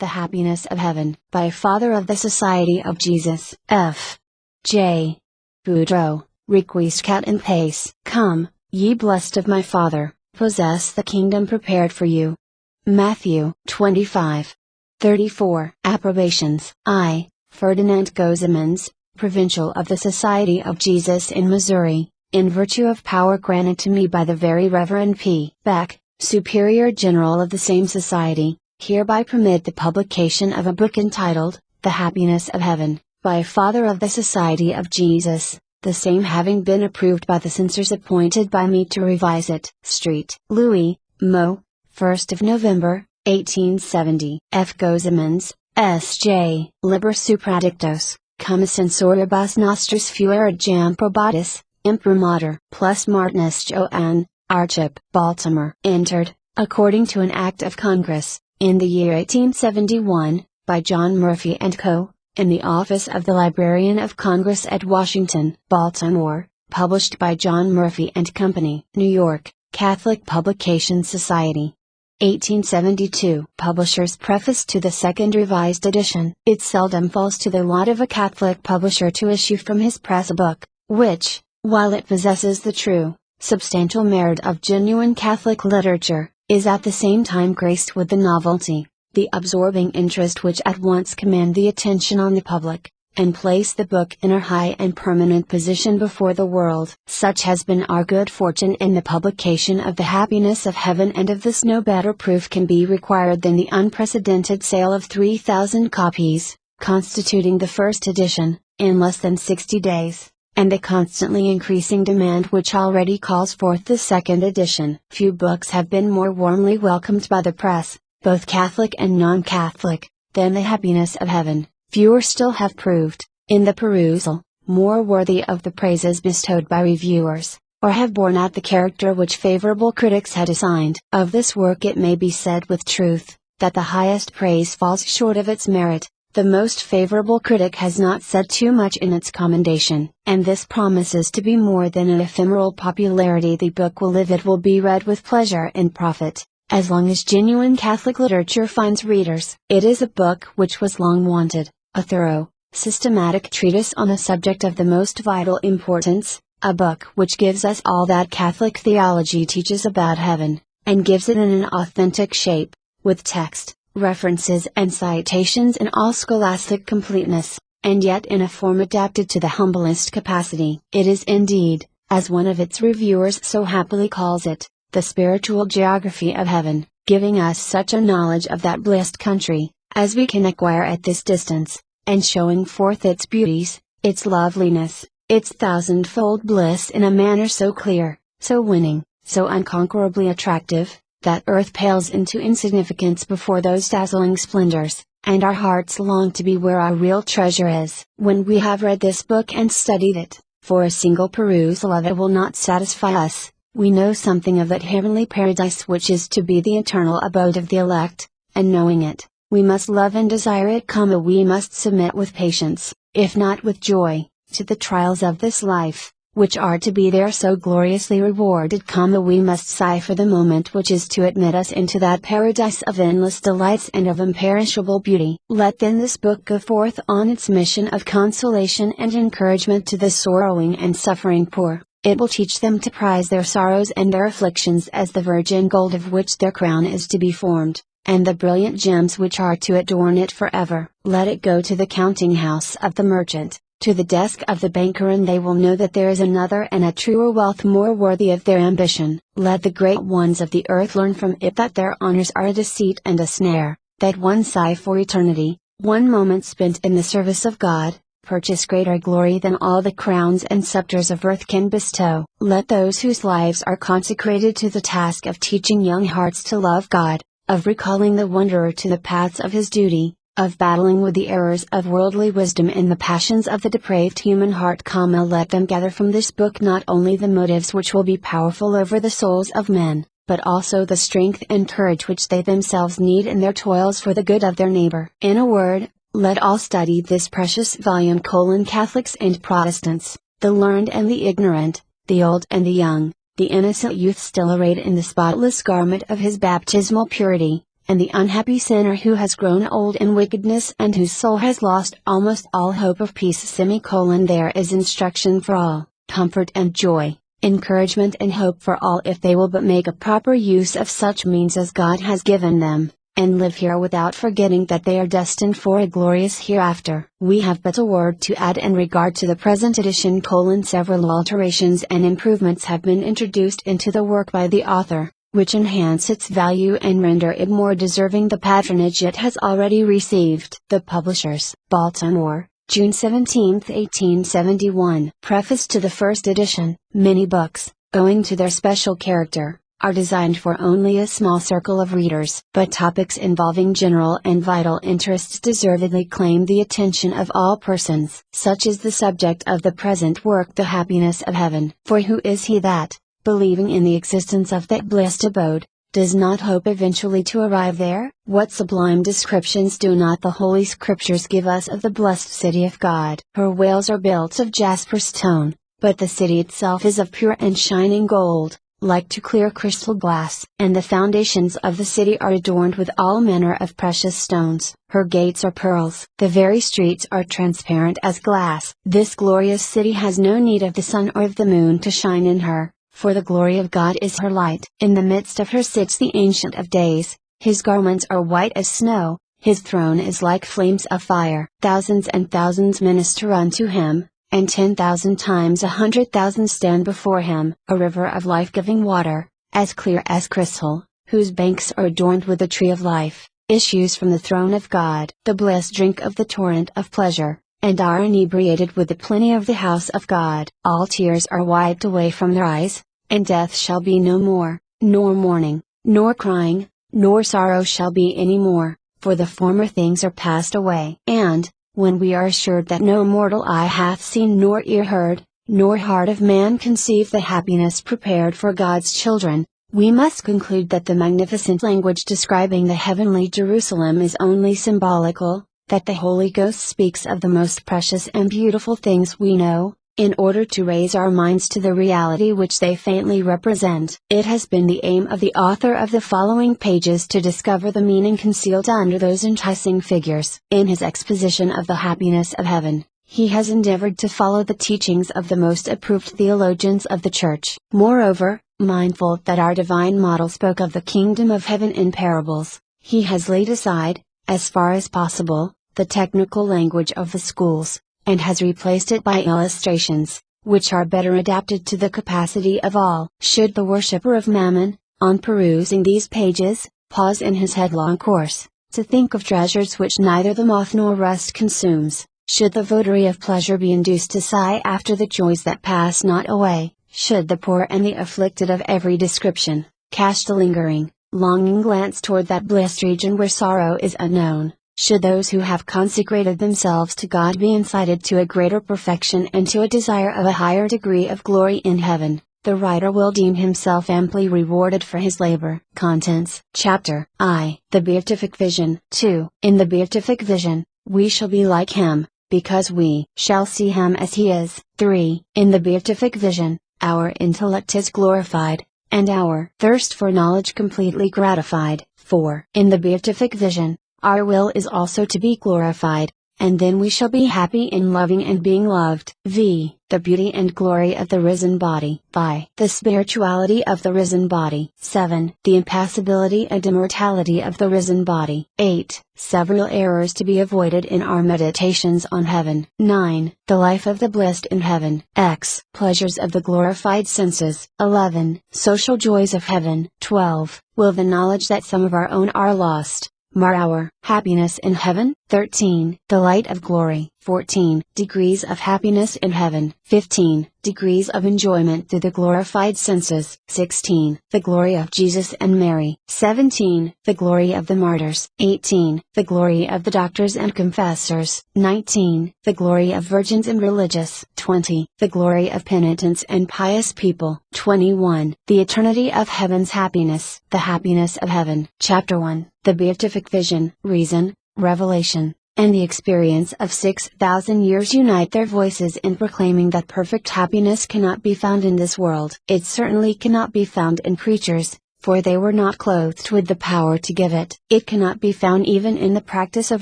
The Happiness of Heaven, by a Father of the Society of Jesus. F. J. Boudreaux, Requiescat in pace. Come, ye blessed of my Father, possess the kingdom prepared for you. Matthew 25:34. Approbations. I, Ferdinand Gozemans, Provincial of the Society of Jesus in Missouri, in virtue of power granted to me by the Very Reverend P. Beck, Superior General of the same Society, hereby permit the publication of a book entitled, The Happiness of Heaven, by a Father of the Society of Jesus, the same having been approved by the censors appointed by me to revise it. Street, Louis, Mo, 1st of November, 1870. F. Gozemans, S.J. Liber Supradictos, cum censoribus nostris fuerit jam probatus, imprimatur, plus Martinus Joanne, Archip, Baltimore. Entered, according to an Act of Congress, in the year 1871, by John Murphy & Co., in the office of the Librarian of Congress at Washington, Baltimore, published by John Murphy & Company. New York, Catholic Publication Society. 1872. Publisher's preface to the second revised edition. It seldom falls to the lot of a Catholic publisher to issue from his press a book, which, while it possesses the true, substantial merit of genuine Catholic literature, is at the same time graced with the novelty, the absorbing interest which at once command the attention on the public, and place the book in a high and permanent position before the world. Such has been our good fortune in the publication of The Happiness of Heaven, and of this no better proof can be required than the unprecedented sale of 3,000 copies, constituting the first edition, in less than 60 days, and the constantly increasing demand which already calls forth the second edition. Few books have been more warmly welcomed by the press, both Catholic and non-Catholic, than The Happiness of Heaven. Fewer still have proved, in the perusal, more worthy of the praises bestowed by reviewers, or have borne out the character which favorable critics had assigned. Of this work it may be said with truth, that the highest praise falls short of its merit. The most favorable critic has not said too much in its commendation, and this promises to be more than an ephemeral popularity. The book will live, it will be read with pleasure and profit, as long as genuine Catholic literature finds readers. It is a book which was long wanted, a thorough, systematic treatise on a subject of the most vital importance, a book which gives us all that Catholic theology teaches about heaven, and gives it in an authentic shape, with text, references and citations in all scholastic completeness, and yet in a form adapted to the humblest capacity. It is indeed, as one of its reviewers so happily calls it, the spiritual geography of heaven, giving us such a knowledge of that blessed country, as we can acquire at this distance, and showing forth its beauties, its loveliness, its thousandfold bliss in a manner so clear, so winning, so unconquerably attractive, that earth pales into insignificance before those dazzling splendors, and our hearts long to be where our real treasure is. When we have read this book and studied it, for a single perusal of it will not satisfy us, we know something of that heavenly paradise which is to be the eternal abode of the elect, and knowing it, we must love and desire it. We must submit with patience, if not with joy, to the trials of this life, which are to be there so gloriously rewarded. We must sigh for the moment which is to admit us into that paradise of endless delights and of imperishable beauty. Let then this book go forth on its mission of consolation and encouragement to the sorrowing and suffering poor. It will teach them to prize their sorrows and their afflictions as the virgin gold of which their crown is to be formed, and the brilliant gems which are to adorn it forever. Let it go to the counting house of the merchant, to the desk of the banker, and they will know that there is another and a truer wealth more worthy of their ambition. Let the great ones of the earth learn from it that their honors are a deceit and a snare, that one sigh for eternity, one moment spent in the service of God, purchase greater glory than all the crowns and scepters of earth can bestow. Let those whose lives are consecrated to the task of teaching young hearts to love God, of recalling the wanderer to the paths of his duty, of battling with the errors of worldly wisdom and the passions of the depraved human heart, let them gather from this book not only the motives which will be powerful over the souls of men, but also the strength and courage which they themselves need in their toils for the good of their neighbor. In a word, let all study this precious volume. Catholics and Protestants, the learned and the ignorant, the old and the young, the innocent youth still arrayed in the spotless garment of his baptismal purity, and the unhappy sinner who has grown old in wickedness and whose soul has lost almost all hope of peace. There is instruction for all, comfort and joy, encouragement and hope for all if they will but make a proper use of such means as God has given them, and live here without forgetting that they are destined for a glorious hereafter. We have but a word to add in regard to the present edition. Several alterations and improvements have been introduced into the work by the author, which enhance its value and render it more deserving the patronage it has already received. The Publishers, Baltimore, June 17, 1871. Preface to the first edition. Many books, owing to their special character, are designed for only a small circle of readers. But topics involving general and vital interests deservedly claim the attention of all persons. Such is the subject of the present work, The Happiness of Heaven. For who is he that, believing in the existence of that blessed abode, does not hope eventually to arrive there? What sublime descriptions do not the Holy Scriptures give us of the blessed city of God! Her walls are built of jasper stone, but the city itself is of pure and shining gold, like to clear crystal glass. And the foundations of the city are adorned with all manner of precious stones. Her gates are pearls. The very streets are transparent as glass. This glorious city has no need of the sun or of the moon to shine in her, for the glory of God is her light. In the midst of her sits the Ancient of Days. His garments are white as snow, his throne is like flames of fire. Thousands and thousands minister unto him, and 10,000 times 100,000 stand before him. A river of life-giving water, as clear as crystal, whose banks are adorned with the tree of life, issues from the throne of God. The blessed drink of the torrent of pleasure, and are inebriated with the plenty of the house of God. All tears are wiped away from their eyes, and death shall be no more, nor mourning, nor crying, nor sorrow shall be any more, for the former things are passed away. And, when we are assured that no mortal eye hath seen nor ear heard, nor heart of man conceived the happiness prepared for God's children, we must conclude that the magnificent language describing the heavenly Jerusalem is only symbolical, that the Holy Ghost speaks of the most precious and beautiful things we know, in order to raise our minds to the reality which they faintly represent. It has been the aim of the author of the following pages to discover the meaning concealed under those enticing figures. In his exposition of the happiness of heaven, he has endeavored to follow the teachings of the most approved theologians of the Church. Moreover, mindful that our divine model spoke of the kingdom of heaven in parables, he has laid aside, as far as possible, the technical language of the schools, and has replaced it by illustrations, which are better adapted to the capacity of all. Should the worshipper of Mammon, on perusing these pages, pause in his headlong course, to think of treasures which neither the moth nor rust consumes, should the votary of pleasure be induced to sigh after the joys that pass not away, should the poor and the afflicted of every description, cast a lingering, longing glance toward that blessed region where sorrow is unknown, should those who have consecrated themselves to God be incited to a greater perfection and to a desire of a higher degree of glory in heaven, the writer will deem himself amply rewarded for his labor. Contents. Chapter I. The Beatific Vision. 2. In the Beatific Vision, we shall be like him, because we shall see him as he is. 3. In the Beatific Vision, our intellect is glorified, and our thirst for knowledge completely gratified. 4. In the Beatific Vision, our will is also to be glorified, and then we shall be happy in loving and being loved. V. The beauty and glory of the risen body. By the spirituality of the risen body. 7. The impassibility and immortality of the risen body. 8. Several errors to be avoided in our meditations on heaven. 9. The life of the blessed in heaven. X. Pleasures of the glorified senses. 11. Social joys of heaven. 12. Will the knowledge that some of our own are lost mar our happiness in heaven? 13. The light of glory. 14. Degrees of happiness in heaven. 15. Degrees of enjoyment through the glorified senses. 16. The glory of Jesus and Mary. 17. The glory of the martyrs. 18. The glory of the doctors and confessors. 19. The glory of virgins and religious. 20. The glory of penitents and pious people. 21. The eternity of heaven's happiness. The happiness of heaven. Chapter 1. The Beatific Vision. Reason, revelation, and the experience of 6,000 years unite their voices in proclaiming that perfect happiness cannot be found in this world. It certainly cannot be found in creatures, for they were not clothed with the power to give it. It cannot be found even in the practice of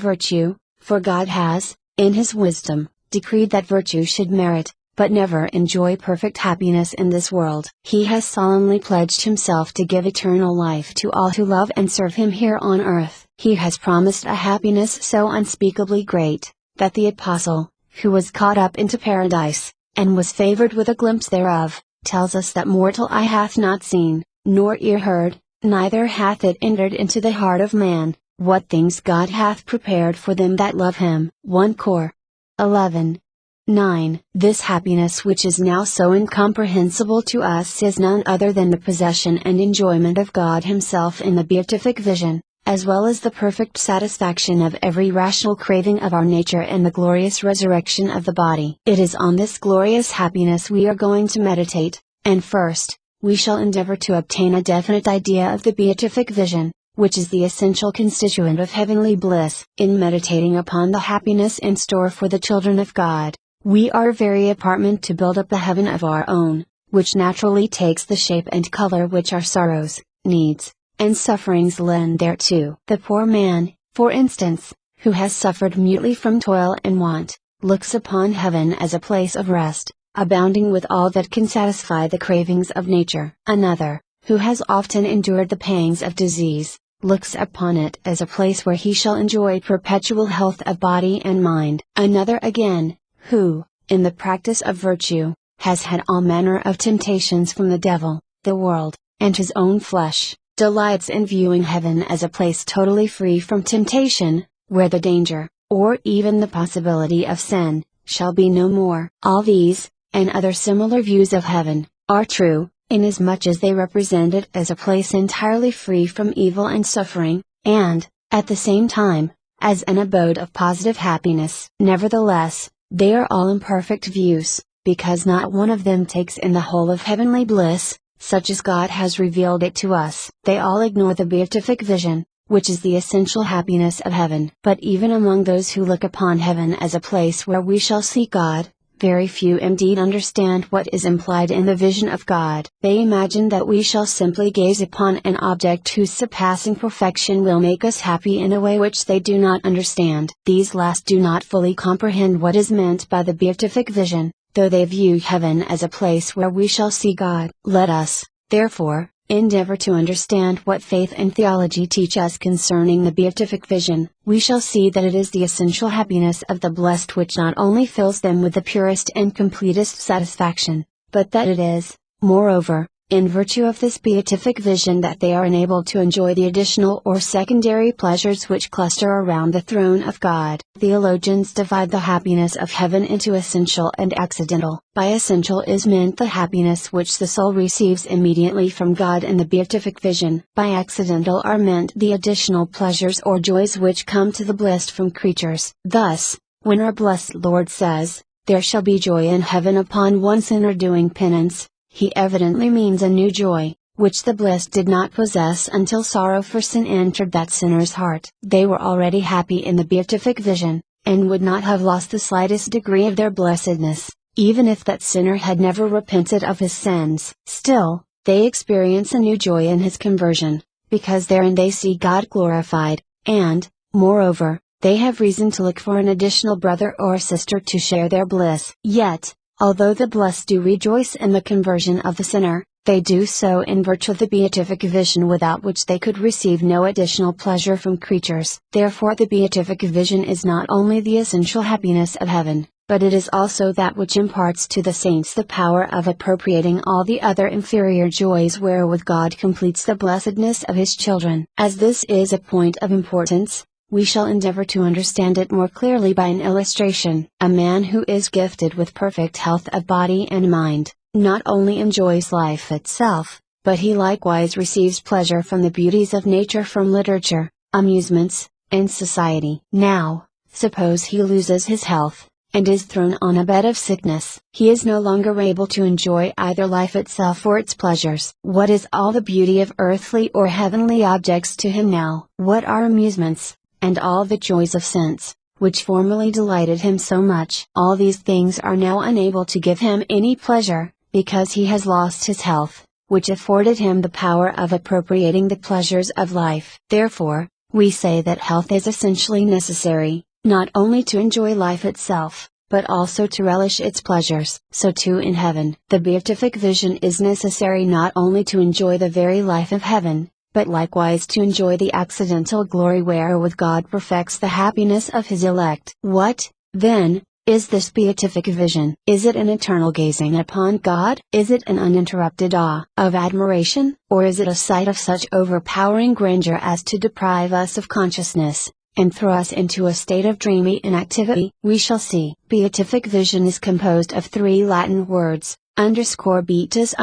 virtue, for God has, in His wisdom, decreed that virtue should merit, but never enjoy perfect happiness in this world. He has solemnly pledged Himself to give eternal life to all who love and serve Him here on earth. He has promised a happiness so unspeakably great, that the Apostle, who was caught up into Paradise, and was favored with a glimpse thereof, tells us that mortal eye hath not seen, nor ear heard, neither hath it entered into the heart of man, what things God hath prepared for them that love Him. 1 Cor. 11:9. This happiness which is now so incomprehensible to us is none other than the possession and enjoyment of God Himself in the beatific vision, as well as the perfect satisfaction of every rational craving of our nature and the glorious resurrection of the body. It is on this glorious happiness we are going to meditate, and first, we shall endeavor to obtain a definite idea of the beatific vision, which is the essential constituent of heavenly bliss. In meditating upon the happiness in store for the children of God, we are very apartment to build up a heaven of our own, which naturally takes the shape and color which our sorrows, needs, and sufferings lend thereto. The poor man, for instance, who has suffered mutely from toil and want, looks upon heaven as a place of rest, abounding with all that can satisfy the cravings of nature. Another, who has often endured the pangs of disease, looks upon it as a place where he shall enjoy perpetual health of body and mind. Another again, who, in the practice of virtue, has had all manner of temptations from the devil, the world, and his own flesh, delights in viewing heaven as a place totally free from temptation, where the danger, or even the possibility of sin, shall be no more. All these, and other similar views of heaven, are true, inasmuch as they represent it as a place entirely free from evil and suffering, and, at the same time, as an abode of positive happiness. Nevertheless, they are all imperfect views, because not one of them takes in the whole of heavenly bliss, such as God has revealed it to us. They all ignore the beatific vision, which is the essential happiness of heaven. But even among those who look upon heaven as a place where we shall see God, very few indeed understand what is implied in the vision of God. They imagine that we shall simply gaze upon an object whose surpassing perfection will make us happy in a way which they do not understand. These last do not fully comprehend what is meant by the beatific vision, though they view heaven as a place where we shall see God. Let us, therefore, endeavor to understand what faith and theology teach us concerning the beatific vision. We shall see that it is the essential happiness of the blessed which not only fills them with the purest and completest satisfaction, but that it is, moreover, in virtue of this beatific vision that they are enabled to enjoy the additional or secondary pleasures which cluster around the throne of God. Theologians divide the happiness of heaven into essential and accidental. By essential is meant the happiness which the soul receives immediately from God in the beatific vision. By accidental are meant the additional pleasures or joys which come to the blessed from creatures. Thus, when our blessed Lord says, "There shall be joy in heaven upon one sinner doing penance," He evidently means a new joy, which the blessed did not possess until sorrow for sin entered that sinner's heart. They were already happy in the beatific vision, and would not have lost the slightest degree of their blessedness, even if that sinner had never repented of his sins. Still, they experience a new joy in his conversion, because therein they see God glorified, and, moreover, they have reason to look for an additional brother or sister to share their bliss. Yet, although the blessed do rejoice in the conversion of the sinner, they do so in virtue of the beatific vision without which they could receive no additional pleasure from creatures. Therefore the beatific vision is not only the essential happiness of heaven, but it is also that which imparts to the saints the power of appropriating all the other inferior joys wherewith God completes the blessedness of His children. As this is a point of importance, we shall endeavor to understand it more clearly by an illustration. A man who is gifted with perfect health of body and mind, not only enjoys life itself, but he likewise receives pleasure from the beauties of nature, from literature, amusements, and society. Now, suppose he loses his health, and is thrown on a bed of sickness. He is no longer able to enjoy either life itself or its pleasures. What is all the beauty of earthly or heavenly objects to him now? What are amusements, and all the joys of sense, which formerly delighted him so much? All these things are now unable to give him any pleasure, because he has lost his health, which afforded him the power of appropriating the pleasures of life. Therefore, we say that health is essentially necessary, not only to enjoy life itself, but also to relish its pleasures. So too in heaven. The beatific vision is necessary not only to enjoy the very life of heaven, but likewise to enjoy the accidental glory wherewith God perfects the happiness of His elect. What, then, is this beatific vision? Is it an eternal gazing upon God? Is it an uninterrupted awe of admiration? Or is it a sight of such overpowering grandeur as to deprive us of consciousness, and throw us into a state of dreamy inactivity? We shall see. Beatific vision is composed of three Latin words, _beatus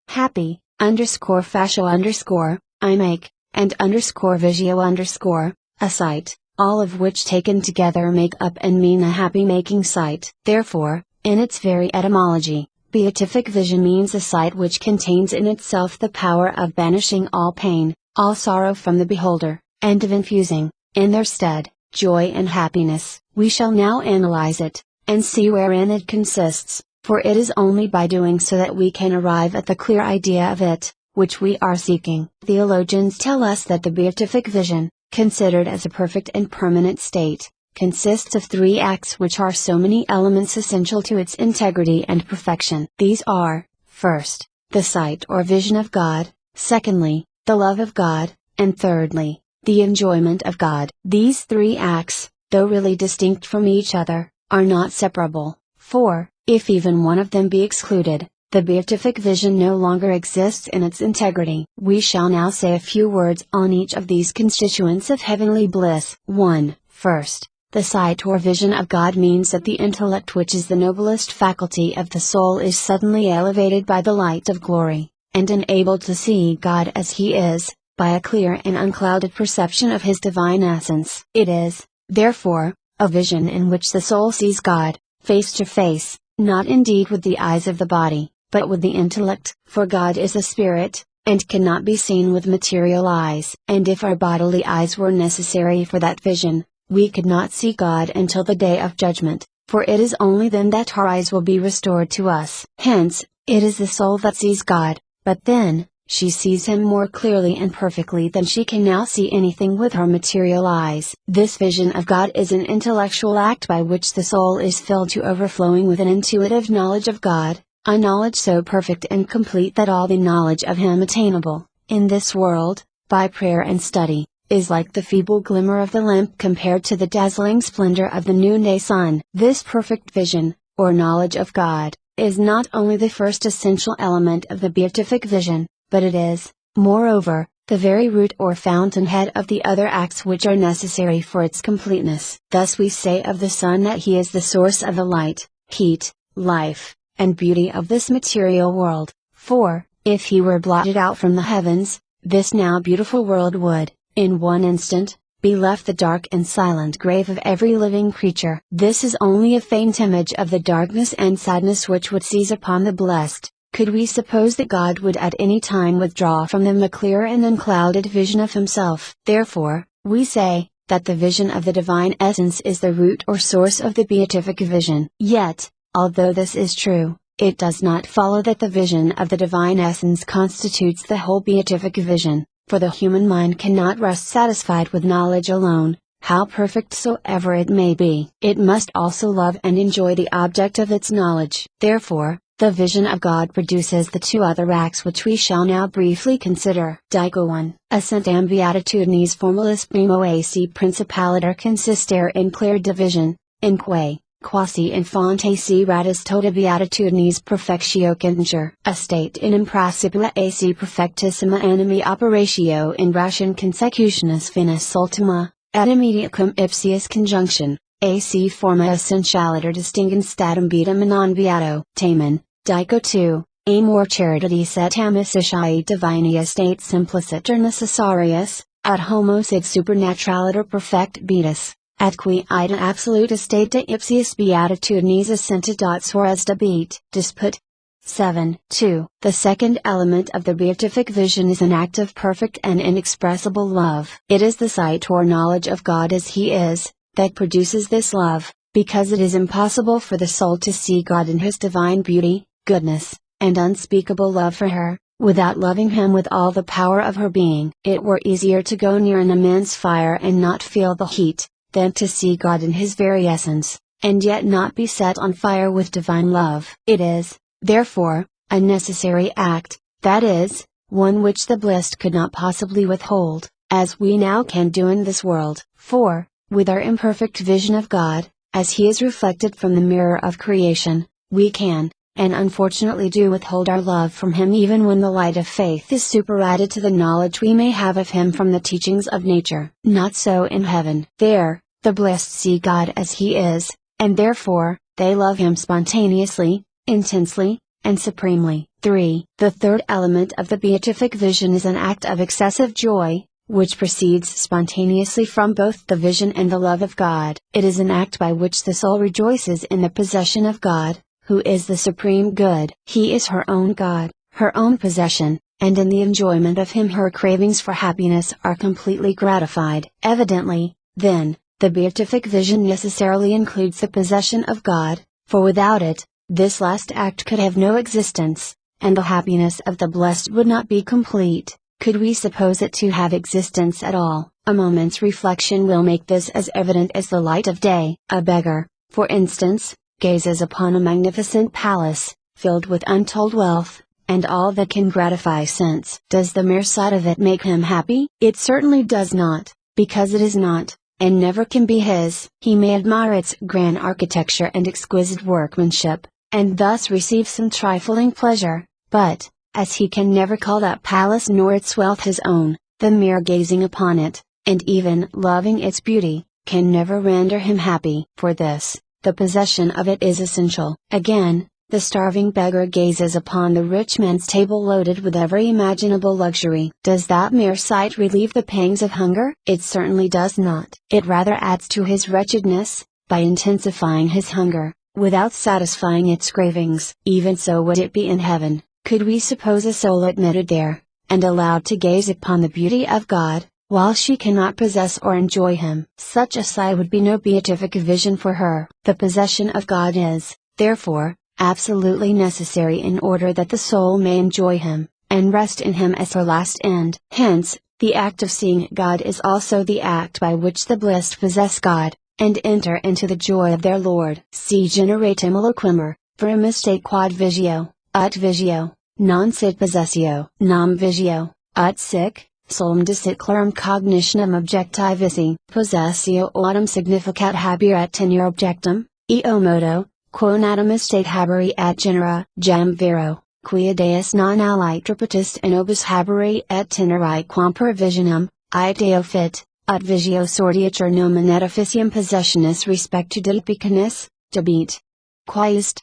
happy, _fascio I make, and _visio a sight, all of which taken together make up and mean a happy making sight. Therefore, in its very etymology, beatific vision means a sight which contains in itself the power of banishing all pain, all sorrow from the beholder, and of infusing, in their stead, joy and happiness. We shall now analyze it, and see wherein it consists, for it is only by doing so that we can arrive at the clear idea of it, which we are seeking. Theologians tell us that the beatific vision, considered as a perfect and permanent state, consists of three acts which are so many elements essential to its integrity and perfection. These are, first, the sight or vision of God, secondly, the love of God, and thirdly, the enjoyment of God. These three acts, though really distinct from each other, are not separable, for, if even one of them be excluded, the beatific vision no longer exists in its integrity. We shall now say a few words on each of these constituents of heavenly bliss. 1. First, the sight or vision of God means that the intellect, which is the noblest faculty of the soul, is suddenly elevated by the light of glory, and enabled to see God as He is, by a clear and unclouded perception of His divine essence. It is, therefore, a vision in which the soul sees God, face to face, not indeed with the eyes of the body, but with the intellect, for God is a spirit, and cannot be seen with material eyes. And if our bodily eyes were necessary for that vision, we could not see God until the day of judgment, for it is only then that our eyes will be restored to us. Hence, it is the soul that sees God, but then, she sees Him more clearly and perfectly than she can now see anything with her material eyes. This vision of God is an intellectual act by which the soul is filled to overflowing with an intuitive knowledge of God, a knowledge so perfect and complete that all the knowledge of Him attainable, in this world, by prayer and study, is like the feeble glimmer of the lamp compared to the dazzling splendor of the noonday sun. This perfect vision, or knowledge of God, is not only the first essential element of the beatific vision, but it is, moreover, the very root or fountainhead of the other acts which are necessary for its completeness. Thus we say of the sun that he is the source of the light, heat, life, and beauty of this material world, for, if he were blotted out from the heavens, this now beautiful world would, in one instant, be left the dark and silent grave of every living creature. This is only a faint image of the darkness and sadness which would seize upon the blessed, could we suppose that God would at any time withdraw from them a clear and unclouded vision of Himself. Therefore, we say, that the vision of the divine essence is the root or source of the beatific vision. Yet, although this is true, it does not follow that the vision of the divine essence constitutes the whole beatific vision, for the human mind cannot rest satisfied with knowledge alone, how perfect soever it may be. It must also love and enjoy the object of its knowledge. Therefore, the vision of God produces the two other acts which we shall now briefly consider. Dico 1. Ascentem beatitudines formalis primo ac principaliter consistere in clear division, in quae, quasi infante si ratus tota beatitudines perfectio conjure. A state in impraesibila ac perfectissima animi operatio in ration consecutionis finis ultima, et immediacum ipsius conjunction. AC forma essentialiter distinguens statum beatum and non beato. Tamen, Dico 2, amor charitas et amicitiae divinia state simpliciter necessarius, ad homo id supernaturaliter perfect beatus, at qui ida absoluta stata ipsius beatitudines assenta dot suarez debit. Disput 7. 2. The second element of the beatific vision is an act of perfect and inexpressible love. It is the sight or knowledge of God as He is, that produces this love, because it is impossible for the soul to see God in His divine beauty, goodness, and unspeakable love for her, without loving him with all the power of her being. It were easier to go near an immense fire and not feel the heat, than to see God in his very essence, and yet not be set on fire with divine love. It is, therefore, a necessary act, that is, one which the blessed could not possibly withhold, as we now can do in this world. For, with our imperfect vision of God, as he is reflected from the mirror of creation, we can, and unfortunately do withhold our love from him even when the light of faith is superadded to the knowledge we may have of him from the teachings of nature. Not so in heaven. There, the blessed see God as he is, and therefore, they love him spontaneously, intensely, and supremely. 3. The third element of the beatific vision is an act of excessive joy, which proceeds spontaneously from both the vision and the love of God. It is an act by which the soul rejoices in the possession of God, who is the supreme good. He is her own God, her own possession, and in the enjoyment of him her cravings for happiness are completely gratified. Evidently, then, the beatific vision necessarily includes the possession of God, for without it, this last act could have no existence, and the happiness of the blessed would not be complete, could we suppose it to have existence at all. A moment's reflection will make this as evident as the light of day. A beggar, for instance, gazes upon a magnificent palace, filled with untold wealth, and all that can gratify sense. Does the mere sight of it make him happy? It certainly does not, because it is not, and never can be his. He may admire its grand architecture and exquisite workmanship, and thus receive some trifling pleasure, but, as he can never call that palace nor its wealth his own, the mere gazing upon it, and even loving its beauty, can never render him happy. For this, the possession of it is essential. Again, the starving beggar gazes upon the rich man's table loaded with every imaginable luxury. Does that mere sight relieve the pangs of hunger? It certainly does not. It rather adds to his wretchedness, by intensifying his hunger, without satisfying its cravings. Even so would it be in heaven, could we suppose a soul admitted there, and allowed to gaze upon the beauty of God, while she cannot possess or enjoy him. Such a sight would be no beatific vision for her. The possession of God is, therefore, absolutely necessary in order that the soul may enjoy him, and rest in him as her last end. Hence, the act of seeing God is also the act by which the blessed possess God, and enter into the joy of their Lord. Si generatum eloquimur, verimistate quod visio, ut visio, non sit possessio, nam visio, ut sic, solum decit clarum cognitionem objecti visi, possessio autem significat habere et tenere objectum, eo modo, quo natum estate habere et genera, jam vero, quia deus non alit repetist in obis habere et tenere quam per visionum, ideo fit, ut visio sortiatur nomen et officium possessionis respectu delipicanis, debit. Quaest.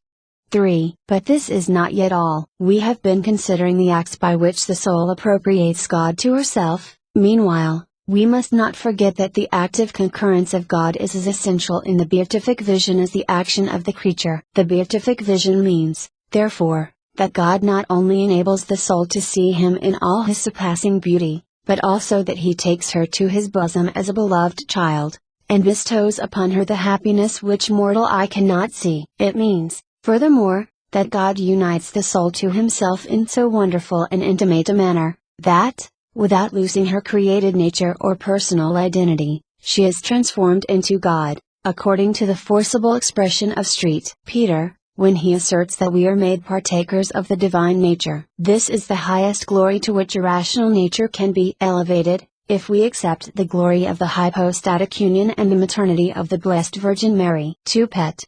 3. But this is not yet all. We have been considering the acts by which the soul appropriates God to herself. Meanwhile, we must not forget that the active concurrence of God is as essential in the beatific vision as the action of the creature. The beatific vision means, therefore, that God not only enables the soul to see him in all his surpassing beauty, but also that he takes her to his bosom as a beloved child, and bestows upon her the happiness which mortal eye cannot see. It means, furthermore, that God unites the soul to himself in so wonderful and intimate a manner, that, without losing her created nature or personal identity, she is transformed into God, according to the forcible expression of St. Peter, when he asserts that we are made partakers of the divine nature. This is the highest glory to which a rational nature can be elevated, if we accept the glory of the hypostatic union and the maternity of the Blessed Virgin Mary. 2 Pet.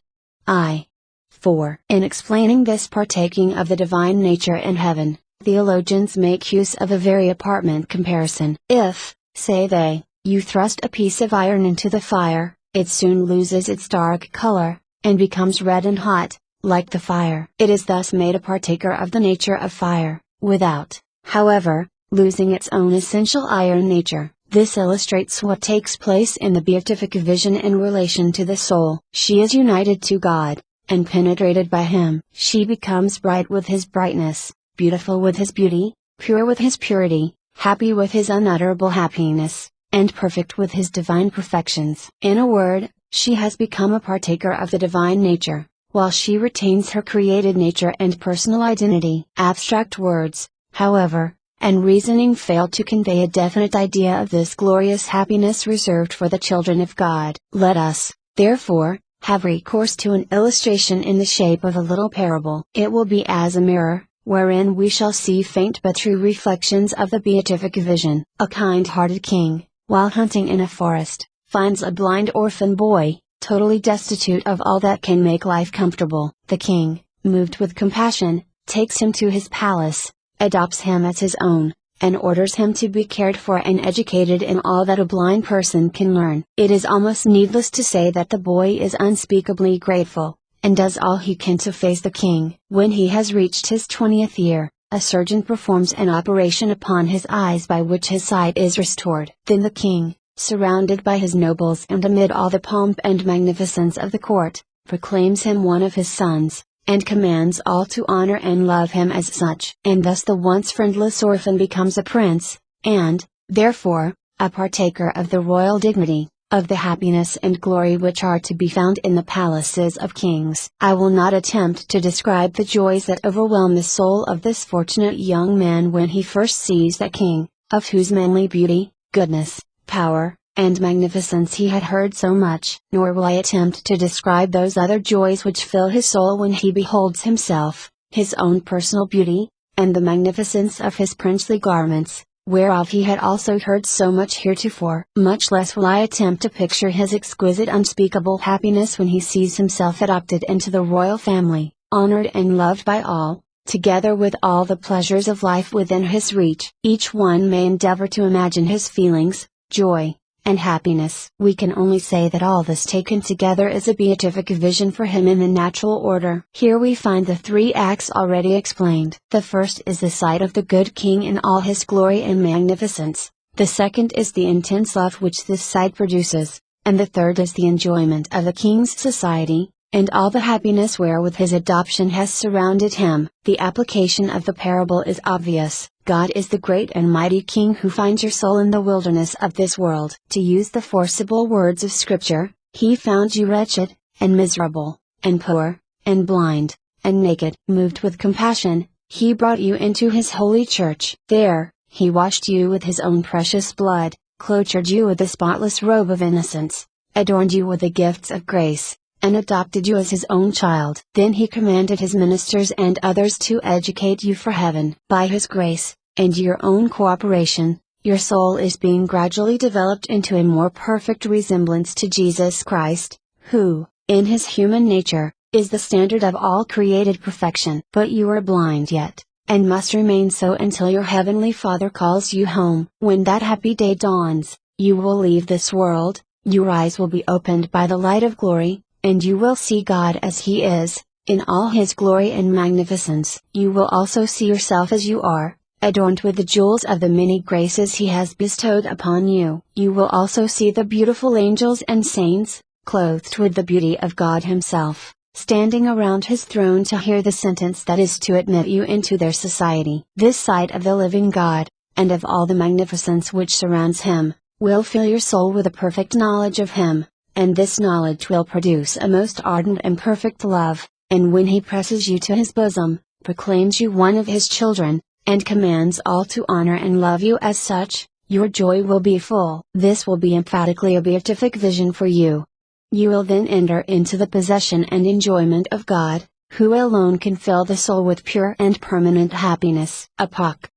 I. 4. In explaining this partaking of the divine nature in heaven, theologians make use of a very apartment comparison. If, say they, you thrust a piece of iron into the fire, it soon loses its dark color, and becomes red and hot, like the fire. It is thus made a partaker of the nature of fire, without, however, losing its own essential iron nature. This illustrates what takes place in the beatific vision in relation to the soul. She is united to God, and penetrated by him. She becomes bright with his brightness, beautiful with his beauty, pure with his purity, happy with his unutterable happiness, and perfect with his divine perfections. In a word, she has become a partaker of the divine nature, while she retains her created nature and personal identity. Abstract words, however, and reasoning failed to convey a definite idea of this glorious happiness reserved for the children of God. Let us, therefore, have recourse to an illustration in the shape of a little parable. It will be as a mirror, wherein we shall see faint but true reflections of the beatific vision. A kind-hearted king, while hunting in a forest, finds a blind orphan boy, totally destitute of all that can make life comfortable. The king, moved with compassion, takes him to his palace, adopts him as his own, and orders him to be cared for and educated in all that a blind person can learn. It is almost needless to say that the boy is unspeakably grateful, and does all he can to face the king. When he has reached his 20th year, a surgeon performs an operation upon his eyes by which his sight is restored. Then the king, surrounded by his nobles and amid all the pomp and magnificence of the court, proclaims him one of his sons, and commands all to honor and love him as such. And thus the once friendless orphan becomes a prince, and, therefore, a partaker of the royal dignity, of the happiness and glory which are to be found in the palaces of kings. I will not attempt to describe the joys that overwhelm the soul of this fortunate young man when he first sees that king, of whose manly beauty, goodness, power, and magnificence he had heard so much. Nor will I attempt to describe those other joys which fill his soul when he beholds himself, his own personal beauty, and the magnificence of his princely garments, whereof he had also heard so much heretofore. Much less will I attempt to picture his exquisite unspeakable happiness when he sees himself adopted into the royal family, honored and loved by all, together with all the pleasures of life within his reach. Each one may endeavor to imagine his feelings, joy, and happiness. We can only say that all this taken together is a beatific vision for him in the natural order. Here we find the three acts already explained. The first is the sight of the good king in all his glory and magnificence, the second is the intense love which this sight produces, and the third is the enjoyment of the king's society, and all the happiness wherewith his adoption has surrounded him. The application of the parable is obvious. God is the great and mighty King who finds your soul in the wilderness of this world. To use the forcible words of Scripture, He found you wretched, and miserable, and poor, and blind, and naked. Moved with compassion, He brought you into His holy church. There, He washed you with His own precious blood, clothed you with the spotless robe of innocence, adorned you with the gifts of grace, and adopted you as His own child. Then He commanded His ministers and others to educate you for heaven. By His grace, and your own cooperation, your soul is being gradually developed into a more perfect resemblance to Jesus Christ, who, in His human nature, is the standard of all created perfection. But you are blind yet, and must remain so until your Heavenly Father calls you home. When that happy day dawns, you will leave this world, your eyes will be opened by the light of glory, and you will see God as He is, in all His glory and magnificence. You will also see yourself as you are, adorned with the jewels of the many graces He has bestowed upon you. You will also see the beautiful angels and saints, clothed with the beauty of God Himself, standing around His throne to hear the sentence that is to admit you into their society. This sight of the living God, and of all the magnificence which surrounds Him, will fill your soul with a perfect knowledge of Him, and this knowledge will produce a most ardent and perfect love, and when He presses you to His bosom, proclaims you one of His children, and commands all to honor and love you as such, your joy will be full. This will be emphatically a beatific vision for you. You will then enter into the possession and enjoyment of God, who alone can fill the soul with pure and permanent happiness. Epoch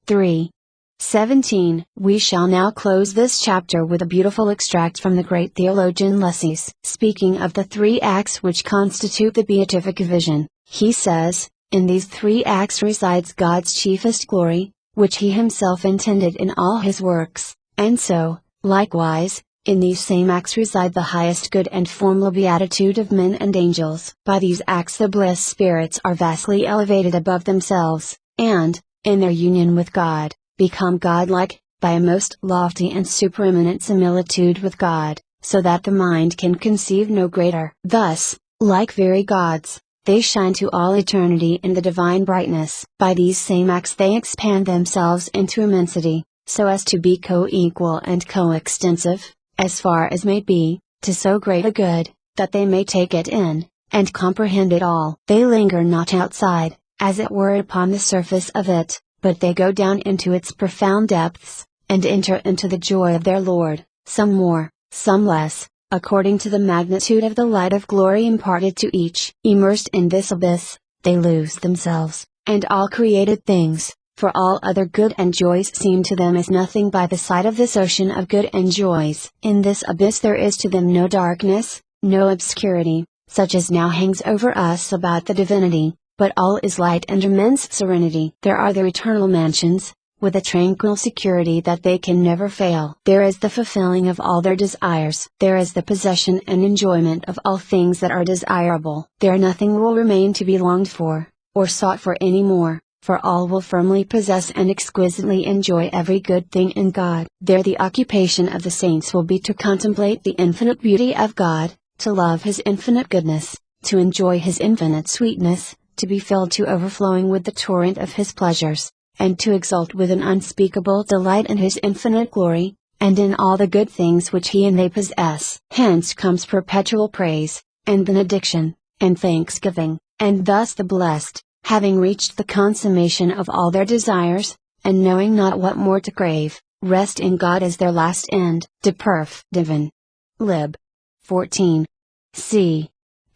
3:17. We shall now close this chapter with a beautiful extract from the great theologian Lessees. Speaking of the three acts which constitute the beatific vision, he says, in these three acts resides God's chiefest glory, which He Himself intended in all His works, and so, likewise, in these same acts reside the highest good and formal beatitude of men and angels. By these acts the blessed spirits are vastly elevated above themselves, and, in their union with God, become godlike, by a most lofty and supereminent similitude with God, so that the mind can conceive no greater. Thus, like very gods, they shine to all eternity in the divine brightness. By these same acts they expand themselves into immensity, so as to be co-equal and co-extensive, as far as may be, to so great a good, that they may take it in, and comprehend it all. They linger not outside, as it were upon the surface of it, but they go down into its profound depths, and enter into the joy of their Lord, some more, some less, according to the magnitude of the light of glory imparted to each. Immersed in this abyss, they lose themselves, and all created things, for all other good and joys seem to them as nothing by the side of this ocean of good and joys. In this abyss there is to them no darkness, no obscurity, such as now hangs over us about the divinity, but all is light and immense serenity. There are their eternal mansions, with a tranquil security that they can never fail. There is the fulfilling of all their desires. There is the possession and enjoyment of all things that are desirable. There nothing will remain to be longed for, or sought for any more, for all will firmly possess and exquisitely enjoy every good thing in God. There the occupation of the saints will be to contemplate the infinite beauty of God, to love His infinite goodness, to enjoy His infinite sweetness, to be filled to overflowing with the torrent of His pleasures, and to exult with an unspeakable delight in His infinite glory, and in all the good things which He and they possess. Hence comes perpetual praise, and benediction, and thanksgiving, and thus the blessed, having reached the consummation of all their desires, and knowing not what more to crave, rest in God as their last end. De Perf. Divin. Lib. 14. c.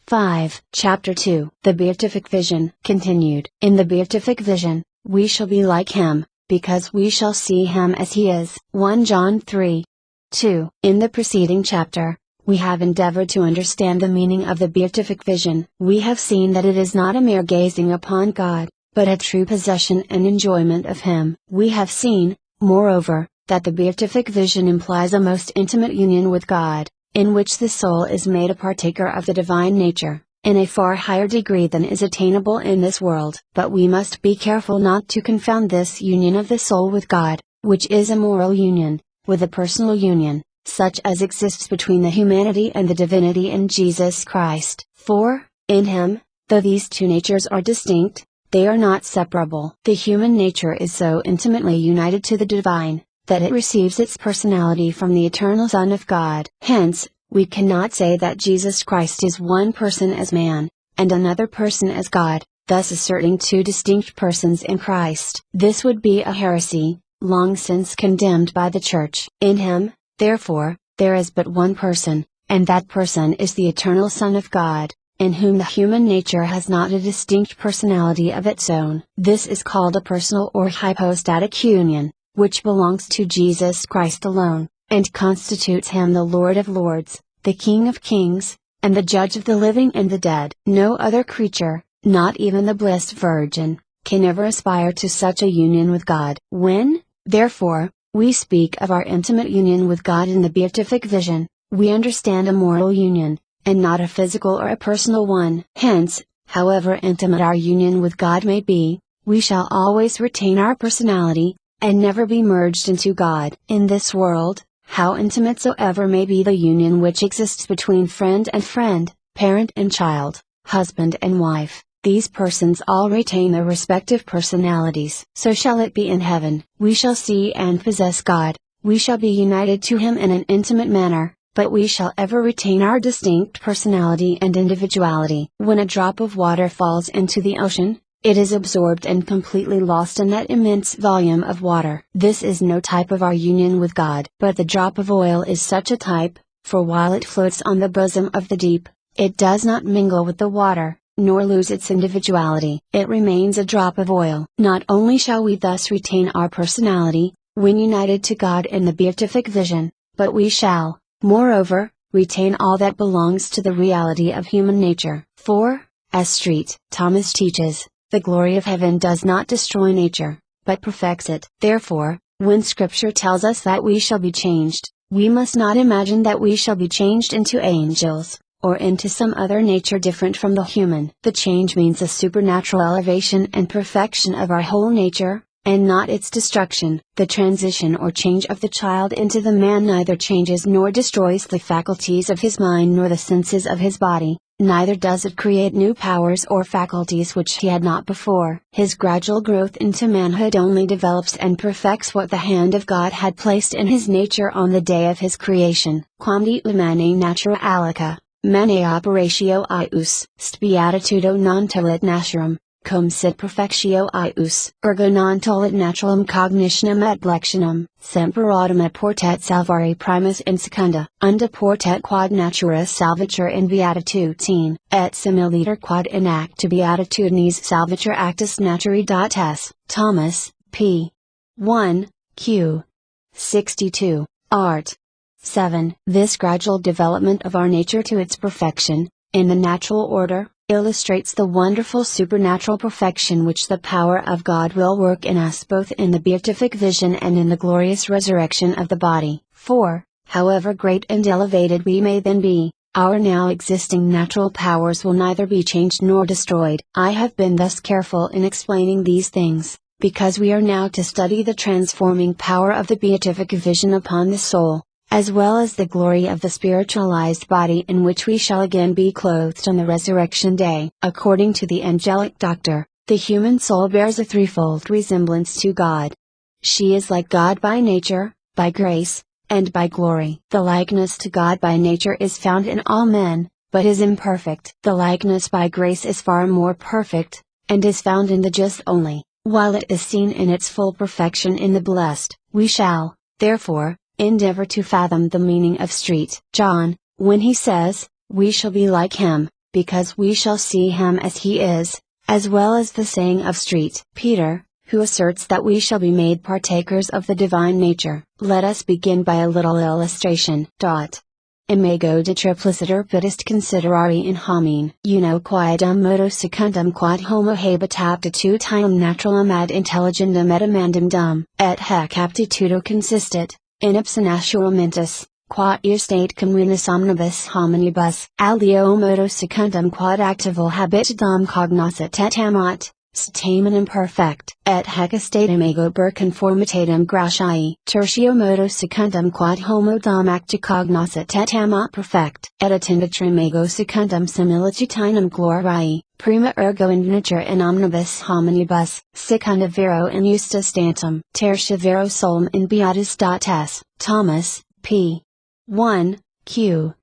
5. Chapter 2. The Beatific Vision. Continued. In the Beatific Vision, we shall be like Him, because we shall see Him as He is. 1 John 3. 2. In the preceding chapter, we have endeavored to understand the meaning of the Beatific Vision. We have seen that it is not a mere gazing upon God, but a true possession and enjoyment of Him. We have seen, moreover, that the Beatific Vision implies a most intimate union with God, in which the soul is made a partaker of the divine nature, in a far higher degree than is attainable in this world. But we must be careful not to confound this union of the soul with God, which is a moral union, with a personal union, such as exists between the humanity and the divinity in Jesus Christ. For, in Him, though these two natures are distinct, they are not separable. The human nature is so intimately united to the divine, that it receives its personality from the eternal Son of God. Hence, we cannot say that Jesus Christ is one person as man, and another person as God, thus asserting two distinct persons in Christ. This would be a heresy, long since condemned by the Church. In Him, therefore, there is but one person, and that person is the eternal Son of God, in whom the human nature has not a distinct personality of its own. This is called a personal or hypostatic union, which belongs to Jesus Christ alone, and constitutes Him the Lord of lords, the King of kings, and the Judge of the living and the dead. No other creature, not even the Blessed Virgin, can ever aspire to such a union with God. When, therefore, we speak of our intimate union with God in the Beatific Vision, we understand a moral union, and not a physical or a personal one. Hence, however intimate our union with God may be, we shall always retain our personality, and never be merged into God. In this world, how intimate soever may be the union which exists between friend and friend, parent and child, husband and wife, these persons all retain their respective personalities. So shall it be in heaven. We shall see and possess God, we shall be united to Him in an intimate manner, but we shall ever retain our distinct personality and individuality. When a drop of water falls into the ocean, it is absorbed and completely lost in that immense volume of water. This is no type of our union with God. But the drop of oil is such a type, for while it floats on the bosom of the deep, it does not mingle with the water, nor lose its individuality. It remains a drop of oil. Not only shall we thus retain our personality, when united to God in the Beatific Vision, but we shall, moreover, retain all that belongs to the reality of human nature. For, as St. Thomas teaches, the glory of heaven does not destroy nature, but perfects it. Therefore, when Scripture tells us that we shall be changed, we must not imagine that we shall be changed into angels, or into some other nature different from the human. The change means a supernatural elevation and perfection of our whole nature, and not its destruction. The transition or change of the child into the man neither changes nor destroys the faculties of his mind nor the senses of his body, neither does it create new powers or faculties which he had not before. His gradual growth into manhood only develops and perfects what the hand of God had placed in his nature on the day of his creation. Quamdi umane natura alica, mane operatio ius, st beatitudo non telit naturam, cum sit perfectio ius, ergo non tollit naturalem cognitionem et lectionem, semper autem et portet salvare primus in secunda, unda portet quod natura salvatur in beatitudine, et similiter quod in actu beatitudinis salvatur actus naturi. S. Thomas, p. 1, q. 62, art. 7. This gradual development of our nature to its perfection, in the natural order, illustrates the wonderful supernatural perfection which the power of God will work in us both in the beatific vision and in the glorious resurrection of the body. For, however great and elevated we may then be, our now existing natural powers will neither be changed nor destroyed. I have been thus careful in explaining these things, because we are now to study the transforming power of the beatific vision upon the soul, as well as the glory of the spiritualized body in which we shall again be clothed on the resurrection day. According to the angelic doctor, the human soul bears a threefold resemblance to God. She is like God by nature, by grace, and by glory. The likeness to God by nature is found in all men, but is imperfect. The likeness by grace is far more perfect, and is found in the just only, while it is seen in its full perfection in the blessed. We shall, therefore, endeavor to fathom the meaning of St. John, when he says, "We shall be like him, because we shall see him as he is," as well as the saying of St. Peter, who asserts that we shall be made partakers of the divine nature. Let us begin by a little illustration. Imago de tripliciter pitist considerari in homine. Uno quaedam modo secundum quod homo habet aptitudinem naturalem ad intelligendum et amandum dum, et haec aptitudo consistit, in ipsa natura mentis, qua state communis omnibus hominibus, alio modo secundum quod actival habitudum cognoscit et amat, stamen imperfect, et haec estatem ego per conformitatem gratiae. Tertio modo secundum quod homo dum acta cognoscit et amat perfect, et attendatrem ego secundum similitudinem gloriae. Prima ergo in nature in omnibus hominibus, secunda vero in justa stantem. Tertia vero solum in beatus. S. Thomas, p. 1, q.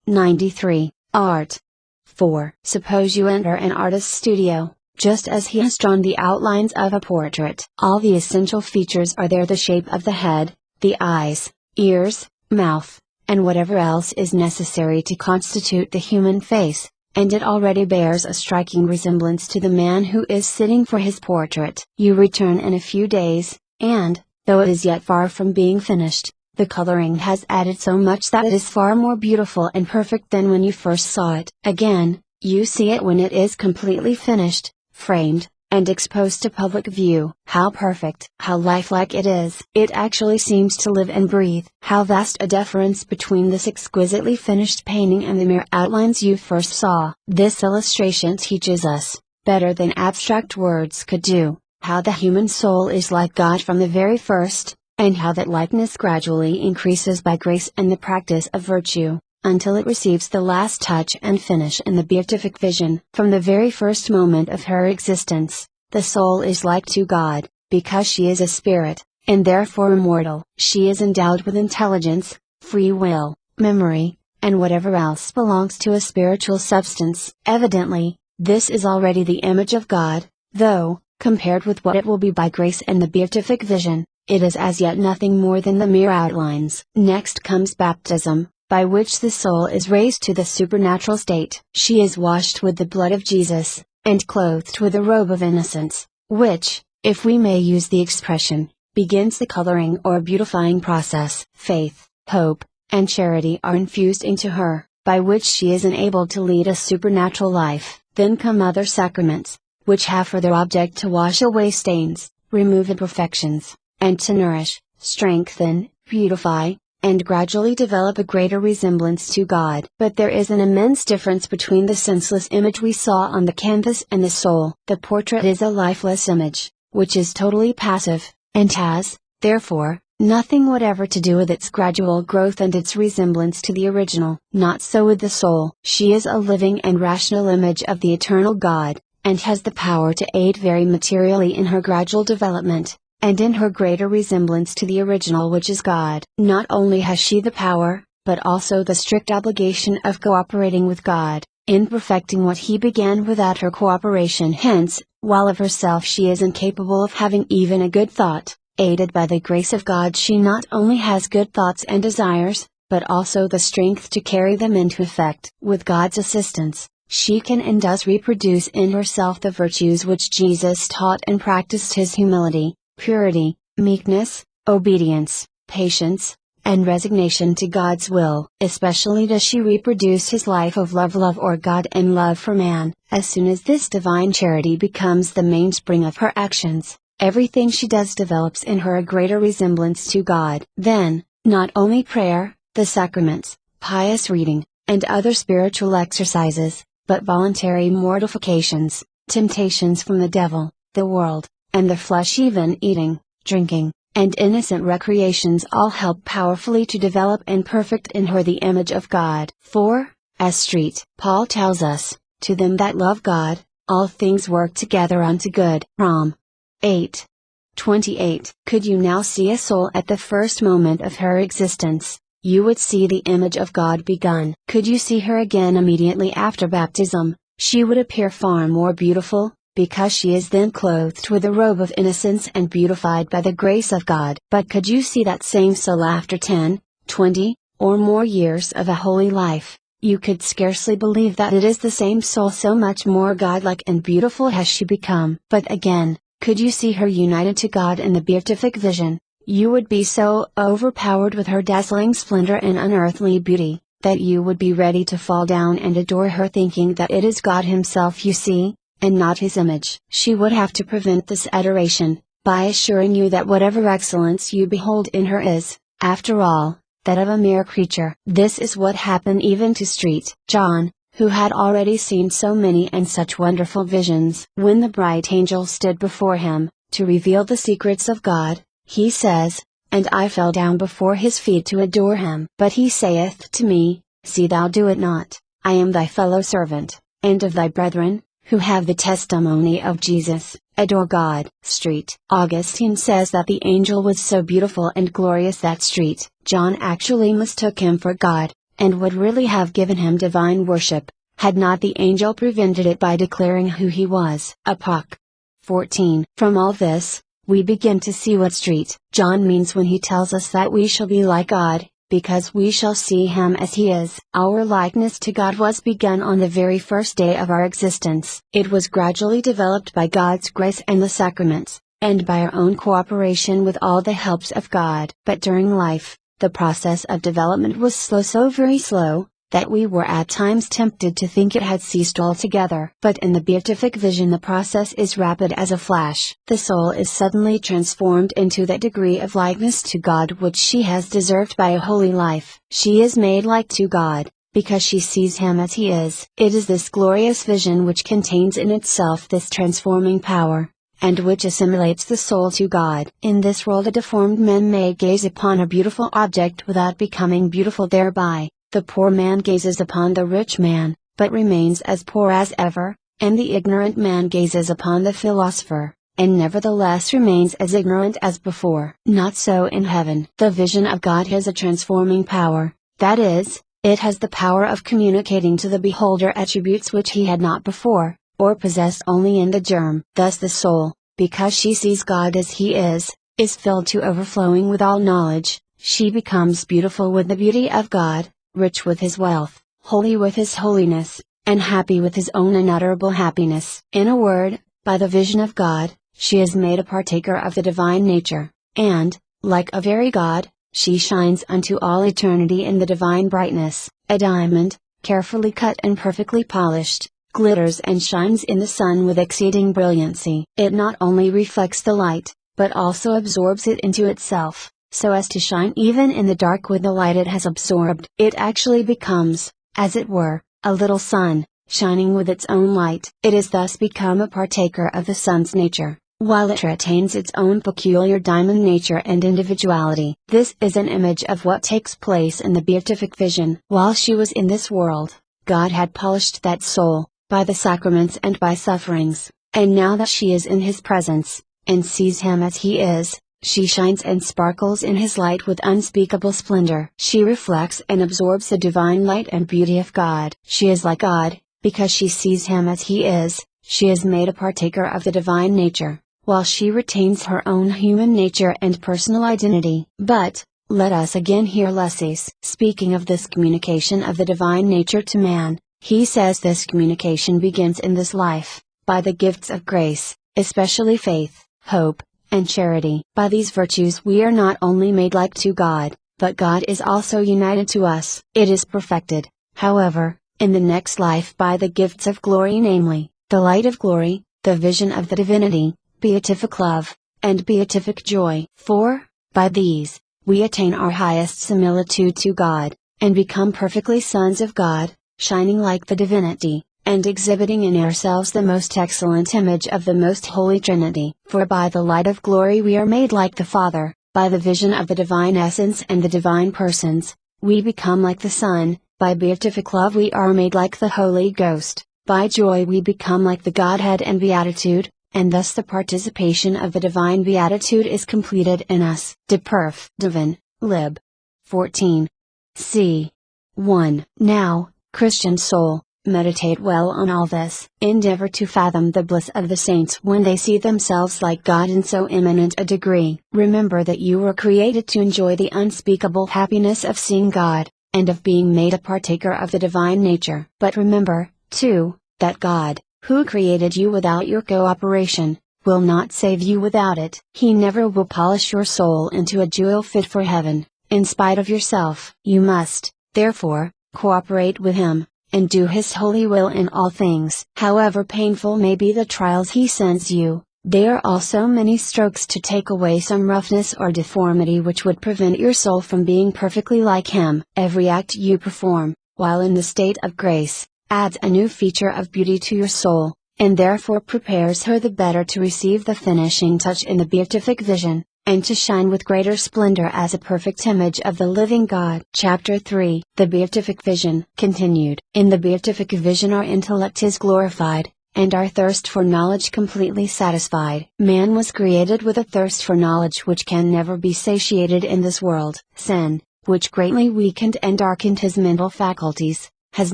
93, art. 4. Suppose you enter an artist's studio, just as he has drawn the outlines of a portrait. All the essential features are there: the shape of the head, the eyes, ears, mouth, and whatever else is necessary to constitute the human face. And it already bears a striking resemblance to the man who is sitting for his portrait. You return in a few days, and, though it is yet far from being finished, the coloring has added so much that it is far more beautiful and perfect than when you first saw it. Again, you see it when it is completely finished, framed, and exposed to public view. How perfect, how lifelike it is! It actually seems to live and breathe. How vast a difference between this exquisitely finished painting and the mere outlines you first saw. This illustration teaches us, better than abstract words could do, how the human soul is like God from the very first, and how that likeness gradually increases by grace and the practice of virtue, until it receives the last touch and finish in the beatific vision. From the very first moment of her existence, the soul is like to God, because she is a spirit, and therefore immortal. She is endowed with intelligence, free will, memory, and whatever else belongs to a spiritual substance. Evidently, this is already the image of God, though, compared with what it will be by grace and the beatific vision, it is as yet nothing more than the mere outlines. Next comes baptism, by which the soul is raised to the supernatural state. She is washed with the blood of Jesus, and clothed with a robe of innocence, which, if we may use the expression, begins the coloring or beautifying process. Faith, hope, and charity are infused into her, by which she is enabled to lead a supernatural life. Then come other sacraments, which have for their object to wash away stains, remove imperfections, and to nourish, strengthen, beautify, and gradually develop a greater resemblance to God. But there is an immense difference between the senseless image we saw on the canvas and the soul. The portrait is a lifeless image, which is totally passive, and has, therefore, nothing whatever to do with its gradual growth and its resemblance to the original. Not so with the soul. She is a living and rational image of the eternal God, and has the power to aid very materially in her gradual development, and in her greater resemblance to the original, which is God. Not only has she the power, but also the strict obligation of cooperating with God, in perfecting what He began without her cooperation. Hence, while of herself she is incapable of having even a good thought, aided by the grace of God she not only has good thoughts and desires, but also the strength to carry them into effect. With God's assistance, she can and does reproduce in herself the virtues which Jesus taught and practiced: His humility, purity, meekness, obedience, patience, and resignation to God's will. Especially does she reproduce His life of love for God and love for man. As soon as this divine charity becomes the mainspring of her actions, everything she does develops in her a greater resemblance to God. Then, not only prayer, the sacraments, pious reading, and other spiritual exercises, but voluntary mortifications, temptations from the devil, the world, and the flesh, even eating, drinking, and innocent recreations, all help powerfully to develop and perfect in her the image of God. For, as St. Paul tells us, to them that love God, all things work together unto good. Rom. 8:28. Could you now see a soul at the first moment of her existence, you would see the image of God begun. Could you see her again immediately after baptism, she would appear far more beautiful, because she is then clothed with a robe of innocence and beautified by the grace of God. But could you see that same soul after 10, 20, or more years of a holy life, you could scarcely believe that it is the same soul, so much more godlike and beautiful has she become. But again, could you see her united to God in the beatific vision, you would be so overpowered with her dazzling splendor and unearthly beauty, that you would be ready to fall down and adore her, thinking that it is God Himself you see, and not His image. She would have to prevent this adoration, by assuring you that whatever excellence you behold in her is, after all, that of a mere creature. This is what happened even to St. John, who had already seen so many and such wonderful visions. When the bright angel stood before him, to reveal the secrets of God, he says, "And I fell down before His feet to adore Him. But He saith to me, See thou do it not, I am thy fellow servant, and of thy brethren, who have the testimony of Jesus, adore God." St. Augustine says that the angel was so beautiful and glorious that St. John actually mistook him for God, and would really have given him divine worship, had not the angel prevented it by declaring who he was. Epoch 14. From all this, we begin to see what St. John means when he tells us that we shall be like God, because we shall see Him as He is. Our likeness to God was begun on the very first day of our existence. It was gradually developed by God's grace and the sacraments, and by our own cooperation with all the helps of God. But during life, the process of development was slow, so very slow, that we were at times tempted to think it had ceased altogether. But in the beatific vision the process is rapid as a flash. The soul is suddenly transformed into that degree of likeness to God which she has deserved by a holy life. She is made like to God, because she sees Him as He is. It is this glorious vision which contains in itself this transforming power, and which assimilates the soul to God. In this world a deformed man may gaze upon a beautiful object without becoming beautiful thereby. The poor man gazes upon the rich man, but remains as poor as ever, and the ignorant man gazes upon the philosopher, and nevertheless remains as ignorant as before. Not so in heaven. The vision of God has a transforming power, that is, it has the power of communicating to the beholder attributes which he had not before, or possessed only in the germ. Thus the soul, because she sees God as He is filled to overflowing with all knowledge. She becomes beautiful with the beauty of God, rich with His wealth, holy with His holiness, and happy with His own unutterable happiness. In a word, by the vision of God, she is made a partaker of the divine nature, and, like a very God, she shines unto all eternity in the divine brightness. A diamond, carefully cut and perfectly polished, glitters and shines in the sun with exceeding brilliancy. It not only reflects the light, but also absorbs it into itself, so as to shine even in the dark with the light it has absorbed. It actually becomes, as it were, a little sun, shining with its own light. It is thus become a partaker of the sun's nature, while it retains its own peculiar diamond nature and individuality. This is an image of what takes place in the beatific vision. While she was in this world, God had polished that soul, by the sacraments and by sufferings, and now that she is in His presence, and sees Him as He is, she shines and sparkles in His light with unspeakable splendor. She reflects and absorbs the divine light and beauty of God. She is like God, because she sees him as he is, she is made a partaker of the divine nature, while she retains her own human nature and personal identity. But, let us again hear Lessees. Speaking of this communication of the divine nature to man, he says this communication begins in this life, by the gifts of grace, especially faith, hope, and charity. By these virtues we are not only made like to God, but God is also united to us. It is perfected, however, in the next life by the gifts of glory, namely, the light of glory, the vision of the divinity, beatific love, and beatific joy. For, by these, we attain our highest similitude to God, and become perfectly sons of God, shining like the divinity, and exhibiting in ourselves the most excellent image of the most holy Trinity. For by the light of glory we are made like the Father, by the vision of the divine essence and the divine persons, we become like the Son, by beatific love we are made like the Holy Ghost, by joy we become like the Godhead and Beatitude, and thus the participation of the divine beatitude is completed in us. De Perf. Divin. Lib. 14. c. 1. Now, Christian soul, meditate well on all this. Endeavor to fathom the bliss of the saints when they see themselves like God in so eminent a degree. Remember that you were created to enjoy the unspeakable happiness of seeing God, and of being made a partaker of the divine nature. But remember, too, that God, who created you without your cooperation, will not save you without it. He never will polish your soul into a jewel fit for heaven, in spite of yourself. You must, therefore, cooperate with Him, and do His holy will in all things. However painful may be the trials He sends you, there are also many strokes to take away some roughness or deformity which would prevent your soul from being perfectly like Him. Every act you perform, while in the state of grace, adds a new feature of beauty to your soul, and therefore prepares her the better to receive the finishing touch in the beatific vision, and to shine with greater splendor as a perfect image of the living God. Chapter 3. The Beatific Vision. Continued. In the beatific vision our intellect is glorified, and our thirst for knowledge completely satisfied. Man was created with a thirst for knowledge which can never be satiated in this world. Sin, which greatly weakened and darkened his mental faculties, has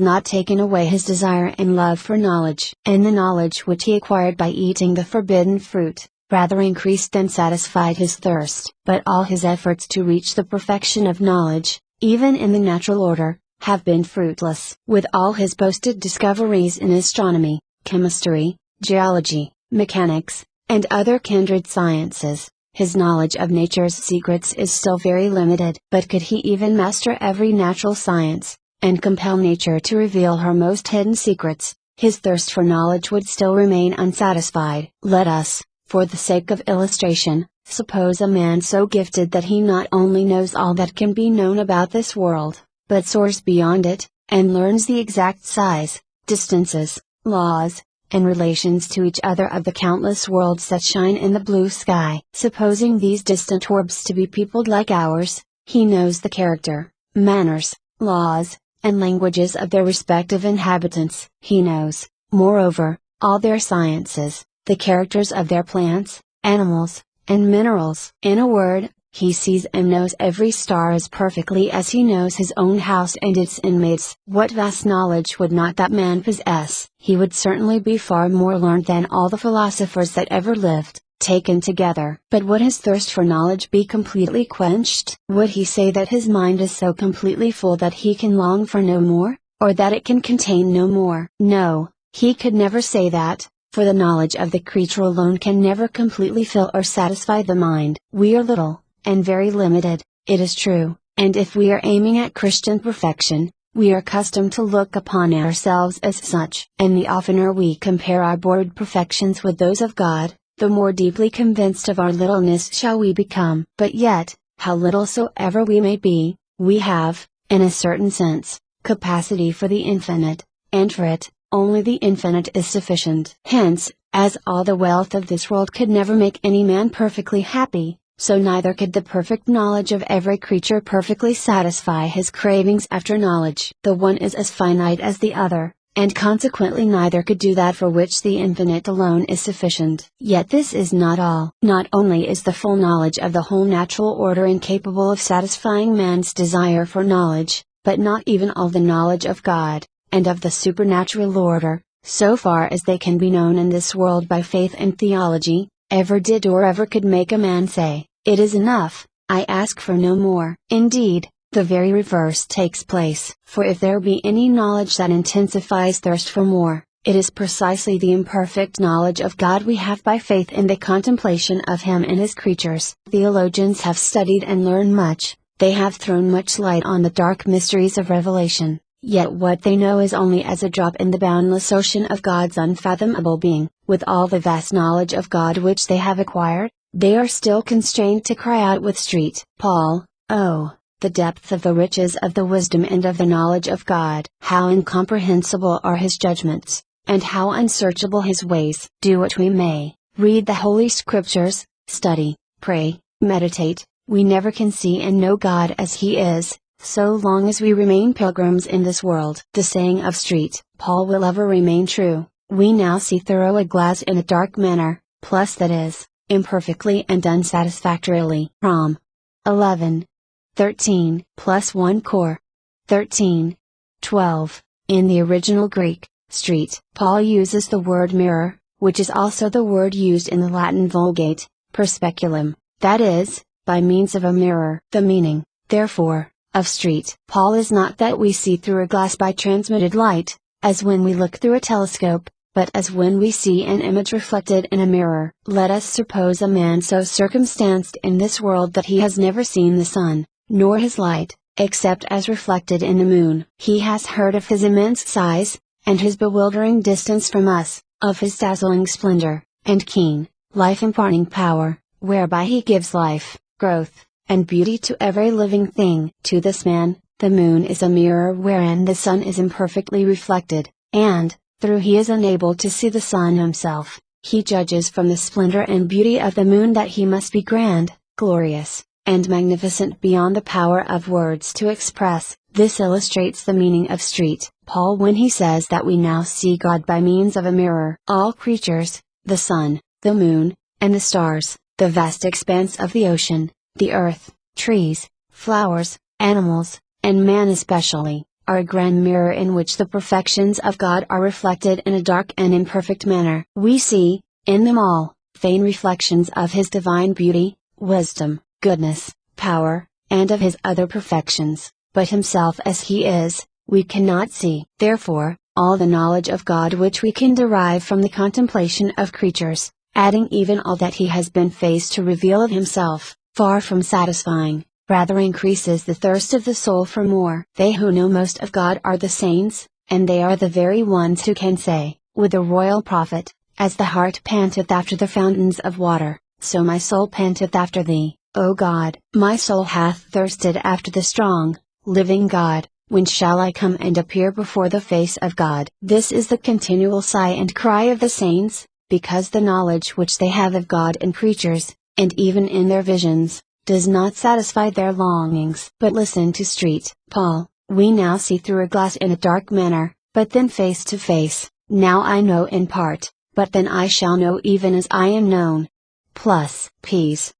not taken away his desire and love for knowledge. And the knowledge which he acquired by eating the forbidden fruit, rather increased than satisfied his thirst. But all his efforts to reach the perfection of knowledge, even in the natural order, have been fruitless. With all his boasted discoveries in astronomy, chemistry, geology, mechanics, and other kindred sciences, his knowledge of nature's secrets is still very limited. But could he even master every natural science, and compel nature to reveal her most hidden secrets, his thirst for knowledge would still remain unsatisfied. Let us, for the sake of illustration, suppose a man so gifted that he not only knows all that can be known about this world, but soars beyond it, and learns the exact size, distances, laws, and relations to each other of the countless worlds that shine in the blue sky. Supposing these distant orbs to be peopled like ours, he knows the character, manners, laws, and languages of their respective inhabitants. He knows, moreover, all their sciences, the characters of their plants, animals, and minerals. In a word, he sees and knows every star as perfectly as he knows his own house and its inmates. What vast knowledge would not that man possess? He would certainly be far more learned than all the philosophers that ever lived, taken together. But would his thirst for knowledge be completely quenched? Would he say that his mind is so completely full that he can long for no more, or that it can contain no more? No, he could never say that, for the knowledge of the creature alone can never completely fill or satisfy the mind. We are little, and very limited, it is true, and if we are aiming at Christian perfection, we are accustomed to look upon ourselves as such. And the oftener we compare our borrowed perfections with those of God, the more deeply convinced of our littleness shall we become. But yet, how little soever we may be, we have, in a certain sense, capacity for the infinite, and for it, only the infinite is sufficient. Hence, as all the wealth of this world could never make any man perfectly happy, so neither could the perfect knowledge of every creature perfectly satisfy his cravings after knowledge. The one is as finite as the other, and consequently neither could do that for which the infinite alone is sufficient. Yet this is not all. Not only is the full knowledge of the whole natural order incapable of satisfying man's desire for knowledge, but not even all the knowledge of God, and of the supernatural order, so far as they can be known in this world by faith and theology, ever did or ever could make a man say, "It is enough, I ask for no more." Indeed, the very reverse takes place. For if there be any knowledge that intensifies thirst for more, it is precisely the imperfect knowledge of God we have by faith in the contemplation of Him and His creatures. Theologians have studied and learned much, they have thrown much light on the dark mysteries of revelation, yet what they know is only as a drop in the boundless ocean of God's unfathomable being. With all the vast knowledge of God which they have acquired, they are still constrained to cry out with St. Paul, "Oh, the depth of the riches of the wisdom and of the knowledge of God! How incomprehensible are His judgments, and how unsearchable His ways!" Do what we may, read the Holy Scriptures, study, pray, meditate, we never can see and know God as He is, so long as we remain pilgrims in this world. The saying of St. Paul will ever remain true: "We now see through a glass in a dark manner, plus that is, imperfectly and unsatisfactorily." Rom. 11:13 plus 1 Cor. 13:12. In the original Greek, St. Paul uses the word mirror, which is also the word used in the Latin Vulgate, per speculum, that is, by means of a mirror. The meaning, therefore, of St. Paul is not that we see through a glass by transmitted light, as when we look through a telescope, but as when we see an image reflected in a mirror. Let us suppose a man so circumstanced in this world that he has never seen the sun, nor his light, except as reflected in the moon. He has heard of His immense size, and His bewildering distance from us, of His dazzling splendor, and keen, life-imparting power, whereby He gives life, growth, and beauty to every living thing. To this man, the moon is a mirror wherein the sun is imperfectly reflected, and, though he is unable to see the sun himself, he judges from the splendor and beauty of the moon that he must be grand, glorious, and magnificent beyond the power of words to express. This illustrates the meaning of St. Paul when he says that we now see God by means of a mirror. All creatures, the sun, the moon, and the stars, the vast expanse of the ocean, the earth, trees, flowers, animals, and man especially, are a grand mirror in which the perfections of God are reflected in a dark and imperfect manner. We see, in them all, vain reflections of His divine beauty, wisdom, goodness, power, and of His other perfections, but Himself as He is, we cannot see. Therefore, all the knowledge of God which we can derive from the contemplation of creatures, adding even all that He has been pleased to reveal of Himself, far from satisfying, rather increases the thirst of the soul for more. They who know most of God are the saints, and they are the very ones who can say, with the royal prophet, "As the hart panteth after the fountains of water, so my soul panteth after Thee, O God. My soul hath thirsted after the strong, living God, when shall I come and appear before the face of God?" This is the continual sigh and cry of the saints, because the knowledge which they have of God in creatures, and even in their visions, does not satisfy their longings. But listen to St. Paul: "We now see through a glass in a dark manner, but then face to face. Now I know in part, but then I shall know even as I am known." Plus Ps.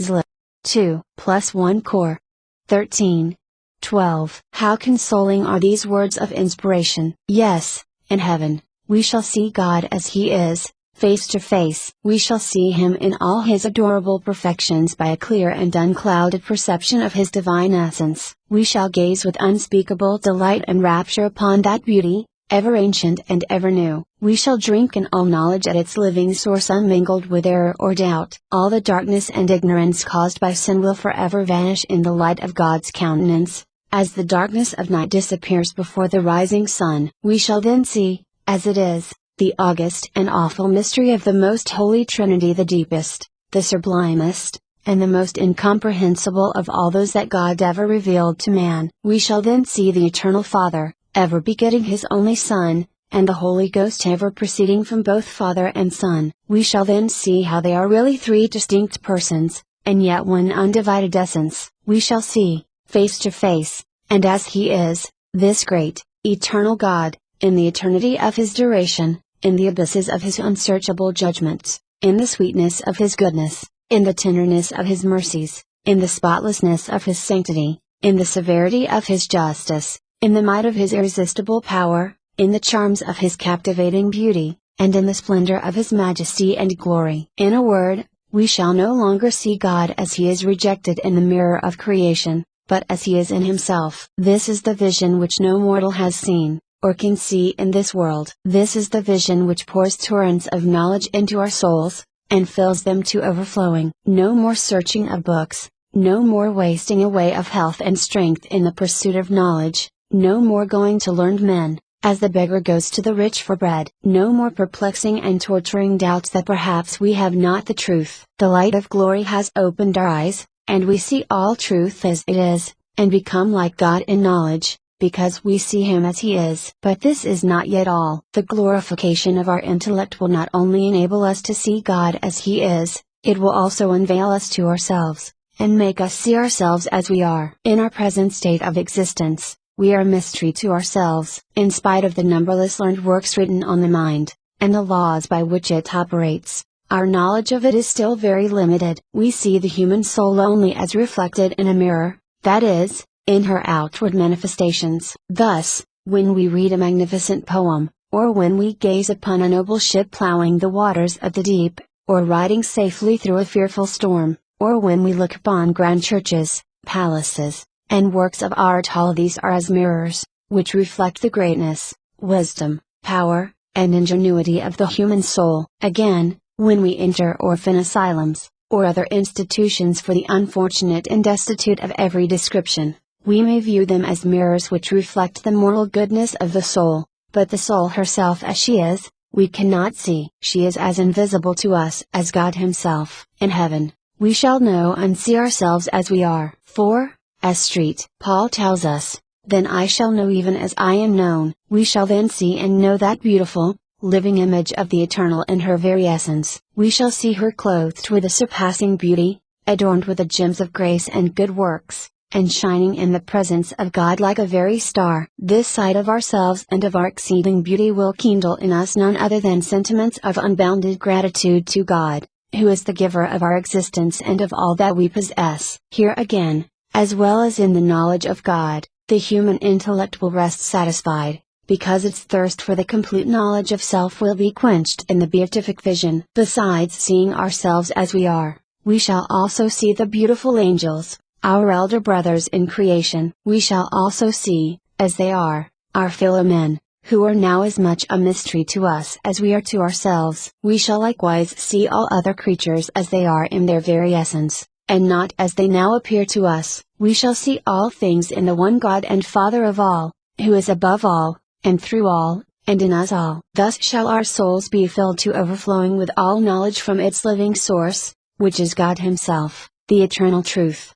Zl. 2 plus 1 Cor. 13:12. How consoling are these words of inspiration! Yes, in heaven, we shall see God as He is, face to face. We shall see Him in all His adorable perfections by a clear and unclouded perception of His divine essence. We shall gaze with unspeakable delight and rapture upon that beauty, ever ancient and ever new. We shall drink in all knowledge at its living source unmingled with error or doubt. All the darkness and ignorance caused by sin will forever vanish in the light of God's countenance, as the darkness of night disappears before the rising sun. We shall then see, as it is, the august and awful mystery of the most holy Trinity, the deepest, the sublimest, and the most incomprehensible of all those that God ever revealed to man. We shall then see the Eternal Father, ever begetting His only Son, and the Holy Ghost ever proceeding from both Father and Son. We shall then see how they are really three distinct persons, and yet one undivided essence. We shall see, face to face, and as He is, this great, eternal God, in the eternity of His duration, in the abysses of His unsearchable judgments, in the sweetness of His goodness, in the tenderness of His mercies, in the spotlessness of His sanctity, in the severity of His justice, in the might of his irresistible power, in the charms of his captivating beauty, and in the splendor of his majesty and glory. In a word, we shall no longer see God as he is rejected in the mirror of creation, but as he is in himself. This is the vision which no mortal has seen, or can see in this world. This is the vision which pours torrents of knowledge into our souls, and fills them to overflowing. No more searching of books, no more wasting away of health and strength in the pursuit of knowledge, no more going to learned men, as the beggar goes to the rich for bread. No more perplexing and torturing doubts that perhaps we have not the truth. The light of glory has opened our eyes, and we see all truth as it is, and become like God in knowledge, because we see him as he is. But this is not yet all. The glorification of our intellect will not only enable us to see God as he is, it will also unveil us to ourselves, and make us see ourselves as we are. In our present state of existence, we are a mystery to ourselves. In spite of the numberless learned works written on the mind, and the laws by which it operates, our knowledge of it is still very limited. We see the human soul only as reflected in a mirror, that is, in her outward manifestations. Thus, when we read a magnificent poem, or when we gaze upon a noble ship plowing the waters of the deep, or riding safely through a fearful storm, or when we look upon grand churches, palaces, and works of art, all these are as mirrors, which reflect the greatness, wisdom, power, and ingenuity of the human soul. Again, when we enter orphan asylums, or other institutions for the unfortunate and destitute of every description, we may view them as mirrors which reflect the moral goodness of the soul, but the soul herself as she is, we cannot see. She is as invisible to us as God himself. In heaven, we shall know and see ourselves as we are. 4. As Street. Paul tells us, then I shall know even as I am known. We shall then see and know that beautiful, living image of the eternal in her very essence. We shall see her clothed with a surpassing beauty, adorned with the gems of grace and good works, and shining in the presence of God like a very star. This sight of ourselves and of our exceeding beauty will kindle in us none other than sentiments of unbounded gratitude to God, who is the giver of our existence and of all that we possess. Here again, as well as in the knowledge of God, the human intellect will rest satisfied, because its thirst for the complete knowledge of self will be quenched in the beatific vision. Besides seeing ourselves as we are, we shall also see the beautiful angels, our elder brothers in creation. We shall also see, as they are, our fellow men, who are now as much a mystery to us as we are to ourselves. We shall likewise see all other creatures as they are in their very essence, and not as they now appear to us. We shall see all things in the one God and Father of all, who is above all, and through all, and in us all. Thus shall our souls be filled to overflowing with all knowledge from its living source, which is God himself, the eternal truth.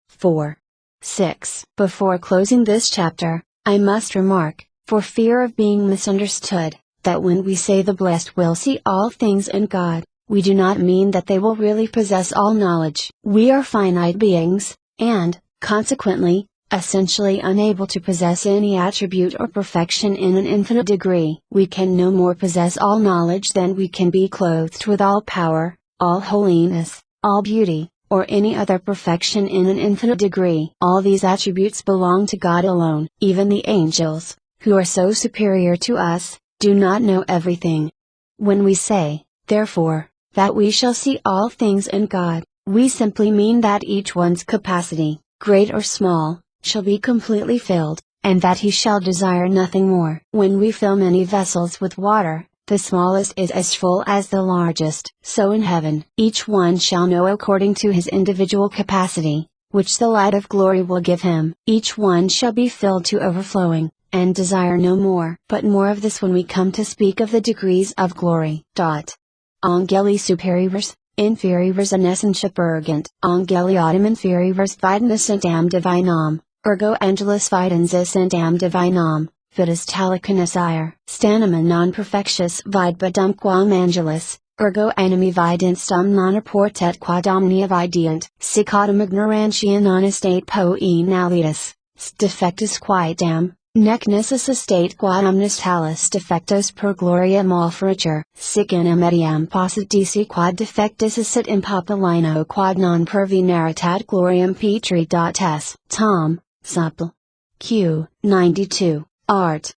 4. 6. Before closing this chapter, I must remark, for fear of being misunderstood, that when we say the blessed will see all things in God, we do not mean that they will really possess all knowledge. We are finite beings, and, consequently, essentially unable to possess any attribute or perfection in an infinite degree. We can no more possess all knowledge than we can be clothed with all power, all holiness, all beauty, or any other perfection in an infinite degree. All these attributes belong to God alone. Even the angels, who are so superior to us, do not know everything. When we say, therefore, that we shall see all things in God, we simply mean that each one's capacity, great or small, shall be completely filled, and that he shall desire nothing more. When we fill many vessels with water, the smallest is as full as the largest. So in heaven, each one shall know according to his individual capacity, which the light of glory will give him. Each one shall be filled to overflowing, and desire no more. But more of this when we come to speak of the degrees of glory. Angeli superiores, inferiores in essentia purgant. Angeli autem inferiores videns am divinam, ergo angelus videns am divinam, vitas talicanis ire. Stanima non perfectius vidbadum quam angelus, ergo animi videnstum non apportet quad omnia videant. Sicatum ignorantia non estate poe nalitas, defectus quietam, nec necessa state quad omnis talis defectos per gloria malferitur. Sic in etiam possit dici quad defectus esset impopulino quad non pervineritat gloriam petri. S. Tom, supple. Q. 92, Art.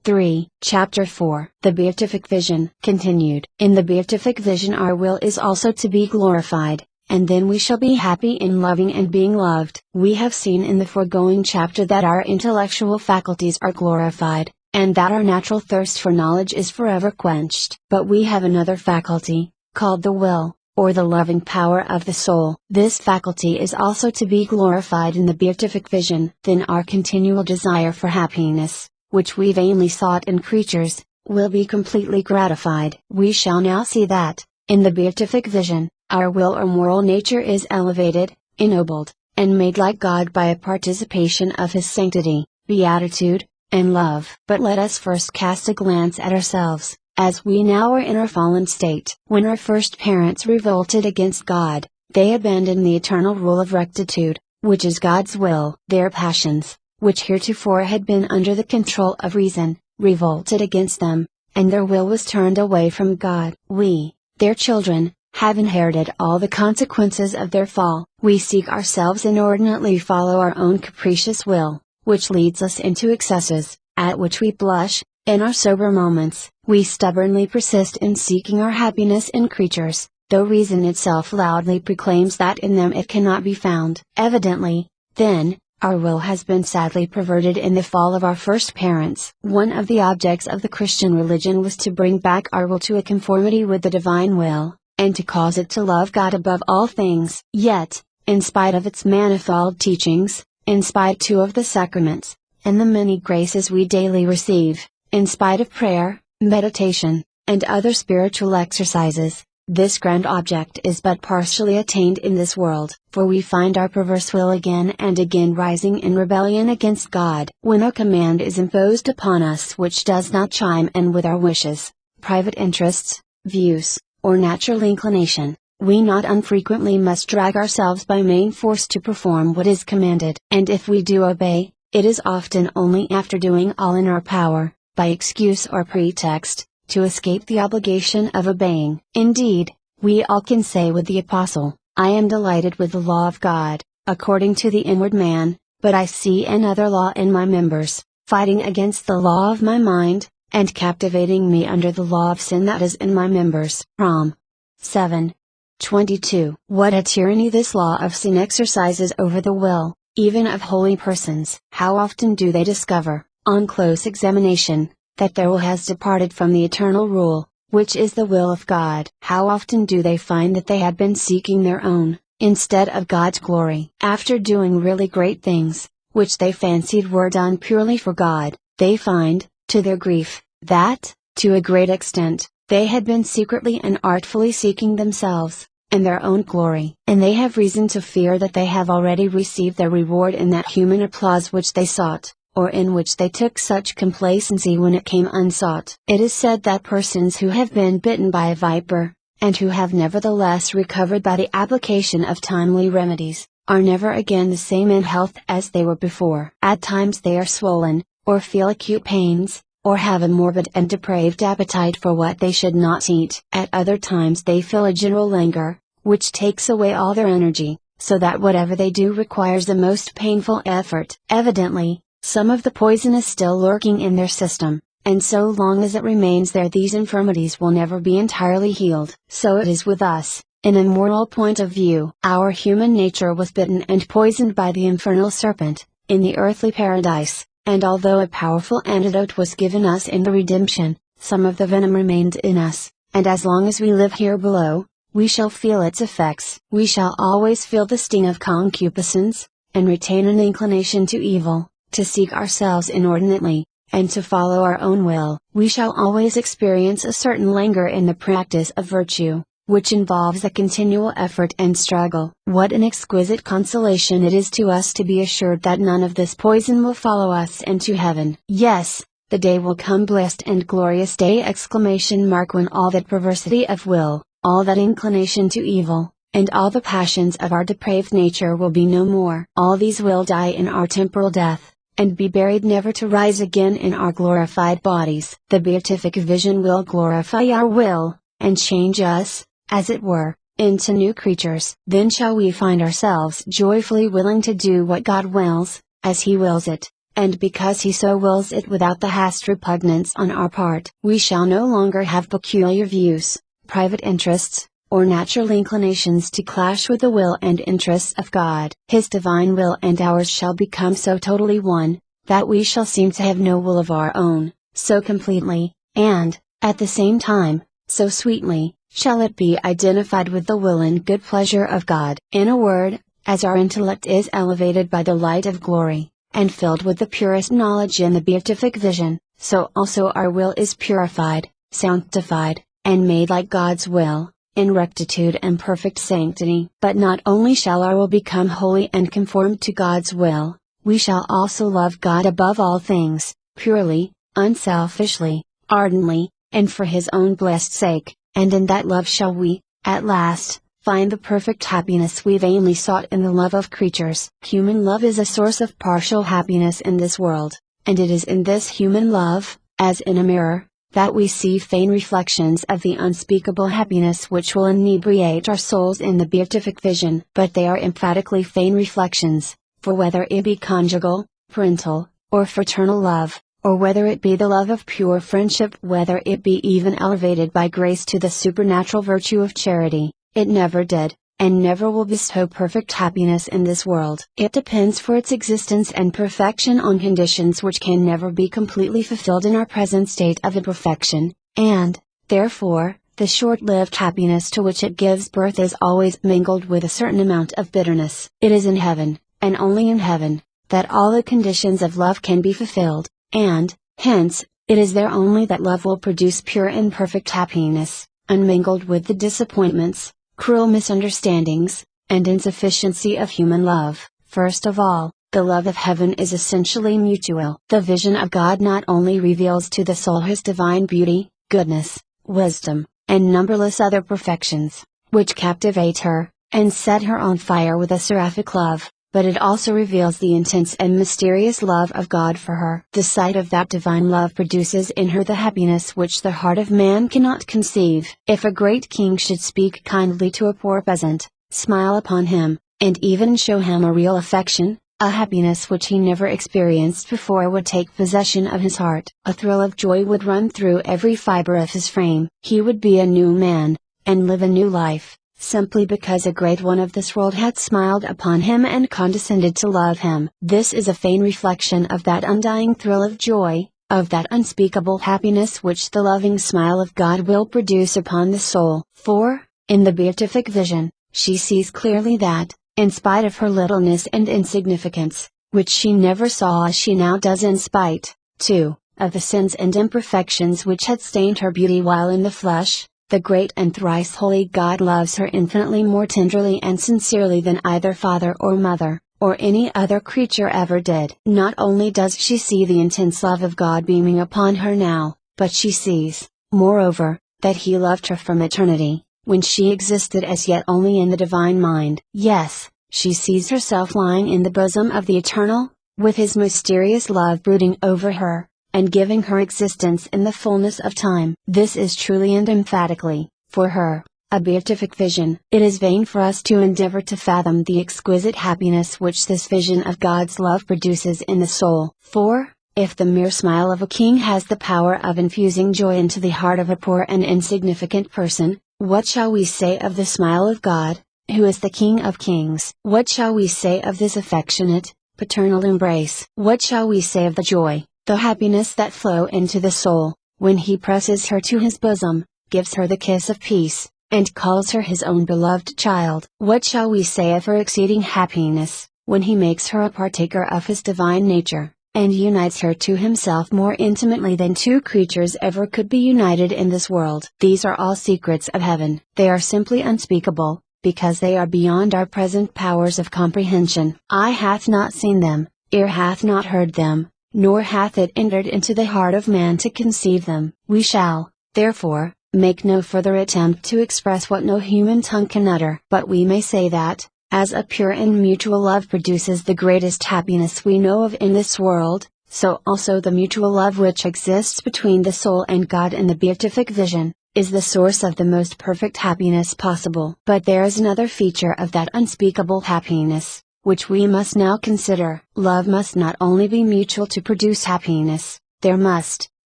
3, Chapter 4. The Beatific Vision. Continued. In the Beatific Vision our will is also to be glorified, and then we shall be happy in loving and being loved. We have seen in the foregoing chapter that our intellectual faculties are glorified, and that our natural thirst for knowledge is forever quenched. But we have another faculty, called the will, or the loving power of the soul. This faculty is also to be glorified in the Beatific Vision. Then our continual desire for happiness, which we vainly sought in creatures, will be completely gratified. We shall now see that, in the Beatific Vision, our will or moral nature is elevated, ennobled, and made like God by a participation of His sanctity, beatitude, and love. But let us first cast a glance at ourselves, as we now are in our fallen state. When our first parents revolted against God, they abandoned the eternal rule of rectitude, which is God's will. Their passions, which heretofore had been under the control of reason, revolted against them, and their will was turned away from God. We, their children, have inherited all the consequences of their fall. We seek ourselves inordinately follow our own capricious will, which leads us into excesses, at which we blush. In our sober moments, we stubbornly persist in seeking our happiness in creatures, though reason itself loudly proclaims that in them it cannot be found. Evidently, then, our will has been sadly perverted in the fall of our first parents. One of the objects of the Christian religion was to bring back our will to a conformity with the divine will, and to cause it to love God above all things. Yet, in spite of its manifold teachings, in spite too of the sacraments, and the many graces we daily receive, in spite of prayer, meditation, and other spiritual exercises, this grand object is but partially attained in this world. For we find our perverse will again and again rising in rebellion against God. When a command is imposed upon us which does not chime in with our wishes, private interests, views, or natural inclination, we not unfrequently must drag ourselves by main force to perform what is commanded. And if we do obey, it is often only after doing all in our power, by excuse or pretext, to escape the obligation of obeying. Indeed, we all can say with the Apostle, I am delighted with the law of God, according to the inward man, but I see another law in my members, fighting against the law of my mind, and captivating me under the law of sin that is in my members. Rom. 7:22. What a tyranny this law of sin exercises over the will, even of holy persons. How often do they discover, on close examination, that their will has departed from the eternal rule, which is the will of God. How often do they find that they had been seeking their own, instead of God's glory. After doing really great things, which they fancied were done purely for God, they find, to their grief, that, to a great extent, they had been secretly and artfully seeking themselves, and their own glory. And they have reason to fear that they have already received their reward in that human applause which they sought, or in which they took such complacency when it came unsought. It is said that persons who have been bitten by a viper, and who have nevertheless recovered by the application of timely remedies, are never again the same in health as they were before. At times they are swollen, or feel acute pains, or have a morbid and depraved appetite for what they should not eat. At other times they feel a general languor, which takes away all their energy, so that whatever they do requires the most painful effort. Evidently, some of the poison is still lurking in their system, and so long as it remains there these infirmities will never be entirely healed. So it is with us, in a moral point of view. Our human nature was bitten and poisoned by the infernal serpent, in the earthly paradise, and although a powerful antidote was given us in the redemption, some of the venom remained in us, and as long as we live here below, we shall feel its effects. We shall always feel the sting of concupiscence, and retain an inclination to evil, to seek ourselves inordinately, and to follow our own will. We shall always experience a certain languor in the practice of virtue, which involves a continual effort and struggle. What an exquisite consolation it is to us to be assured that none of this poison will follow us into heaven. Yes, the day will come, blessed and glorious day! When all that perversity of will, all that inclination to evil, and all the passions of our depraved nature will be no more. All these will die in our temporal death, and be buried never to rise again in our glorified bodies. The Beatific Vision will glorify our will, and change us, as it were, into new creatures. Then shall we find ourselves joyfully willing to do what God wills, as He wills it, and because He so wills it without the least repugnance on our part. We shall no longer have peculiar views, private interests, or natural inclinations to clash with the will and interests of God. His divine will and ours shall become so totally one, that we shall seem to have no will of our own, so completely, and, at the same time, so sweetly, shall it be identified with the will and good pleasure of God. In a word, as our intellect is elevated by the light of glory, and filled with the purest knowledge in the beatific vision, so also our will is purified, sanctified, and made like God's will, in rectitude and perfect sanctity. But not only shall our will become holy and conformed to God's will, we shall also love God above all things, purely, unselfishly, ardently, and for His own blessed sake, and in that love shall we, at last, find the perfect happiness we vainly sought in the love of creatures. Human love is a source of partial happiness in this world, and it is in this human love, as in a mirror, that we see faint reflections of the unspeakable happiness which will inebriate our souls in the beatific vision. But they are emphatically faint reflections, for whether it be conjugal, parental, or fraternal love, or whether it be the love of pure friendship, whether it be even elevated by grace to the supernatural virtue of charity, it never did, and never will bestow perfect happiness in this world. It depends for its existence and perfection on conditions which can never be completely fulfilled in our present state of imperfection, and, therefore, the short-lived happiness to which it gives birth is always mingled with a certain amount of bitterness. It is in heaven, and only in heaven, that all the conditions of love can be fulfilled, and, hence, it is there only that love will produce pure and perfect happiness, unmingled with the disappointments, cruel misunderstandings, and insufficiency of human love. First of all, the love of heaven is essentially mutual. The vision of God not only reveals to the soul His divine beauty, goodness, wisdom, and numberless other perfections, which captivate her, and set her on fire with a seraphic love, but it also reveals the intense and mysterious love of God for her. The sight of that divine love produces in her the happiness which the heart of man cannot conceive. If a great king should speak kindly to a poor peasant, smile upon him, and even show him a real affection, a happiness which he never experienced before would take possession of his heart. A thrill of joy would run through every fiber of his frame. He would be a new man, and live a new life, simply because a great one of this world had smiled upon him and condescended to love him. This is a faint reflection of that undying thrill of joy, of that unspeakable happiness which the loving smile of God will produce upon the soul. For, in the beatific vision, she sees clearly that, in spite of her littleness and insignificance, which she never saw as she now does in spite, too, of the sins and imperfections which had stained her beauty while in the flesh, the great and thrice holy God loves her infinitely more tenderly and sincerely than either father or mother, or any other creature ever did. Not only does she see the intense love of God beaming upon her now, but she sees, moreover, that He loved her from eternity, when she existed as yet only in the divine mind. Yes, she sees herself lying in the bosom of the Eternal, with His mysterious love brooding over her, and giving her existence in the fullness of time. This is truly and emphatically, for her, a beatific vision. It is vain for us to endeavor to fathom the exquisite happiness which this vision of God's love produces in the soul. For, if the mere smile of a king has the power of infusing joy into the heart of a poor and insignificant person, what shall we say of the smile of God, who is the King of kings? What shall we say of this affectionate, paternal embrace? What shall we say of the joy, the happiness that flow into the soul, when He presses her to His bosom, gives her the kiss of peace, and calls her His own beloved child? What shall we say of her exceeding happiness, when He makes her a partaker of His divine nature, and unites her to Himself more intimately than two creatures ever could be united in this world? These are all secrets of heaven. They are simply unspeakable, because they are beyond our present powers of comprehension. Eye hath not seen them, ear hath not heard them, nor hath it entered into the heart of man to conceive them. We shall, therefore, make no further attempt to express what no human tongue can utter. But we may say that, as a pure and mutual love produces the greatest happiness we know of in this world, so also the mutual love which exists between the soul and God in the beatific vision, is the source of the most perfect happiness possible. But there is another feature of that unspeakable happiness, which we must now consider. Love must not only be mutual to produce happiness, there must,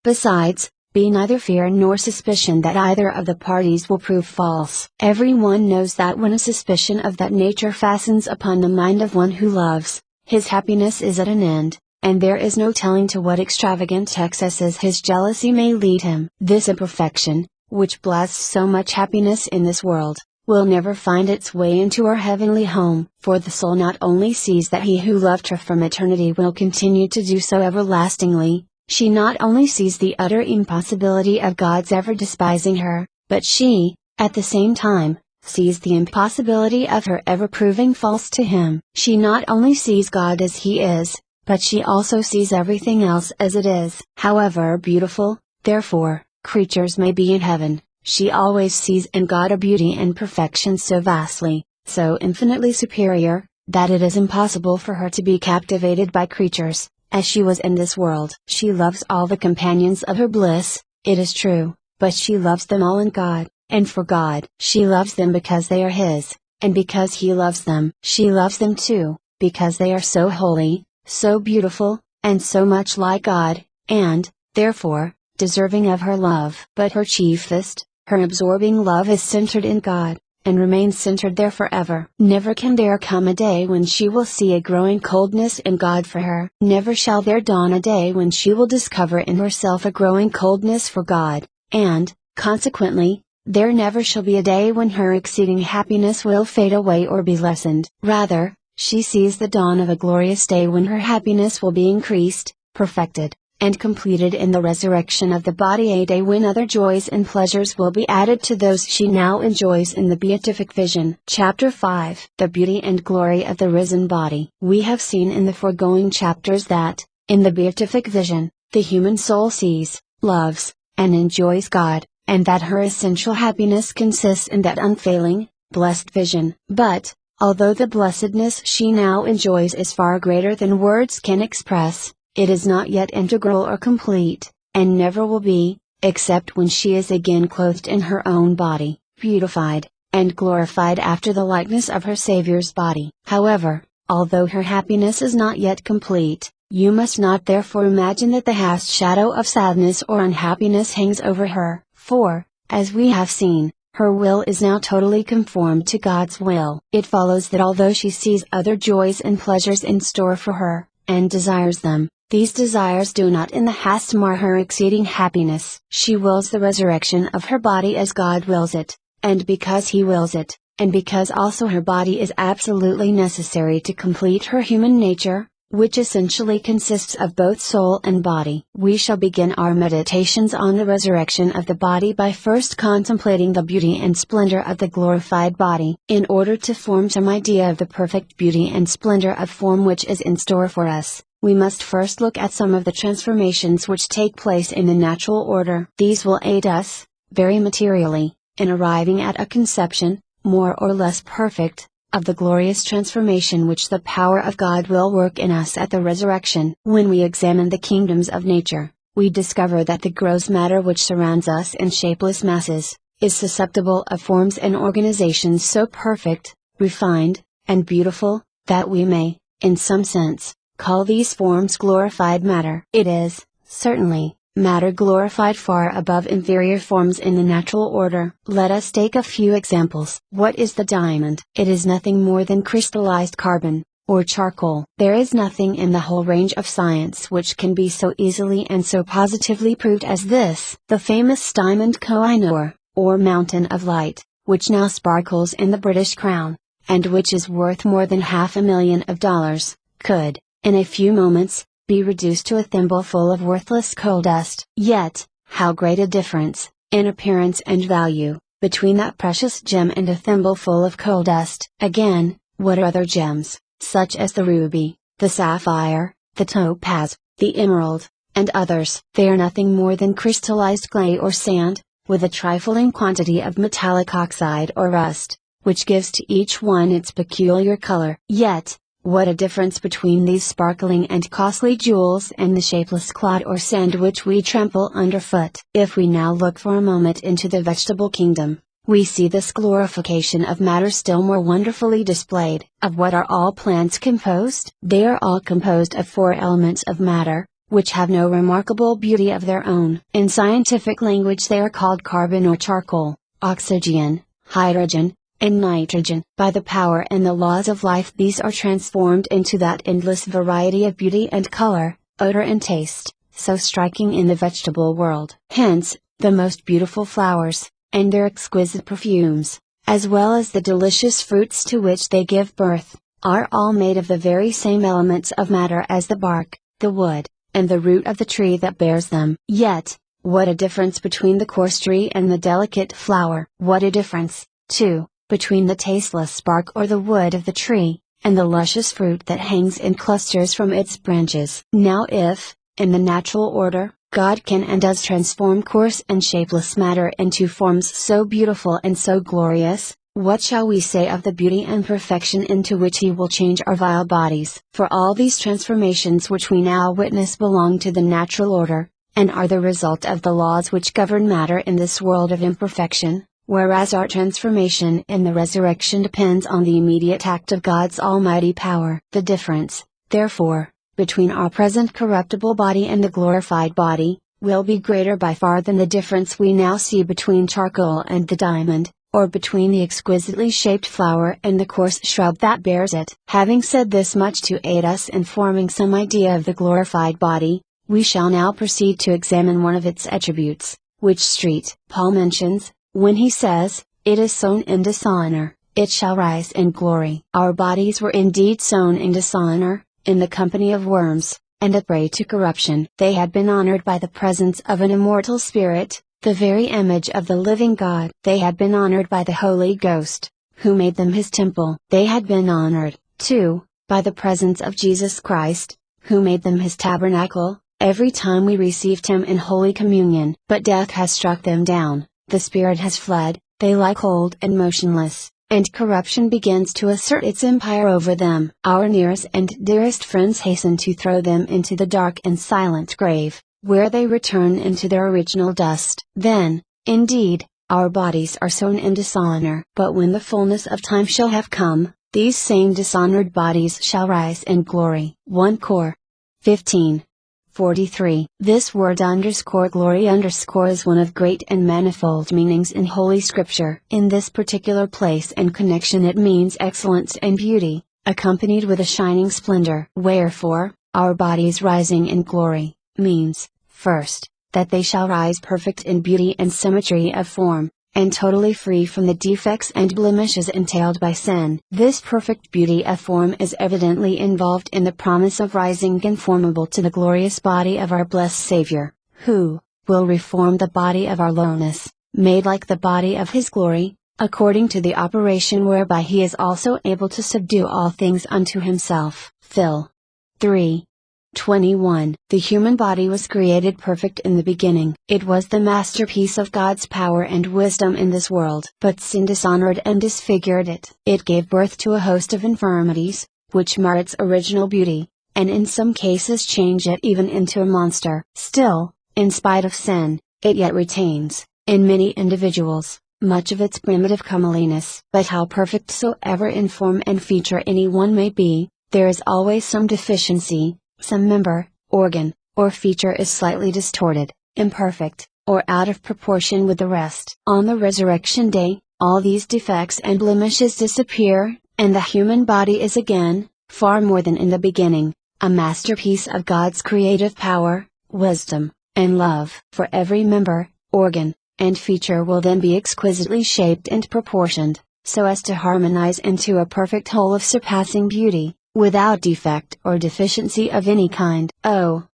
besides, be neither fear nor suspicion that either of the parties will prove false. Everyone knows that when a suspicion of that nature fastens upon the mind of one who loves, his happiness is at an end, and there is no telling to what extravagant excesses his jealousy may lead him. This imperfection, which blasts so much happiness in this world, will never find its way into our heavenly home. For the soul not only sees that he who loved her from eternity will continue to do so everlastingly, she not only sees the utter impossibility of God's ever despising her, but she, at the same time, sees the impossibility of her ever proving false to him. She not only sees God as he is, but she also sees everything else as it is. However beautiful, therefore, creatures may be in heaven, she always sees in God a beauty and perfection so vastly, so infinitely superior, that it is impossible for her to be captivated by creatures, as she was in this world. She loves all the companions of her bliss, it is true, but she loves them all in God, and for God. She loves them because they are His, and because He loves them. She loves them too, because they are so holy, so beautiful, and so much like God, and, therefore, deserving of her love. But her chiefest, her absorbing love is centered in God, and remains centered there forever. Never can there come a day when she will see a growing coldness in God for her. Never shall there dawn a day when she will discover in herself a growing coldness for God, and, consequently, there never shall be a day when her exceeding happiness will fade away or be lessened. Rather, she sees the dawn of a glorious day when her happiness will be increased, perfected, and completed in the resurrection of the body, a day when other joys and pleasures will be added to those she now enjoys in the beatific vision. Chapter 5. The Beauty and Glory of the Risen Body. We have seen in the foregoing chapters that, in the beatific vision, the human soul sees, loves, and enjoys God, and that her essential happiness consists in that unfailing, blessed vision. But, although the blessedness she now enjoys is far greater than words can express, it is not yet integral or complete, and never will be, except when she is again clothed in her own body, beautified, and glorified after the likeness of her Saviour's body. However, although her happiness is not yet complete, you must not therefore imagine that the half shadow of sadness or unhappiness hangs over her, for, as we have seen, her will is now totally conformed to God's will. It follows that although she sees other joys and pleasures in store for her, and desires them, these desires do not in the least mar her exceeding happiness. She wills the resurrection of her body as God wills it, and because He wills it, and because also her body is absolutely necessary to complete her human nature, which essentially consists of both soul and body. We shall begin our meditations on the resurrection of the body by first contemplating the beauty and splendor of the glorified body. In order to form some idea of the perfect beauty and splendor of form which is in store for us, we must first look at some of the transformations which take place in the natural order. These will aid us, very materially, in arriving at a conception, more or less perfect, of the glorious transformation which the power of God will work in us at the resurrection. When we examine the kingdoms of nature, we discover that the gross matter which surrounds us in shapeless masses, is susceptible of forms and organizations so perfect, refined, and beautiful, that we may, in some sense, call these forms glorified matter. It is, certainly, matter glorified far above inferior forms in the natural order. Let us take a few examples. What is the diamond? It is nothing more than crystallized carbon, or charcoal. There is nothing in the whole range of science which can be so easily and so positively proved as this. The famous diamond Koh-i-Noor, or Mountain of Light, which now sparkles in the British Crown, and which is worth more than $500,000, could, in a few moments, be reduced to a thimbleful of worthless coal dust. Yet, how great a difference, in appearance and value, between that precious gem and a thimbleful of coal dust. Again, what are other gems, such as the ruby, the sapphire, the topaz, the emerald, and others? They are nothing more than crystallized clay or sand, with a trifling quantity of metallic oxide or rust, which gives to each one its peculiar color. Yet, what a difference between these sparkling and costly jewels and the shapeless clod or sand which we trample underfoot. If we now look for a moment into the vegetable kingdom, we see this glorification of matter still more wonderfully displayed. Of what are all plants composed? They are all composed of four elements of matter, which have no remarkable beauty of their own. In scientific language they are called carbon or charcoal, oxygen, hydrogen, and nitrogen. By the power and the laws of life these are transformed into that endless variety of beauty and color, odor and taste, so striking in the vegetable world. Hence, the most beautiful flowers, and their exquisite perfumes, as well as the delicious fruits to which they give birth, are all made of the very same elements of matter as the bark, the wood, and the root of the tree that bears them. Yet, what a difference between the coarse tree and the delicate flower! What a difference, too, between the tasteless bark or the wood of the tree, and the luscious fruit that hangs in clusters from its branches. Now if, in the natural order, God can and does transform coarse and shapeless matter into forms so beautiful and so glorious, what shall we say of the beauty and perfection into which He will change our vile bodies? For all these transformations which we now witness belong to the natural order, and are the result of the laws which govern matter in this world of imperfection, whereas our transformation in the resurrection depends on the immediate act of God's almighty power. The difference, therefore, between our present corruptible body and the glorified body, will be greater by far than the difference we now see between charcoal and the diamond, or between the exquisitely shaped flower and the coarse shrub that bears it. Having said this much to aid us in forming some idea of the glorified body, we shall now proceed to examine one of its attributes, which St. Paul mentions, when he says, "It is sown in dishonor, it shall rise in glory." Our bodies were indeed sown in dishonor, in the company of worms, and a prey to corruption. They had been honored by the presence of an immortal Spirit, the very image of the living God. They had been honored by the Holy Ghost, who made them His temple. They had been honored, too, by the presence of Jesus Christ, who made them His tabernacle, every time we received Him in Holy Communion. But death has struck them down, the Spirit has fled, they lie cold and motionless, and corruption begins to assert its empire over them. Our nearest and dearest friends hasten to throw them into the dark and silent grave, where they return into their original dust. Then, indeed, our bodies are sown in dishonor. But when the fullness of time shall have come, these same dishonored bodies shall rise in glory. 1 Cor. 15:43. This word _glory is one of great and manifold meanings in Holy Scripture. In this particular place and connection it means excellence and beauty, accompanied with a shining splendor. Wherefore, our bodies rising in glory, means, first, that they shall rise perfect in beauty and symmetry of form, and totally free from the defects and blemishes entailed by sin. This perfect beauty of form is evidently involved in the promise of rising conformable to the glorious body of our blessed Savior, who will reform the body of our lowness, made like the body of His glory, according to the operation whereby He is also able to subdue all things unto Himself. Phil. 3:21. The human body was created perfect in the beginning. It was the masterpiece of God's power and wisdom in this world. But sin dishonored and disfigured it. It gave birth to a host of infirmities, which mar its original beauty, and in some cases change it even into a monster. Still, in spite of sin, it yet retains, in many individuals, much of its primitive comeliness. But how perfect soever in form and feature any one may be, there is always some deficiency. Some member, organ, or feature is slightly distorted, imperfect, or out of proportion with the rest. On the resurrection day, all these defects and blemishes disappear, and the human body is again, far more than in the beginning, a masterpiece of God's creative power, wisdom, and love. For every member, organ, and feature will then be exquisitely shaped and proportioned, so as to harmonize into a perfect whole of surpassing beauty, without defect or deficiency of any kind. Oh!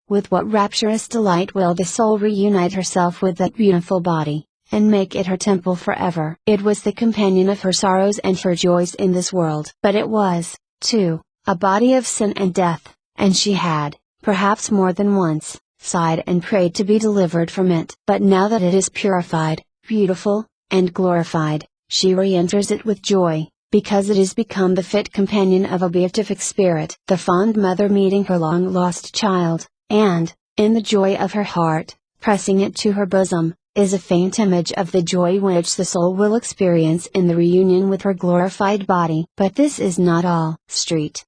With what rapturous delight will the soul reunite herself with that beautiful body, and make it her temple forever. It was the companion of her sorrows and her joys in this world. But it was, too, a body of sin and death, and she had, perhaps more than once, sighed and prayed to be delivered from it. But now that it is purified, beautiful, and glorified, she re-enters it with joy, because it is become the fit companion of a beatific spirit. The fond mother meeting her long lost child, and, in the joy of her heart, pressing it to her bosom, is a faint image of the joy which the soul will experience in the reunion with her glorified body. But this is not all.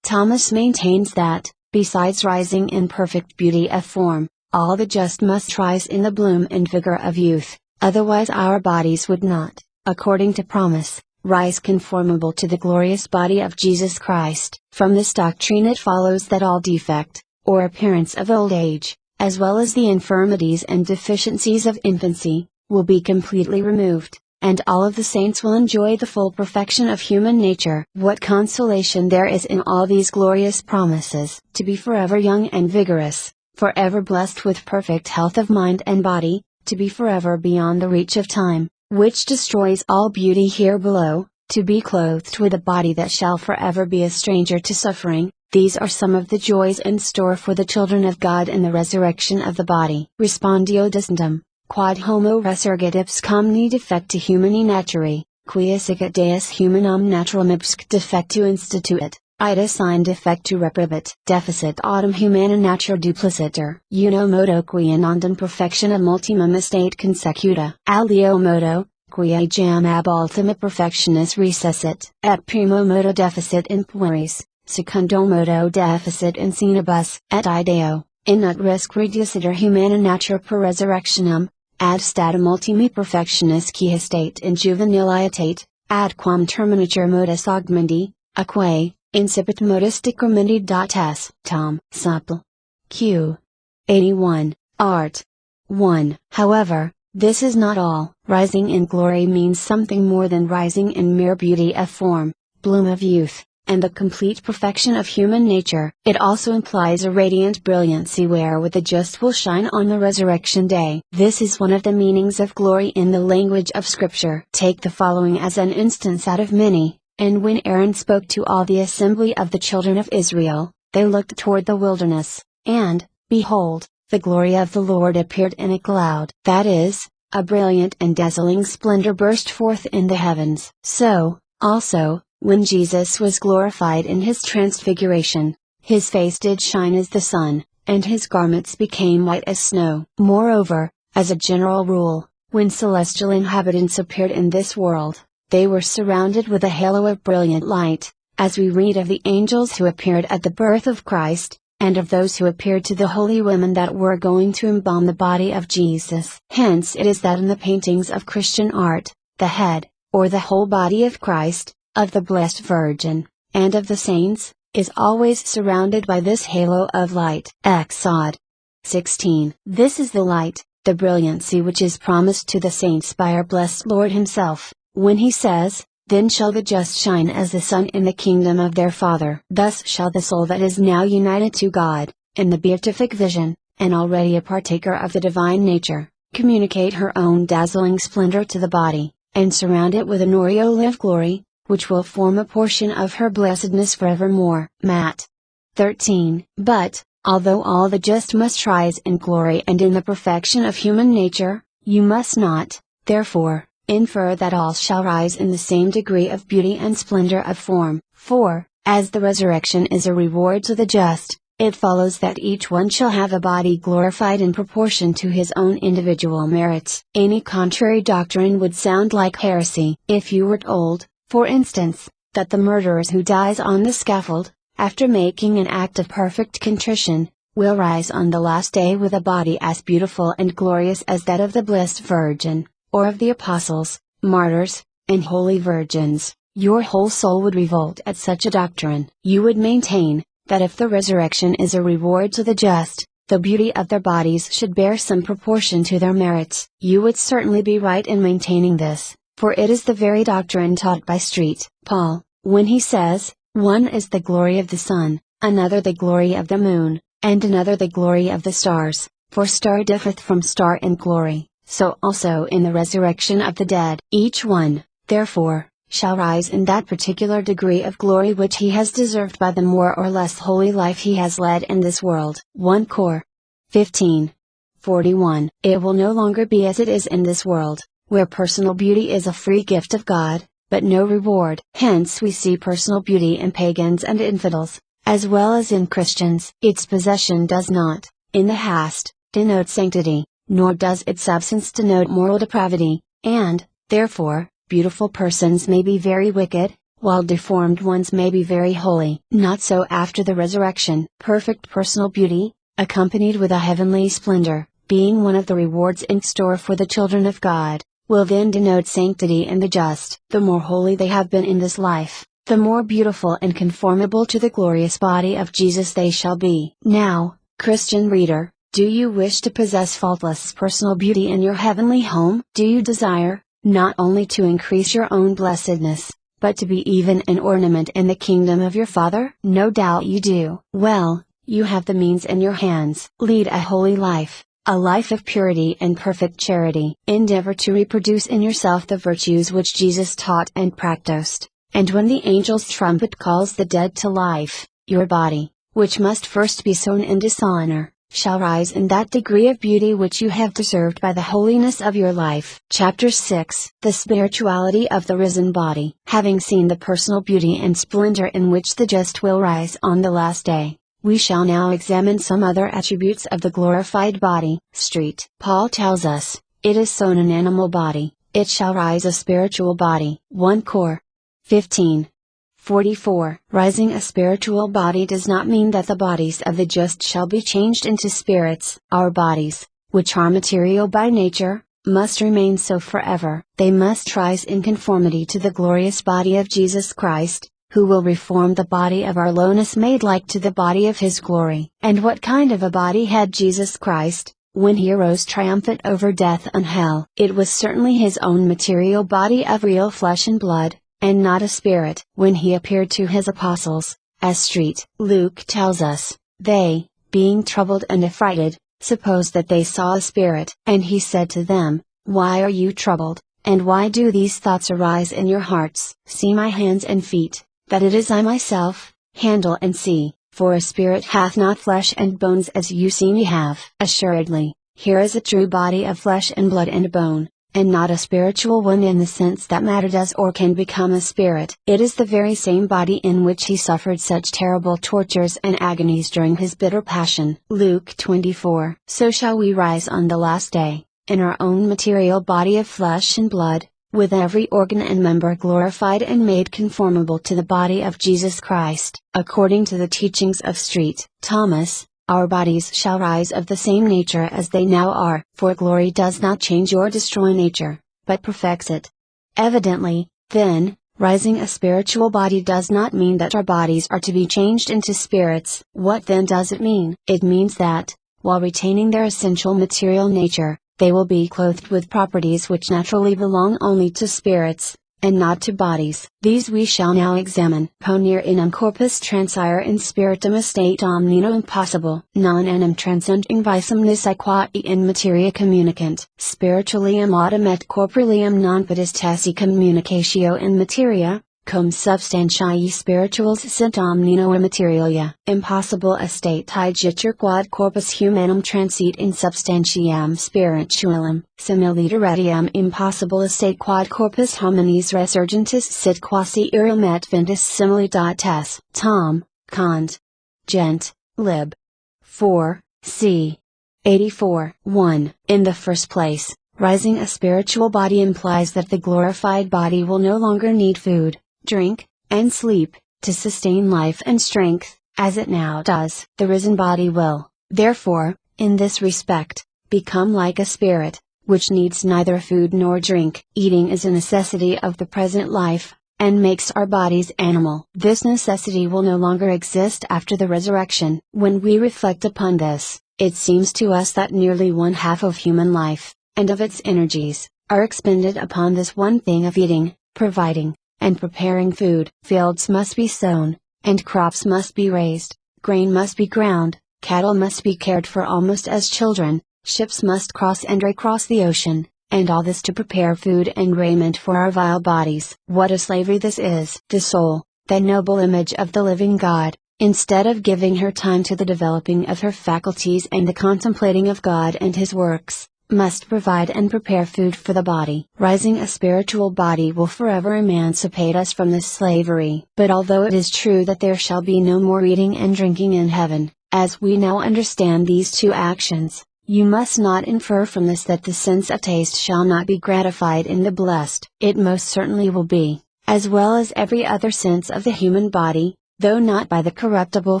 Thomas maintains that, besides rising in perfect beauty of form, all the just must rise in the bloom and vigor of youth, otherwise our bodies would not, according to promise, rise conformable to the glorious body of Jesus Christ. From this doctrine it follows that all defect, or appearance of old age, as well as the infirmities and deficiencies of infancy, will be completely removed, and all of the saints will enjoy the full perfection of human nature. What consolation there is in all these glorious promises! To be forever young and vigorous, forever blessed with perfect health of mind and body, to be forever beyond the reach of time, which destroys all beauty here below, to be clothed with a body that shall forever be a stranger to suffering. These are some of the joys in store for the children of God in the resurrection of the body. Respondio discentum, quod homo resurget ipsum ni defecti humani naturae, quia sicut Deus humanum naturam ipsc defectu instituit, ita sine defectu reprobit. Deficit autem humana natura duplicitur. Uno modo quia nondum perfectiona multimum estate consecuta. Alio modo, quia jam ab ultima perfectionis recessit. Et primo modo deficit in pueris, secundo modo deficit in senibus. Et ideo, in ut risc reducitur humana natura per resurrectionem, ad statum ultimi perfectionis qui estate in juvenilitate, ad quam terminatur modus augmendi, aque, incipit modus decremendi. S. Tom. Supple. Q. 81, Art. 1. However, this is not all. Rising in glory means something more than rising in mere beauty of form, bloom of youth, and the complete perfection of human nature. It also implies a radiant brilliancy wherewith the just will shine on the resurrection day. This is one of the meanings of glory in the language of Scripture. Take the following as an instance out of many. And when Aaron spoke to all the assembly of the children of Israel, they looked toward the wilderness, and, behold, the glory of the Lord appeared in a cloud. That is, a brilliant and dazzling splendor burst forth in the heavens. So, also, when Jesus was glorified in his transfiguration, his face did shine as the sun, and his garments became white as snow. Moreover, as a general rule, when celestial inhabitants appeared in this world, they were surrounded with a halo of brilliant light, as we read of the angels who appeared at the birth of Christ, and of those who appeared to the holy women that were going to embalm the body of Jesus. Hence it is that in the paintings of Christian art, the head, or the whole body of Christ, of the Blessed Virgin, and of the saints, is always surrounded by this halo of light. Exod. 16. This is the light, the brilliancy which is promised to the saints by our blessed Lord Himself, when He says, "Then shall the just shine as the sun in the kingdom of their Father." Thus shall the soul that is now united to God, in the beatific vision, and already a partaker of the divine nature, communicate her own dazzling splendor to the body, and surround it with an aureole of glory, which will form a portion of her blessedness forevermore. Matt. 13. But, although all the just must rise in glory and in the perfection of human nature, you must not, therefore, infer that all shall rise in the same degree of beauty and splendor of form. For, as the resurrection is a reward to the just, it follows that each one shall have a body glorified in proportion to his own individual merits. Any contrary doctrine would sound like heresy. If you were told, for instance, that the murderer who dies on the scaffold, after making an act of perfect contrition, will rise on the last day with a body as beautiful and glorious as that of the Blessed Virgin, or of the apostles, martyrs, and holy virgins, your whole soul would revolt at such a doctrine. You would maintain, that if the resurrection is a reward to the just, the beauty of their bodies should bear some proportion to their merits. You would certainly be right in maintaining this, for it is the very doctrine taught by St. Paul, when he says, "One is the glory of the sun, another the glory of the moon, and another the glory of the stars, for star differeth from star in glory. So also in the resurrection of the dead. Each one, therefore, shall rise in that particular degree of glory which he has deserved by the more or less holy life he has led in this world." 1 Cor. 15. 41. It will no longer be as it is in this world, where personal beauty is a free gift of God, but no reward. Hence we see personal beauty in pagans and infidels, as well as in Christians. Its possession does not, in the hast, denote sanctity, nor does its absence denote moral depravity, and, therefore, beautiful persons may be very wicked, while deformed ones may be very holy. Not so after the resurrection. Perfect personal beauty, accompanied with a heavenly splendor, being one of the rewards in store for the children of God, will then denote sanctity in the just. The more holy they have been in this life, the more beautiful and conformable to the glorious body of Jesus they shall be. Now, Christian reader, do you wish to possess faultless personal beauty in your heavenly home? Do you desire, not only to increase your own blessedness, but to be even an ornament in the kingdom of your Father? No doubt you do. Well, you have the means in your hands. Lead a holy life, a life of purity and perfect charity. Endeavor to reproduce in yourself the virtues which Jesus taught and practiced, and when the angel's trumpet calls the dead to life, your body, which must first be sown in dishonor, shall rise in that degree of beauty which you have deserved by the holiness of your life. Chapter 6. The spirituality of the risen body. Having seen the personal beauty and splendor in which the just will rise on the last day, we shall now examine some other attributes of the glorified body. Street. Paul tells us, it is sown an animal body, it shall rise a spiritual body. 1 Cor. 15:44. Rising a spiritual body does not mean that the bodies of the just shall be changed into spirits. Our bodies, which are material by nature, must remain so forever. They must rise in conformity to the glorious body of Jesus Christ, who will reform the body of our lowness made like to the body of His glory. And what kind of a body had Jesus Christ, when He arose triumphant over death and hell? It was certainly His own material body of real flesh and blood, and not a spirit. When He appeared to His apostles, as Street. Luke tells us, they, being troubled and affrighted, supposed that they saw a spirit. And He said to them, why are you troubled, and why do these thoughts arise in your hearts? See my hands and feet, that it is I myself. Handle and see, for a spirit hath not flesh and bones as you see me have. Assuredly, here is a true body of flesh and blood and bone, and not a spiritual one in the sense that matter does or can become a spirit. It is the very same body in which He suffered such terrible tortures and agonies during His bitter passion. Luke 24. So shall we rise on the last day, in our own material body of flesh and blood, with every organ and member glorified and made conformable to the body of Jesus Christ. According to the teachings of St. Thomas, our bodies shall rise of the same nature as they now are. For glory does not change or destroy nature, but perfects it. Evidently, then, rising a spiritual body does not mean that our bodies are to be changed into spirits. What then does it mean? It means that, while retaining their essential material nature, they will be clothed with properties which naturally belong only to spirits, and not to bodies. These we shall now examine. Ponere inum corpus transire in spiritum estate omnino impossible. Non enim transcending visum nisi qua in materia communicant. Spiritualium autem et corporealium non potestassi communicatio in materia, cum substantiae spirituals sint omnino immaterialia. Impossible estate jitur quod corpus humanum transit in substantiam spiritualem. Similiteratiam impossible estate quod corpus hominis resurgentis sit quasi irum et vintus simili.s. Tom, Cond. Gent. Lib. 4, c. 84. 1. In the first place, rising a spiritual body implies that the glorified body will no longer need food, drink, and sleep, to sustain life and strength, as it now does. The risen body will, therefore, in this respect, become like a spirit, which needs neither food nor drink. Eating is a necessity of the present life, and makes our bodies animal. This necessity will no longer exist after the resurrection. When we reflect upon this, it seems to us that nearly one half of human life, and of its energies, are expended upon this one thing of eating, providing, and preparing food. Fields must be sown, and crops must be raised, grain must be ground, cattle must be cared for almost as children, ships must cross and recross the ocean, and all this to prepare food and raiment for our vile bodies. What a slavery this is! The soul, that noble image of the living God, instead of giving her time to the developing of her faculties and the contemplating of God and His works, must provide and prepare food for the body. Rising a spiritual body will forever emancipate us from this slavery. But although it is true that there shall be no more eating and drinking in heaven, as we now understand these two actions, You must not infer from this that the sense of taste shall not be gratified in the blessed. It most certainly will be, as well as every other sense of the human body, though not by the corruptible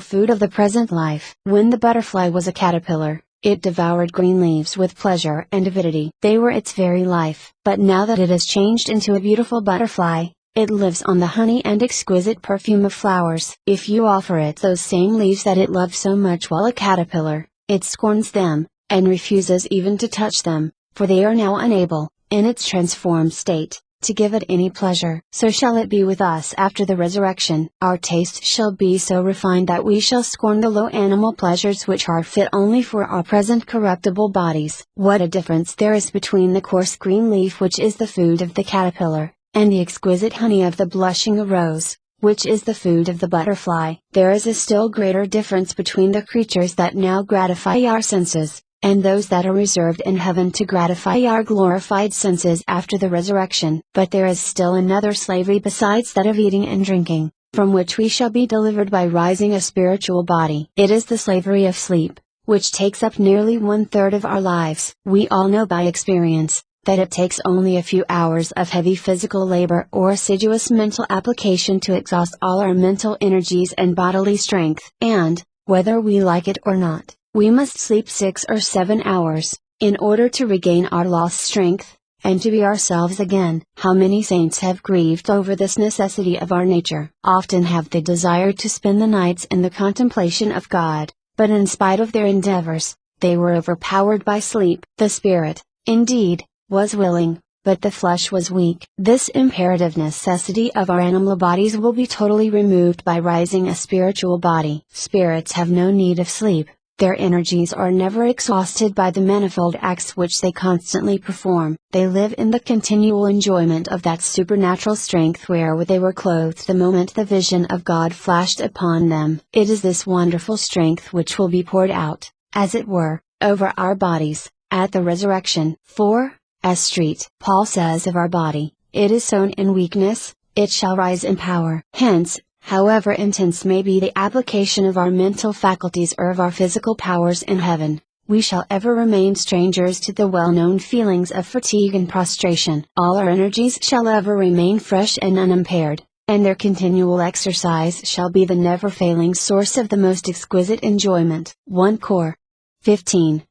food of the present life. When the butterfly was a caterpillar, it devoured green leaves with pleasure and avidity. They were its very life. But now that it has changed into a beautiful butterfly, it lives on the honey and exquisite perfume of flowers. If you offer it those same leaves that it loved so much while a caterpillar, it scorns them, and refuses even to touch them, for they are now unable, in its transformed state, to give it any pleasure. So shall it be with us after the resurrection. Our taste shall be so refined that we shall scorn the low animal pleasures which are fit only for our present corruptible bodies. What a difference there is between the coarse green leaf which is the food of the caterpillar, and the exquisite honey of the blushing rose, which is the food of the butterfly. There is a still greater difference between the creatures that now gratify our senses, and those that are reserved in heaven to gratify our glorified senses after the resurrection. But there is still another slavery besides that of eating and drinking, from which we shall be delivered by rising a spiritual body. It is the slavery of sleep, which takes up nearly 1/3 of our lives. We all know by experience, that it takes only a few hours of heavy physical labor or assiduous mental application to exhaust all our mental energies and bodily strength. And, whether we like it or not, we must sleep 6 or 7 hours, in order to regain our lost strength, and to be ourselves again. How many saints have grieved over this necessity of our nature? Often have they desired to spend the nights in the contemplation of God, but in spite of their endeavors, they were overpowered by sleep. The spirit, indeed, was willing, but the flesh was weak. This imperative necessity of our animal bodies will be totally removed by rising a spiritual body. Spirits have no need of sleep, their energies are never exhausted by the manifold acts which they constantly perform. They live in the continual enjoyment of that supernatural strength wherewith they were clothed the moment the vision of God flashed upon them. It is this wonderful strength which will be poured out, as it were, over our bodies, at the resurrection. 4. As street. Paul says of our body, it is sown in weakness, it shall rise in power. Hence, however intense may be the application of our mental faculties or of our physical powers in heaven, we shall ever remain strangers to the well-known feelings of fatigue and prostration. All our energies shall ever remain fresh and unimpaired, and their continual exercise shall be the never-failing source of the most exquisite enjoyment. 1 Cor. 15.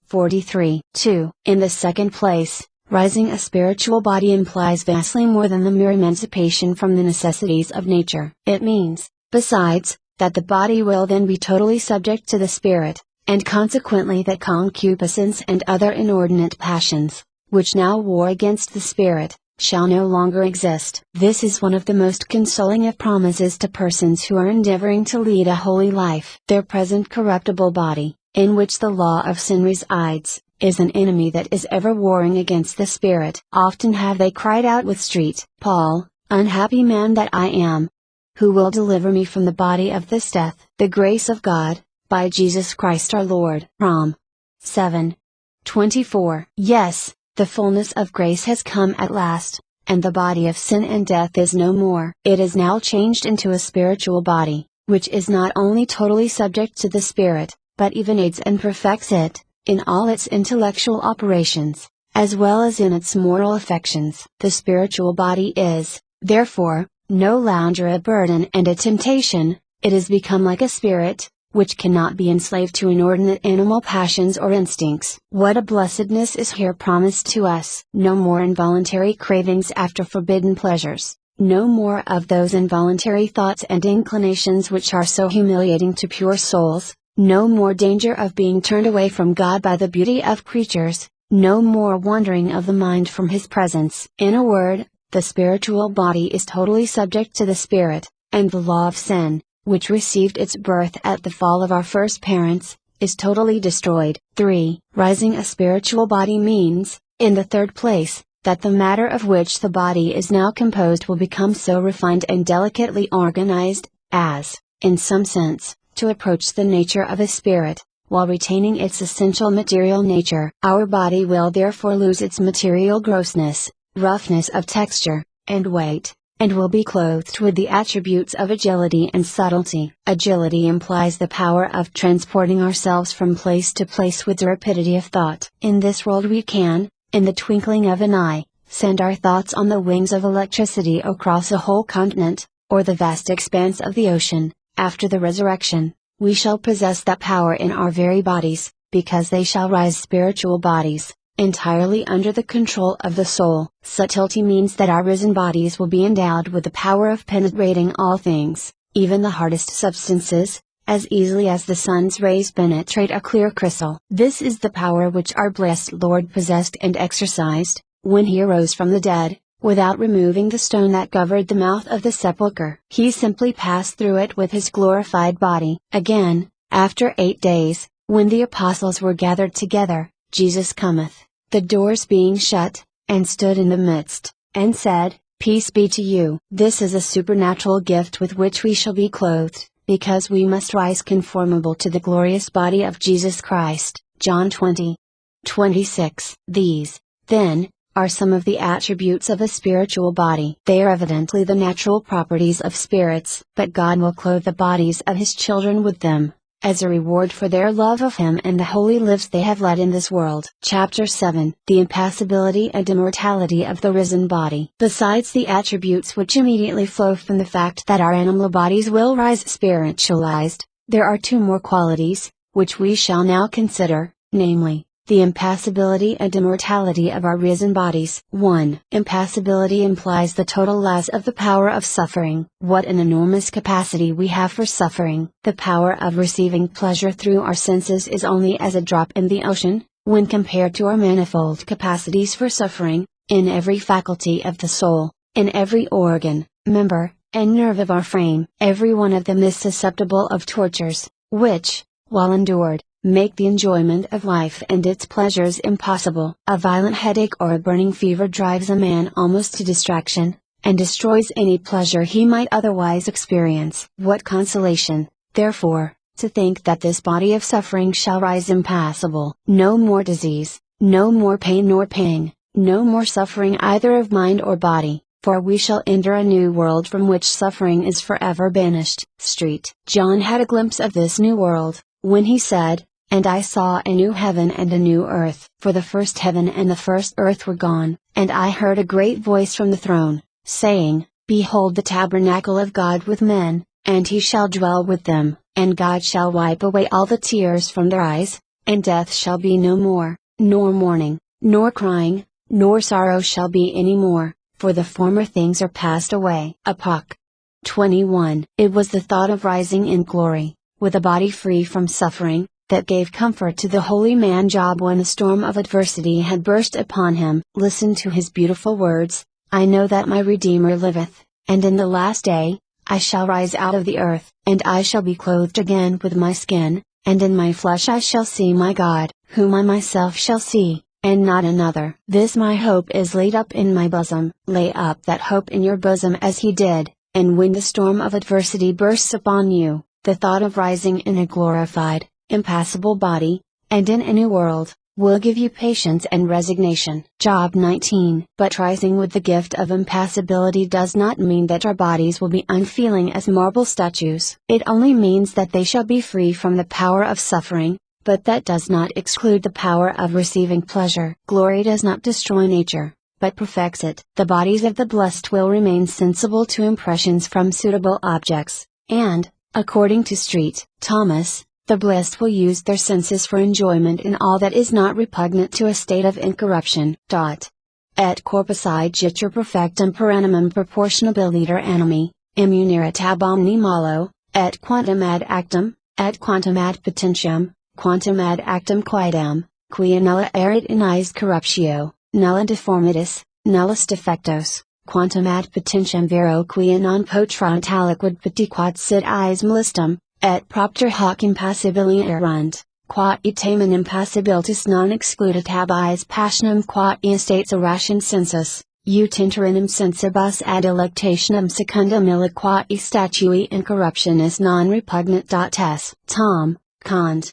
43. 2. In the second place, rising a spiritual body implies vastly more than the mere emancipation from the necessities of nature. It means, besides, that the body will then be totally subject to the spirit, and consequently that concupiscence and other inordinate passions, which now war against the spirit, shall no longer exist. This is one of the most consoling of promises to persons who are endeavoring to lead a holy life. Their present corruptible body, in which the law of sin resides, is an enemy that is ever warring against the spirit. Often have they cried out with street. Paul, unhappy man that I am! Who will deliver me from the body of this death? The grace of God, by Jesus Christ our Lord. Rom. 7. 24. Yes, the fullness of grace has come at last, and the body of sin and death is no more. It is now changed into a spiritual body, which is not only totally subject to the spirit, but even aids and perfects it, in all its intellectual operations, as well as in its moral affections. The spiritual body is, therefore, no longer a burden and a temptation, it is become like a spirit, which cannot be enslaved to inordinate animal passions or instincts. What a blessedness is here promised to us! No more involuntary cravings after forbidden pleasures, no more of those involuntary thoughts and inclinations which are so humiliating to pure souls, no more danger of being turned away from God by the beauty of creatures, no more wandering of the mind from His presence. In a word, the spiritual body is totally subject to the spirit, and the law of sin, which received its birth at the fall of our first parents, is totally destroyed. 3. Rising a spiritual body means, in the third place, that the matter of which the body is now composed will become so refined and delicately organized, as, in some sense, to approach the nature of a spirit, while retaining its essential material nature. Our body will therefore lose its material grossness, roughness of texture, and weight, and will be clothed with the attributes of agility and subtlety. Agility implies the power of transporting ourselves from place to place with the rapidity of thought. In this world we can, in the twinkling of an eye, send our thoughts on the wings of electricity across a whole continent, or the vast expanse of the ocean. After the resurrection, we shall possess that power in our very bodies, because they shall rise spiritual bodies, entirely under the control of the soul. Subtlety means that our risen bodies will be endowed with the power of penetrating all things, even the hardest substances, as easily as the sun's rays penetrate a clear crystal. This is the power which our blessed Lord possessed and exercised, when he arose from the dead, without removing the stone that covered the mouth of the sepulchre. He simply passed through it with his glorified body. Again, after 8 days, when the apostles were gathered together, Jesus cometh, the doors being shut, and stood in the midst, and said, Peace be to you. This is a supernatural gift with which we shall be clothed, because we must rise conformable to the glorious body of Jesus Christ. John 20:26. These, then, are some of the attributes of a spiritual body. They are evidently the natural properties of spirits, but God will clothe the bodies of His children with them, as a reward for their love of Him and the holy lives they have led in this world. Chapter 7. The impassibility and immortality of the risen body. Besides the attributes which immediately flow from the fact that our animal bodies will rise spiritualized, there are 2 more qualities, which we shall now consider, namely, the impassibility and immortality of our risen bodies. 1. Impassibility implies the total loss of the power of suffering. What an enormous capacity we have for suffering! The power of receiving pleasure through our senses is only as a drop in the ocean, when compared to our manifold capacities for suffering, in every faculty of the soul, in every organ, member, and nerve of our frame. Every one of them is susceptible of tortures, which, while endured, make the enjoyment of life and its pleasures impossible. A violent headache or a burning fever drives a man almost to distraction, and destroys any pleasure he might otherwise experience. What consolation, therefore, to think that this body of suffering shall rise impassible. No more disease, no more pain nor pang, no more suffering either of mind or body, for we shall enter a new world from which suffering is forever banished. Street. John had a glimpse of this new world, when he said, And I saw a new heaven and a new earth. For the first heaven and the first earth were gone, and I heard a great voice from the throne, saying, Behold the tabernacle of God with men, and He shall dwell with them, and God shall wipe away all the tears from their eyes, and death shall be no more, nor mourning, nor crying, nor sorrow shall be any more, for the former things are passed away. Epoch 21. It was the thought of rising in glory, with a body free from suffering, that gave comfort to the holy man Job when the storm of adversity had burst upon him. Listen to his beautiful words, I know that my Redeemer liveth, and in the last day, I shall rise out of the earth, and I shall be clothed again with my skin, and in my flesh I shall see my God, whom I myself shall see, and not another. This my hope is laid up in my bosom. Lay up that hope in your bosom as he did, and when the storm of adversity bursts upon you, the thought of rising in a glorified, impassible body, and in a new world, will give you patience and resignation. Job 19. But rising with the gift of impassibility does not mean that our bodies will be unfeeling as marble statues. It only means that they shall be free from the power of suffering, but that does not exclude the power of receiving pleasure. Glory does not destroy nature, but perfects it. The bodies of the blessed will remain sensible to impressions from suitable objects, and, according to St. Thomas, the blessed will use their senses for enjoyment in all that is not repugnant to a state of incorruption. Et corpus igitur perfectum perennium proportionabiliter animi, immunerit ab omni malo, et quantum ad actum potentium, quantum ad actum quaedam, quia nulla erit in is corruptio, nulla deformitas, nullus defectos, quantum ad potentium vero quia non potrant aliquid petiquat sit is molestum, et propter hoc impassibilia erunt, qua itamen impassibilitas non excludet ab is passionum qua estates ration sensus, ut interinum sensibus ad electationem secundum illa qua statui incorruptionis non repugnant. S. Tom, Cond.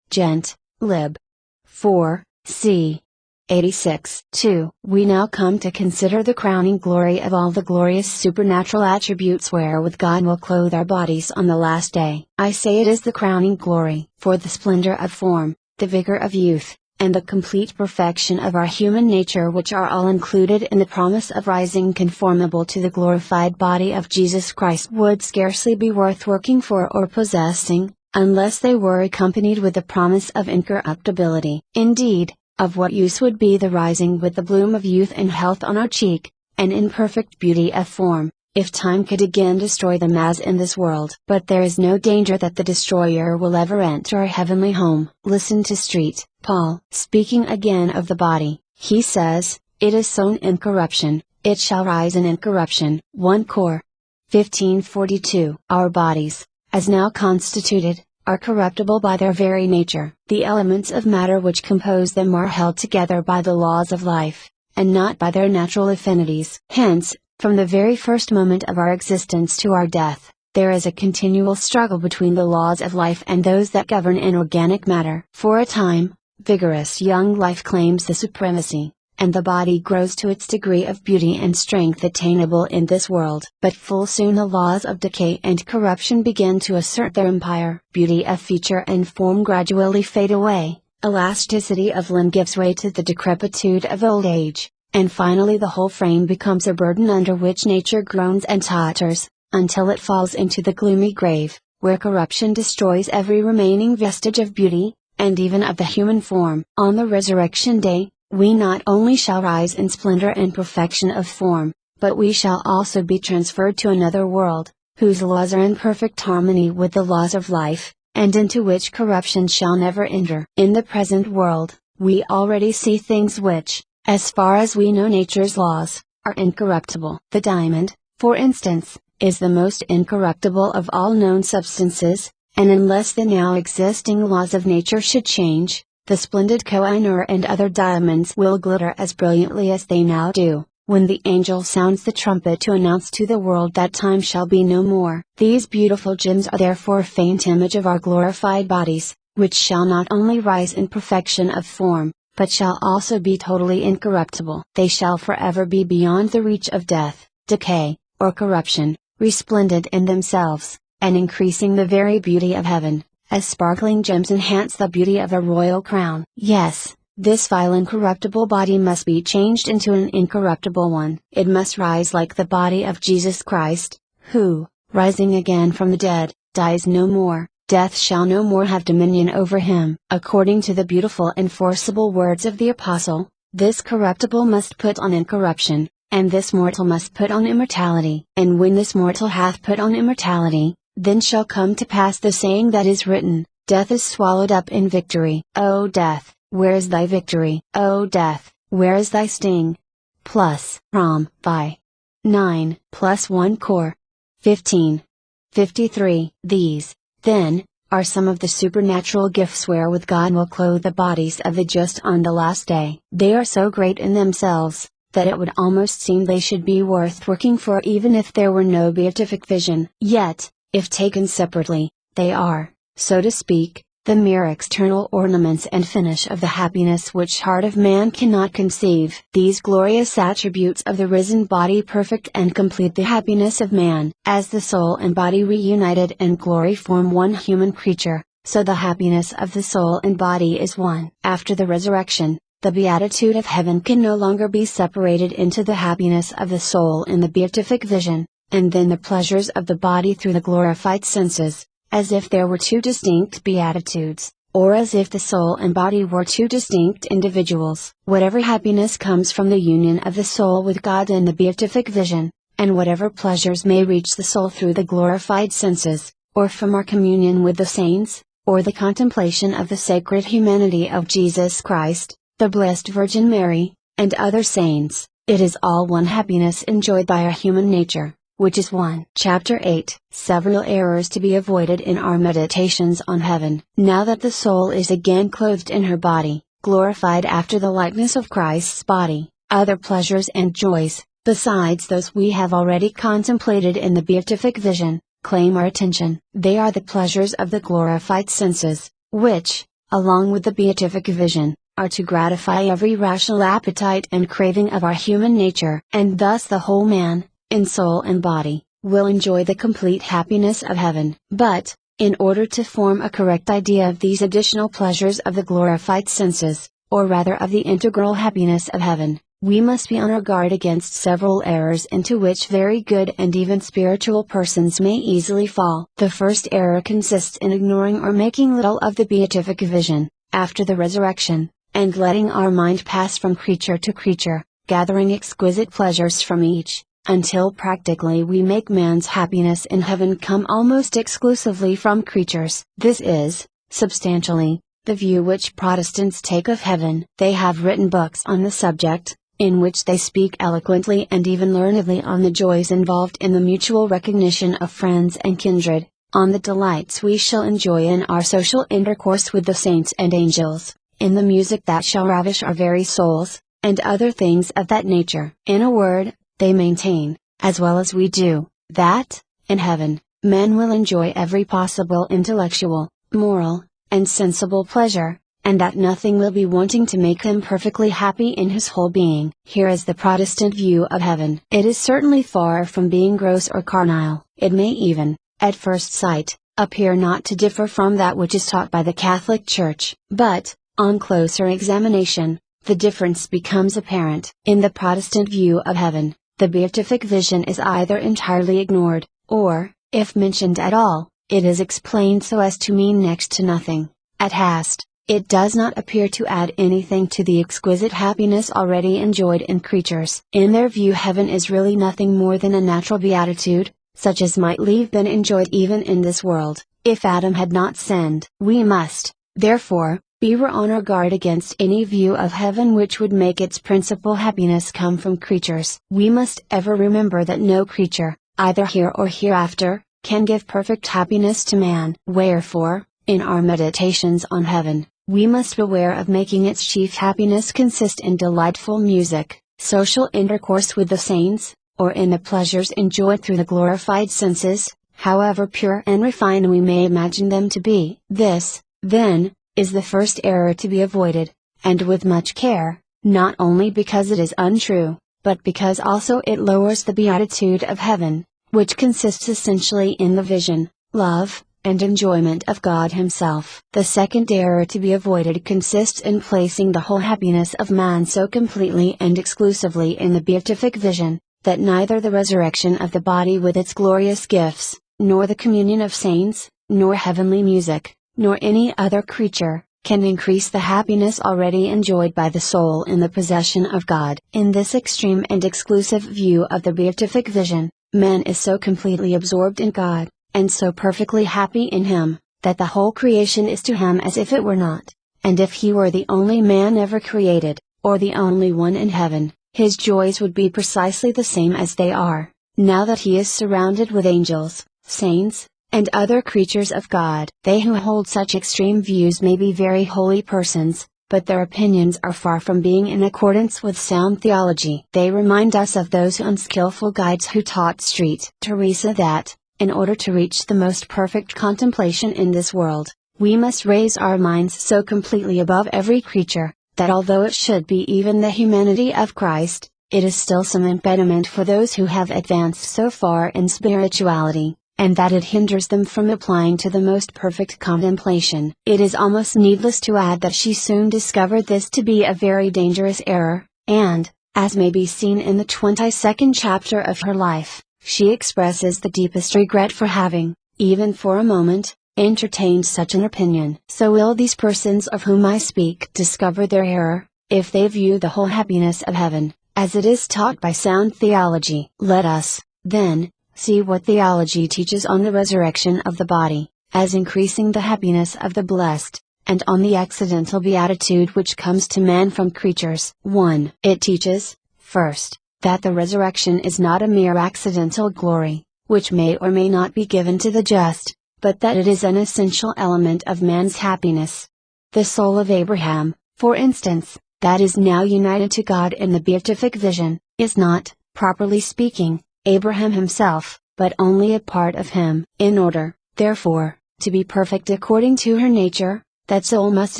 Gent. Lib. 4, c. 86. 2. We now come to consider the crowning glory of all the glorious supernatural attributes wherewith God will clothe our bodies on the last day. I say it is the crowning glory, for the splendor of form, the vigor of youth, and the complete perfection of our human nature, which are all included in the promise of rising conformable to the glorified body of Jesus Christ, would scarcely be worth working for or possessing, unless they were accompanied with the promise of incorruptibility. Indeed, of what use would be the rising with the bloom of youth and health on our cheek, and in perfect beauty of form, if time could again destroy them as in this world? But there is no danger that the destroyer will ever enter our heavenly home. Listen to St. Paul. Speaking again of the body, he says, "It is sown in corruption, it shall rise in incorruption." 1 Cor. 15:42. Our bodies, as now constituted, are corruptible by their very nature. The elements of matter which compose them are held together by the laws of life, and not by their natural affinities. Hence, from the very first moment of our existence to our death, there is a continual struggle between the laws of life and those that govern inorganic matter. For a time, vigorous young life claims the supremacy, and the body grows to its degree of beauty and strength attainable in this world. But full soon the laws of decay and corruption begin to assert their empire. Beauty of feature and form gradually fade away, elasticity of limb gives way to the decrepitude of old age, and finally the whole frame becomes a burden under which nature groans and totters, until it falls into the gloomy grave, where corruption destroys every remaining vestige of beauty, and even of the human form. On the resurrection day, we not only shall rise in splendor and perfection of form, but we shall also be transferred to another world, whose laws are in perfect harmony with the laws of life, and into which corruption shall never enter. In the present world, we already see things which, as far as we know nature's laws, are incorruptible. The diamond, for instance, is the most incorruptible of all known substances, and unless the now existing laws of nature should change, the splendid Koh-i-Noor and other diamonds will glitter as brilliantly as they now do, when the angel sounds the trumpet to announce to the world that time shall be no more. These beautiful gems are therefore a faint image of our glorified bodies, which shall not only rise in perfection of form, but shall also be totally incorruptible. They shall forever be beyond the reach of death, decay, or corruption, resplendent in themselves, and increasing the very beauty of heaven, as sparkling gems enhance the beauty of a royal crown. Yes, this vile incorruptible body must be changed into an incorruptible one. It must rise like the body of Jesus Christ, who, rising again from the dead, dies no more. Death shall no more have dominion over him. According to the beautiful and forcible words of the Apostle, this corruptible must put on incorruption, and this mortal must put on immortality. And when this mortal hath put on immortality, then shall come to pass the saying that is written, "Death is swallowed up in victory." O death, where is thy victory? O death, where is thy sting? Plus, Rom. By 9 plus 1 Cor. 15. 53. These, then, are some of the supernatural gifts wherewith God will clothe the bodies of the just on the last day. They are so great in themselves, that it would almost seem they should be worth working for even if there were no beatific vision. Yet, if taken separately, they are, so to speak, the mere external ornaments and finish of the happiness which heart of man cannot conceive. These glorious attributes of the risen body perfect and complete the happiness of man. As the soul and body reunited in glory form one human creature, so the happiness of the soul and body is one. After the resurrection, the beatitude of heaven can no longer be separated into the happiness of the soul in the beatific vision, and then the pleasures of the body through the glorified senses, as if there were two distinct beatitudes, or as if the soul and body were two distinct individuals. Whatever happiness comes from the union of the soul with God in the beatific vision, and whatever pleasures may reach the soul through the glorified senses, or from our communion with the saints, or the contemplation of the sacred humanity of Jesus Christ, the Blessed Virgin Mary, and other saints, it is all one happiness enjoyed by our human nature, which is one. Chapter 8. Several errors to be avoided in our meditations on heaven. Now that the soul is again clothed in her body, glorified after the likeness of Christ's body, other pleasures and joys, besides those we have already contemplated in the beatific vision, claim our attention. They are the pleasures of the glorified senses, which, along with the beatific vision, are to gratify every rational appetite and craving of our human nature. And thus the whole man, in soul and body, will enjoy the complete happiness of heaven. But, in order to form a correct idea of these additional pleasures of the glorified senses, or rather of the integral happiness of heaven, we must be on our guard against several errors into which very good and even spiritual persons may easily fall. The first error consists in ignoring or making little of the beatific vision, after the resurrection, and letting our mind pass from creature to creature, gathering exquisite pleasures from each, until practically we make man's happiness in heaven come almost exclusively from creatures. This is, substantially, the view which Protestants take of heaven. They have written books on the subject, in which they speak eloquently and even learnedly on the joys involved in the mutual recognition of friends and kindred, on the delights we shall enjoy in our social intercourse with the saints and angels, in the music that shall ravish our very souls, and other things of that nature. In a word, they maintain, as well as we do, that, in heaven, men will enjoy every possible intellectual, moral, and sensible pleasure, and that nothing will be wanting to make him perfectly happy in his whole being. Here is the Protestant view of heaven. It is certainly far from being gross or carnal. It may even, at first sight, appear not to differ from that which is taught by the Catholic Church. But, on closer examination, the difference becomes apparent. In the Protestant view of heaven, the beatific vision is either entirely ignored, or, if mentioned at all, it is explained so as to mean next to nothing. At last, it does not appear to add anything to the exquisite happiness already enjoyed in creatures. In their view, heaven is really nothing more than a natural beatitude, such as might have been enjoyed even in this world, if Adam had not sinned. We must, therefore, be on our guard against any view of heaven which would make its principal happiness come from creatures. We must ever remember that no creature, either here or hereafter, can give perfect happiness to man. Wherefore, in our meditations on heaven, we must beware of making its chief happiness consist in delightful music, social intercourse with the saints, or in the pleasures enjoyed through the glorified senses, however pure and refined we may imagine them to be. This, then, is the first error to be avoided, and with much care, not only because it is untrue, but because also it lowers the beatitude of heaven, which consists essentially in the vision, love, and enjoyment of God Himself. The second error to be avoided consists in placing the whole happiness of man so completely and exclusively in the beatific vision, that neither the resurrection of the body with its glorious gifts, nor the communion of saints, nor heavenly music, nor any other creature, can increase the happiness already enjoyed by the soul in the possession of God. In this extreme and exclusive view of the beatific vision, man is so completely absorbed in God, and so perfectly happy in Him, that the whole creation is to him as if it were not, and if he were the only man ever created, or the only one in heaven, his joys would be precisely the same as they are, now that he is surrounded with angels, saints, and other creatures of God. They who hold such extreme views may be very holy persons, but their opinions are far from being in accordance with sound theology. They remind us of those unskillful guides who taught St. Teresa that, in order to reach the most perfect contemplation in this world, we must raise our minds so completely above every creature, that although it should be even the humanity of Christ, it is still some impediment for those who have advanced so far in spirituality, and that it hinders them from applying to the most perfect contemplation. It is almost needless to add that she soon discovered this to be a very dangerous error, and, as may be seen in the 22nd chapter of her life, she expresses the deepest regret for having, even for a moment, entertained such an opinion. So will these persons of whom I speak discover their error, if they view the whole happiness of heaven, as it is taught by sound theology. Let us, then, see what theology teaches on the resurrection of the body, as increasing the happiness of the blessed, and on the accidental beatitude which comes to man from creatures. 1. It teaches, first, that the resurrection is not a mere accidental glory, which may or may not be given to the just, but that it is an essential element of man's happiness. The soul of Abraham, for instance, that is now united to God in the beatific vision, is not, properly speaking, Abraham himself, but only a part of him. In order, therefore, to be perfect according to her nature, that soul must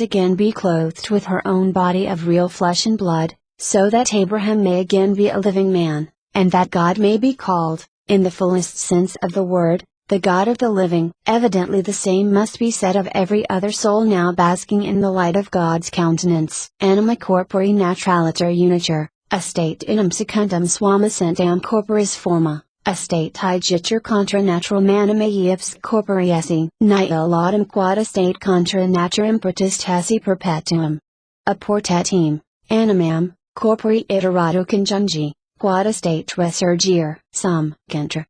again be clothed with her own body of real flesh and blood, so that Abraham may again be a living man, and that God may be called, in the fullest sense of the word, the God of the living. Evidently the same must be said of every other soul now basking in the light of God's countenance. Anima corpori naturaliter unitur, a state inum secundum swamascentam corporis forma, a state higitur contra naturam anima ipse corpori esse, nihil autem quod a state contra naturam protestasi perpetuum. Apportetim, animam, corpori iterato conjungi, quod a state resurgir, sum, contra.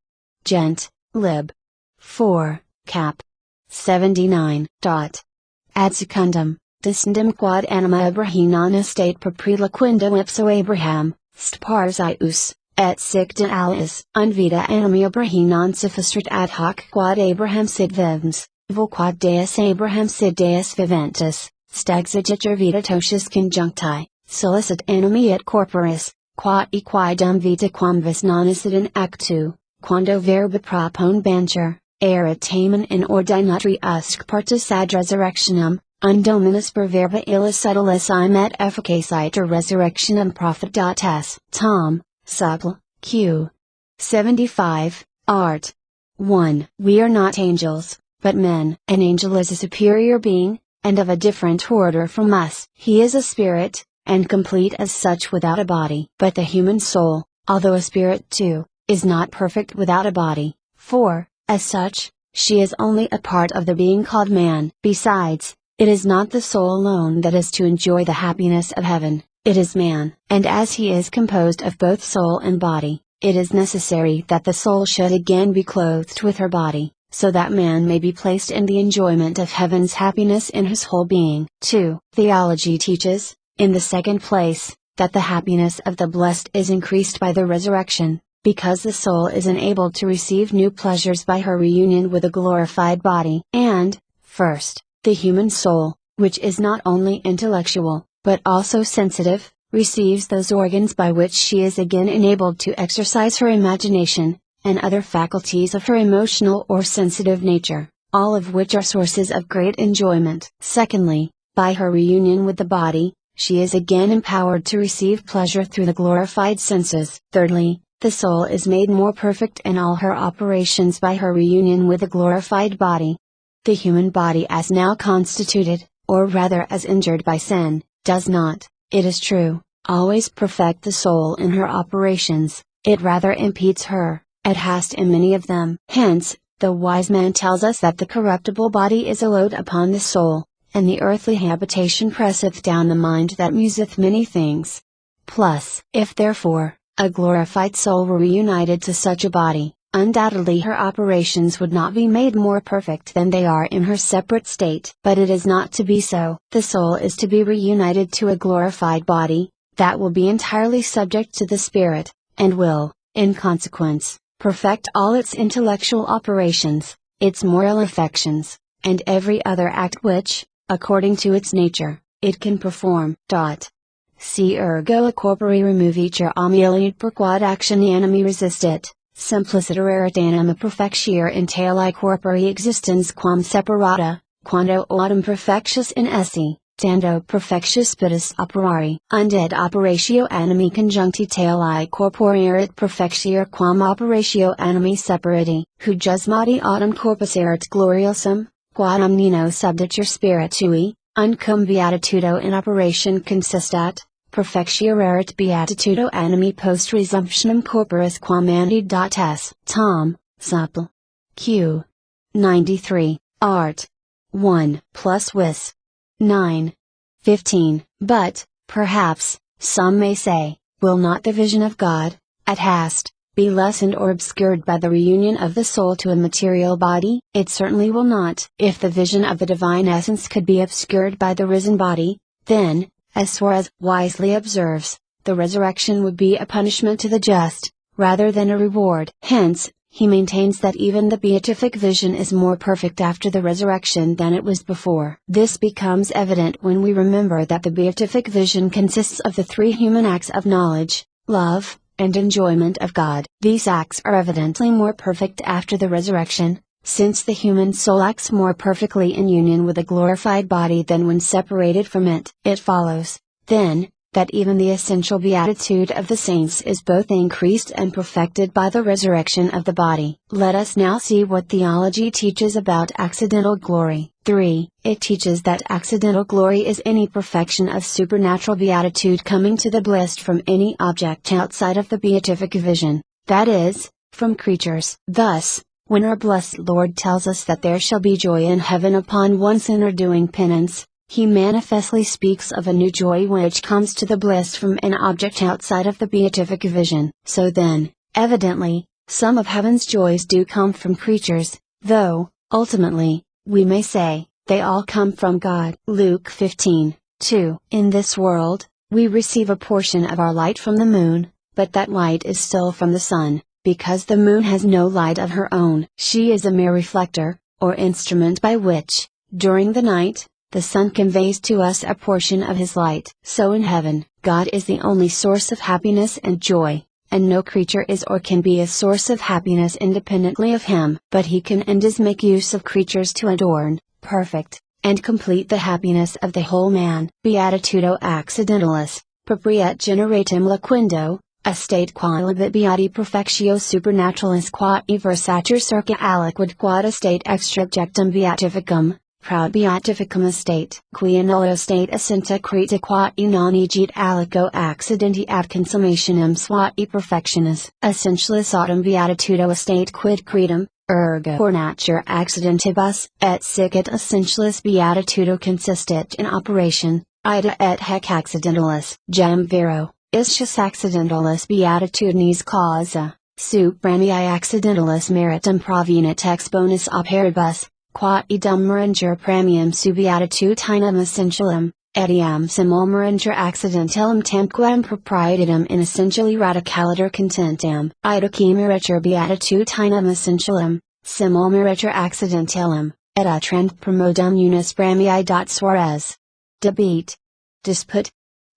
Gent. Lib. 4, cap. 79. Ad secundum, descendum quod anima Abrahi non estate per preliquendo ipso Abraham, sparsius, et sic de alias. Unvita animi Abrahi non suffistrat ad hoc quod Abraham sid vivens, quod Deus Abraham sid Deus viventus, stexigitur vita totius conjuncti, solicit animi et corporis, quod equidum vita quam vis non esit in actu, quando verba propone bancher, erat tamen in ordinatri usque partus ad resurrectionem, undominus per verba illa subtilis imet efficaciter resurrectionem prophet.s. Tom, Supple, Q. 75, Art. 1. We are not angels, but men. An angel is a superior being, and of a different order from us. He is a spirit, and complete as such without a body. But the human soul, although a spirit too, is not perfect without a body, for, as such, she is only a part of the being called man. Besides, it is not the soul alone that is to enjoy the happiness of heaven, it is man. And as he is composed of both soul and body, it is necessary that the soul should again be clothed with her body, so that man may be placed in the enjoyment of heaven's happiness in his whole being. 2. Theology teaches, in the second place, that the happiness of the blessed is increased by the resurrection, because the soul is enabled to receive new pleasures by her reunion with a glorified body. And, first, the human soul, which is not only intellectual, but also sensitive, receives those organs by which she is again enabled to exercise her imagination, and other faculties of her emotional or sensitive nature, all of which are sources of great enjoyment. Secondly, by her reunion with the body, she is again empowered to receive pleasure through the glorified senses. Thirdly, the soul is made more perfect in all her operations by her reunion with the glorified body. The human body as now constituted, or rather as injured by sin, does not, it is true, always perfect the soul in her operations, it rather impedes her, at hast in many of them. Hence, the wise man tells us that the corruptible body is a load upon the soul, and the earthly habitation presseth down the mind that museth many things. Plus, if therefore, a glorified soul were reunited to such a body, undoubtedly her operations would not be made more perfect than they are in her separate state. But it is not to be so. The soul is to be reunited to a glorified body, that will be entirely subject to the spirit, and will, in consequence, perfect all its intellectual operations, its moral affections, and every other act which, according to its nature, it can perform. Si ergo a corpore removitur amuliet per quad actioni animi resistit, simpliciter erat anima perfectior in taeli corpore existens quam separata, quando autem perfectius in esse, dando perfectius spiritus operari. Unded operatio animi conjuncti taeli corpore erat perfectior quam operatio animi separati, hujusmati autem corpus erat gloriosum, quad omnino subditur spiritui, uncum beatitudo in operation consistat, perfectio erat beatitudo animi post resumptionem corporis quam ante.s. Tom, Supple. Q. 93, Art. 1 plus wis. 9. 15. But, perhaps, some may say, will not the vision of God, at hast, be lessened or obscured by the reunion of the soul to a material body? It certainly will not. If the vision of the divine essence could be obscured by the risen body, then, as Suarez wisely observes, the resurrection would be a punishment to the just, rather than a reward. Hence, he maintains that even the beatific vision is more perfect after the resurrection than it was before. This becomes evident when we remember that the beatific vision consists of the three human acts of knowledge, love, and enjoyment of God. These acts are evidently more perfect after the resurrection, since the human soul acts more perfectly in union with a glorified body than when separated from it. It follows, then, that even the essential beatitude of the saints is both increased and perfected by the resurrection of the body. Let us now see what theology teaches about accidental glory. 3. It teaches that accidental glory is any perfection of supernatural beatitude coming to the blessed from any object outside of the beatific vision, that is, from creatures. Thus, when our blessed Lord tells us that there shall be joy in heaven upon one sinner doing penance, He manifestly speaks of a new joy which comes to the blessed from an object outside of the beatific vision. So then, evidently, some of heaven's joys do come from creatures, though, ultimately, we may say, they all come from God. Luke 15:2. In this world, we receive a portion of our light from the moon, but that light is still from the sun, because the moon has no light of her own. She is a mere reflector, or instrument by which, during the night, the sun conveys to us a portion of his light. So in heaven, God is the only source of happiness and joy, and no creature is or can be a source of happiness independently of Him. But He can and does make use of creatures to adorn, perfect, and complete the happiness of the whole man. Beatitudo accidentalis, propriet generatum laquendo, a state qualibet beati perfectio supernaturalis qua versatur circa aliquid quod estate extrajectum beatificum, proud beatificum estate, qui nullo state assinta creta qua non egit alico accidenti ad consummationem suae perfectionis, essentialis autem beatitudo estate quid cretum, ergo per natura accidentibus, et sic et essentialis beatitudo consistet in operation, ida et haec accidentalis. Gem vero, iscius accidentalis beatitudinis causa, supramiae accidentalis meritum provenit ex bonus operibus, qua idem meringer premium subeatitudinem essentialem, etiam simul meringer accidentalem tamquam proprietatem in essentiali radicaliter contentem. Idoque meritur beatitudinem essentialem, simul meritur accidentalem, et utrend promodum unis premiae. Suarez. Debate. Dispute.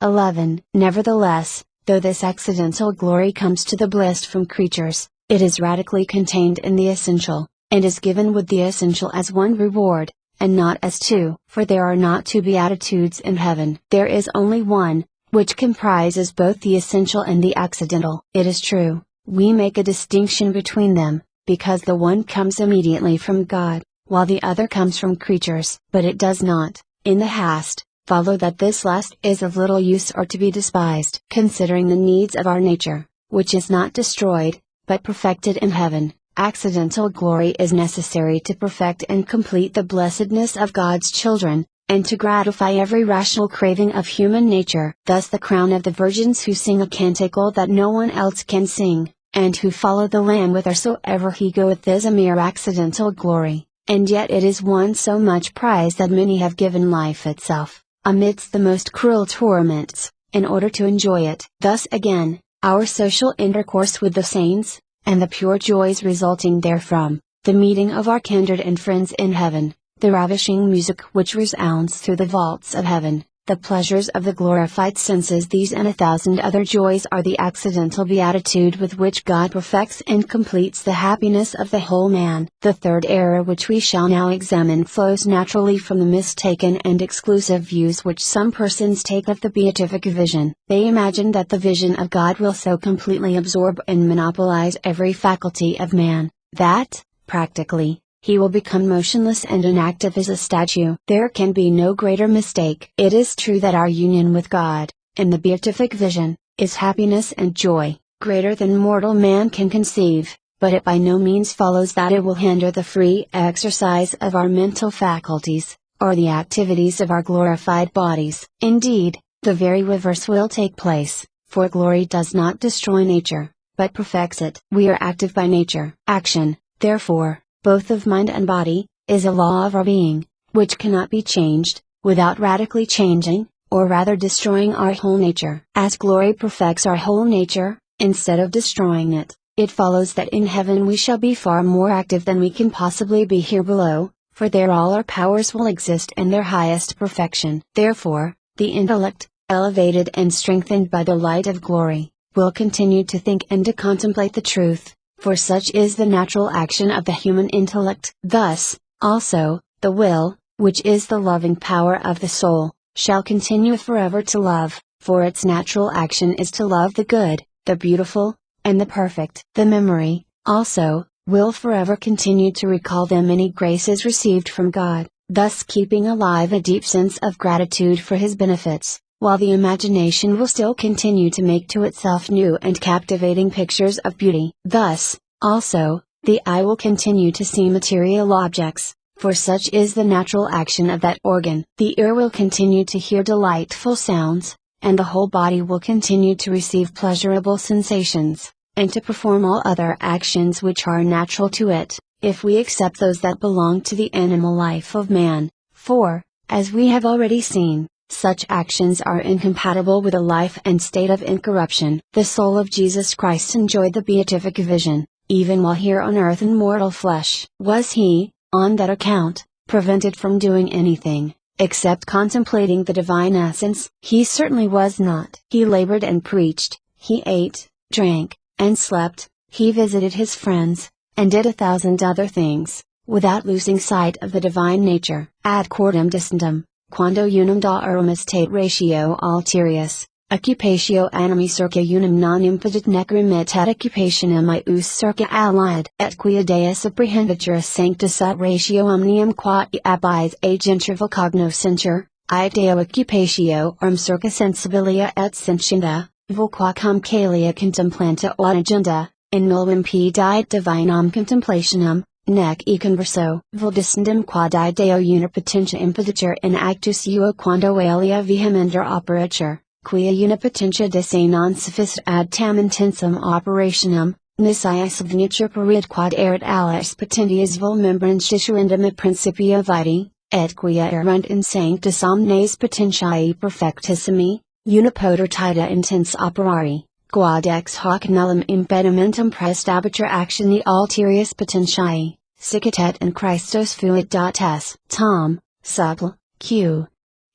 11. Nevertheless, though this accidental glory comes to the blessed from creatures, it is radically contained in the essential, and is given with the essential as one reward, and not as two. For there are not two beatitudes in heaven. There is only one, which comprises both the essential and the accidental. It is true, we make a distinction between them, because the one comes immediately from God, while the other comes from creatures. But it does not, in the hast, follow that this last is of little use or to be despised. Considering the needs of our nature, which is not destroyed, but perfected in heaven, accidental glory is necessary to perfect and complete the blessedness of God's children, and to gratify every rational craving of human nature. Thus the crown of the virgins who sing a canticle that no one else can sing, and who follow the Lamb whithersoever He goeth, is a mere accidental glory, and yet it is one so much prized that many have given life itself, amidst the most cruel torments, in order to enjoy it. Thus again, our social intercourse with the saints, and the pure joys resulting therefrom, the meeting of our kindred and friends in heaven, the ravishing music which resounds through the vaults of heaven, the pleasures of the glorified senses, these and 1,000 other joys are the accidental beatitude with which God perfects and completes the happiness of the whole man. The third error which we shall now examine flows naturally from the mistaken and exclusive views which some persons take of the beatific vision. They imagine that the vision of God will so completely absorb and monopolize every faculty of man, that, practically, he will become motionless and inactive as a statue. There can be no greater mistake. It is true that our union with God, in the beatific vision, is happiness and joy, greater than mortal man can conceive, but it by no means follows that it will hinder the free exercise of our mental faculties, or the activities of our glorified bodies. Indeed, the very reverse will take place, for glory does not destroy nature, but perfects it. We are active by nature. Action, therefore, both of mind and body, is a law of our being, which cannot be changed, without radically changing, or rather destroying our whole nature. As glory perfects our whole nature, instead of destroying it, it follows that in heaven we shall be far more active than we can possibly be here below, for there all our powers will exist in their highest perfection. Therefore, the intellect, elevated and strengthened by the light of glory, will continue to think and to contemplate the truth, for such is the natural action of the human intellect. Thus, also, the will, which is the loving power of the soul, shall continue forever to love, for its natural action is to love the good, the beautiful, and the perfect. The memory, also, will forever continue to recall the many graces received from God, thus keeping alive a deep sense of gratitude for His benefits, while the imagination will still continue to make to itself new and captivating pictures of beauty. Thus, also, the eye will continue to see material objects, for such is the natural action of that organ. The ear will continue to hear delightful sounds, and the whole body will continue to receive pleasurable sensations, and to perform all other actions which are natural to it, if we accept those that belong to the animal life of man. For, as we have already seen, such actions are incompatible with a life and state of incorruption. The soul of Jesus Christ enjoyed the beatific vision, even while here on earth in mortal flesh. Was He, on that account, prevented from doing anything, except contemplating the divine essence? He certainly was not. He labored and preached, He ate, drank, and slept, He visited His friends, and did 1,000 other things, without losing sight of the divine nature. Ad quorum distendum, quando unum darum estate ratio alterius, occupatio animi circa unum non impedit nec remit et occupationem ius circa allied, et quia Deus apprehenditur sanctus ut ratio omnium qua abis agentur cognoscentur, I Deo occupatio circa sensibilia et sentienta, qua cum calia contemplanta aut agenda, in nulum pedit divinam contemplationem, nec e converso. Vel descendum quad Deo unipotentia impeditur in actus ua quando alia vehemender operatur, quia unipotentia de se non sufficit ad tam intensum operationem, nisi subventur perid quad erit alias potentias vel membrantiturendum et principia vitae, et quia erunt in sanctus omnes potentiae perfectissimi, unipoter tita intens operari, quad ex hoc nullum impedimentum praestabitur actioni alterius potentiae, sicut in Christos fuit. S. Tom, Supl. Q.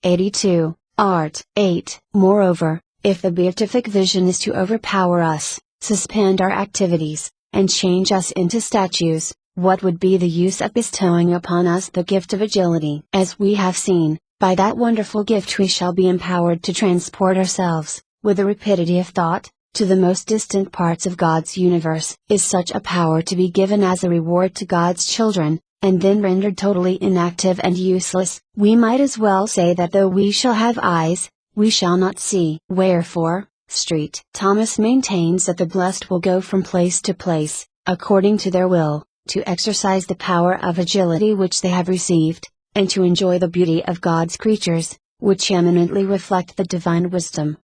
82, Art. 8. Moreover, if the beatific vision is to overpower us, suspend our activities, and change us into statues, what would be the use of bestowing upon us the gift of agility? As we have seen, by that wonderful gift we shall be empowered to transport ourselves, with the rapidity of thought, to the most distant parts of God's universe. Is such a power to be given as a reward to God's children, and then rendered totally inactive and useless? We might as well say that though we shall have eyes, we shall not see. Wherefore, Street Thomas maintains that the blessed will go from place to place, according to their will, to exercise the power of agility which they have received, and to enjoy the beauty of God's creatures, which eminently reflect the divine wisdom.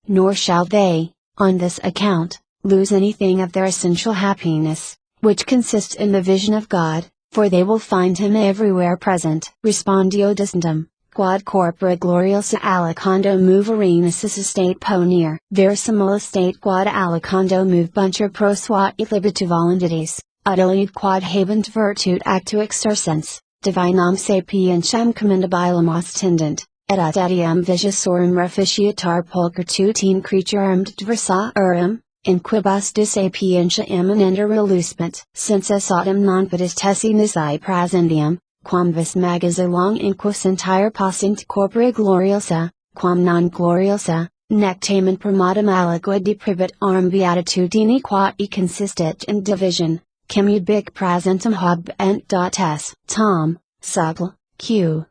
Nor shall they, on this account, lose anything of their essential happiness, which consists in the vision of God, for they will find Him everywhere present. Respondio distendum, quad corpora gloriosa aliquando moverenus estate ponere. Verisimile estate quad aliquando move buncher prosua libitu voluntatis, udilid quad habent virtute actu exercens, divinam sapientiam commendabilum ostendent. Et ut etiam visusorum reficiatar pulchertutine creaturem diversarum, in quibus de sapientia eminender reluspent. Since es autem non pedis tessi nisi prasendium, quam vis magas along inquis entire passint corpora gloriosa, quam non gloriosa, nec tamen primatum aliquid depribit arm beatitudini qua e consistit in division, cemud bic prasentum habent. S. Tom, Supl. Q.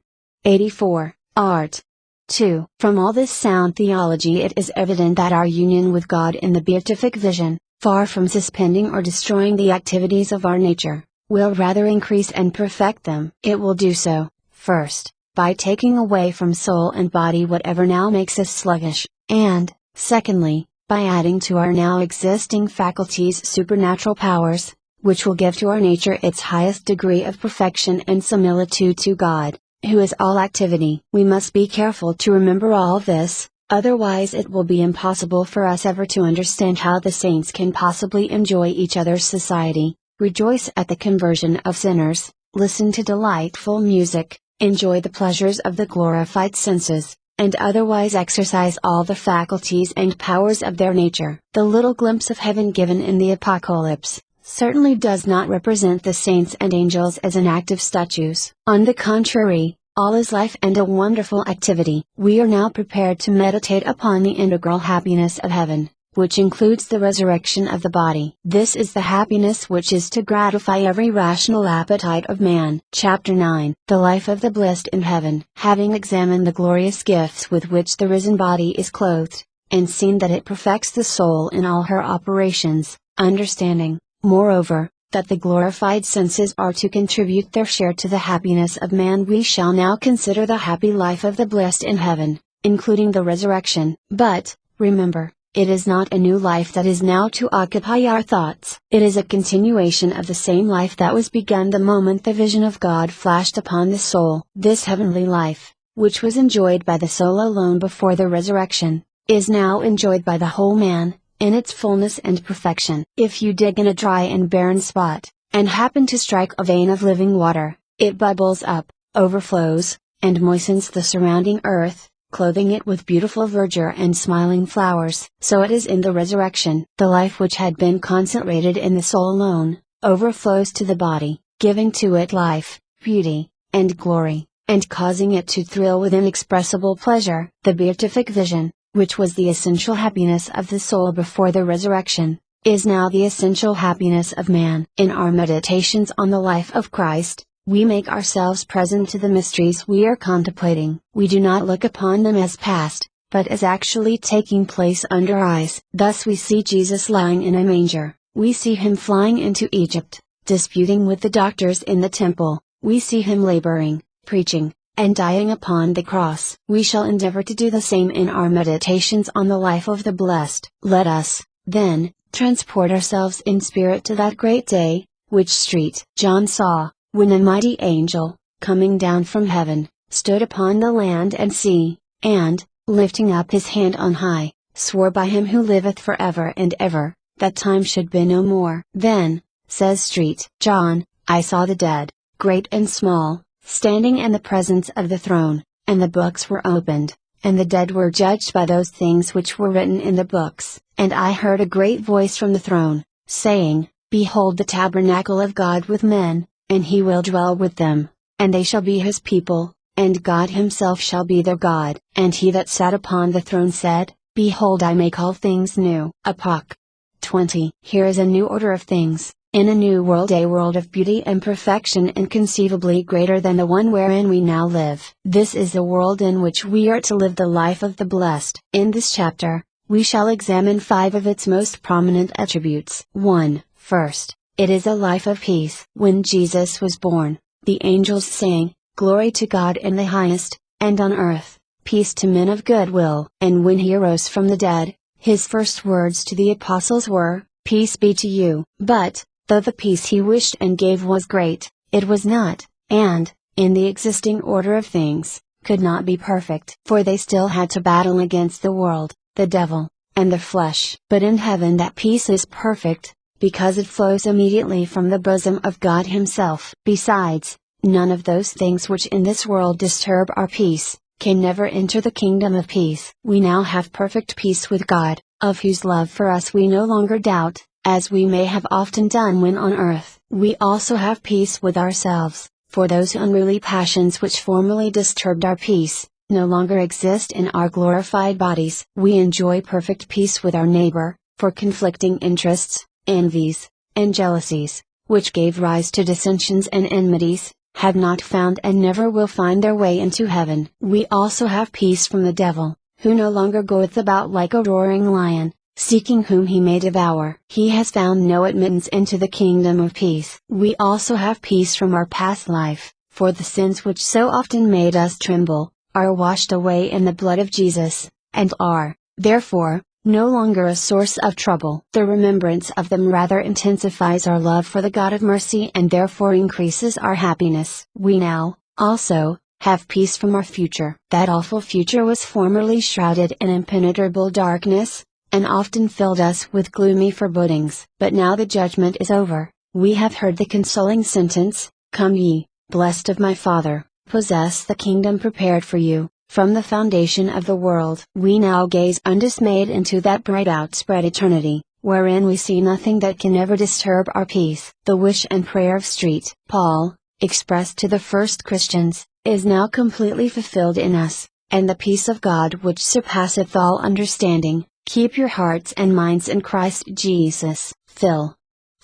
84. Art. 2. From all this sound theology it is evident that our union with God in the beatific vision, far from suspending or destroying the activities of our nature, will rather increase and perfect them. It will do so, first, by taking away from soul and body whatever now makes us sluggish, and, secondly, by adding to our now existing faculties supernatural powers, which will give to our nature its highest degree of perfection and similitude to God, who is all activity. We must be careful to remember all this, otherwise it will be impossible for us ever to understand how the saints can possibly enjoy each other's society, rejoice at the conversion of sinners, listen to delightful music, enjoy the pleasures of the glorified senses, and otherwise exercise all the faculties and powers of their nature. The little glimpse of heaven given in the Apocalypse, certainly does not represent the saints and angels as inactive statues. On the contrary, all is life and a wonderful activity. We are now prepared to meditate upon the integral happiness of heaven, which includes the resurrection of the body. This is the happiness which is to gratify every rational appetite of man. Chapter 9. The life of the blessed in heaven. Having examined the glorious gifts with which the risen body is clothed, and seen that it perfects the soul in all her operations, understanding, moreover, that the glorified senses are to contribute their share to the happiness of man, we shall now consider the happy life of the blessed in heaven, including the resurrection. But, remember, it is not a new life that is now to occupy our thoughts. It is a continuation of the same life that was begun the moment the vision of God flashed upon the soul. This heavenly life, which was enjoyed by the soul alone before the resurrection, is now enjoyed by the whole man, in its fullness and perfection. If you dig in a dry and barren spot, and happen to strike a vein of living water, it bubbles up, overflows, and moistens the surrounding earth, clothing it with beautiful verdure and smiling flowers. So it is in the resurrection. The life which had been concentrated in the soul alone, overflows to the body, giving to it life, beauty, and glory, and causing it to thrill with inexpressible pleasure. The beatific vision, which was the essential happiness of the soul before the resurrection, is now the essential happiness of man. In our meditations on the life of Christ, we make ourselves present to the mysteries we are contemplating. We do not look upon them as past, but as actually taking place under our eyes. Thus we see Jesus lying in a manger, we see him flying into Egypt, disputing with the doctors in the temple, we see him laboring, preaching, and dying upon the cross. We shall endeavor to do the same in our meditations on the life of the blessed. Let us, then, transport ourselves in spirit to that great day, which street John saw, when a mighty angel, coming down from heaven, stood upon the land and sea, and, lifting up his hand on high, swore by him who liveth forever and ever, that time should be no more. Then, says St. John, I saw the dead, great and small, standing in the presence of the throne, and the books were opened, and the dead were judged by those things which were written in the books. And I heard a great voice from the throne, saying, Behold the tabernacle of God with men, and he will dwell with them, and they shall be his people, and God himself shall be their God. And he that sat upon the throne said, Behold, I make all things new. Apoc. 20. Here is a new order of things, in a new world, a world of beauty and perfection inconceivably greater than the one wherein we now live. This is the world in which we are to live the life of the blessed. In this chapter, we shall examine 5 of its most prominent attributes. 1. First, it is a life of peace. When Jesus was born, the angels sang, Glory to God in the highest, and on earth, peace to men of good will. And when he arose from the dead, his first words to the apostles were, Peace be to you. But, though the peace he wished and gave was great, it was not, and, in the existing order of things, could not be perfect. For they still had to battle against the world, the devil, and the flesh. But in heaven that peace is perfect, because it flows immediately from the bosom of God himself. Besides, none of those things which in this world disturb our peace, can never enter the kingdom of peace. We now have perfect peace with God, of whose love for us we no longer doubt, as we may have often done when on earth. We also have peace with ourselves, for those unruly passions which formerly disturbed our peace, no longer exist in our glorified bodies. We enjoy perfect peace with our neighbor, for conflicting interests, envies, and jealousies, which gave rise to dissensions and enmities, have not found and never will find their way into heaven. We also have peace from the devil, who no longer goeth about like a roaring lion, seeking whom he may devour. He has found no admittance into the kingdom of peace. We also have peace from our past life, for the sins which so often made us tremble, are washed away in the blood of Jesus, and are, therefore, no longer a source of trouble. The remembrance of them rather intensifies our love for the God of mercy and therefore increases our happiness. We now, also, have peace from our future. That awful future was formerly shrouded in impenetrable darkness, and often filled us with gloomy forebodings. But now the judgment is over, we have heard the consoling sentence, Come ye, blessed of my Father, possess the kingdom prepared for you, from the foundation of the world. We now gaze undismayed into that bright outspread eternity, wherein we see nothing that can ever disturb our peace. The wish and prayer of St. Paul, expressed to the first Christians, is now completely fulfilled in us, and the peace of God which surpasseth all understanding, keep your hearts and minds in Christ Jesus. Phil.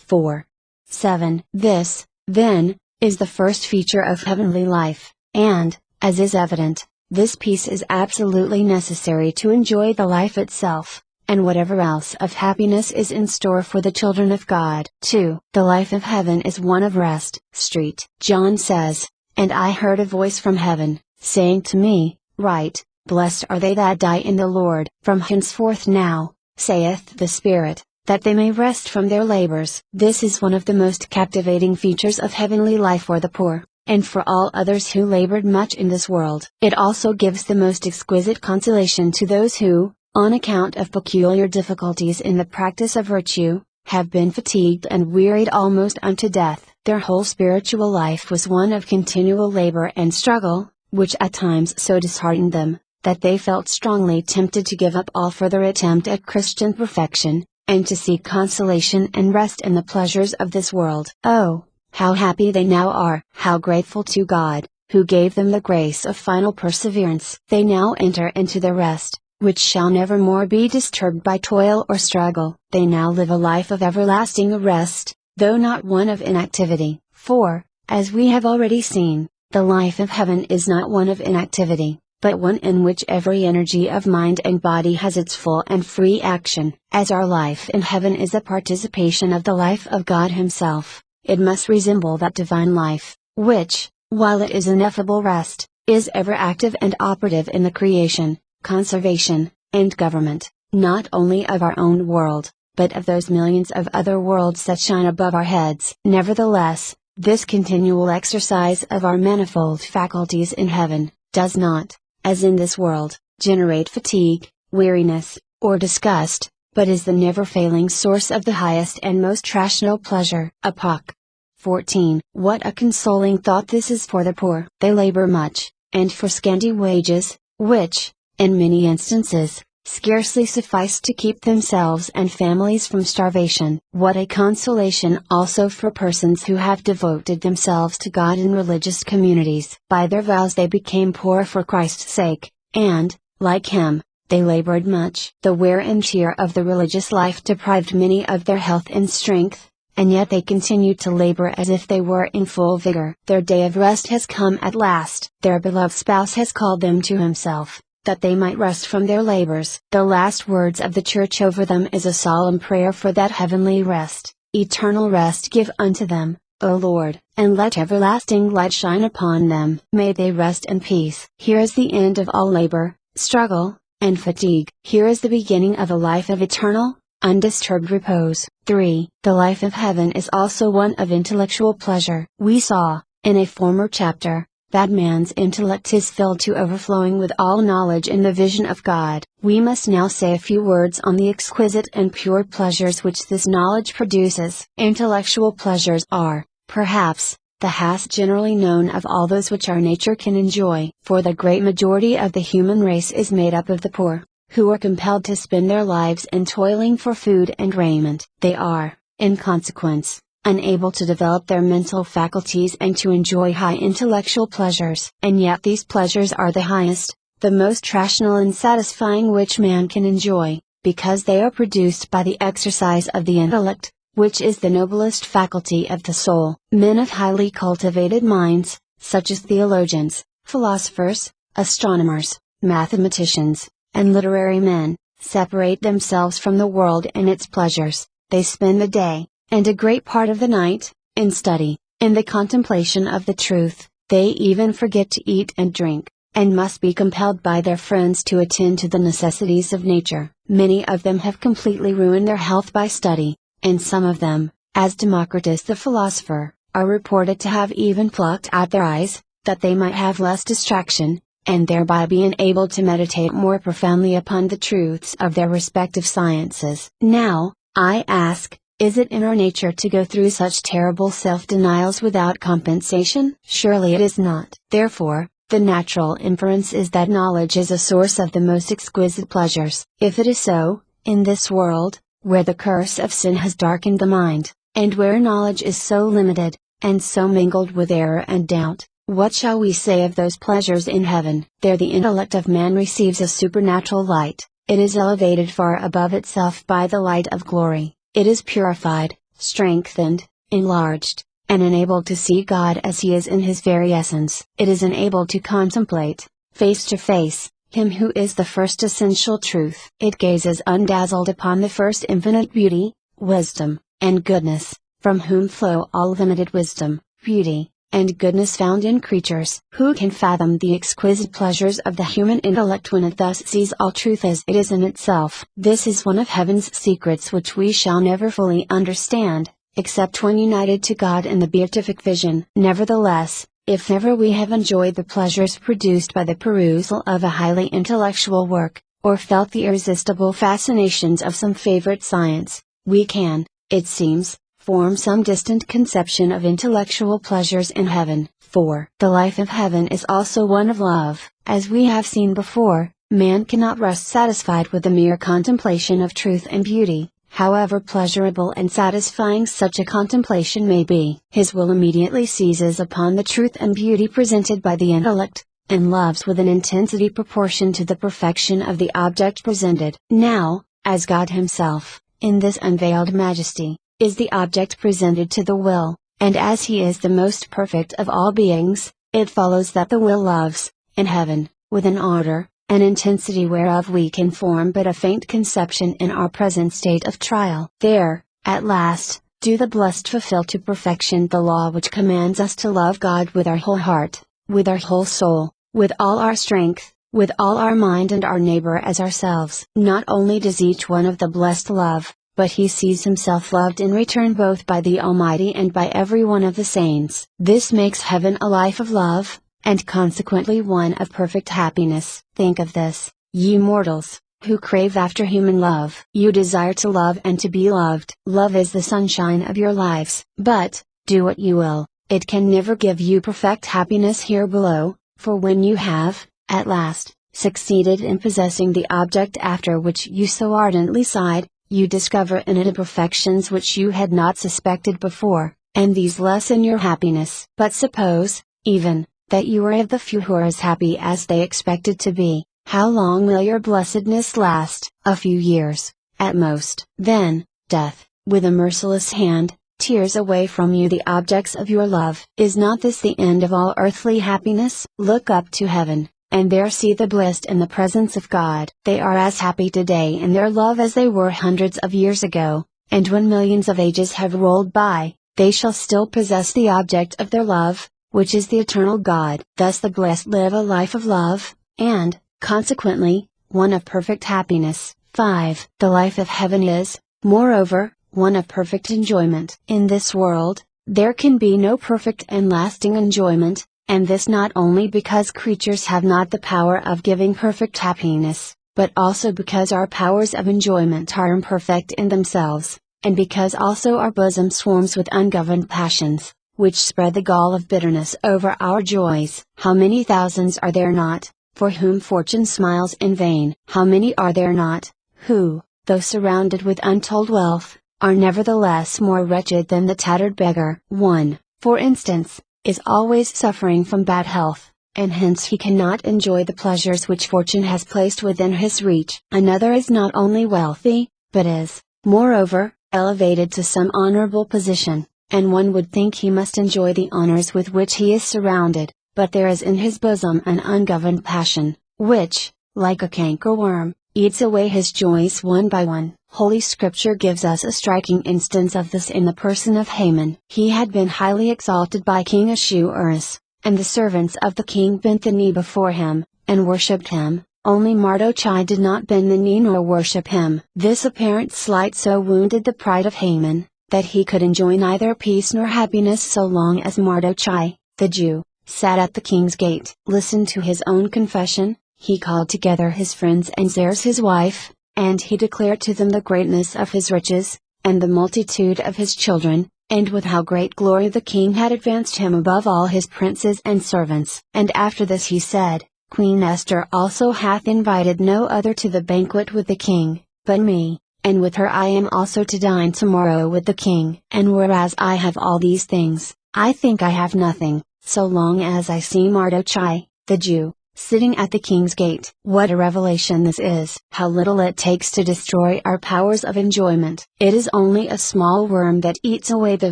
4:7. This, then, is the first feature of heavenly life, and, as is evident, this peace is absolutely necessary to enjoy the life itself, and whatever else of happiness is in store for the children of God. 2. The life of heaven is one of rest. St. John says, "And I heard a voice from heaven, saying to me, Write, Blessed are they that die in the Lord. From henceforth now, saith the Spirit, that they may rest from their labors." This is one of the most captivating features of heavenly life for the poor, and for all others who labored much in this world. It also gives the most exquisite consolation to those who, on account of peculiar difficulties in the practice of virtue, have been fatigued and wearied almost unto death. Their whole spiritual life was one of continual labor and struggle, which at times so disheartened them, that they felt strongly tempted to give up all further attempt at Christian perfection, and to seek consolation and rest in the pleasures of this world. Oh, how happy they now are! How grateful to God, who gave them the grace of final perseverance! They now enter into the rest, which shall never more be disturbed by toil or struggle. They now live a life of everlasting rest, though not one of inactivity. For, as we have already seen, the life of heaven is not one of inactivity, but one in which every energy of mind and body has its full and free action. As our life in heaven is a participation of the life of God Himself, it must resemble that divine life, which, while it is ineffable rest, is ever active and operative in the creation, conservation, and government, not only of our own world, but of those millions of other worlds that shine above our heads. Nevertheless, this continual exercise of our manifold faculties in heaven, does not, as in this world, generate fatigue, weariness, or disgust, but is the never-failing source of the highest and most rational pleasure. Epoch. 14. What a consoling thought this is for the poor! They labor much, and for scanty wages, which, in many instances, scarcely suffice to keep themselves and families from starvation. What a consolation also for persons who have devoted themselves to God in religious communities. By their vows they became poor for Christ's sake, and, like Him, they labored much. The wear and tear of the religious life deprived many of their health and strength, and yet they continued to labor as if they were in full vigor. Their day of rest has come at last. Their beloved spouse has called them to Himself, that they might rest from their labors. The last words of the Church over them is a solemn prayer for that heavenly rest. Eternal rest give unto them, O Lord, and let everlasting light shine upon them. May they rest in peace. Here is the end of all labor, struggle, and fatigue. Here is the beginning of a life of eternal, undisturbed repose. 3. The life of heaven is also one of intellectual pleasure. We saw, in a former chapter, that man's intellect is filled to overflowing with all knowledge in the vision of God. We must now say a few words on the exquisite and pure pleasures which this knowledge produces. Intellectual pleasures are, perhaps, the highest generally known of all those which our nature can enjoy. For the great majority of the human race is made up of the poor, who are compelled to spend their lives in toiling for food and raiment. They are, in consequence, unable to develop their mental faculties and to enjoy high intellectual pleasures. And yet these pleasures are the highest, the most rational and satisfying which man can enjoy, because they are produced by the exercise of the intellect, which is the noblest faculty of the soul. Men of highly cultivated minds, such as theologians, philosophers, astronomers, mathematicians, and literary men, separate themselves from the world and its pleasures. They spend the day, and a great part of the night, in study, in the contemplation of the truth. They even forget to eat and drink, and must be compelled by their friends to attend to the necessities of nature. Many of them have completely ruined their health by study, and some of them, as Democritus the philosopher, are reported to have even plucked out their eyes, that they might have less distraction, and thereby be enabled to meditate more profoundly upon the truths of their respective sciences. Now, I ask, is it in our nature to go through such terrible self-denials without compensation? Surely it is not. Therefore, the natural inference is that knowledge is a source of the most exquisite pleasures. If it is so, in this world, where the curse of sin has darkened the mind, and where knowledge is so limited, and so mingled with error and doubt, what shall we say of those pleasures in heaven? There the intellect of man receives a supernatural light, it is elevated far above itself by the light of glory, it is purified, strengthened, enlarged, and enabled to see God as He is in His very essence. It is enabled to contemplate, face to face, Him who is the first essential truth. It gazes undazzled upon the first infinite beauty, wisdom, and goodness, from whom flow all limited wisdom, beauty, and goodness found in creatures. Who can fathom the exquisite pleasures of the human intellect when it thus sees all truth as it is in itself? This is one of heaven's secrets which we shall never fully understand, except when united to God in the beatific vision. Nevertheless, if never we have enjoyed the pleasures produced by the perusal of a highly intellectual work, or felt the irresistible fascinations of some favorite science, we can, it seems, form some distant conception of intellectual pleasures in heaven. For the life of heaven is also one of love. As we have seen before, man cannot rest satisfied with the mere contemplation of truth and beauty, however pleasurable and satisfying such a contemplation may be. His will immediately seizes upon the truth and beauty presented by the intellect, and loves with an intensity proportioned to the perfection of the object presented. Now, as God Himself, in this unveiled majesty, is the object presented to the will, and as He is the most perfect of all beings, it follows that the will loves, in heaven, with an ardor, an intensity whereof we can form but a faint conception in our present state of trial. There, at last, do the blessed fulfill to perfection the law which commands us to love God with our whole heart, with our whole soul, with all our strength, with all our mind, and our neighbor as ourselves. Not only does each one of the blessed love, but he sees himself loved in return both by the Almighty and by every one of the saints. This makes heaven a life of love, and consequently one of perfect happiness. Think of this, ye mortals, who crave after human love. You desire to love and to be loved. Love is the sunshine of your lives. But, do what you will, it can never give you perfect happiness here below, for when you have, at last, succeeded in possessing the object after which you so ardently sighed, you discover in it imperfections which you had not suspected before, and these lessen your happiness. But suppose, even, that you are of the few who are as happy as they expected to be, how long will your blessedness last? A few years, at most. Then, death, with a merciless hand, tears away from you the objects of your love. Is not this the end of all earthly happiness? Look up to heaven, and there see the blessed in the presence of God. They are as happy today in their love as they were hundreds of years ago, and when millions of ages have rolled by, they shall still possess the object of their love, which is the eternal God. Thus the blessed live a life of love, and, consequently, one of perfect happiness. 5. The life of heaven is, moreover, one of perfect enjoyment. In this world, there can be no perfect and lasting enjoyment, and this not only because creatures have not the power of giving perfect happiness, but also because our powers of enjoyment are imperfect in themselves, and because also our bosom swarms with ungoverned passions, which spread the gall of bitterness over our joys. How many thousands are there not, for whom fortune smiles in vain? How many are there not, who, though surrounded with untold wealth, are nevertheless more wretched than the tattered beggar? One, for instance, is always suffering from bad health, and hence he cannot enjoy the pleasures which fortune has placed within his reach. Another is not only wealthy, but is, moreover, elevated to some honorable position, and one would think he must enjoy the honors with which he is surrounded, but there is in his bosom an ungoverned passion, which, like a cankerworm, eats away his joys one by one. Holy Scripture gives us a striking instance of this in the person of Haman. He had been highly exalted by King Ahasuerus, and the servants of the king bent the knee before him, and worshipped him, only Mardochai did not bend the knee nor worship him. This apparent slight so wounded the pride of Haman, that he could enjoy neither peace nor happiness so long as Mardochai, the Jew, sat at the king's gate. Listen to his own confession. He called together his friends and Zeresh his wife, and he declared to them the greatness of his riches, and the multitude of his children, and with how great glory the king had advanced him above all his princes and servants. And after this he said, Queen Esther also hath invited no other to the banquet with the king, but me, and with her I am also to dine tomorrow with the king. And whereas I have all these things, I think I have nothing, so long as I see Mardochai, the Jew, sitting at the king's gate. What a revelation this is! How little it takes to destroy our powers of enjoyment. It is only a small worm that eats away the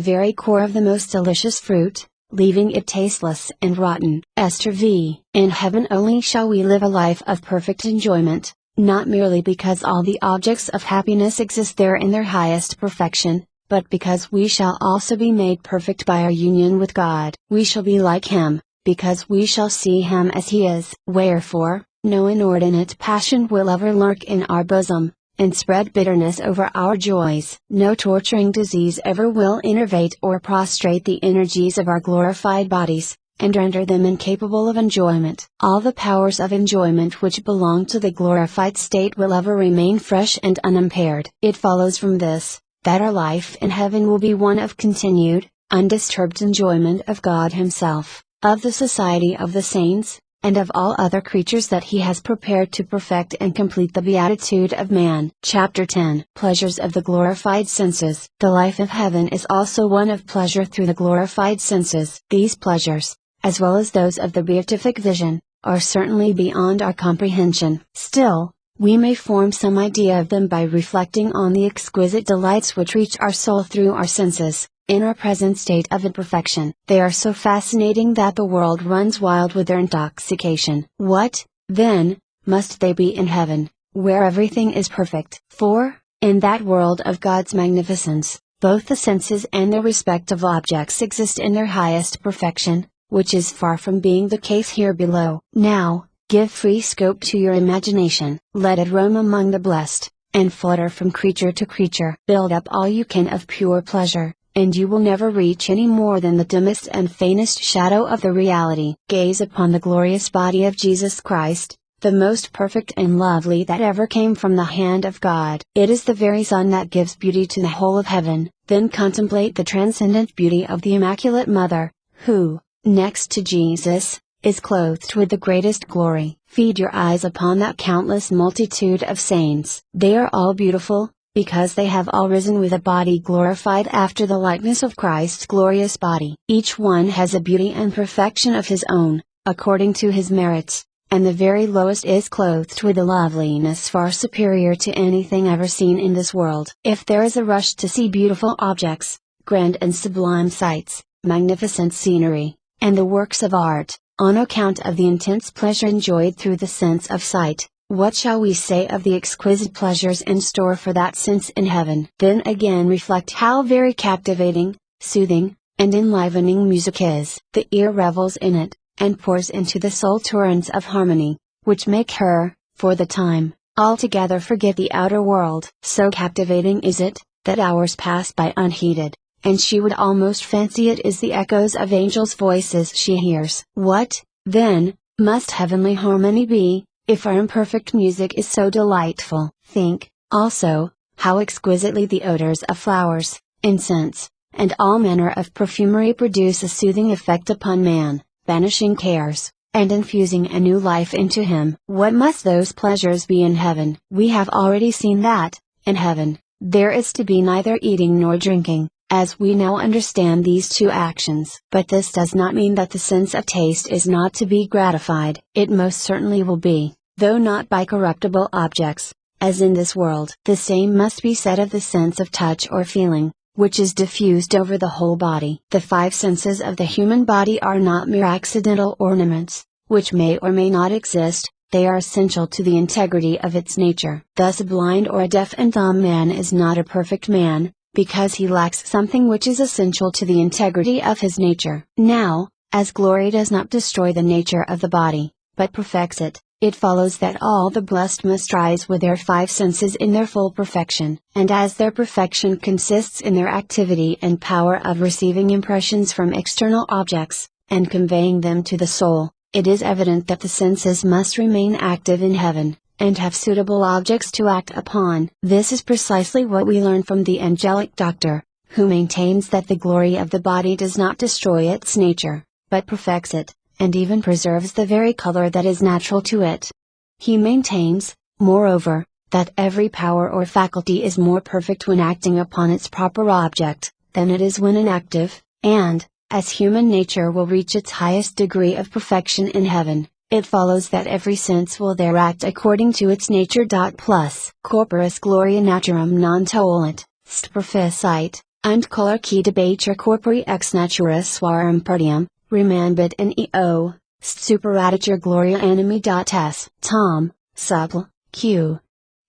very core of the most delicious fruit, leaving it tasteless and rotten. Esther v. In heaven only shall we live a life of perfect enjoyment, not merely because all the objects of happiness exist there in their highest perfection, but because we shall also be made perfect by our union with God. We shall be like Him, because we shall see Him as He is. Wherefore, no inordinate passion will ever lurk in our bosom, and spread bitterness over our joys. No torturing disease ever will enervate or prostrate the energies of our glorified bodies, and render them incapable of enjoyment. All the powers of enjoyment which belong to the glorified state will ever remain fresh and unimpaired. It follows from this, that our life in heaven will be one of continued, undisturbed enjoyment of God Himself, of the society of the saints, and of all other creatures that He has prepared to perfect and complete the beatitude of man. Chapter 10. Pleasures of the glorified senses. The life of heaven is also one of pleasure through the glorified senses. These pleasures, as well as those of the beatific vision, are certainly beyond our comprehension. Still, we may form some idea of them by reflecting on the exquisite delights which reach our soul through our senses, in our present state of imperfection. They are so fascinating that the world runs wild with their intoxication. What, then, must they be in heaven, where everything is perfect? For, in that world of God's magnificence, both the senses and their respective objects exist in their highest perfection, which is far from being the case here below. Now, give free scope to your imagination, let it roam among the blessed, and flutter from creature to creature. Build up all you can of pure pleasure, and you will never reach any more than the dimmest and faintest shadow of the reality. Gaze upon the glorious body of Jesus Christ, the most perfect and lovely that ever came from the hand of God. It is the very sun that gives beauty to the whole of heaven. Then contemplate the transcendent beauty of the Immaculate Mother, who, next to Jesus, is clothed with the greatest glory. Feed your eyes upon that countless multitude of saints. They are all beautiful, because they have all risen with a body glorified after the likeness of Christ's glorious body. Each one has a beauty and perfection of his own, according to his merits, and the very lowest is clothed with a loveliness far superior to anything ever seen in this world. If there is a rush to see beautiful objects, grand and sublime sights, magnificent scenery, and the works of art, on account of the intense pleasure enjoyed through the sense of sight, what shall we say of the exquisite pleasures in store for that sense in heaven? Then again reflect how very captivating, soothing, and enlivening music is. The ear revels in it, and pours into the soul torrents of harmony, which make her, for the time, altogether forget the outer world. So captivating is it, that hours pass by unheeded, and she would almost fancy it is the echoes of angels' voices she hears. What, then, must heavenly harmony be, if our imperfect music is so delightful? Think, also, how exquisitely the odors of flowers, incense, and all manner of perfumery produce a soothing effect upon man, banishing cares, and infusing a new life into him. What must those pleasures be in heaven? We have already seen that, in heaven, there is to be neither eating nor drinking, as we now understand these two actions. But this does not mean that the sense of taste is not to be gratified. It most certainly will be, though not by corruptible objects, as in this world. The same must be said of the sense of touch or feeling, which is diffused over the whole body. The five senses of the human body are not mere accidental ornaments, which may or may not exist, they are essential to the integrity of its nature. Thus a blind or a deaf and dumb man is not a perfect man, because he lacks something which is essential to the integrity of his nature. Now, as glory does not destroy the nature of the body, but perfects it, it follows that all the blessed must rise with their five senses in their full perfection, and as their perfection consists in their activity and power of receiving impressions from external objects, and conveying them to the soul, it is evident that the senses must remain active in heaven, and have suitable objects to act upon. This is precisely what we learn from the angelic doctor, who maintains that the glory of the body does not destroy its nature, but perfects it, and even preserves the very color that is natural to it. He maintains, moreover, that every power or faculty is more perfect when acting upon its proper object, than it is when inactive, and, as human nature will reach its highest degree of perfection in heaven, it follows that every sense will there act according to its nature. Plus, corporis gloria naturam non tollit, st proficit, und color debatur corpori ex natura suarum partium, remambit in eo, st superaditur gloria animi. S. Tom, Supl. Q.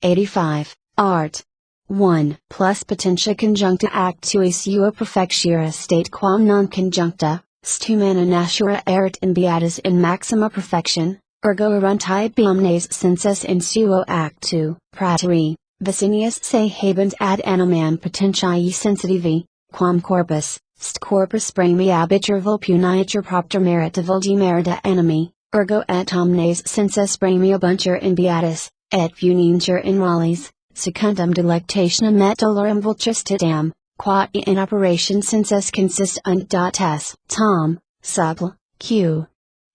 85, Art. 1. Plus potentia conjuncta actuis sua perfectura state quam non conjuncta, st humana natura erit in beatus in maxima perfection, ergo erunti omnes sensus in suo actu, prateri, vicinius se habent ad animam potentiae sensitivi, quam corpus, st corpus primi abitur vulpuniatur propter merita demerita animi, ergo et omnes sensus primi abuntur in beatus, et punintur in moles, secundum delectationem et dolorem vulcistitam, qua in operation sensus consistunt. S. Tom, Supl. Q.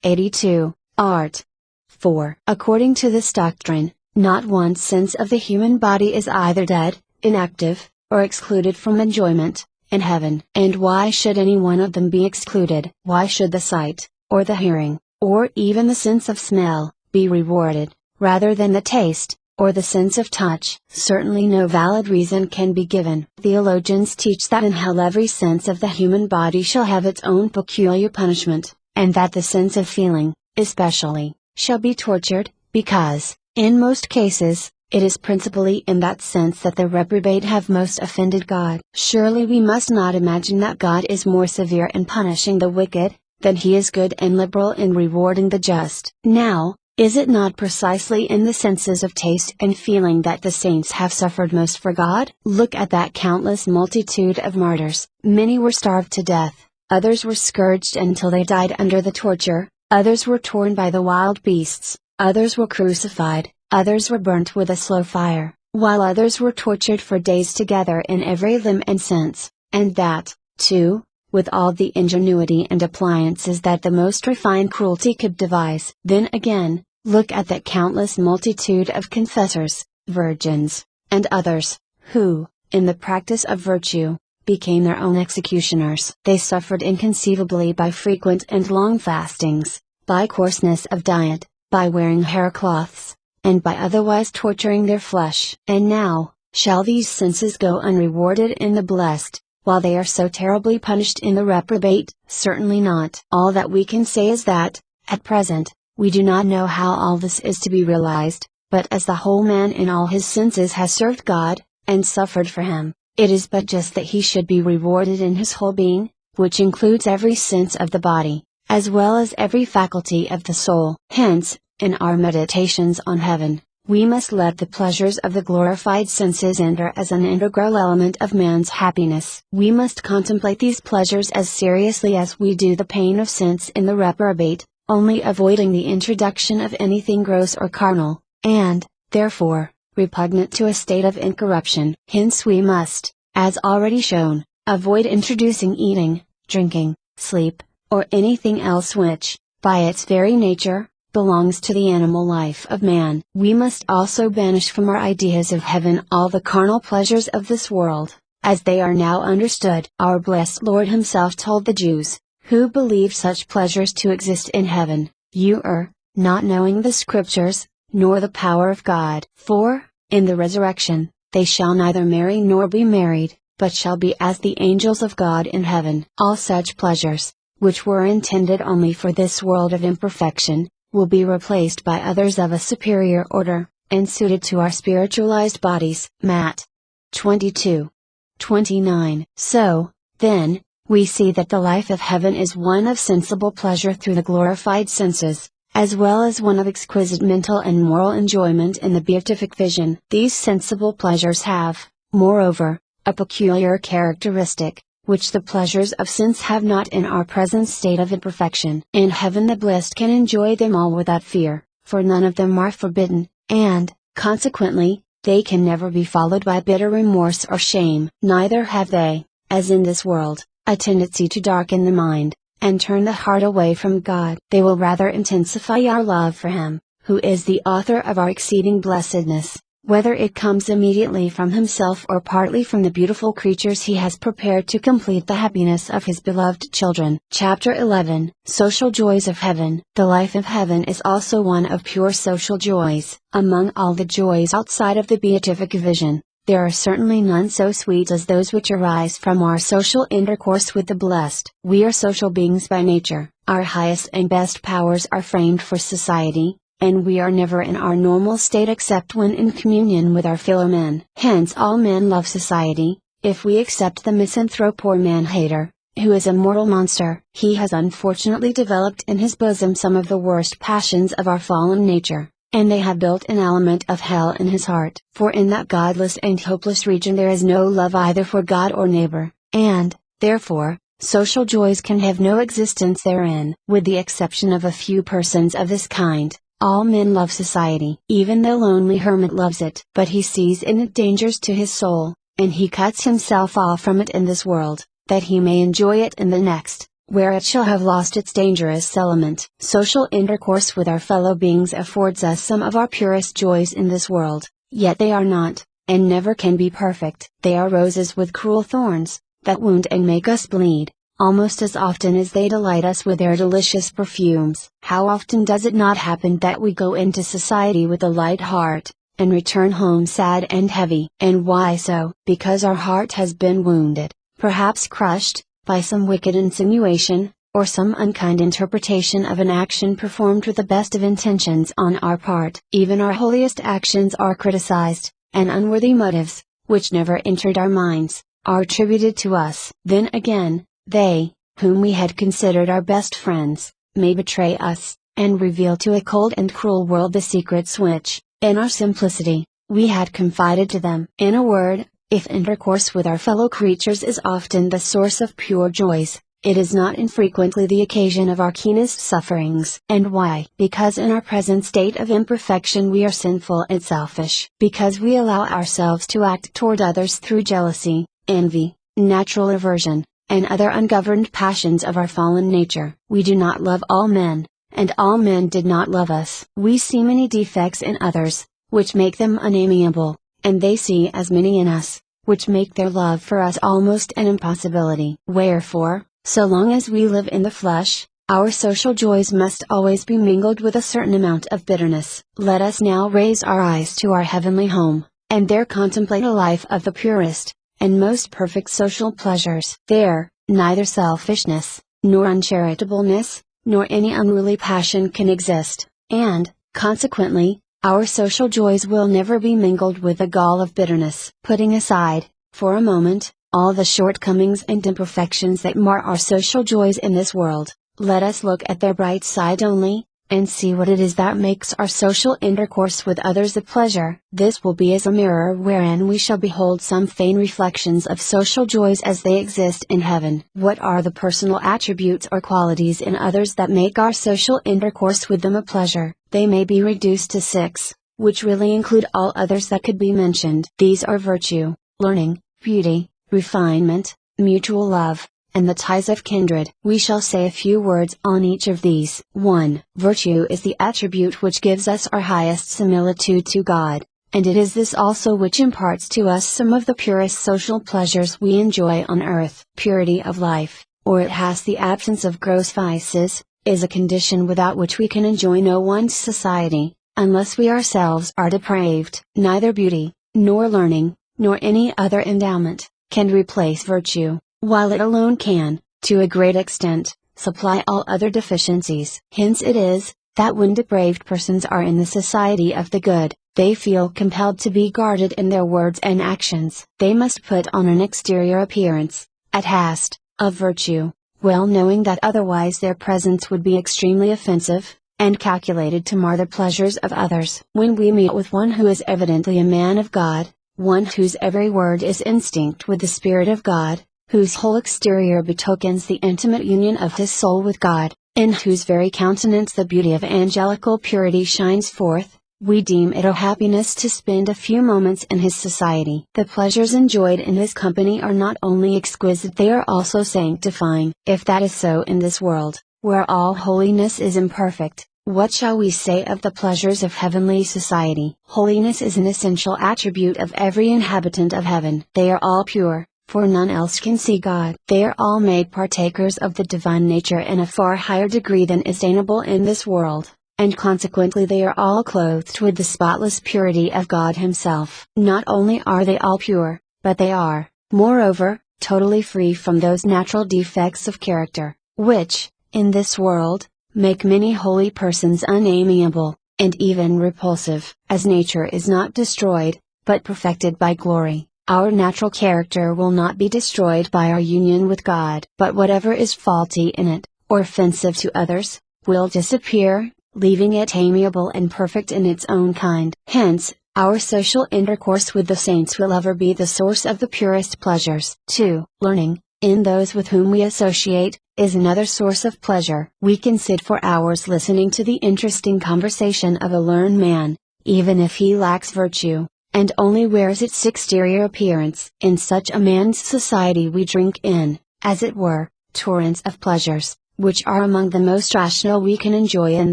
82, Art. 4. According to this doctrine, not one sense of the human body is either dead, inactive, or excluded from enjoyment, in heaven. And why should any one of them be excluded? Why should the sight, or the hearing, or even the sense of smell, be rewarded, rather than the taste, or the sense of touch? Certainly no valid reason can be given. Theologians teach that in hell every sense of the human body shall have its own peculiar punishment, and that the sense of feeling, especially, shall be tortured, because, in most cases, it is principally in that sense that the reprobate have most offended God. Surely we must not imagine that God is more severe in punishing the wicked, than He is good and liberal in rewarding the just. Now, is it not precisely in the senses of taste and feeling that the saints have suffered most for God? Look at that countless multitude of martyrs. Many were starved to death, others were scourged until they died under the torture, others were torn by the wild beasts, others were crucified, others were burnt with a slow fire, while others were tortured for days together in every limb and sense, and that, too, with all the ingenuity and appliances that the most refined cruelty could devise. Then again, look at that countless multitude of confessors, virgins, and others, who, in the practice of virtue, became their own executioners. They suffered inconceivably by frequent and long fastings, by coarseness of diet, by wearing haircloths, and by otherwise torturing their flesh. And now, shall these senses go unrewarded in the blessed, while they are so terribly punished in the reprobate? Certainly not. All that we can say is that, at present, we do not know how all this is to be realized, but as the whole man in all his senses has served God, and suffered for Him, it is but just that he should be rewarded in his whole being, which includes every sense of the body, as well as every faculty of the soul. Hence, in our meditations on heaven, we must let the pleasures of the glorified senses enter as an integral element of man's happiness. We must contemplate these pleasures as seriously as we do the pain of sense in the reprobate, only avoiding the introduction of anything gross or carnal, and, therefore, repugnant to a state of incorruption. Hence we must, as already shown, avoid introducing eating, drinking, sleep, or anything else which, by its very nature, belongs to the animal life of man. We must also banish from our ideas of heaven all the carnal pleasures of this world, as they are now understood. Our blessed Lord Himself told the Jews, who believed such pleasures to exist in heaven, "You err, not knowing the Scriptures, nor the power of God. For, in the resurrection, they shall neither marry nor be married, but shall be as the angels of God in heaven." All such pleasures, which were intended only for this world of imperfection, will be replaced by others of a superior order, and suited to our spiritualized bodies. Matt. 22. 29. So, then, we see that the life of heaven is one of sensible pleasure through the glorified senses, as well as one of exquisite mental and moral enjoyment in the beatific vision. These sensible pleasures have, moreover, a peculiar characteristic, which the pleasures of sense have not in our present state of imperfection. In heaven the blessed can enjoy them all without fear, for none of them are forbidden, and, consequently, they can never be followed by bitter remorse or shame. Neither have they, as in this world, a tendency to darken the mind, and turn the heart away from God. They will rather intensify our love for Him, who is the author of our exceeding blessedness, whether it comes immediately from himself or partly from the beautiful creatures he has prepared to complete the happiness of his beloved children. Chapter 11, Social Joys of Heaven. The life of heaven is also one of pure social joys. Among all the joys outside of the beatific vision, there are certainly none so sweet as those which arise from our social intercourse with the blessed. We are social beings by nature, our highest and best powers are framed for society, and we are never in our normal state except when in communion with our fellow men. Hence all men love society, if we accept the misanthrope or man-hater, who is a mortal monster. He has unfortunately developed in his bosom some of the worst passions of our fallen nature, and they have built an element of hell in his heart. For in that godless and hopeless region there is no love either for God or neighbor, and, therefore, social joys can have no existence therein. With the exception of a few persons of this kind, all men love society. Even the lonely hermit loves it. But he sees in it dangers to his soul, and he cuts himself off from it in this world, that he may enjoy it in the next, where it shall have lost its dangerous element. Social intercourse with our fellow beings affords us some of our purest joys in this world, yet they are not, and never can be perfect. They are roses with cruel thorns, that wound and make us bleed, almost as often as they delight us with their delicious perfumes. How often does it not happen that we go into society with a light heart, and return home sad and heavy? And why so? Because our heart has been wounded, perhaps crushed, by some wicked insinuation, or some unkind interpretation of an action performed with the best of intentions on our part. Even our holiest actions are criticized, and unworthy motives, which never entered our minds, are attributed to us. Then again, they, whom we had considered our best friends, may betray us, and reveal to a cold and cruel world the secrets which, in our simplicity, we had confided to them. In a word, if intercourse with our fellow creatures is often the source of pure joys, it is not infrequently the occasion of our keenest sufferings. And why? Because in our present state of imperfection we are sinful and selfish. Because we allow ourselves to act toward others through jealousy, envy, natural aversion, and other ungoverned passions of our fallen nature. We do not love all men, and all men did not love us. We see many defects in others, which make them unamiable, and they see as many in us, which make their love for us almost an impossibility. Wherefore, so long as we live in the flesh, our social joys must always be mingled with a certain amount of bitterness. Let us now raise our eyes to our heavenly home, and there contemplate a life of the purest, and most perfect social pleasures. There, neither selfishness, nor uncharitableness, nor any unruly passion can exist, and, consequently, our social joys will never be mingled with the gall of bitterness. Putting aside, for a moment, all the shortcomings and imperfections that mar our social joys in this world, let us look at their bright side only, and see what it is that makes our social intercourse with others a pleasure. This will be as a mirror wherein we shall behold some faint reflections of social joys as they exist in heaven. What are the personal attributes or qualities in others that make our social intercourse with them a pleasure? They may be reduced to 6, which really include all others that could be mentioned. These are virtue, learning, beauty, refinement, mutual love, and the ties of kindred. We shall say a few words on each of these. 1. Virtue is the attribute which gives us our highest similitude to God, and it is this also which imparts to us some of the purest social pleasures we enjoy on earth. Purity of life, or it has the absence of gross vices, is a condition without which we can enjoy no one's society, unless we ourselves are depraved. Neither beauty, nor learning, nor any other endowment, can replace virtue, while it alone can, to a great extent, supply all other deficiencies. Hence it is, that when depraved persons are in the society of the good, they feel compelled to be guarded in their words and actions. They must put on an exterior appearance, at hast, of virtue, well knowing that otherwise their presence would be extremely offensive, and calculated to mar the pleasures of others. When we meet with one who is evidently a man of God, one whose every word is instinct with the Spirit of God, whose whole exterior betokens the intimate union of his soul with God, in whose very countenance the beauty of angelical purity shines forth, we deem it a happiness to spend a few moments in his society. The pleasures enjoyed in his company are not only exquisite, they are also sanctifying. If that is so in this world, where all holiness is imperfect, What shall we say of the pleasures of heavenly society? Holiness is an essential attribute of every inhabitant of heaven. They are all pure, for none else can see God. They are all made partakers of the divine nature in a far higher degree than is attainable in this world, and consequently they are all clothed with the spotless purity of God Himself. Not only are they all pure, but they are, moreover, totally free from those natural defects of character, which, in this world, make many holy persons unamiable, and even repulsive. As nature is not destroyed, but perfected by glory, our natural character will not be destroyed by our union with God. But whatever is faulty in it, or offensive to others, will disappear, leaving it amiable and perfect in its own kind. Hence, our social intercourse with the saints will ever be the source of the purest pleasures. 2. Learning, in those with whom we associate, is another source of pleasure. We can sit for hours listening to the interesting conversation of a learned man, even if he lacks virtue, and only wears its exterior appearance. In such a man's society we drink in, as it were, torrents of pleasures, which are among the most rational we can enjoy in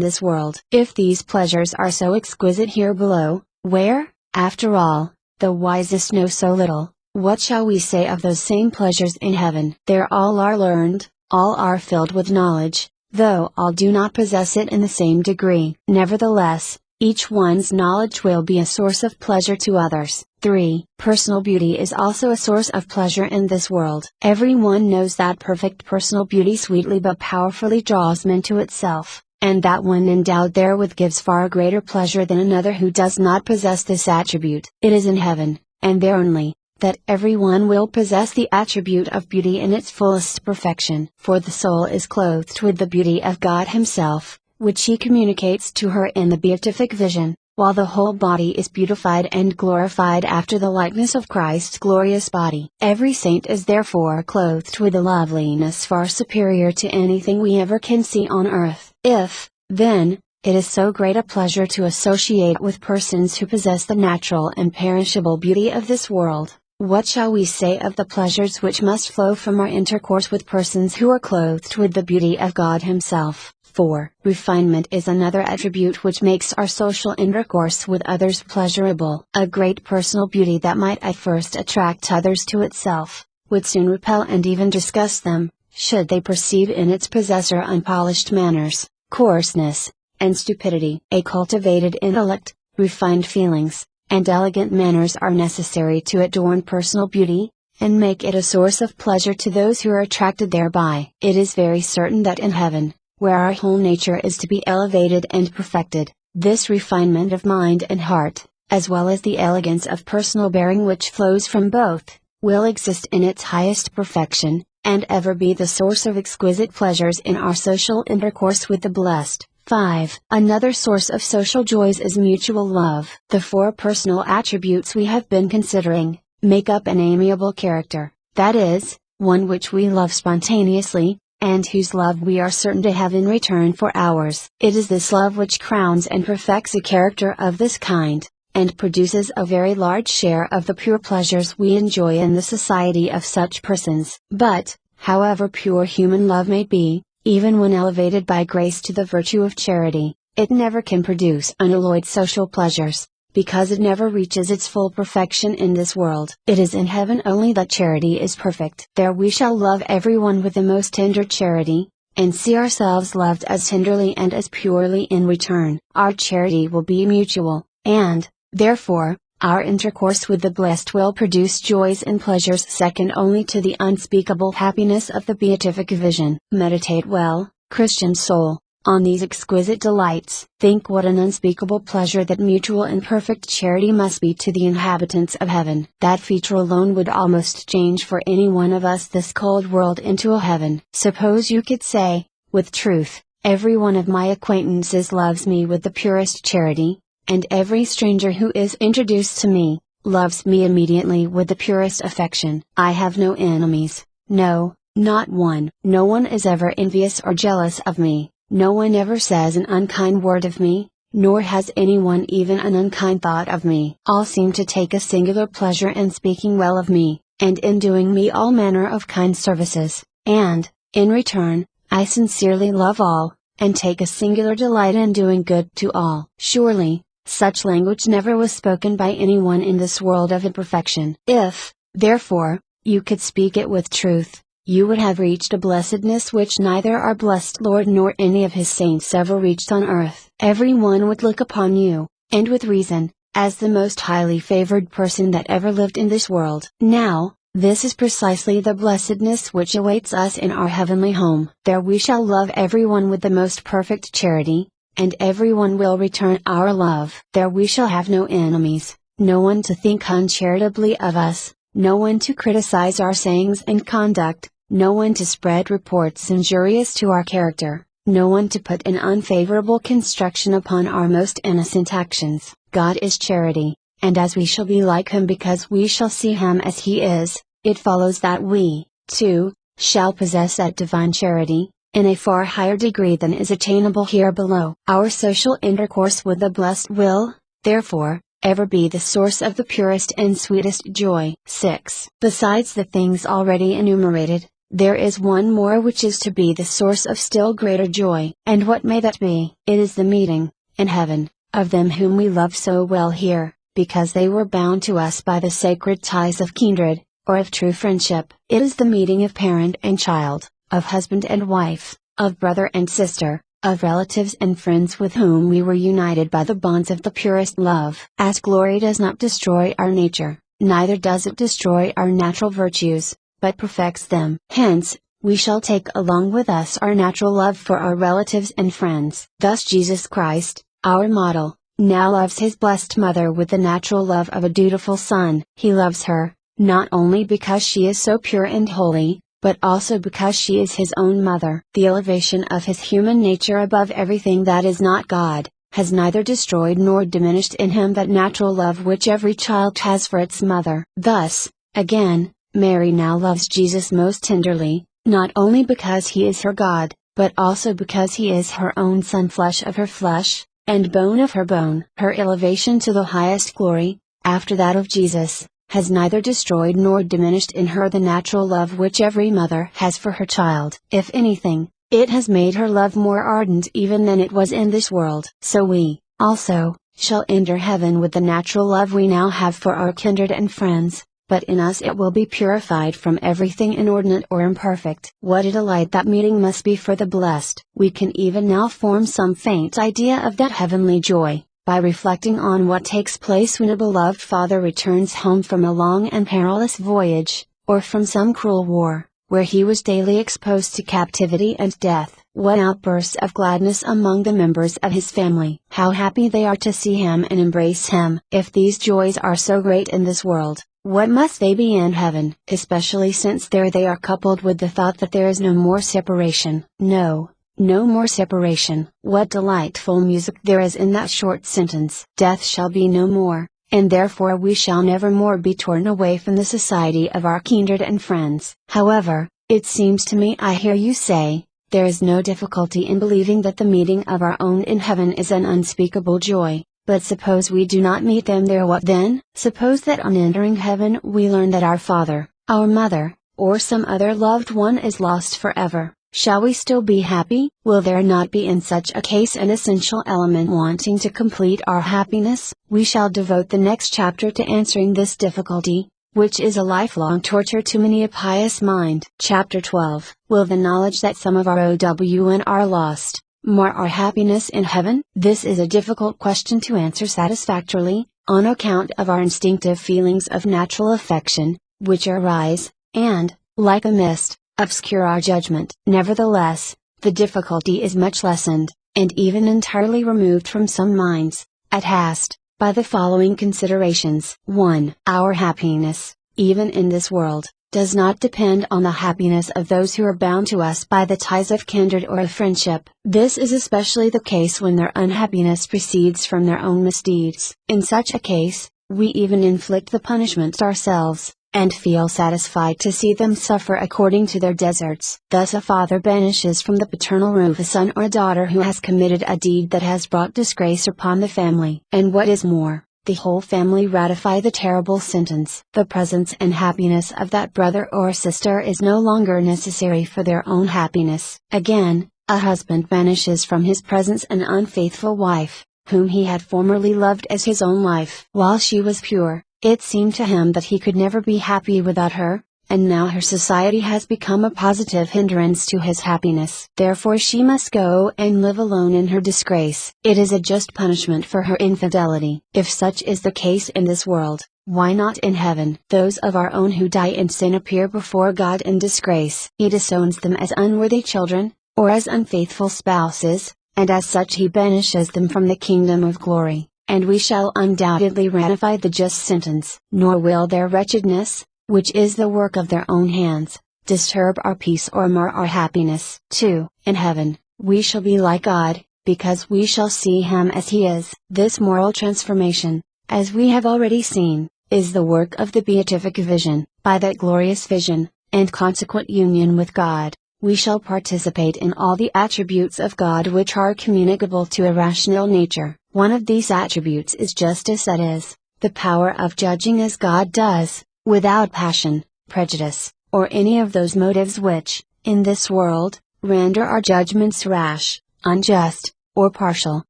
this world. If these pleasures are so exquisite here below, where, after all, the wisest know so little, what shall we say of those same pleasures in heaven? There all are learned, all are filled with knowledge, though all do not possess it in the same degree. Nevertheless, each one's knowledge will be a source of pleasure to others. 3. Personal beauty is also a source of pleasure in this world. Everyone knows that perfect personal beauty sweetly but powerfully draws men to itself, and that one endowed therewith gives far greater pleasure than another who does not possess this attribute. It is in heaven, and there only, that everyone will possess the attribute of beauty in its fullest perfection. For the soul is clothed with the beauty of God Himself, which He communicates to her in the beatific vision, while the whole body is beautified and glorified after the likeness of Christ's glorious body. Every saint is therefore clothed with a loveliness far superior to anything we ever can see on earth. If, then, it is so great a pleasure to associate with persons who possess the natural and perishable beauty of this world, what shall we say of the pleasures which must flow from our intercourse with persons who are clothed with the beauty of God Himself? 4. Refinement is another attribute which makes our social intercourse with others pleasurable. A great personal beauty that might at first attract others to itself, would soon repel and even disgust them, should they perceive in its possessor unpolished manners, coarseness, and stupidity. A cultivated intellect, refined feelings, and elegant manners are necessary to adorn personal beauty, and make it a source of pleasure to those who are attracted thereby. It is very certain that in heaven, where our whole nature is to be elevated and perfected, this refinement of mind and heart, as well as the elegance of personal bearing which flows from both, will exist in its highest perfection, and ever be the source of exquisite pleasures in our social intercourse with the blessed. 5. Another source of social joys is mutual love. The 4 personal attributes we have been considering, make up an amiable character, that is, one which we love spontaneously, and whose love we are certain to have in return for ours. It is this love which crowns and perfects a character of this kind, and produces a very large share of the pure pleasures we enjoy in the society of such persons. But, however pure human love may be, even when elevated by grace to the virtue of charity, it never can produce unalloyed social pleasures, because it never reaches its full perfection in this world. It is in heaven only that charity is perfect. There we shall love everyone with the most tender charity, and see ourselves loved as tenderly and as purely in return. Our charity will be mutual, and, therefore, our intercourse with the blessed will produce joys and pleasures second only to the unspeakable happiness of the beatific vision. Meditate well, Christian soul, on these exquisite delights. Think what an unspeakable pleasure that mutual and perfect charity must be to the inhabitants of heaven. That feature alone would almost change for any one of us this cold world into a heaven. Suppose you could say, with truth, every one of my acquaintances loves me with the purest charity, and every stranger who is introduced to me, loves me immediately with the purest affection. I have no enemies, no, not one. No one is ever envious or jealous of me, no one ever says an unkind word of me, nor has anyone even an unkind thought of me. All seem to take a singular pleasure in speaking well of me, and in doing me all manner of kind services, and, in return, I sincerely love all, and take a singular delight in doing good to all. Surely, such language never was spoken by anyone in this world of imperfection. If, therefore, you could speak it with truth, you would have reached a blessedness which neither our blessed Lord nor any of His saints ever reached on earth. Everyone would look upon you, and with reason, as the most highly favored person that ever lived in this world. Now, this is precisely the blessedness which awaits us in our heavenly home. There we shall love everyone with the most perfect charity, and everyone will return our love. There we shall have no enemies, no one to think uncharitably of us, no one to criticize our sayings and conduct, no one to spread reports injurious to our character, no one to put an unfavorable construction upon our most innocent actions. God is charity, and as we shall be like Him because we shall see Him as He is, it follows that we, too, shall possess that divine charity, in a far higher degree than is attainable here below. Our social intercourse with the blessed will, therefore, ever be the source of the purest and sweetest joy. 6. Besides the things already enumerated, there is one more which is to be the source of still greater joy. And what may that be? It is the meeting, in heaven, of them whom we love so well here, because they were bound to us by the sacred ties of kindred, or of true friendship. It is the meeting of parent and child, of husband and wife, of brother and sister, of relatives and friends with whom we were united by the bonds of the purest love. As glory does not destroy our nature, neither does it destroy our natural virtues, but perfects them. Hence, we shall take along with us our natural love for our relatives and friends. Thus Jesus Christ, our model, now loves His blessed mother with the natural love of a dutiful son. He loves her, not only because she is so pure and holy, but also because she is His own mother. The elevation of His human nature above everything that is not God, has neither destroyed nor diminished in Him that natural love which every child has for its mother. Thus, again, Mary now loves Jesus most tenderly, not only because He is her God, but also because He is her own Son, flesh of her flesh, and bone of her bone. Her elevation to the highest glory, after that of Jesus, has neither destroyed nor diminished in her the natural love which every mother has for her child. If anything, it has made her love more ardent even than it was in this world. So we, also, shall enter heaven with the natural love we now have for our kindred and friends, but in us it will be purified from everything inordinate or imperfect. What a delight that meeting must be for the blessed! We can even now form some faint idea of that heavenly joy, by reflecting on what takes place when a beloved father returns home from a long and perilous voyage, or from some cruel war, where he was daily exposed to captivity and death. What outbursts of gladness among the members of his family! How happy they are to see him and embrace him! If these joys are so great in this world, what must they be in heaven? Especially since there they are coupled with the thought that there is no more separation. No more separation. What delightful music there is in that short sentence. Death shall be no more, and therefore we shall never more be torn away from the society of our kindred and friends. However, it seems to me I hear you say, there is no difficulty in believing that the meeting of our own in heaven is an unspeakable joy. But suppose we do not meet them there, what then? Suppose that on entering heaven we learn that our father, our mother, or some other loved one is lost forever. Shall we still be happy? Will there not be in such a case an essential element wanting to complete our happiness? We shall devote the next chapter to answering this difficulty, which is a lifelong torture to many a pious mind. Chapter 12. Will the knowledge that some of our OWN are lost mar our happiness in heaven? This is a difficult question to answer satisfactorily, on account of our instinctive feelings of natural affection, which arise, and, like a mist, obscure our judgment. Nevertheless, the difficulty is much lessened, and even entirely removed from some minds, at last, by the following considerations. 1. Our happiness, even in this world, does not depend on the happiness of those who are bound to us by the ties of kindred or of friendship. This is especially the case when their unhappiness proceeds from their own misdeeds. In such a case, we even inflict the punishment ourselves, and feel satisfied to see them suffer according to their deserts. Thus a father banishes from the paternal roof a son or a daughter who has committed a deed that has brought disgrace upon the family. And what is more, the whole family ratify the terrible sentence. The presence and happiness of that brother or sister is no longer necessary for their own happiness. Again, A husband banishes from his presence an unfaithful wife, whom he had formerly loved as his own life. While she was pure, it seemed to him that he could never be happy without her, and now her society has become a positive hindrance to his happiness. Therefore she must go and live alone in her disgrace. It is a just punishment for her infidelity. If such is the case in this world, why not in heaven? Those of our own who die in sin appear before God in disgrace. He disowns them as unworthy children, or as unfaithful spouses, and as such he banishes them from the kingdom of glory, and we shall undoubtedly ratify the just sentence. Nor will their wretchedness, which is the work of their own hands, disturb our peace or mar our happiness. 2. In heaven, we shall be like God, because we shall see Him as He is. This moral transformation, as we have already seen, is the work of the beatific vision. By that glorious vision, and consequent union with God, we shall participate in all the attributes of God which are communicable to a rational nature. One of these attributes is justice, that is, the power of judging as God does, without passion, prejudice, or any of those motives which, in this world, render our judgments rash, unjust, or partial.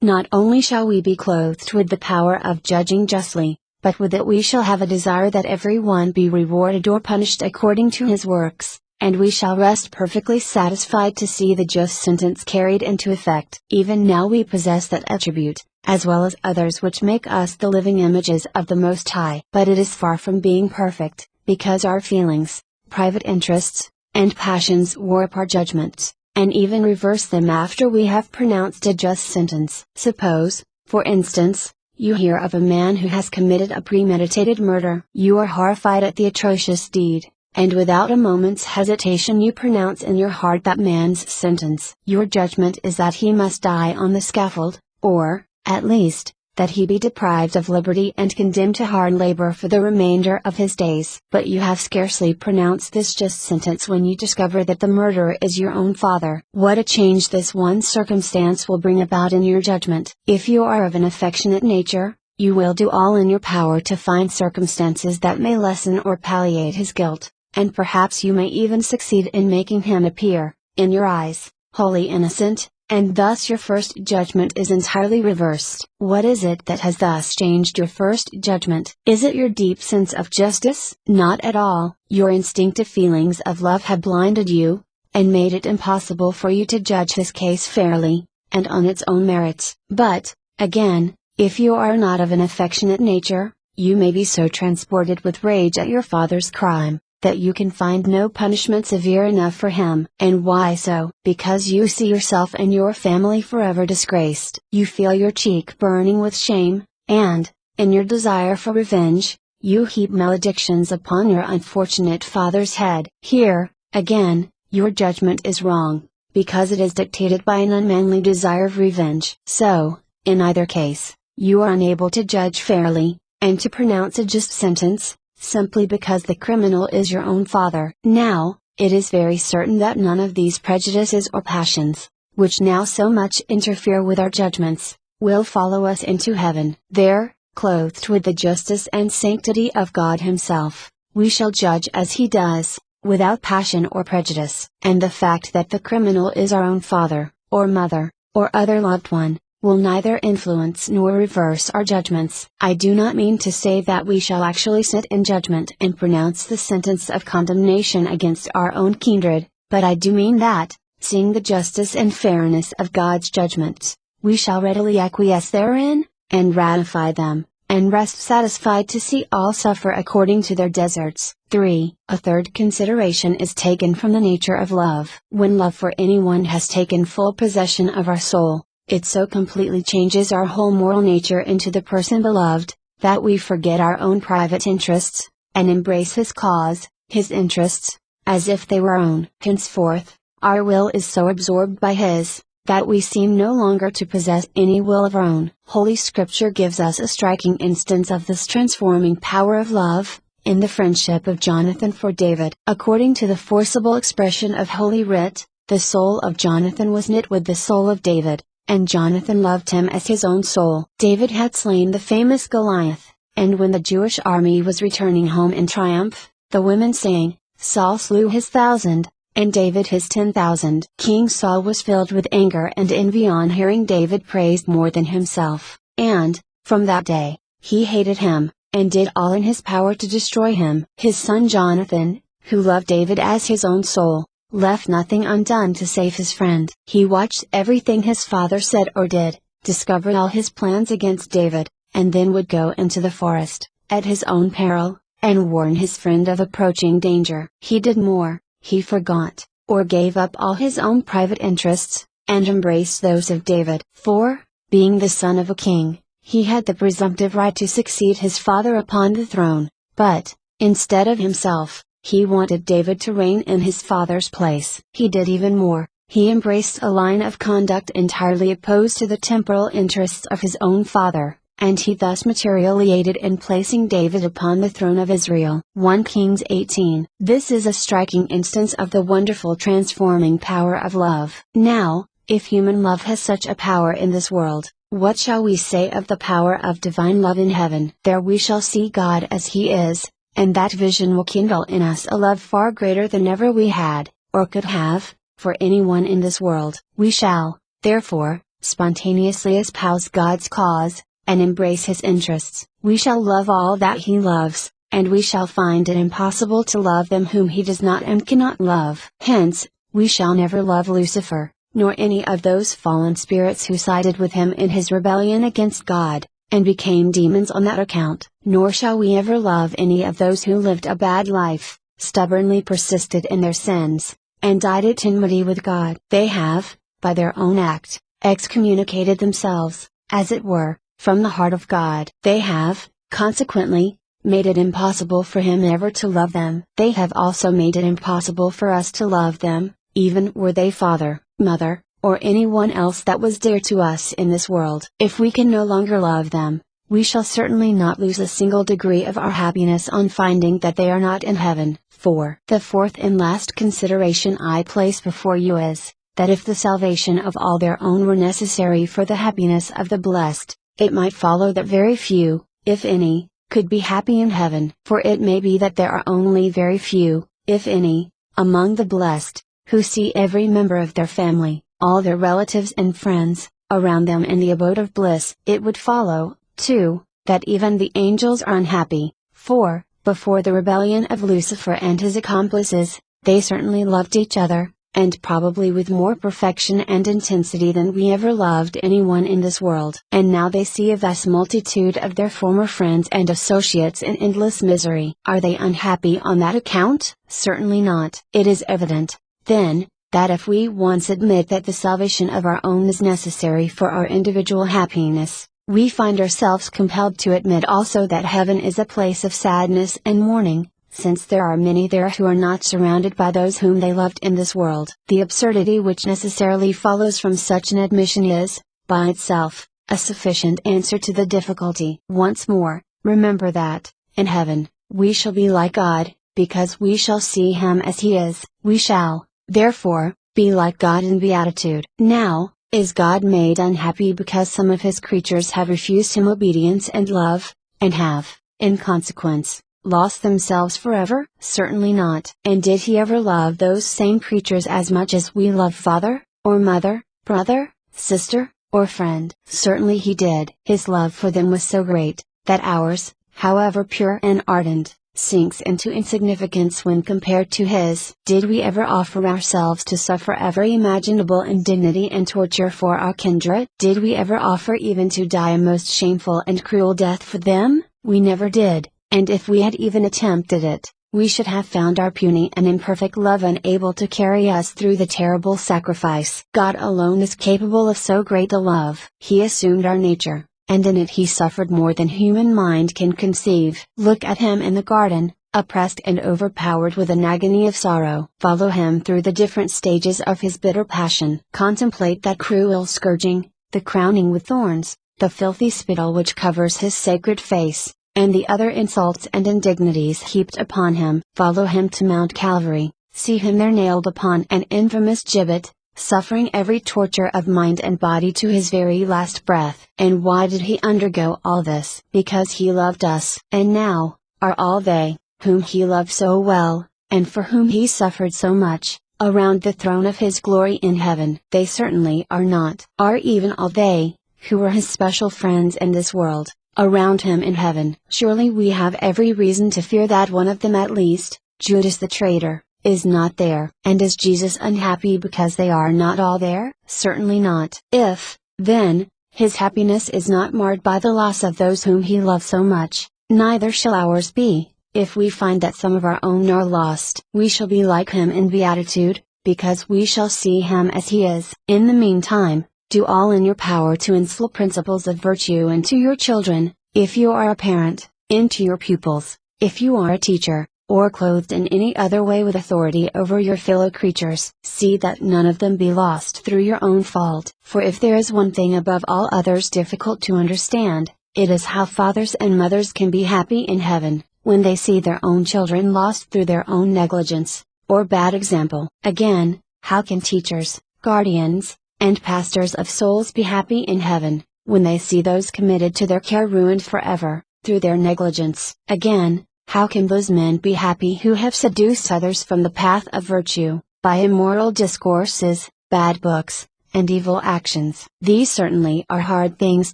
Not only shall we be clothed with the power of judging justly, but with it we shall have a desire that every one be rewarded or punished according to his works, and we shall rest perfectly satisfied to see the just sentence carried into effect. Even now we possess that attribute, as well as others which make us the living images of the Most High. But it is far from being perfect, because our feelings, private interests, and passions warp our judgments, and even reverse them after we have pronounced a just sentence. Suppose, for instance, you hear of a man who has committed a premeditated murder. You are horrified at the atrocious deed, and without a moment's hesitation you pronounce in your heart that man's sentence. Your judgment is that he must die on the scaffold, or, at least, that he be deprived of liberty and condemned to hard labor for the remainder of his days. But you have scarcely pronounced this just sentence when you discover that the murderer is your own father. What a change this one circumstance will bring about in your judgment! If you are of an affectionate nature, you will do all in your power to find circumstances that may lessen or palliate his guilt, and perhaps you may even succeed in making him appear, in your eyes, wholly innocent, and thus your first judgment is entirely reversed. What is it that has thus changed your first judgment? Is it your deep sense of justice? Not at all. Your instinctive feelings of love have blinded you, and made it impossible for you to judge his case fairly, and on its own merits. But, again, if you are not of an affectionate nature, you may be so transported with rage at your father's crime, that you can find no punishment severe enough for him. And why so? Because you see yourself and your family forever disgraced. You feel your cheek burning with shame, and, in your desire for revenge, you heap maledictions upon your unfortunate father's head. Here, again, your judgment is wrong, because it is dictated by an unmanly desire of revenge. So, in either case, you are unable to judge fairly, and to pronounce a just sentence, simply because the criminal is your own father. Now, it is very certain that none of these prejudices or passions, which now so much interfere with our judgments, will follow us into heaven. There, clothed with the justice and sanctity of God Himself, we shall judge as He does, without passion or prejudice. And the fact that the criminal is our own father, or mother, or other loved one, will neither influence nor reverse our judgments. I do not mean to say that we shall actually sit in judgment and pronounce the sentence of condemnation against our own kindred, but I do mean that, seeing the justice and fairness of God's judgments, we shall readily acquiesce therein, and ratify them, and rest satisfied to see all suffer according to their deserts. 3. A third consideration is taken from the nature of love. When love for anyone has taken full possession of our soul, it so completely changes our whole moral nature into the person beloved, that we forget our own private interests, and embrace his cause, his interests, as if they were our own. Henceforth, our will is so absorbed by his, that we seem no longer to possess any will of our own. Holy Scripture gives us a striking instance of this transforming power of love, in the friendship of Jonathan for David. According to the forcible expression of Holy Writ, the soul of Jonathan was knit with the soul of David, and Jonathan loved him as his own soul. David had slain the famous Goliath, and when the Jewish army was returning home in triumph, the women saying, "Saul slew his 1,000, and David his 10,000. King Saul was filled with anger and envy on hearing David praised more than himself, and, from that day, he hated him, and did all in his power to destroy him. His son Jonathan, who loved David as his own soul, left nothing undone to save his friend. He watched everything his father said or did, discovered all his plans against David, and then would go into the forest, at his own peril, and warn his friend of approaching danger. He did more, he forgot, or gave up all his own private interests, and embraced those of David. For, being the son of a king, he had the presumptive right to succeed his father upon the throne, but, instead of himself, he wanted David to reign in his father's place. He did even more, he embraced a line of conduct entirely opposed to the temporal interests of his own father, and he thus materially aided in placing David upon the throne of Israel. 1 Kings 18. This is a striking instance of the wonderful transforming power of love. Now, if human love has such a power in this world, what shall we say of the power of divine love in heaven? There we shall see God as He is, and that vision will kindle in us a love far greater than ever we had, or could have, for anyone in this world. We shall, therefore, spontaneously espouse God's cause, and embrace His interests. We shall love all that He loves, and we shall find it impossible to love them whom He does not and cannot love. Hence, we shall never love Lucifer, nor any of those fallen spirits who sided with him in his rebellion against God, and became demons on that account. Nor shall we ever love any of those who lived a bad life, stubbornly persisted in their sins, and died at enmity with God. They have, by their own act, excommunicated themselves, as it were, from the heart of God. They have, consequently, made it impossible for Him ever to love them. They have also made it impossible for us to love them, even were they father, mother, or anyone else that was dear to us in this world. If we can no longer love them, we shall certainly not lose a single degree of our happiness on finding that they are not in heaven. 4. The fourth and last consideration I place before you is, that if the salvation of all their own were necessary for the happiness of the blessed, it might follow that very few, if any, could be happy in heaven. For it may be that there are only very few, if any, among the blessed, who see every member of their family, all their relatives and friends, around them in the abode of bliss. It would follow, too, that even the angels are unhappy, for, before the rebellion of Lucifer and his accomplices, they certainly loved each other, and probably with more perfection and intensity than we ever loved anyone in this world. And now they see a vast multitude of their former friends and associates in endless misery. Are they unhappy on that account? Certainly not. It is evident, then, that if we once admit that the salvation of our own is necessary for our individual happiness, we find ourselves compelled to admit also that heaven is a place of sadness and mourning, since there are many there who are not surrounded by those whom they loved in this world. The absurdity which necessarily follows from such an admission is, by itself, a sufficient answer to the difficulty. Once more, remember that, in heaven, we shall be like God, because we shall see Him as He is. We shall, therefore, be like God in beatitude. Now, is God made unhappy because some of His creatures have refused Him obedience and love, and have, in consequence, lost themselves forever? Certainly not. And did He ever love those same creatures as much as we love father, or mother, brother, sister, or friend? Certainly He did. His love for them was so great, that ours, however pure and ardent, sinks into insignificance when compared to His. Did we ever offer ourselves to suffer every imaginable indignity and torture for our kindred? Did we ever offer even to die a most shameful and cruel death for them? We never did. And if we had even attempted it, we should have found our puny and imperfect love unable to carry us through the terrible sacrifice. God alone is capable of so great a love. He assumed our nature, and in it He suffered more than human mind can conceive. Look at Him in the garden, oppressed and overpowered with an agony of sorrow. Follow Him through the different stages of His bitter passion. Contemplate that cruel scourging, the crowning with thorns, the filthy spittle which covers His sacred face, and the other insults and indignities heaped upon Him. Follow Him to Mount Calvary, see Him there nailed upon an infamous gibbet, suffering every torture of mind and body to His very last breath. And why did He undergo all this? Because He loved us. And now, are all they, whom He loved so well, and for whom He suffered so much, around the throne of His glory in heaven. They certainly are not. Are even all they, who are His special friends in this world, around Him in heaven? Surely we have every reason to fear that one of them at least, Judas the traitor, is not there. And is Jesus unhappy because they are not all there? Certainly not. If, then, His happiness is not marred by the loss of those whom He loves so much, neither shall ours be, if we find that some of our own are lost. We shall be like Him in beatitude, because we shall see Him as He is. In the meantime, do all in your power to instill principles of virtue into your children, if you are a parent, into your pupils, if you are a teacher, or clothed in any other way with authority over your fellow creatures. See that none of them be lost through your own fault. For if there is one thing above all others difficult to understand, it is how fathers and mothers can be happy in heaven, when they see their own children lost through their own negligence, or bad example. Again, how can teachers, guardians, and pastors of souls be happy in heaven, when they see those committed to their care ruined forever, through their negligence? Again, how can those men be happy who have seduced others from the path of virtue, by immoral discourses, bad books, and evil actions? These certainly are hard things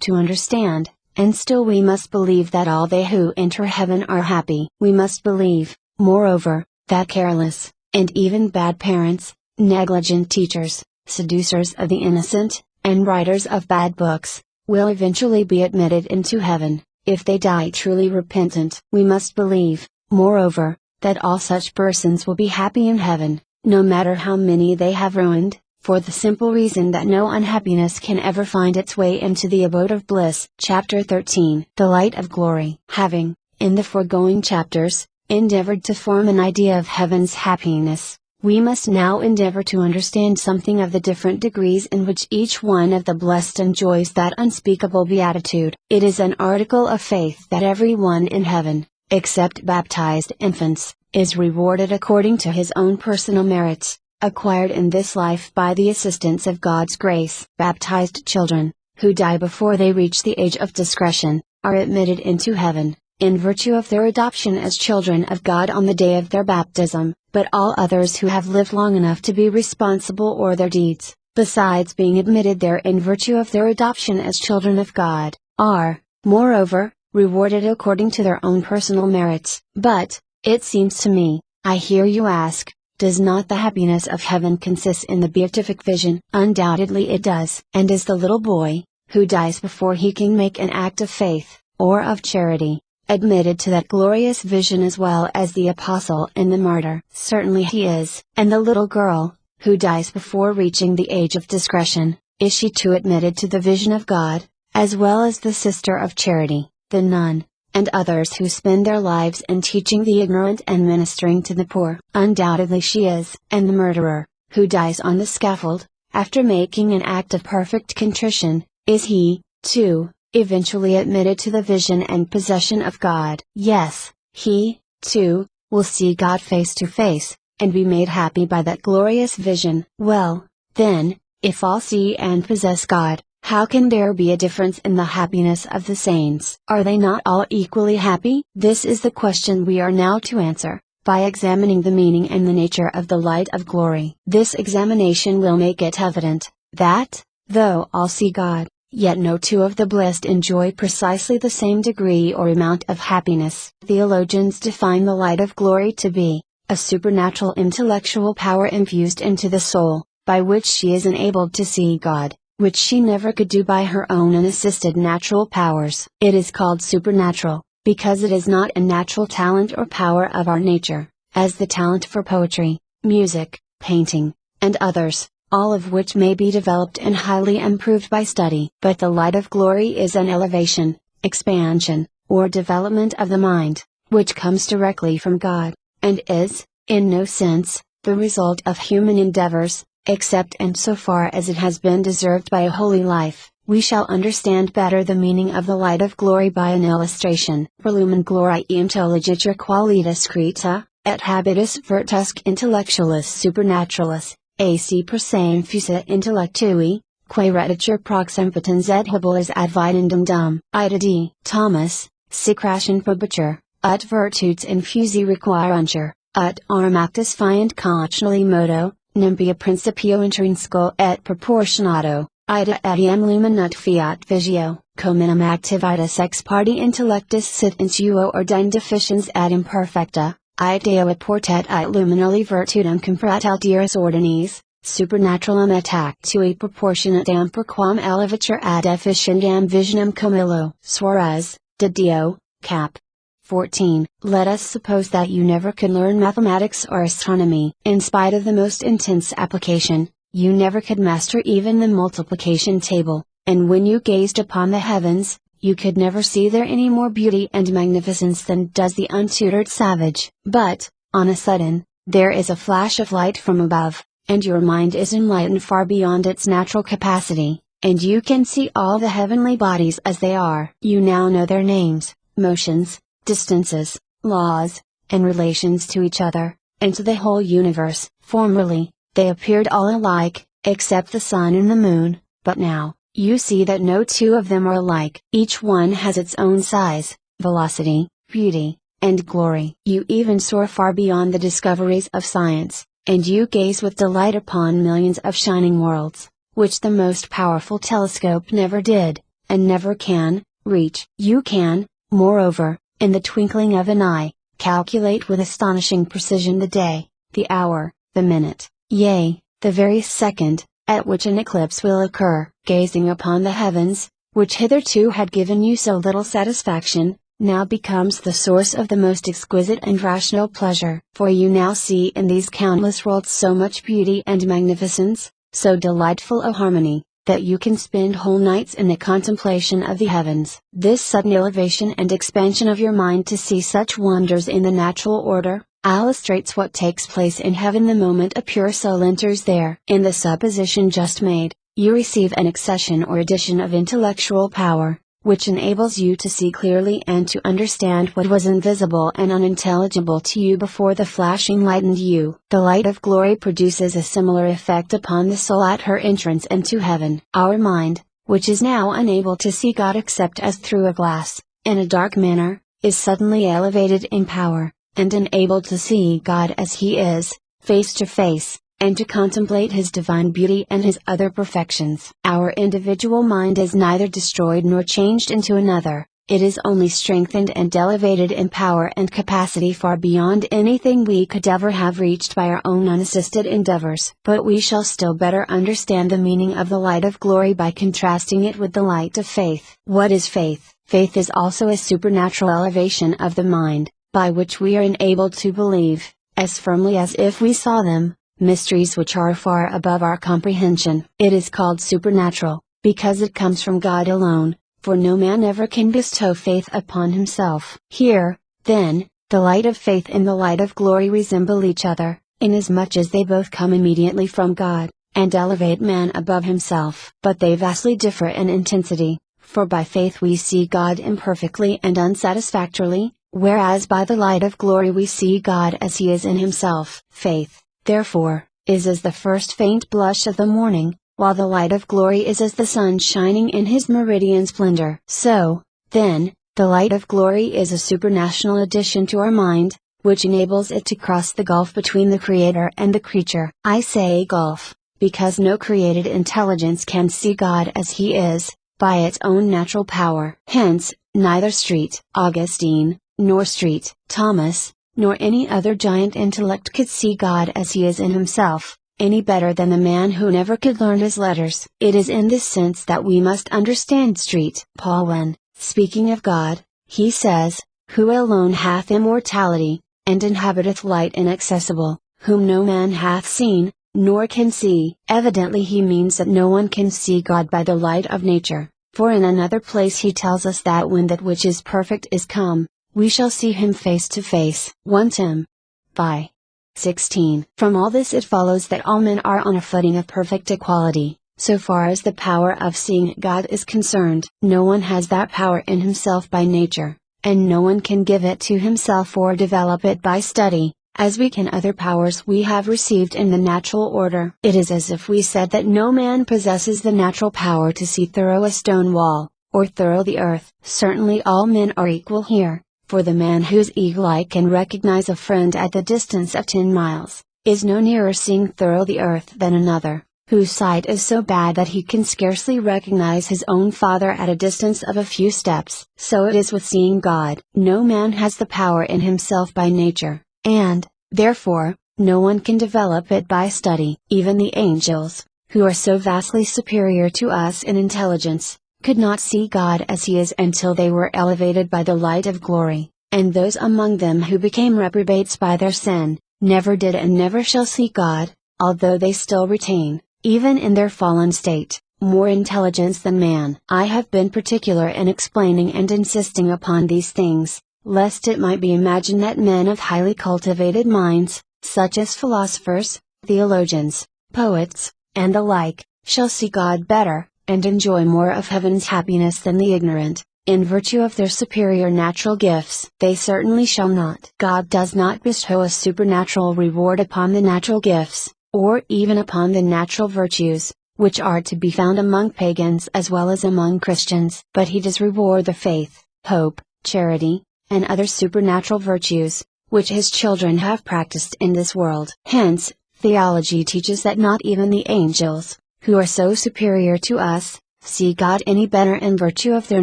to understand, and still we must believe that all they who enter heaven are happy. We must believe, moreover, that careless, and even bad parents, negligent teachers, seducers of the innocent, and writers of bad books, will eventually be admitted into heaven, if they die truly repentant. We must believe, moreover, that all such persons will be happy in heaven, no matter how many they have ruined, for the simple reason that no unhappiness can ever find its way into the abode of bliss. Chapter 13. The Light of Glory. Having, in the foregoing chapters, endeavored to form an idea of heaven's happiness, we must now endeavor to understand something of the different degrees in which each one of the blessed enjoys that unspeakable beatitude. It is an article of faith that every one in heaven, except baptized infants, is rewarded according to his own personal merits, acquired in this life by the assistance of God's grace. Baptized children, who die before they reach the age of discretion, are admitted into heaven, in virtue of their adoption as children of God on the day of their baptism, but all others who have lived long enough to be responsible for their deeds, besides being admitted there in virtue of their adoption as children of God, are, moreover, rewarded according to their own personal merits. But, it seems to me, I hear you ask, does not the happiness of heaven consist in the beatific vision? Undoubtedly it does. And is the little boy, who dies before he can make an act of faith, or of charity, admitted to that glorious vision as well as the apostle and the martyr? Certainly he is. And the little girl, who dies before reaching the age of discretion, is she too admitted to the vision of God, as well as the sister of charity, the nun, and others who spend their lives in teaching the ignorant and ministering to the poor? Undoubtedly she is. And the murderer, who dies on the scaffold, after making an act of perfect contrition, is he, too, eventually admitted to the vision and possession of God? Yes, he, too, will see God face to face, and be made happy by that glorious vision. Well, then, if all see and possess God, how can there be a difference in the happiness of the saints? Are they not all equally happy? This is the question we are now to answer, by examining the meaning and the nature of the light of glory. This examination will make it evident, that, though all see God, yet no two of the blessed enjoy precisely the same degree or amount of happiness. Theologians define the light of glory to be a supernatural intellectual power infused into the soul, by which she is enabled to see God, which she never could do by her own unassisted natural powers. It is called supernatural, because it is not a natural talent or power of our nature, as the talent for poetry, music, painting, and others, all of which may be developed and highly improved by study. But the light of glory is an elevation, expansion, or development of the mind, which comes directly from God, and is, in no sense, the result of human endeavors, except in so far as it has been deserved by a holy life. We shall understand better the meaning of the light of glory by an illustration. Per lumen gloriae intelligitur qualitas creta, et habitus virtusque intellectualis supernaturalis, ac per se infusa intellectui, quae retitur proxempitans et habulis ad videndum dum. Ida D. Thomas, secration probitur, ut virtudes infusi requiruntur, ut arm actus fiant conditionally modo, nimbia principio intrinsco et proportionato, ida etiam luminat fiat vigio, cominum activitas ex parte intellectus sit intuo ordine deficiens et imperfecta, id deo apportet et luminali virtutum comprat altiris ordinis, supernaturalum et actui proportionatam perquam elevatur ad efficiendam visionum comillo. Suarez, de Dio, cap. 14. Let us suppose that you never could learn mathematics or astronomy. In spite of the most intense application, you never could master even the multiplication table, and when you gazed upon the heavens, you could never see there any more beauty and magnificence than does the untutored savage. But, on a sudden, there is a flash of light from above, and your mind is enlightened far beyond its natural capacity, and you can see all the heavenly bodies as they are. You now know their names, motions, distances, laws, and relations to each other, and to the whole universe. Formerly, they appeared all alike, except the sun and the moon, but now, you see that no two of them are alike. Each one has its own size, velocity, beauty, and glory. You even soar far beyond the discoveries of science, and you gaze with delight upon millions of shining worlds, which the most powerful telescope never did, and never can, reach. You can, moreover, in the twinkling of an eye, calculate with astonishing precision the day, the hour, the minute, yea, the very second, at which an eclipse will occur. Gazing upon the heavens, which hitherto had given you so little satisfaction, now becomes the source of the most exquisite and rational pleasure. For you now see in these countless worlds so much beauty and magnificence, so delightful a harmony, that you can spend whole nights in the contemplation of the heavens. This sudden elevation and expansion of your mind to see such wonders in the natural order, illustrates what takes place in heaven the moment a pure soul enters there. In the supposition just made, you receive an accession or addition of intellectual power, which enables you to see clearly and to understand what was invisible and unintelligible to you before the flash enlightened you. The light of glory produces a similar effect upon the soul at her entrance into heaven. Our mind, which is now unable to see God except as through a glass, in a dark manner, is suddenly elevated in power, and enabled to see God as He is, face to face, and to contemplate His divine beauty and His other perfections. Our individual mind is neither destroyed nor changed into another, it is only strengthened and elevated in power and capacity far beyond anything we could ever have reached by our own unassisted endeavors. But we shall still better understand the meaning of the light of glory by contrasting it with the light of faith. What is faith? Faith is also a supernatural elevation of the mind, by which we are enabled to believe, as firmly as if we saw them, mysteries which are far above our comprehension. It is called supernatural, because it comes from God alone, for no man ever can bestow faith upon himself. Here, then, the light of faith and the light of glory resemble each other, inasmuch as they both come immediately from God, and elevate man above himself. But they vastly differ in intensity, for by faith we see God imperfectly and unsatisfactorily, whereas by the light of glory we see God as He is in Himself. Faith, therefore, is as the first faint blush of the morning, while the light of glory is as the sun shining in his meridian splendor. So, then, the light of glory is a supranational addition to our mind, which enables it to cross the gulf between the Creator and the creature. I say gulf, because no created intelligence can see God as He is, by its own natural power. Hence, neither Street, Augustine, nor Street, Thomas, nor any other giant intellect could see God as He is in Himself, any better than the man who never could learn his letters. It is in this sense that we must understand Street. Paul, when, speaking of God, he says, "Who alone hath immortality, and inhabiteth light inaccessible, whom no man hath seen, nor can see." Evidently he means that no one can see God by the light of nature, for in another place he tells us that when that which is perfect is come, we shall see Him face to face. 1 Tim. 5:16. From all this it follows that all men are on a footing of perfect equality, so far as the power of seeing God is concerned. No one has that power in himself by nature, and no one can give it to himself or develop it by study, as we can other powers we have received in the natural order. It is as if we said that no man possesses the natural power to see through a stone wall, or through the earth. Certainly all men are equal here. For the man whose eagle eye can recognize a friend at the distance of 10 miles, is no nearer seeing through the earth than another, whose sight is so bad that he can scarcely recognize his own father at a distance of a few steps. So it is with seeing God. No man has the power in himself by nature, and, therefore, no one can develop it by study. Even the angels, who are so vastly superior to us in intelligence, could not see God as He is until they were elevated by the light of glory, and those among them who became reprobates by their sin, never did and never shall see God, although they still retain, even in their fallen state, more intelligence than man. I have been particular in explaining and insisting upon these things, lest it might be imagined that men of highly cultivated minds, such as philosophers, theologians, poets, and the like, shall see God better, and enjoy more of heaven's happiness than the ignorant, in virtue of their superior natural gifts. They certainly shall not. God does not bestow a supernatural reward upon the natural gifts, or even upon the natural virtues, which are to be found among pagans as well as among Christians. But He does reward the faith, hope, charity, and other supernatural virtues, which His children have practiced in this world. Hence, theology teaches that not even the angels, who are so superior to us, see God any better in virtue of their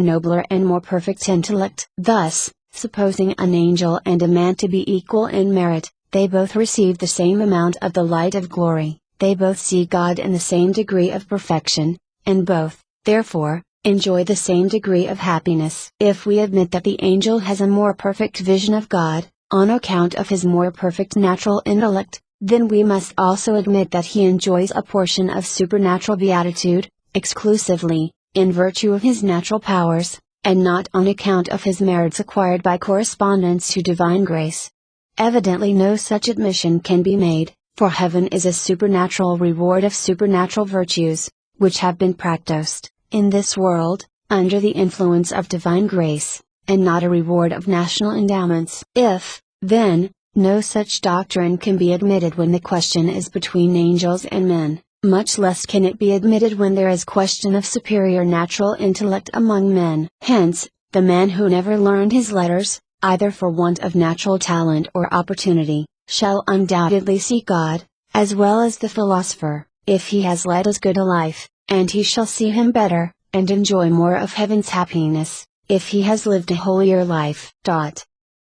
nobler and more perfect intellect. Thus, supposing an angel and a man to be equal in merit, they both receive the same amount of the light of glory, they both see God in the same degree of perfection, and both, therefore, enjoy the same degree of happiness. If we admit that the angel has a more perfect vision of God, on account of his more perfect natural intellect, then we must also admit that he enjoys a portion of supernatural beatitude, exclusively, in virtue of his natural powers, and not on account of his merits acquired by correspondence to divine grace. Evidently no such admission can be made, for heaven is a supernatural reward of supernatural virtues, which have been practiced, in this world, under the influence of divine grace, and not a reward of national endowments. If, then, no such doctrine can be admitted when the question is between angels and men, much less can it be admitted when there is question of superior natural intellect among men. Hence, the man who never learned his letters, either for want of natural talent or opportunity, shall undoubtedly see God, as well as the philosopher, if he has led as good a life, and he shall see Him better, and enjoy more of heaven's happiness, if he has lived a holier life.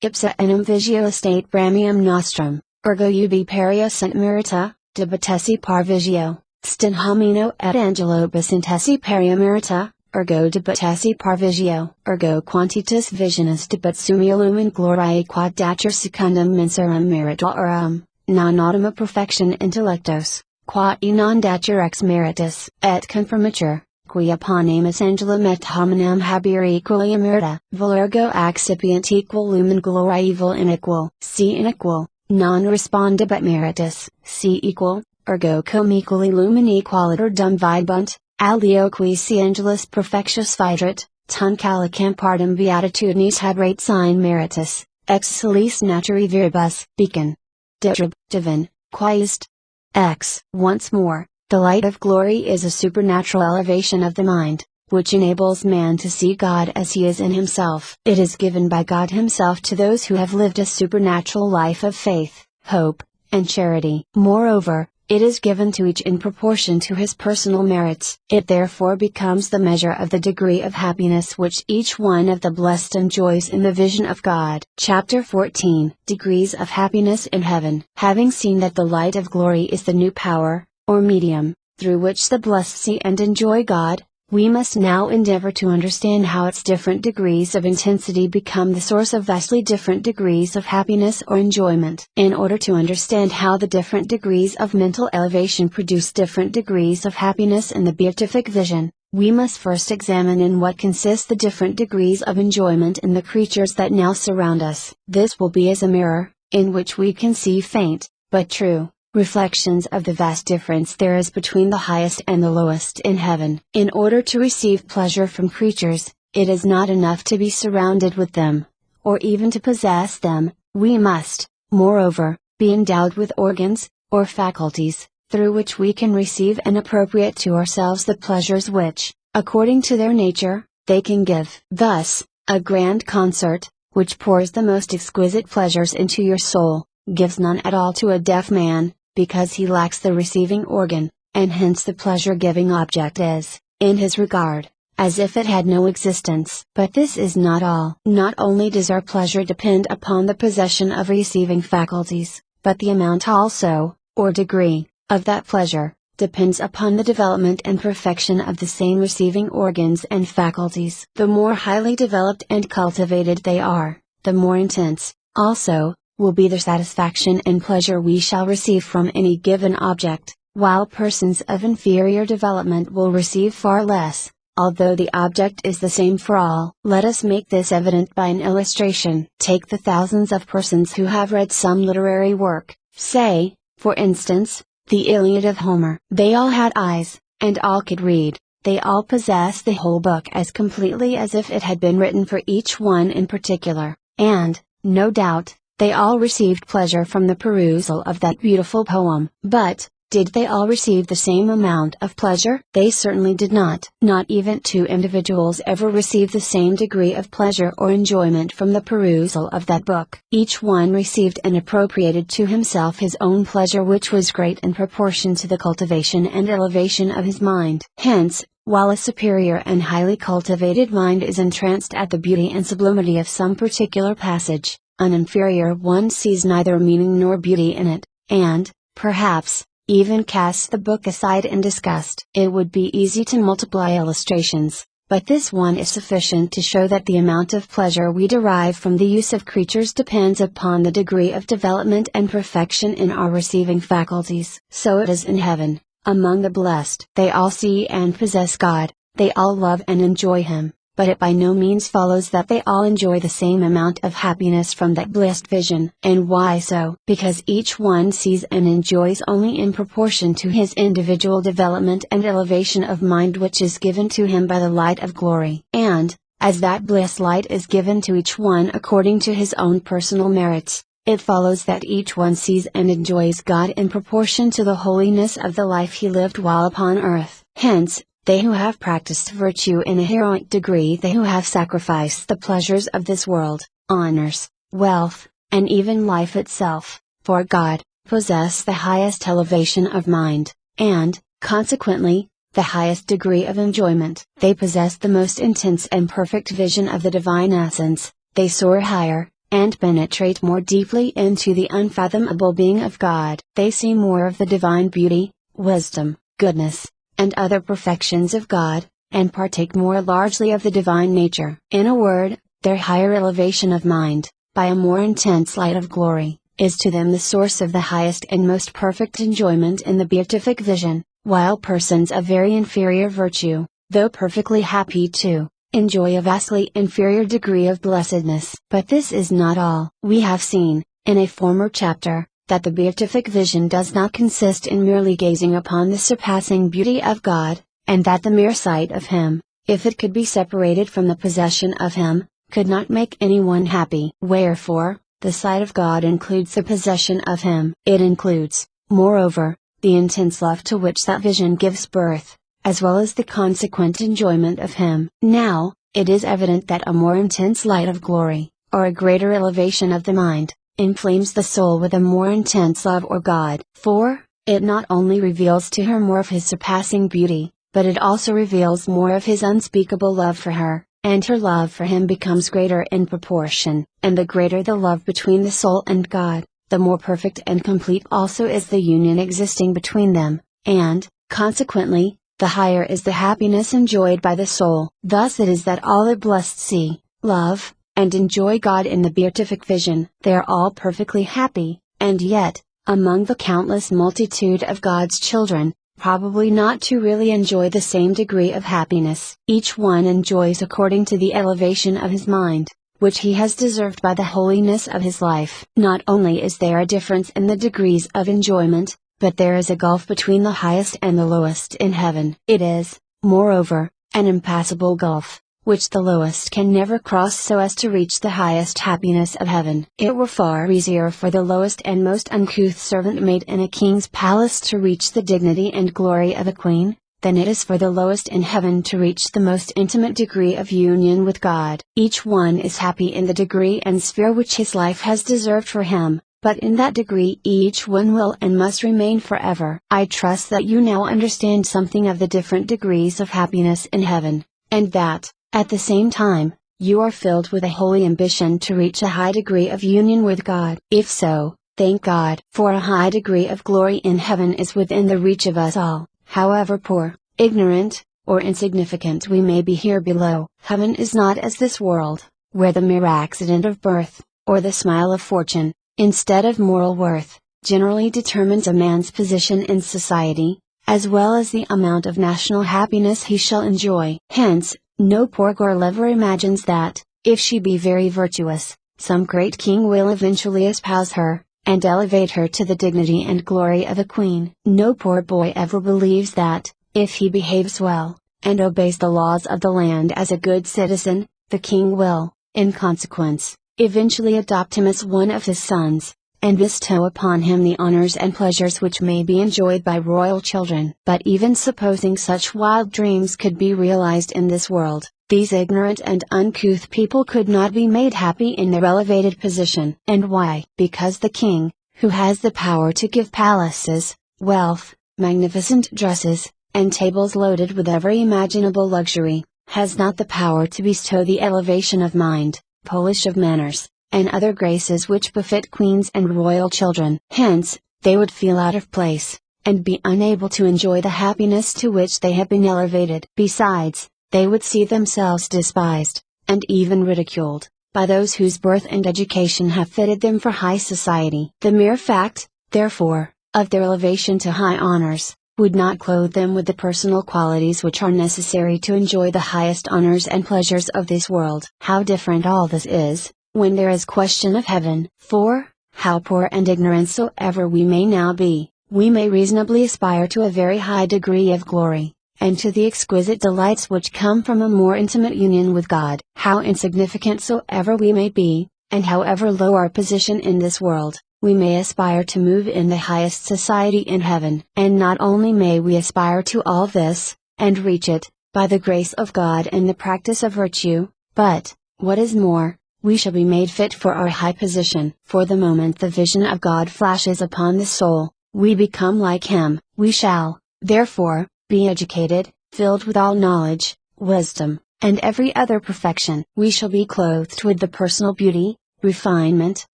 Ipsa enim vigio estate bramium nostrum, ergo ubi peria sunt merita, debitessi par vigio, stin homino et angelobus intessi peria merita, ergo debitessi par vigio, ergo quantitas visionis debit summi lumen gloriae quod datur secundum mensuram meritorum, non autima perfection intellectos, qua e non datur ex meritus, et confirmatur, qui eponymous angelum et hominum habere equally emerita, ergo accipient equal lumen gloriae vel inequal. C inequal, non respondebit meritus. C equal, ergo cum equally lumen equaliter dum vibunt, alio qui si angelus perfectus vidret, tunc alicam partem beatitudines haberate sign meritus, ex solis naturae viribus. Beacon. Divin, quiest. X. Once more, the light of glory is a supernatural elevation of the mind, which enables man to see God as He is in himself. It is given by God Himself to those who have lived a supernatural life of faith, hope, and charity. Moreover, it is given to each in proportion to his personal merits. It therefore becomes the measure of the degree of happiness which each one of the blessed enjoys in the vision of God. Chapter 14. Degrees of Happiness in Heaven. Having seen that the light of glory is the new power, or medium, through which the blessed see and enjoy God, we must now endeavor to understand how its different degrees of intensity become the source of vastly different degrees of happiness or enjoyment. In order to understand how the different degrees of mental elevation produce different degrees of happiness in the beatific vision, we must first examine in what consist the different degrees of enjoyment in the creatures that now surround us. This will be as a mirror, in which we can see faint, but true, reflections of the vast difference there is between the highest and the lowest in heaven. In order to receive pleasure from creatures, it is not enough to be surrounded with them, or even to possess them. We must, moreover, be endowed with organs, or faculties, through which we can receive and appropriate to ourselves the pleasures which, according to their nature, they can give. Thus, a grand concert, which pours the most exquisite pleasures into your soul, gives none at all to a deaf man, because he lacks the receiving organ, and hence the pleasure-giving object is, in his regard, as if it had no existence. But this is not all. Not only does our pleasure depend upon the possession of receiving faculties, but the amount also, or degree, of that pleasure, depends upon the development and perfection of the same receiving organs and faculties. The more highly developed and cultivated they are, the more intense, also, will be the satisfaction and pleasure we shall receive from any given object, while persons of inferior development will receive far less, although the object is the same for all. Let us make this evident by an illustration. Take the thousands of persons who have read some literary work, say, for instance, the Iliad of Homer. They all had eyes, and all could read. They all possessed the whole book as completely as if it had been written for each one in particular, and, no doubt, they all received pleasure from the perusal of that beautiful poem. But, did they all receive the same amount of pleasure? They certainly did not. Not even two individuals ever received the same degree of pleasure or enjoyment from the perusal of that book. Each one received and appropriated to himself his own pleasure, which was great in proportion to the cultivation and elevation of his mind. Hence, while a superior and highly cultivated mind is entranced at the beauty and sublimity of some particular passage, an inferior one sees neither meaning nor beauty in it, and, perhaps, even casts the book aside in disgust. It would be easy to multiply illustrations, but this one is sufficient to show that the amount of pleasure we derive from the use of creatures depends upon the degree of development and perfection in our receiving faculties. So it is in heaven, among the blessed. They all see and possess God, they all love and enjoy Him, but it by no means follows that they all enjoy the same amount of happiness from that blessed vision. And why so? Because each one sees and enjoys only in proportion to his individual development and elevation of mind, which is given to him by the light of glory. And, as that blessed light is given to each one according to his own personal merits, it follows that each one sees and enjoys God in proportion to the holiness of the life he lived while upon earth. Hence, they who have practiced virtue in a heroic degree, they who have sacrificed the pleasures of this world, honors, wealth, and even life itself, for God, possess the highest elevation of mind, and, consequently, the highest degree of enjoyment. They possess the most intense and perfect vision of the divine essence, they soar higher, and penetrate more deeply into the unfathomable being of God. They see more of the divine beauty, wisdom, goodness, and other perfections of God, and partake more largely of the divine nature. In a word, their higher elevation of mind, by a more intense light of glory, is to them the source of the highest and most perfect enjoyment in the beatific vision, while persons of very inferior virtue, though perfectly happy too, enjoy a vastly inferior degree of blessedness. But this is not all. We have seen, in a former chapter, that the beatific vision does not consist in merely gazing upon the surpassing beauty of God, and that the mere sight of Him, if it could be separated from the possession of Him, could not make anyone happy. Wherefore, the sight of God includes the possession of Him. It includes, moreover, the intense love to which that vision gives birth, as well as the consequent enjoyment of Him. Now, it is evident that a more intense light of glory, or a greater elevation of the mind, inflames the soul with a more intense love for God. For, it not only reveals to her more of His surpassing beauty, but it also reveals more of His unspeakable love for her, and her love for Him becomes greater in proportion, and the greater the love between the soul and God, the more perfect and complete also is the union existing between them, and, consequently, the higher is the happiness enjoyed by the soul. Thus it is that all the blessed see, love, and enjoy God in the beatific vision. They are all perfectly happy, and yet, among the countless multitude of God's children, probably not to really enjoy the same degree of happiness. Each one enjoys according to the elevation of his mind, which he has deserved by the holiness of his life. Not only is there a difference in the degrees of enjoyment, but there is a gulf between the highest and the lowest in heaven. It is, moreover, an impassable gulf, which the lowest can never cross so as to reach the highest happiness of heaven. It were far easier for the lowest and most uncouth servant maid in a king's palace to reach the dignity and glory of a queen, than it is for the lowest in heaven to reach the most intimate degree of union with God. Each one is happy in the degree and sphere which his life has deserved for him, but in that degree each one will and must remain forever. I trust that you now understand something of the different degrees of happiness in heaven, and that, at the same time, you are filled with a holy ambition to reach a high degree of union with God. If so, thank God, for a high degree of glory in heaven is within the reach of us all, however poor, ignorant, or insignificant we may be here below. Heaven is not as this world, where the mere accident of birth, or the smile of fortune, instead of moral worth, generally determines a man's position in society, as well as the amount of national happiness he shall enjoy. Hence, no poor girl ever imagines that, if she be very virtuous, some great king will eventually espouse her, and elevate her to the dignity and glory of a queen. No poor boy ever believes that, if he behaves well, and obeys the laws of the land as a good citizen, the king will, in consequence, eventually adopt him as one of his sons, and bestow upon him the honors and pleasures which may be enjoyed by royal children. But even supposing such wild dreams could be realized in this world, these ignorant and uncouth people could not be made happy in their elevated position. And why? Because the king, who has the power to give palaces, wealth, magnificent dresses, and tables loaded with every imaginable luxury, has not the power to bestow the elevation of mind, polish of manners, and other graces which befit queens and royal children. Hence, they would feel out of place, and be unable to enjoy the happiness to which they have been elevated. Besides, they would see themselves despised, and even ridiculed, by those whose birth and education have fitted them for high society. The mere fact, therefore, of their elevation to high honors, would not clothe them with the personal qualities which are necessary to enjoy the highest honors and pleasures of this world. How different all this is, when there is question of heaven. For, how poor and ignorant soever we may now be, we may reasonably aspire to a very high degree of glory, and to the exquisite delights which come from a more intimate union with God. How insignificant soever we may be, and however low our position in this world, we may aspire to move in the highest society in heaven. And not only may we aspire to all this, and reach it, by the grace of God and the practice of virtue, but, what is more, we shall be made fit for our high position. For the moment the vision of God flashes upon the soul, we become like Him. We shall, therefore, be educated, filled with all knowledge, wisdom, and every other perfection. We shall be clothed with the personal beauty, refinement,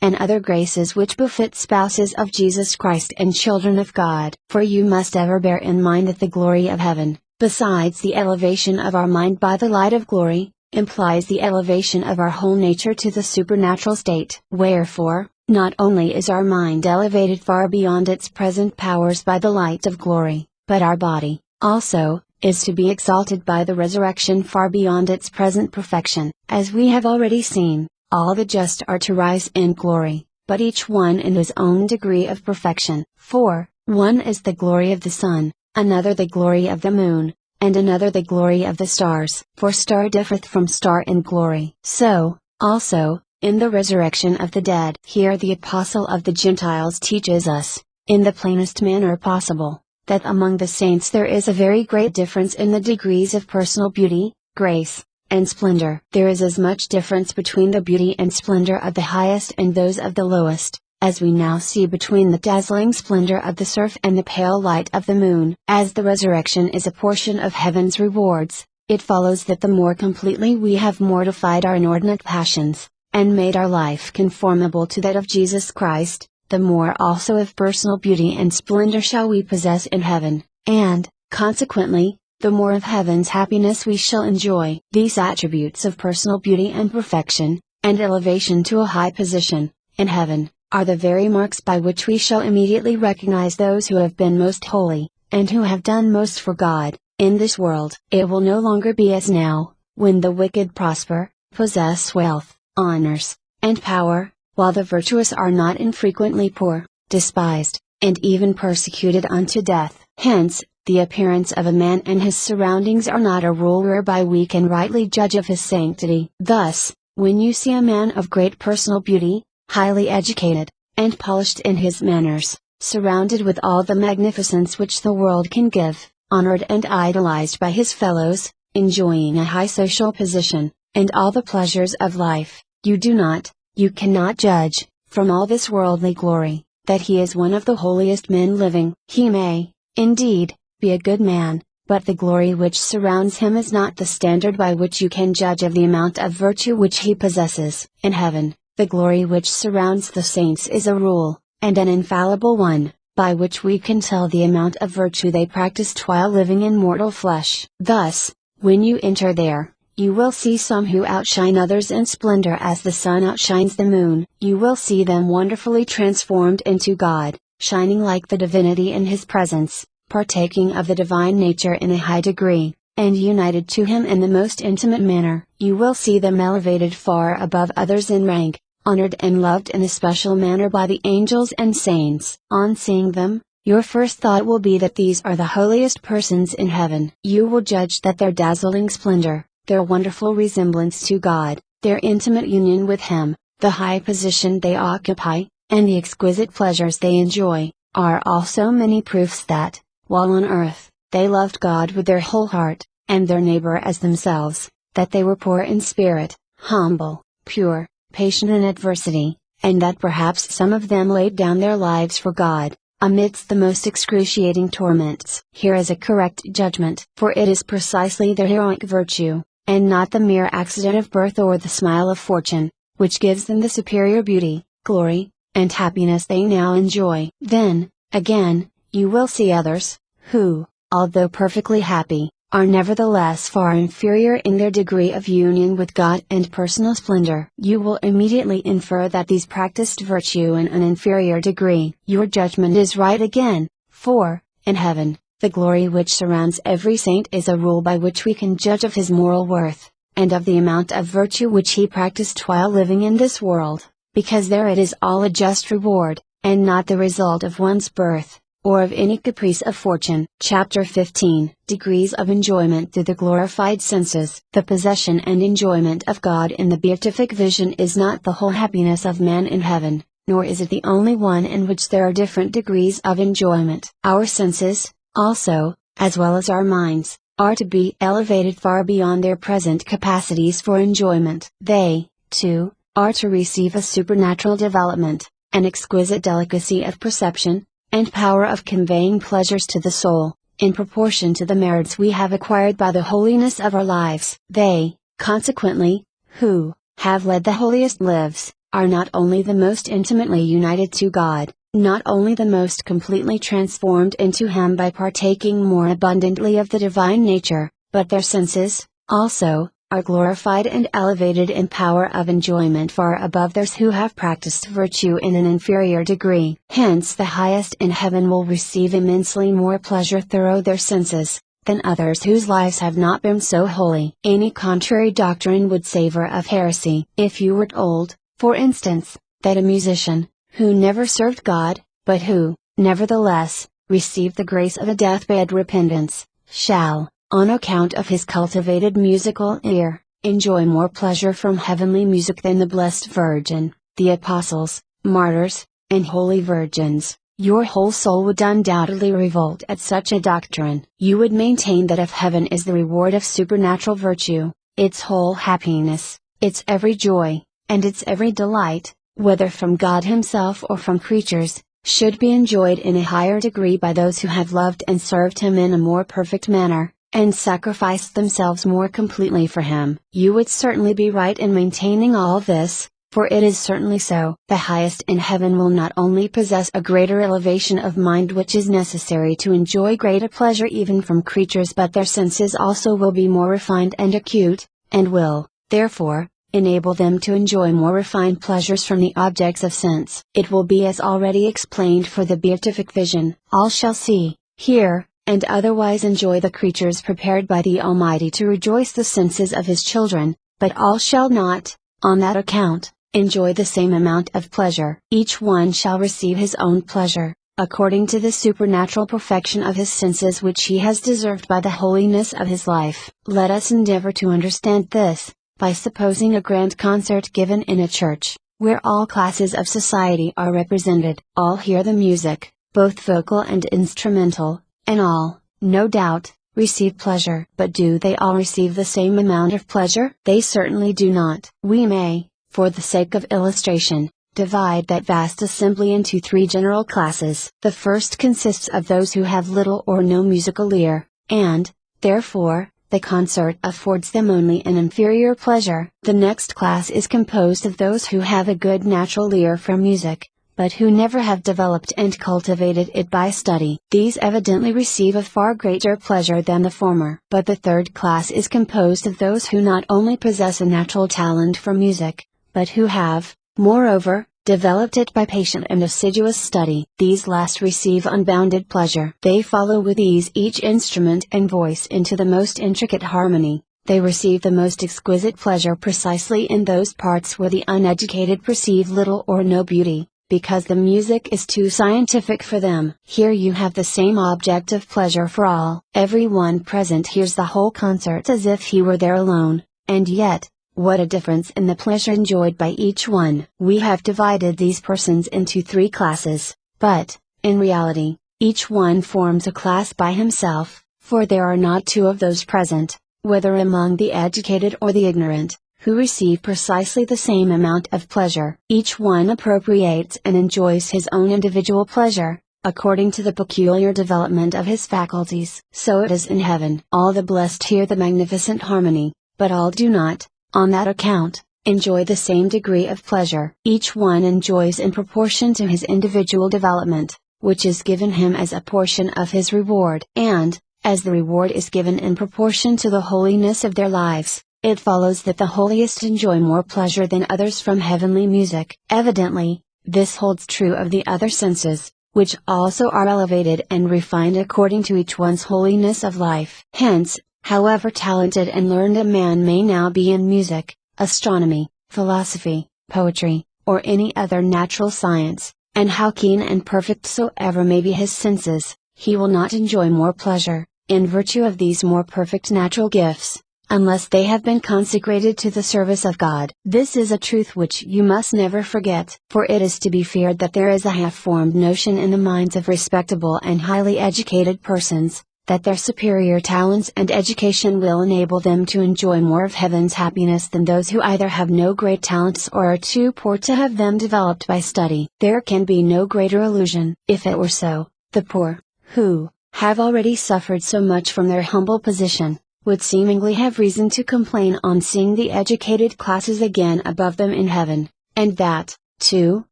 and other graces which befit spouses of Jesus Christ and children of God. For you must ever bear in mind that the glory of heaven, besides the elevation of our mind by the light of glory, implies the elevation of our whole nature to the supernatural state. Wherefore, not only is our mind elevated far beyond its present powers by the light of glory, but our body, also, is to be exalted by the resurrection far beyond its present perfection. As we have already seen, all the just are to rise in glory, but each one in his own degree of perfection. For, one is the glory of the sun, another the glory of the moon, and another the glory of the stars. For star differeth from star in glory. So, also, in the resurrection of the dead. Here the Apostle of the Gentiles teaches us, in the plainest manner possible, that among the saints there is a very great difference in the degrees of personal beauty, grace, and splendor. There is as much difference between the beauty and splendor of the highest and those of the lowest, as we now see between the dazzling splendor of the surf and the pale light of the moon. As the resurrection is a portion of heaven's rewards, it follows that the more completely we have mortified our inordinate passions, and made our life conformable to that of Jesus Christ, the more also of personal beauty and splendor shall we possess in heaven, and, consequently, the more of heaven's happiness we shall enjoy. These attributes of personal beauty and perfection, and elevation to a high position, in heaven, are the very marks by which we shall immediately recognize those who have been most holy, and who have done most for God, in this world. It will no longer be as now, when the wicked prosper, possess wealth, honors, and power, while the virtuous are not infrequently poor, despised, and even persecuted unto death. Hence, the appearance of a man and his surroundings are not a rule whereby we can rightly judge of his sanctity. Thus, when you see a man of great personal beauty, highly educated, and polished in his manners, surrounded with all the magnificence which the world can give, honored and idolized by his fellows, enjoying a high social position, and all the pleasures of life, you cannot judge, from all this worldly glory, that he is one of the holiest men living. He may, indeed, be a good man, but the glory which surrounds him is not the standard by which you can judge of the amount of virtue which he possesses. In heaven, the glory which surrounds the saints is a rule, and an infallible one, by which we can tell the amount of virtue they practiced while living in mortal flesh. Thus, when you enter there, you will see some who outshine others in splendor as the sun outshines the moon. You will see them wonderfully transformed into God, shining like the divinity in His presence, partaking of the divine nature in a high degree, and united to Him in the most intimate manner. You will see them elevated far above others in rank, honored and loved in a special manner by the angels and saints. On seeing them, your first thought will be that these are the holiest persons in heaven. You will judge that their dazzling splendor, their wonderful resemblance to God, their intimate union with Him, the high position they occupy, and the exquisite pleasures they enjoy, are also many proofs that, while on earth, they loved God with their whole heart, and their neighbor as themselves, that they were poor in spirit, humble, pure, patient in adversity, and that perhaps some of them laid down their lives for God, amidst the most excruciating torments. Here is a correct judgment, for it is precisely their heroic virtue, and not the mere accident of birth or the smile of fortune, which gives them the superior beauty, glory, and happiness they now enjoy. Then, again, you will see others, who, although perfectly happy, are nevertheless far inferior in their degree of union with God and personal splendor. You will immediately infer that these practiced virtue in an inferior degree. Your judgment is right again, for, in heaven, the glory which surrounds every saint is a rule by which we can judge of his moral worth, and of the amount of virtue which he practiced while living in this world, because there it is all a just reward, and not the result of one's birth, or of any caprice of fortune. Chapter 15. Degrees of enjoyment through the glorified senses. The possession and enjoyment of God in the beatific vision is not the whole happiness of man in heaven, nor is it the only one in which there are different degrees of enjoyment. Our senses, also, as well as our minds, are to be elevated far beyond their present capacities for enjoyment. They, too, are to receive a supernatural development, an exquisite delicacy of perception, and power of conveying pleasures to the soul, in proportion to the merits we have acquired by the holiness of our lives. They, consequently, who have led the holiest lives, are not only the most intimately united to God, not only the most completely transformed into Him by partaking more abundantly of the divine nature, but their senses, also, are glorified and elevated in power of enjoyment far above those who have practiced virtue in an inferior degree. Hence the highest in heaven will receive immensely more pleasure through their senses, than others whose lives have not been so holy. Any contrary doctrine would savor of heresy. If you were told, for instance, that a musician, who never served God, but who, nevertheless, received the grace of a deathbed repentance, shall, on account of his cultivated musical ear, enjoy more pleasure from heavenly music than the Blessed Virgin, the Apostles, Martyrs, and Holy Virgins, your whole soul would undoubtedly revolt at such a doctrine. You would maintain that if heaven is the reward of supernatural virtue, its whole happiness, its every joy, and its every delight, whether from God Himself or from creatures, should be enjoyed in a higher degree by those who have loved and served Him in a more perfect manner, and sacrificed themselves more completely for Him. You would certainly be right in maintaining all this, for it is certainly so. The highest in heaven will not only possess a greater elevation of mind which is necessary to enjoy greater pleasure even from creatures, but their senses also will be more refined and acute, and will, therefore, enable them to enjoy more refined pleasures from the objects of sense. It will be as already explained for the beatific vision. All shall see, hear, and otherwise enjoy the creatures prepared by the Almighty to rejoice the senses of His children, but all shall not, on that account, enjoy the same amount of pleasure. Each one shall receive his own pleasure, according to the supernatural perfection of his senses which he has deserved by the holiness of his life. Let us endeavor to understand this, by supposing a grand concert given in a church, where all classes of society are represented. All hear the music, both vocal and instrumental, and all, no doubt, receive pleasure. But do they all receive the same amount of pleasure? They certainly do not. We may, for the sake of illustration, divide that vast assembly into three general classes. The first consists of those who have little or no musical ear, and, therefore, the concert affords them only an inferior pleasure. The next class is composed of those who have a good natural ear for music, but who never have developed and cultivated it by study. These evidently receive a far greater pleasure than the former. But the third class is composed of those who not only possess a natural talent for music, but who have, moreover, developed it by patient and assiduous study. These last receive unbounded pleasure. They follow with ease each instrument and voice into the most intricate harmony. They receive the most exquisite pleasure precisely in those parts where the uneducated perceive little or no beauty, because the music is too scientific for them. Here you have the same object of pleasure for all. Every one present hears the whole concert as if he were there alone, and yet, what a difference in the pleasure enjoyed by each one. We have divided these persons into three classes, but, in reality, each one forms a class by himself, for there are not two of those present, whether among the educated or the ignorant, who receive precisely the same amount of pleasure. Each one appropriates and enjoys his own individual pleasure, according to the peculiar development of his faculties. So it is in heaven. All the blessed hear the magnificent harmony, but all do not, on that account, enjoy the same degree of pleasure. Each one enjoys in proportion to his individual development, which is given him as a portion of his reward. And, as the reward is given in proportion to the holiness of their lives, it follows that the holiest enjoy more pleasure than others from heavenly music. Evidently, this holds true of the other senses, which also are elevated and refined according to each one's holiness of life. Hence, however talented and learned a man may now be in music, astronomy, philosophy, poetry, or any other natural science, and how keen and perfect soever may be his senses, he will not enjoy more pleasure, in virtue of these more perfect natural gifts, unless they have been consecrated to the service of God. This is a truth which you must never forget, for it is to be feared that there is a half-formed notion in the minds of respectable and highly educated persons, that their superior talents and education will enable them to enjoy more of heaven's happiness than those who either have no great talents or are too poor to have them developed by study. There can be no greater illusion. If it were so, the poor, who have already suffered so much from their humble position, would seemingly have reason to complain on seeing the educated classes again above them in heaven, and that, too,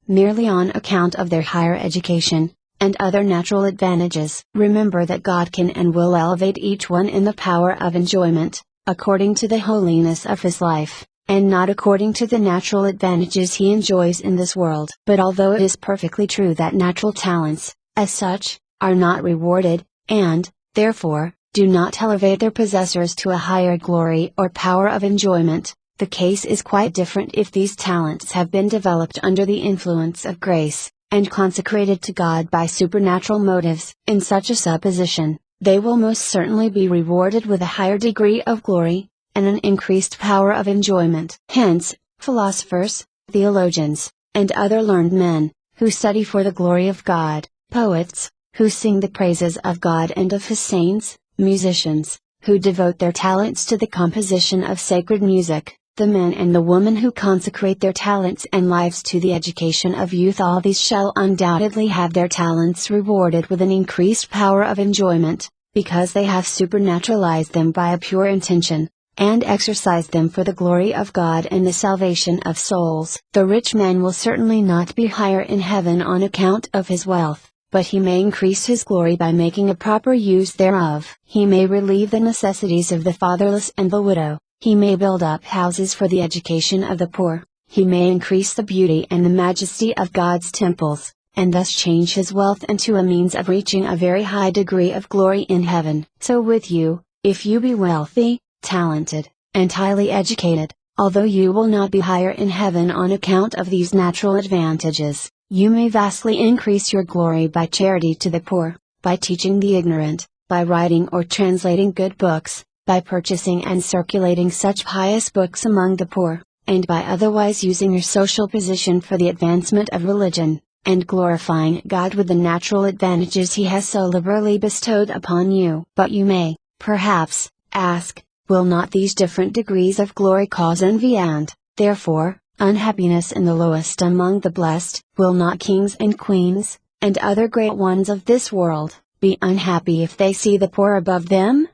merely on account of their higher education, and other natural advantages. Remember that God can and will elevate each one in the power of enjoyment, according to the holiness of his life, and not according to the natural advantages he enjoys in this world. But although it is perfectly true that natural talents, as such, are not rewarded, and, therefore, do not elevate their possessors to a higher glory or power of enjoyment, the case is quite different if these talents have been developed under the influence of grace, and consecrated to God by supernatural motives. In such a supposition, they will most certainly be rewarded with a higher degree of glory, and an increased power of enjoyment. Hence, philosophers, theologians, and other learned men, who study for the glory of God, poets, who sing the praises of God and of his saints, musicians, who devote their talents to the composition of sacred music, the men and the women who consecrate their talents and lives to the education of youth, all these shall undoubtedly have their talents rewarded with an increased power of enjoyment, because they have supernaturalized them by a pure intention, and exercised them for the glory of God and the salvation of souls. The rich man will certainly not be higher in heaven on account of his wealth, but he may increase his glory by making a proper use thereof. He may relieve the necessities of the fatherless and the widow. He may build up houses for the education of the poor, he may increase the beauty and the majesty of God's temples, and thus change his wealth into a means of reaching a very high degree of glory in heaven. So with you, if you be wealthy, talented, and highly educated, although you will not be higher in heaven on account of these natural advantages, you may vastly increase your glory by charity to the poor, by teaching the ignorant, by writing or translating good books, by purchasing and circulating such pious books among the poor, and by otherwise using your social position for the advancement of religion, and glorifying God with the natural advantages He has so liberally bestowed upon you. But you may, perhaps, ask, will not these different degrees of glory cause envy and, therefore, Unhappiness in the lowest among the blessed. Will not kings and queens, and other great ones of this world, be unhappy if they see the poor above them?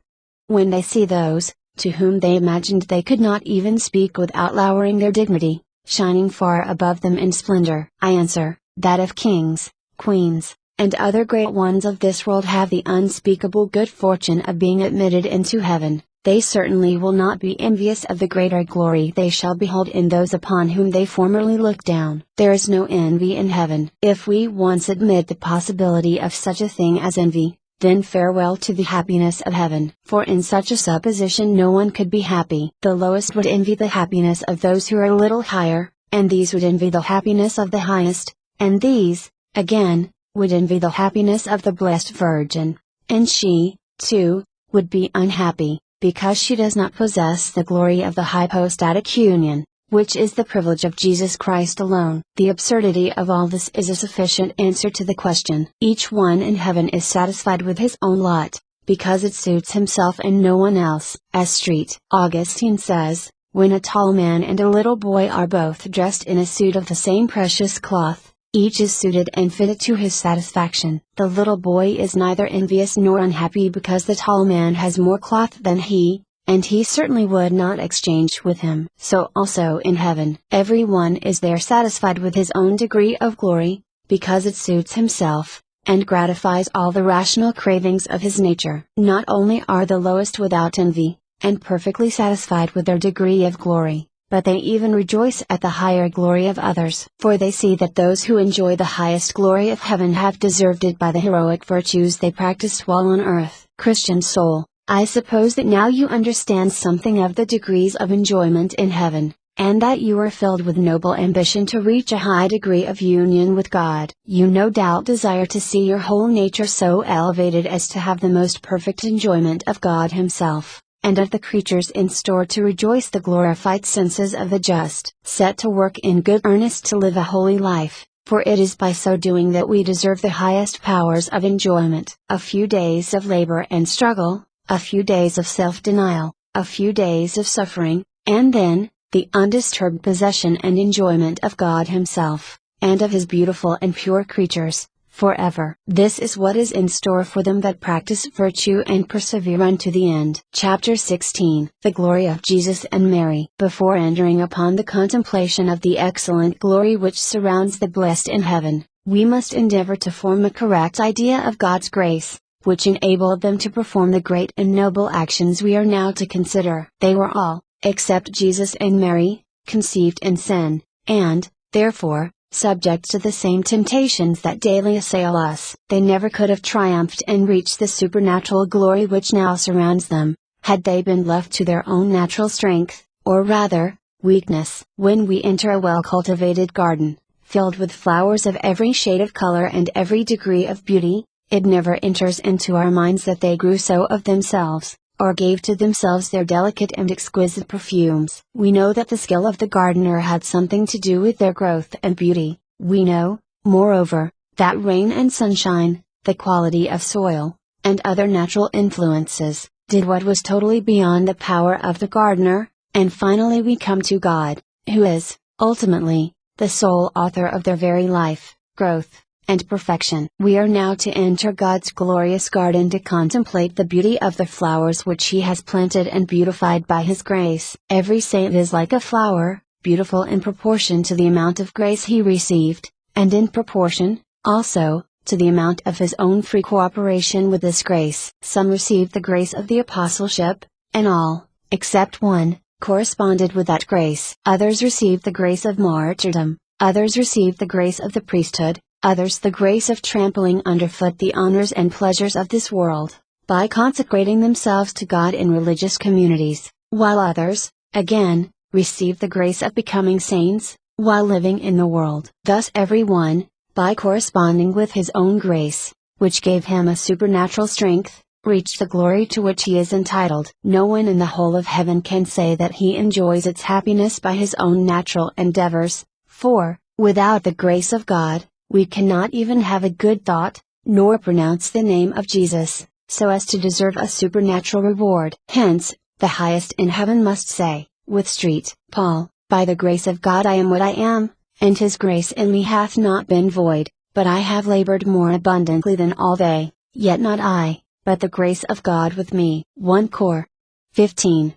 When they see those, to whom they imagined they could not even speak without lowering their dignity, shining far above them in splendor. I answer, that if kings, queens, and other great ones of this world have the unspeakable good fortune of being admitted into heaven, they certainly will not be envious of the greater glory they shall behold in those upon whom they formerly looked down. There is no envy in heaven. If we once admit the possibility of such a thing as envy, then farewell to the happiness of heaven. For in such a supposition no one could be happy. The lowest would envy the happiness of those who are a little higher, and these would envy the happiness of the highest, and these, again, would envy the happiness of the Blessed Virgin, and she, too, would be unhappy, because she does not possess the glory of the hypostatic union, which is the privilege of Jesus Christ alone. The absurdity of all this is a sufficient answer to the question. Each one in heaven is satisfied with his own lot, because it suits himself and no one else. As St. Augustine says, when a tall man and a little boy are both dressed in a suit of the same precious cloth, each is suited and fitted to his satisfaction. The little boy is neither envious nor unhappy because the tall man has more cloth than he, and he certainly would not exchange with him. So also in heaven. Every one is there satisfied with his own degree of glory, because it suits himself, and gratifies all the rational cravings of his nature. Not only are the lowest without envy, and perfectly satisfied with their degree of glory, but they even rejoice at the higher glory of others. For they see that those who enjoy the highest glory of heaven have deserved it by the heroic virtues they practiced while on earth. Christian soul, I suppose that now you understand something of the degrees of enjoyment in heaven, and that you are filled with noble ambition to reach a high degree of union with God. You no doubt desire to see your whole nature so elevated as to have the most perfect enjoyment of God Himself, and of the creatures in store to rejoice the glorified senses of the just. Set to work in good earnest to live a holy life, for it is by so doing that we deserve the highest powers of enjoyment. A few days of labor and struggle, a few days of self-denial, a few days of suffering, and then, the undisturbed possession and enjoyment of God Himself, and of His beautiful and pure creatures, forever. This is what is in store for them that practice virtue and persevere unto the end. Chapter 16. The Glory of Jesus and Mary. Before entering upon the contemplation of the excellent glory which surrounds the blessed in heaven, we must endeavor to form a correct idea of God's grace, which enabled them to perform the great and noble actions we are now to consider. They were all, except Jesus and Mary, conceived in sin, and, therefore, subject to the same temptations that daily assail us. They never could have triumphed and reached the supernatural glory which now surrounds them, had they been left to their own natural strength, or rather, weakness. When we enter a well-cultivated garden, filled with flowers of every shade of color and every degree of beauty, it never enters into our minds that they grew so of themselves, or gave to themselves their delicate and exquisite perfumes. We know that the skill of the gardener had something to do with their growth and beauty. We know, moreover, that rain and sunshine, the quality of soil, and other natural influences, did what was totally beyond the power of the gardener, and finally we come to God, who is, ultimately, the sole author of their very life, growth, and perfection. We are now to enter God's glorious garden to contemplate the beauty of the flowers which He has planted and beautified by His grace. Every saint is like a flower, beautiful in proportion to the amount of grace he received, and in proportion, also, to the amount of his own free cooperation with this grace. Some received the grace of the apostleship, and all, except one, corresponded with that grace. Others received the grace of martyrdom, others received the grace of the priesthood, others the grace of trampling underfoot the honors and pleasures of this world, by consecrating themselves to God in religious communities, while others, again, received the grace of becoming saints, while living in the world. Thus every one, by corresponding with his own grace, which gave him a supernatural strength, reached the glory to which he is entitled. No one in the whole of heaven can say that he enjoys its happiness by his own natural endeavors, for, without the grace of God, we cannot even have a good thought, nor pronounce the name of Jesus, so as to deserve a supernatural reward. Hence, the highest in heaven must say, with St. Paul, By the grace of God I am what I am, and His grace in me hath not been void, but I have labored more abundantly than all they, yet not I, but the grace of God with me. 1 Cor. 15.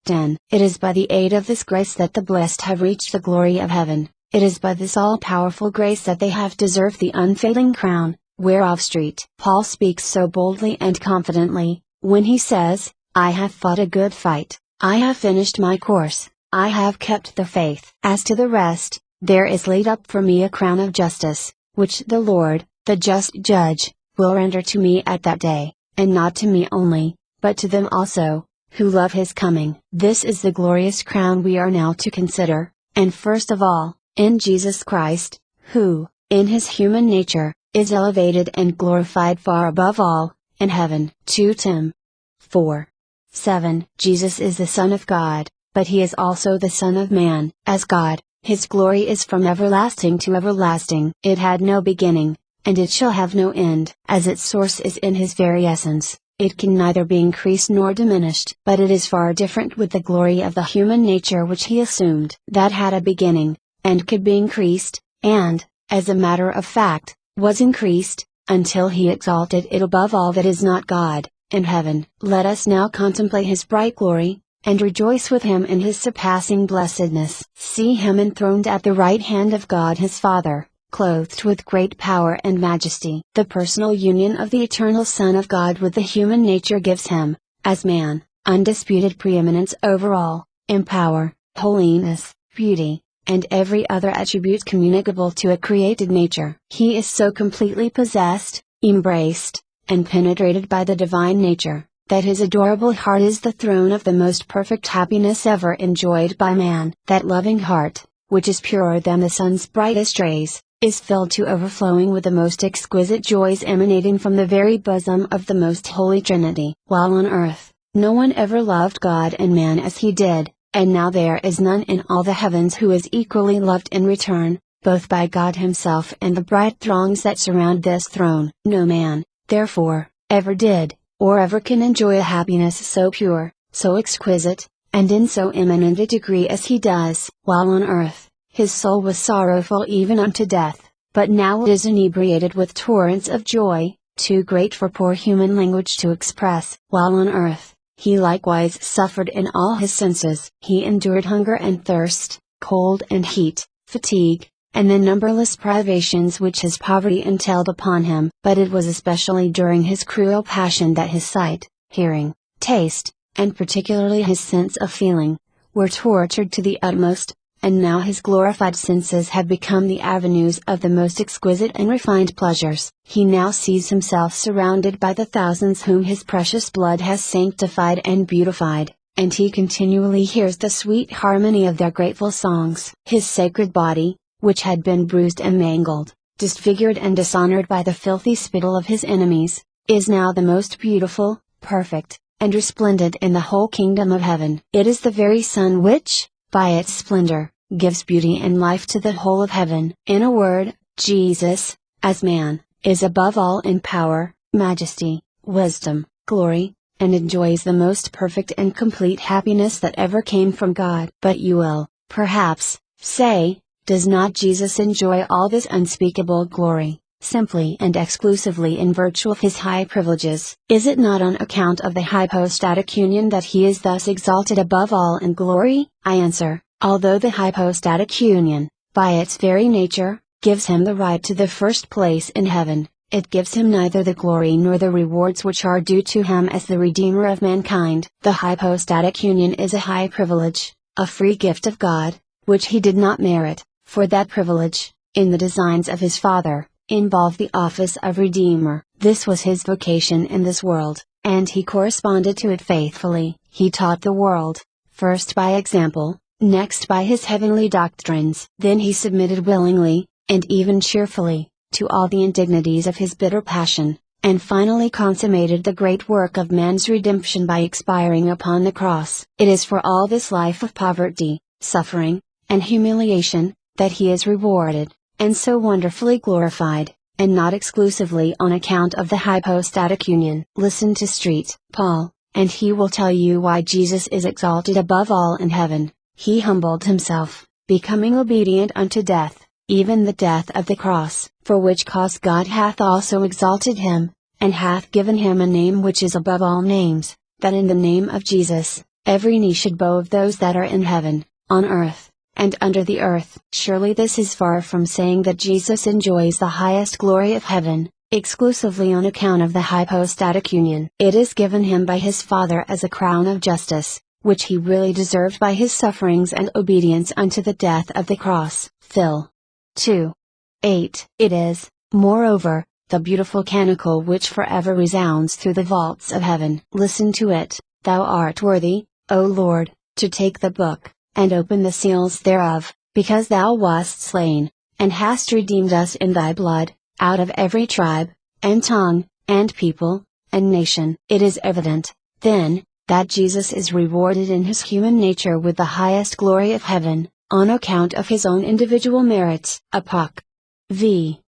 10. It is by the aid of this grace that the blessed have reached the glory of heaven, it is by this all-powerful grace that they have deserved the unfailing crown, whereof St. Paul speaks so boldly and confidently, when he says, I have fought a good fight, I have finished my course, I have kept the faith. As to the rest, there is laid up for me a crown of justice, which the Lord, the just judge, will render to me at that day, and not to me only, but to them also, who love His coming. This is the glorious crown we are now to consider, and first of all, in Jesus Christ, who, in His human nature, is elevated and glorified far above all, in heaven. 2 Tim. 4. 7. Jesus is the Son of God, but He is also the Son of Man. As God, His glory is from everlasting to everlasting. It had no beginning, and it shall have no end. As its source is in His very essence, it can neither be increased nor diminished. But it is far different with the glory of the human nature which He assumed. That had a beginning, and could be increased, and, as a matter of fact, was increased, until He exalted it above all that is not God, in heaven. Let us now contemplate His bright glory, and rejoice with Him in His surpassing blessedness. See Him enthroned at the right hand of God His Father, clothed with great power and majesty. The personal union of the eternal Son of God with the human nature gives Him, as man, undisputed preeminence over all, in power, holiness, beauty, and every other attribute communicable to a created nature. He is so completely possessed, embraced, and penetrated by the divine nature, that His adorable heart is the throne of the most perfect happiness ever enjoyed by man. That loving heart, which is purer than the sun's brightest rays, is filled to overflowing with the most exquisite joys emanating from the very bosom of the most holy Trinity. While on earth, no one ever loved God and man as He did, and now there is none in all the heavens who is equally loved in return, both by God Himself and the bright throngs that surround this throne. No man, therefore, ever did, or ever can enjoy a happiness so pure, so exquisite, and in so eminent a degree as he does. While on earth, his soul was sorrowful even unto death, but now it is inebriated with torrents of joy, too great for poor human language to express. While on earth, he likewise suffered in all his senses. He endured hunger and thirst, cold and heat, fatigue, and the numberless privations which his poverty entailed upon him. But it was especially during his cruel passion that his sight, hearing, taste, and particularly his sense of feeling, were tortured to the utmost, and now his glorified senses have become the avenues of the most exquisite and refined pleasures. He now sees himself surrounded by the thousands whom his precious blood has sanctified and beautified, and he continually hears the sweet harmony of their grateful songs. His sacred body, which had been bruised and mangled, disfigured and dishonored by the filthy spittle of his enemies, is now the most beautiful, perfect, and resplendent in the whole kingdom of heaven. It is the very sun which, by its splendor, gives beauty and life to the whole of heaven. In a word, Jesus, as man, is above all in power, majesty, wisdom, glory, and enjoys the most perfect and complete happiness that ever came from God. But you will, perhaps, say, does not Jesus enjoy all this unspeakable glory, simply and exclusively in virtue of his high privileges? Is it not on account of the hypostatic union that he is thus exalted above all in glory? I answer, although the hypostatic union, by its very nature, gives him the right to the first place in heaven, it gives him neither the glory nor the rewards which are due to him as the Redeemer of mankind. The hypostatic union is a high privilege, a free gift of God, which he did not merit, for that privilege, in the designs of his Father, involved the office of Redeemer. This was his vocation in this world, and he corresponded to it faithfully. He taught the world, first by example, next by his heavenly doctrines. Then he submitted willingly, and even cheerfully, to all the indignities of his bitter passion, and finally consummated the great work of man's redemption by expiring upon the cross. It is for all this life of poverty, suffering, and humiliation, that he is rewarded, and so wonderfully glorified, and not exclusively on account of the hypostatic union. Listen to St. Paul, and he will tell you why Jesus is exalted above all in heaven. he humbled himself, becoming obedient unto death, even the death of the cross, for which cause God hath also exalted him, and hath given him a name which is above all names, that in the name of Jesus, every knee should bow of those that are in heaven, on earth, and under the earth. Surely this is far from saying that Jesus enjoys the highest glory of heaven, exclusively on account of the hypostatic union. It is given him by his Father as a crown of justice, which he really deserved by his sufferings and obedience unto the death of the cross. Phil. 2. 8. It is, moreover, the beautiful canticle which forever resounds through the vaults of heaven. Listen to it, thou art worthy, O Lord, to take the book, and open the seals thereof, because thou wast slain, and hast redeemed us in thy blood, out of every tribe, and tongue, and people, and nation. It is evident, then, that Jesus is rewarded in his human nature with the highest glory of heaven, on account of his own individual merits. Apoc. V.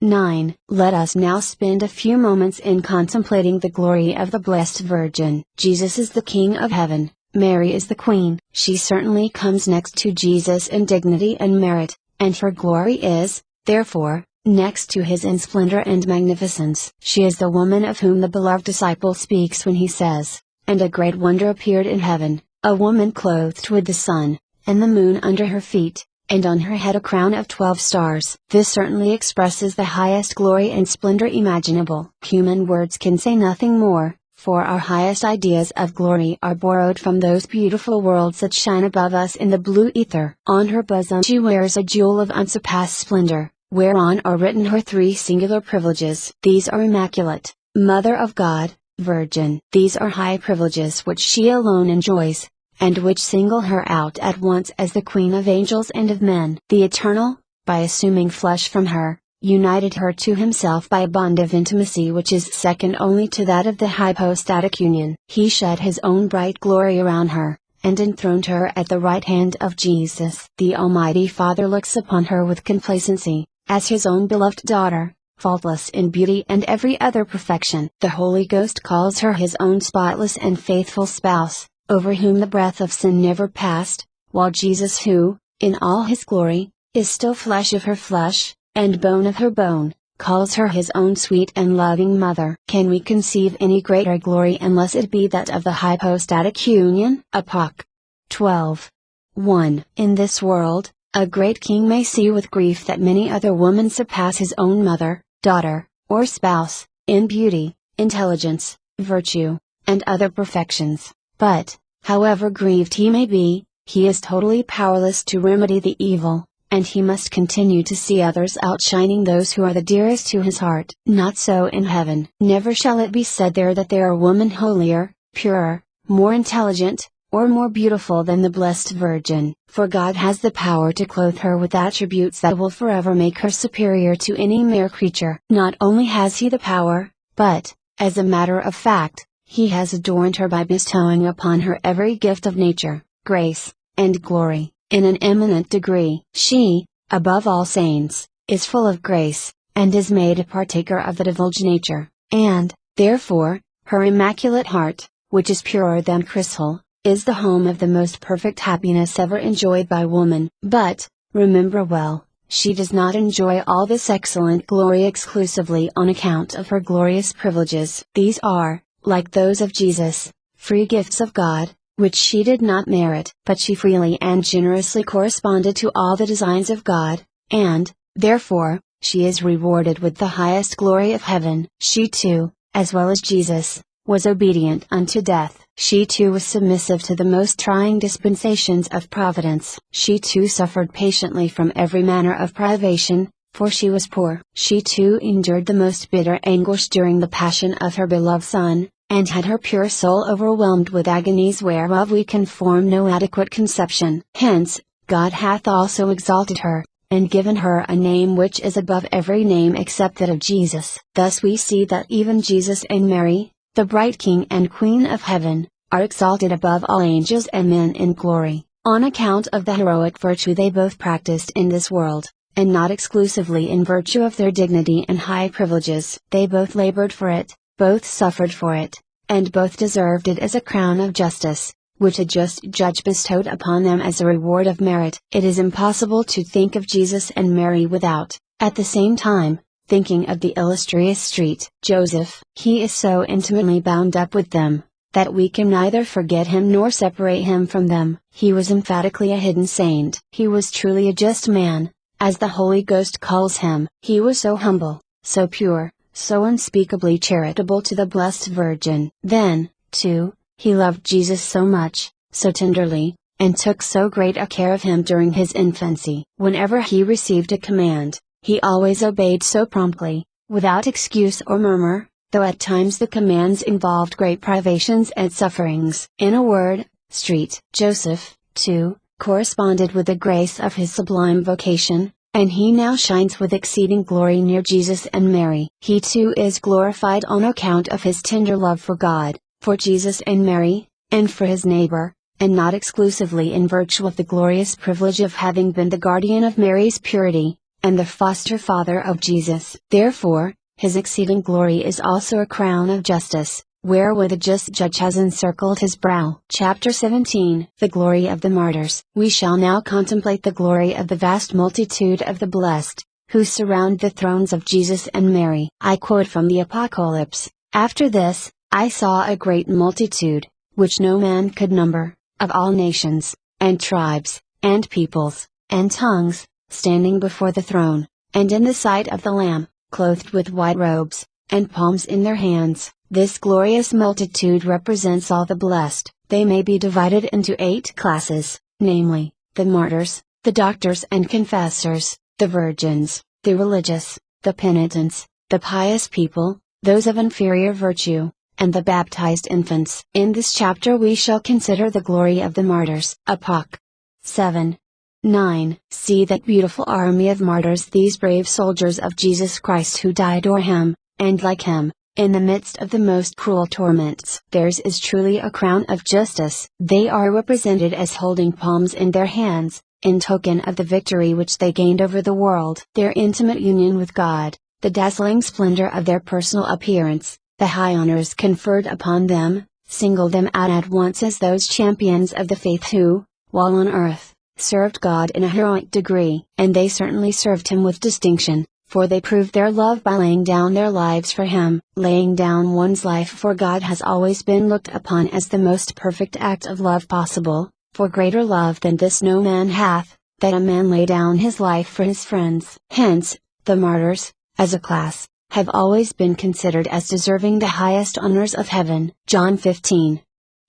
9. Let us now spend a few moments in contemplating the glory of the Blessed Virgin. Jesus is the King of Heaven, Mary is the Queen. She certainly comes next to Jesus in dignity and merit, and her glory is, therefore, next to his in splendor and magnificence. She is the woman of whom the beloved disciple speaks when he says, "And a great wonder appeared in heaven, a woman clothed with the sun, and the moon under her feet, and on her head a crown of 12 stars." This certainly expresses the highest glory and splendor imaginable. Human words can say nothing more, for our highest ideas of glory are borrowed from those beautiful worlds that shine above us in the blue ether. On her bosom she wears a jewel of unsurpassed splendor, whereon are written her 3 singular privileges. These are immaculate, Mother of God, Virgin. These are high privileges which she alone enjoys, and which single her out at once as the Queen of angels and of men. The Eternal, by assuming flesh from her, united her to himself by a bond of intimacy which is second only to that of the hypostatic union. He shed his own bright glory around her, and enthroned her at the right hand of Jesus. The Almighty Father looks upon her with complacency, as his own beloved daughter, faultless in beauty and every other perfection. The Holy Ghost calls her his own spotless and faithful spouse, over whom the breath of sin never passed, while Jesus, who, in all his glory, is still flesh of her flesh, and bone of her bone, calls her his own sweet and loving mother. Can we conceive any greater glory unless it be that of the hypostatic union? Apoc. 12. 1. In this world, a great king may see with grief that many other women surpass his own mother, daughter, or spouse, in beauty, intelligence, virtue, and other perfections. But, however grieved he may be, he is totally powerless to remedy the evil, and he must continue to see others outshining those who are the dearest to his heart. Not so in heaven. Never shall it be said there that there are women holier, purer, more intelligent, or more beautiful than the Blessed Virgin, for God has the power to clothe her with attributes that will forever make her superior to any mere creature. Not only has he the power, but, as a matter of fact, he has adorned her by bestowing upon her every gift of nature, grace, and glory, in an eminent degree. She, above all saints, is full of grace, and is made a partaker of the divulge nature, and, therefore, her immaculate heart, which is purer than crystal, is the home of the most perfect happiness ever enjoyed by woman. But, remember well, she does not enjoy all this excellent glory exclusively on account of her glorious privileges. These are, like those of Jesus, free gifts of God, which she did not merit. But she freely and generously corresponded to all the designs of God, and, therefore, she is rewarded with the highest glory of heaven. She too, as well as Jesus, was obedient unto death. She too was submissive to the most trying dispensations of Providence. She too suffered patiently from every manner of privation, for she was poor. She too endured the most bitter anguish during the passion of her beloved Son, and had her pure soul overwhelmed with agonies whereof we can form no adequate conception. Hence, God hath also exalted her, and given her a name which is above every name except that of Jesus. Thus we see that even Jesus and Mary, the bright King and Queen of Heaven, are exalted above all angels and men in glory, on account of the heroic virtue they both practiced in this world, and not exclusively in virtue of their dignity and high privileges. They both labored for it, both suffered for it, and both deserved it as a crown of justice, which a just judge bestowed upon them as a reward of merit. It is impossible to think of Jesus and Mary without, at the same time, thinking of the illustrious street Joseph. He is so intimately bound up with them, that we can neither forget him nor separate him from them. He was emphatically a hidden saint. He was truly a just man, as the Holy Ghost calls him. He was so humble, so pure, so unspeakably charitable to the Blessed Virgin. Then, too, he loved Jesus so much, so tenderly, and took so great a care of him during his infancy. Whenever he received a command, he always obeyed so promptly, without excuse or murmur, though at times the commands involved great privations and sufferings. In a word, St. Joseph, too, corresponded with the grace of his sublime vocation, and he now shines with exceeding glory near Jesus and Mary. He too is glorified on account of his tender love for God, for Jesus and Mary, and for his neighbor, and not exclusively in virtue of the glorious privilege of having been the guardian of Mary's purity, and the foster father of Jesus. Therefore, his exceeding glory is also a crown of justice, wherewith a just judge has encircled his brow. Chapter 17. The glory of the martyrs. We shall now contemplate the glory of the vast multitude of the blessed, who surround the thrones of Jesus and Mary. I quote from the Apocalypse: "After this, I saw a great multitude, which no man could number, of all nations, and tribes, and peoples, and tongues, standing before the throne, and in the sight of the Lamb, clothed with white robes, and palms in their hands." This glorious multitude represents all the blessed. They may be divided into 8 classes, namely, the martyrs, the doctors and confessors, the virgins, the religious, the penitents, the pious people, those of inferior virtue, and the baptized infants. In this chapter we shall consider the glory of the martyrs. Apoc. 7. 9. See that beautiful army of martyrs, these brave soldiers of Jesus Christ who died for him, and like him, in the midst of the most cruel torments. Theirs is truly a crown of justice. They are represented as holding palms in their hands, in token of the victory which they gained over the world. Their intimate union with God, the dazzling splendor of their personal appearance, the high honors conferred upon them, single them out at once as those champions of the faith who, while on earth, served God in a heroic degree. And they certainly served him with distinction, for they proved their love by laying down their lives for him. Laying down one's life for God has always been looked upon as the most perfect act of love possible, for greater love than this no man hath, that a man lay down his life for his friends. Hence, the martyrs, as a class, have always been considered as deserving the highest honors of heaven. John 15.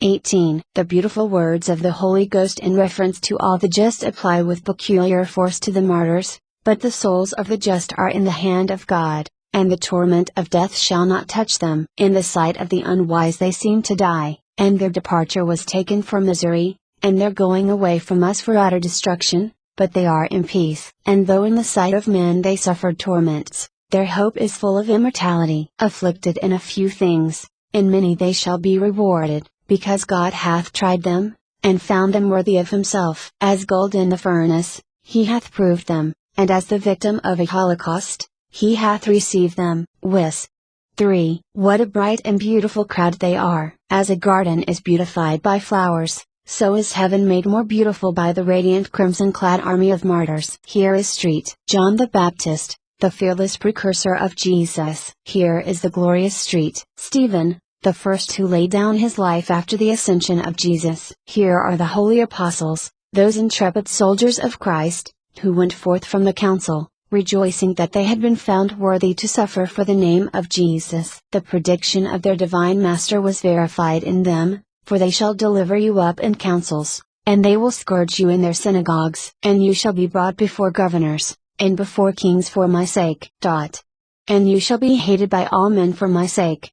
18. The beautiful words of the Holy Ghost in reference to all the just apply with peculiar force to the martyrs. But the souls of the just are in the hand of God, and the torment of death shall not touch them. In the sight of the unwise they seem to die, and their departure was taken for misery, and their going away from us for utter destruction, but they are in peace. And though in the sight of men they suffered torments, their hope is full of immortality. Afflicted in a few things, in many they shall be rewarded, because God hath tried them, and found them worthy of himself. As gold in the furnace, he hath proved them, and as the victim of a holocaust, he hath received them. Wis. 3. What a bright and beautiful crowd they are! As a garden is beautified by flowers, so is heaven made more beautiful by the radiant crimson-clad army of martyrs. Here is St. John the Baptist, the fearless precursor of Jesus. Here is the glorious St. Stephen, the first who laid down his life after the ascension of Jesus. Here are the holy apostles, those intrepid soldiers of Christ, who went forth from the council, rejoicing that they had been found worthy to suffer for the name of Jesus. The prediction of their divine Master was verified in them, for they shall deliver you up in councils, and they will scourge you in their synagogues. And you shall be brought before governors, and before kings for my sake. And you shall be hated by all men for my sake.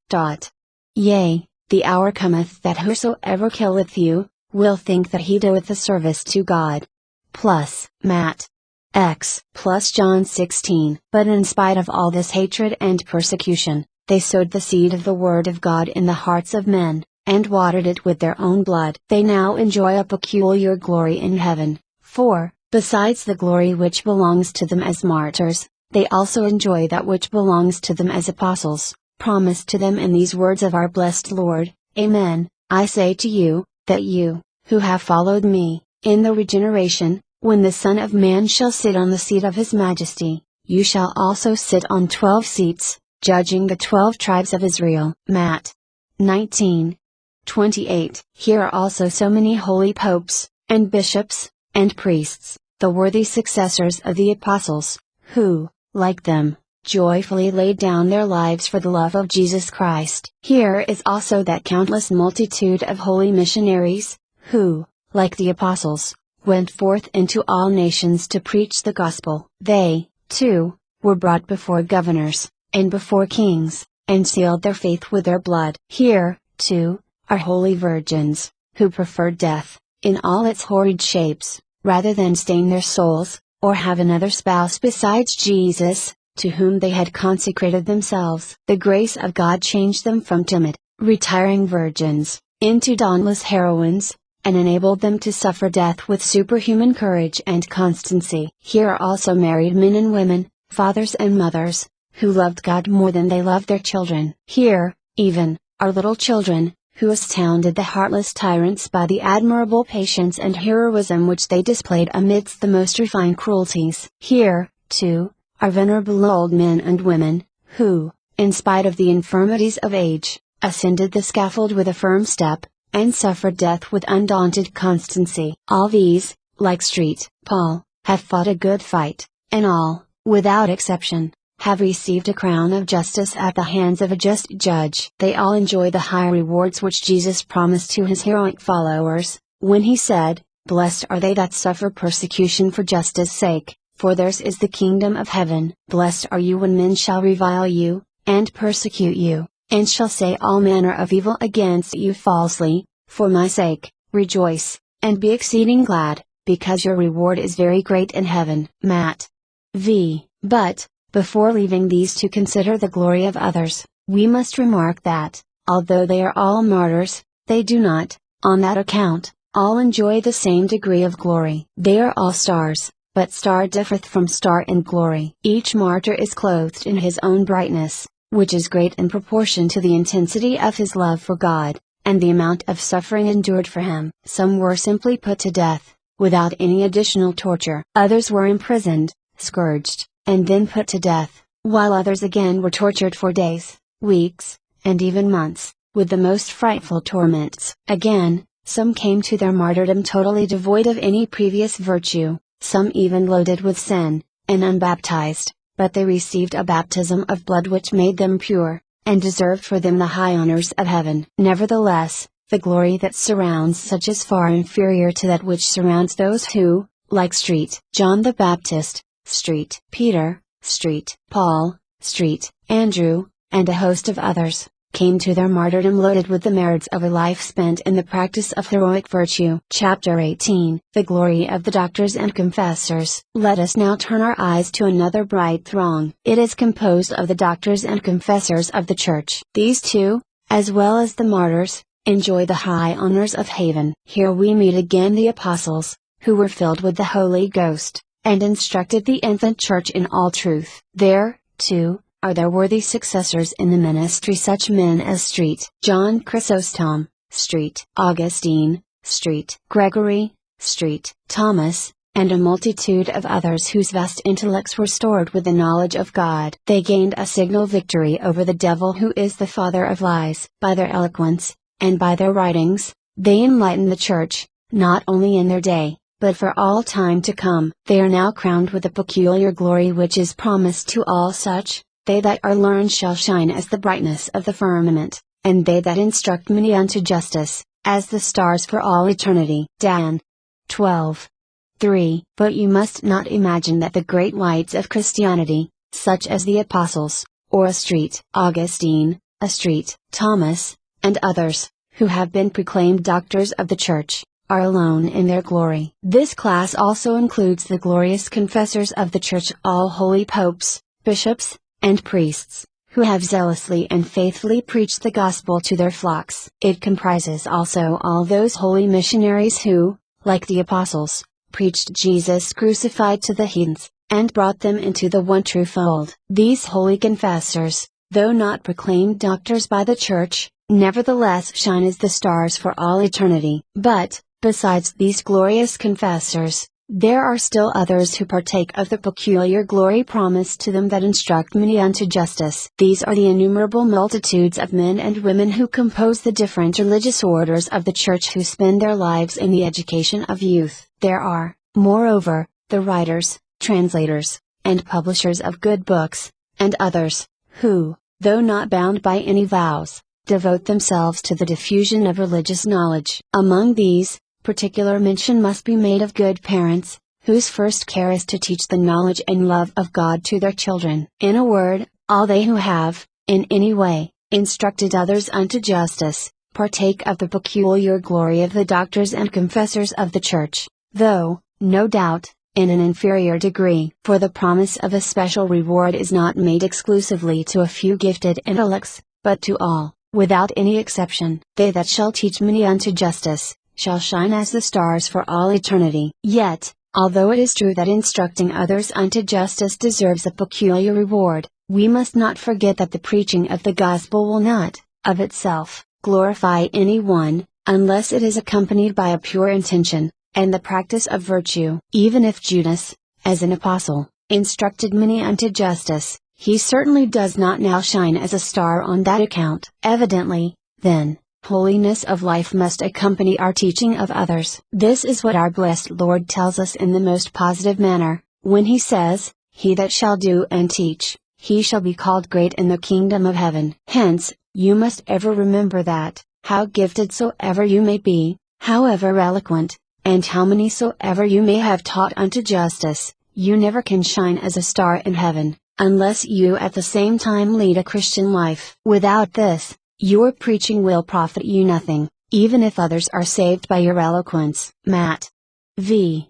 Yea, the hour cometh that whosoever killeth you, will think that he doeth a service to God. Plus, Matt. X. Plus John 16. But in spite of all this hatred and persecution, they sowed the seed of the Word of God in the hearts of men, and watered it with their own blood. They now enjoy a peculiar glory in heaven, for, besides the glory which belongs to them as martyrs, they also enjoy that which belongs to them as apostles, promised to them in these words of our blessed Lord: Amen, I say to you, that you, who have followed me, in the regeneration, when the Son of Man shall sit on the seat of his majesty, you shall also sit on 12 seats, judging the 12 tribes of Israel. Matt. 19:28. Here are also so many holy popes, and bishops, and priests, the worthy successors of the apostles, who, like them, joyfully laid down their lives for the love of Jesus Christ. Here is also that countless multitude of holy missionaries, who, like the apostles, went forth into all nations to preach the gospel. They, too, were brought before governors, and before kings, and sealed their faith with their blood. Here, too, are holy virgins, who preferred death, in all its horrid shapes, rather than stain their souls, or have another spouse besides Jesus, to whom they had consecrated themselves. The grace of God changed them from timid, retiring virgins, into dauntless heroines, and enabled them to suffer death with superhuman courage and constancy. Here are also married men and women, fathers and mothers, who loved God more than they loved their children. Here, even, are little children, who astounded the heartless tyrants by the admirable patience and heroism which they displayed amidst the most refined cruelties. Here, too, are venerable old men and women, who, in spite of the infirmities of age, ascended the scaffold with a firm step, and suffered death with undaunted constancy. All these, like St. Paul, have fought a good fight, and all, without exception, have received a crown of justice at the hands of a just judge. They all enjoy the high rewards which Jesus promised to his heroic followers, when he said, "Blessed are they that suffer persecution for justice' sake, for theirs is the kingdom of heaven. Blessed are you when men shall revile you, and persecute you, and shall say all manner of evil against you falsely, for my sake. Rejoice, and be exceeding glad, because your reward is very great in heaven." Matt. v. But, before leaving these to consider the glory of others, we must remark that, although they are all martyrs, they do not, on that account, all enjoy the same degree of glory. They are all stars, but star differeth from star in glory. Each martyr is clothed in his own brightness, which is great in proportion to the intensity of his love for God, and the amount of suffering endured for him. Some were simply put to death, without any additional torture. Others were imprisoned, scourged, and then put to death, while others again were tortured for days, weeks, and even months, with the most frightful torments. Again, some came to their martyrdom totally devoid of any previous virtue, some even loaded with sin, and unbaptized, but they received a baptism of blood which made them pure, and deserved for them the high honors of heaven. Nevertheless, the glory that surrounds such is far inferior to that which surrounds those who, like St. John the Baptist, St. Peter, St. Paul, St. Andrew, and a host of others, came to their martyrdom loaded with the merits of a life spent in the practice of heroic virtue. Chapter 18. The glory of the doctors and confessors. Let us now turn our eyes to another bright throng. It is composed of the doctors and confessors of the Church. These two, as well as the martyrs, enjoy the high honors of heaven. Here we meet again the apostles, who were filled with the Holy Ghost, and instructed the infant Church in all truth. There, too, are their worthy successors in the ministry, such men as St. John Chrysostom, St. Augustine, St. Gregory, St. Thomas, and a multitude of others whose vast intellects were stored with the knowledge of God. They gained a signal victory over the devil, who is the father of lies. By their eloquence, and by their writings, they enlightened the Church, not only in their day, but for all time to come. They are now crowned with a peculiar glory which is promised to all such. They that are learned shall shine as the brightness of the firmament, and they that instruct many unto justice, as the stars for all eternity. Dan. 12:3. But you must not imagine that the great lights of Christianity, such as the apostles, or a St. Augustine, a St. Thomas, and others, who have been proclaimed doctors of the Church, are alone in their glory. This class also includes the glorious confessors of the Church, all holy popes, bishops, and priests, who have zealously and faithfully preached the gospel to their flocks. It comprises also all those holy missionaries who, like the apostles, preached Jesus crucified to the heathens, and brought them into the one true fold. These holy confessors, though not proclaimed doctors by the Church, nevertheless shine as the stars for all eternity. But, Besides these glorious confessors, there are still others who partake of the peculiar glory promised to them that instruct many unto justice. These are the innumerable multitudes of men and women who compose the different religious orders of the Church, who spend their lives in the education of youth. There are, moreover, the writers, translators, and publishers of good books, and others, who, though not bound by any vows, devote themselves to the diffusion of religious knowledge. Among these, particular mention must be made of good parents, whose first care is to teach the knowledge and love of God to their children. In a word, all they who have, in any way, instructed others unto justice, partake of the peculiar glory of the doctors and confessors of the Church, though, no doubt, in an inferior degree. For the promise of a special reward is not made exclusively to a few gifted intellects, but to all, without any exception. They that shall teach many unto justice, shall shine as the stars for all eternity. Yet, although it is true that instructing others unto justice deserves a peculiar reward, we must not forget that the preaching of the gospel will not, of itself, glorify any one, unless it is accompanied by a pure intention, and the practice of virtue. Even if Judas, as an apostle, instructed many unto justice, he certainly does not now shine as a star on that account. Evidently, then, holiness of life must accompany our teaching of others. This is what our blessed Lord tells us in the most positive manner, when He says, "He that shall do and teach, he shall be called great in the kingdom of heaven." Hence, you must ever remember that, how gifted soever you may be, however eloquent, and how many soever you may have taught unto justice, you never can shine as a star in heaven, unless you at the same time lead a Christian life. Without this, your preaching will profit you nothing, even if others are saved by your eloquence. Matt. v.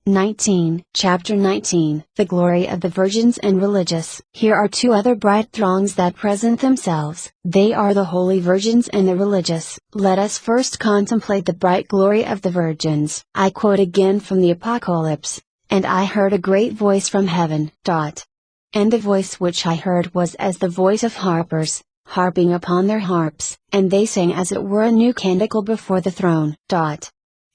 19. Chapter 19. The Glory of the Virgins and Religious. Here are two other bright throngs that present themselves. They are the holy virgins and the religious. Let us first contemplate the bright glory of the virgins. I quote again from the Apocalypse, "And I heard a great voice from heaven." And the voice which I heard was as the voice of harpers, harping upon their harps, and they sang as it were a new canticle before the throne.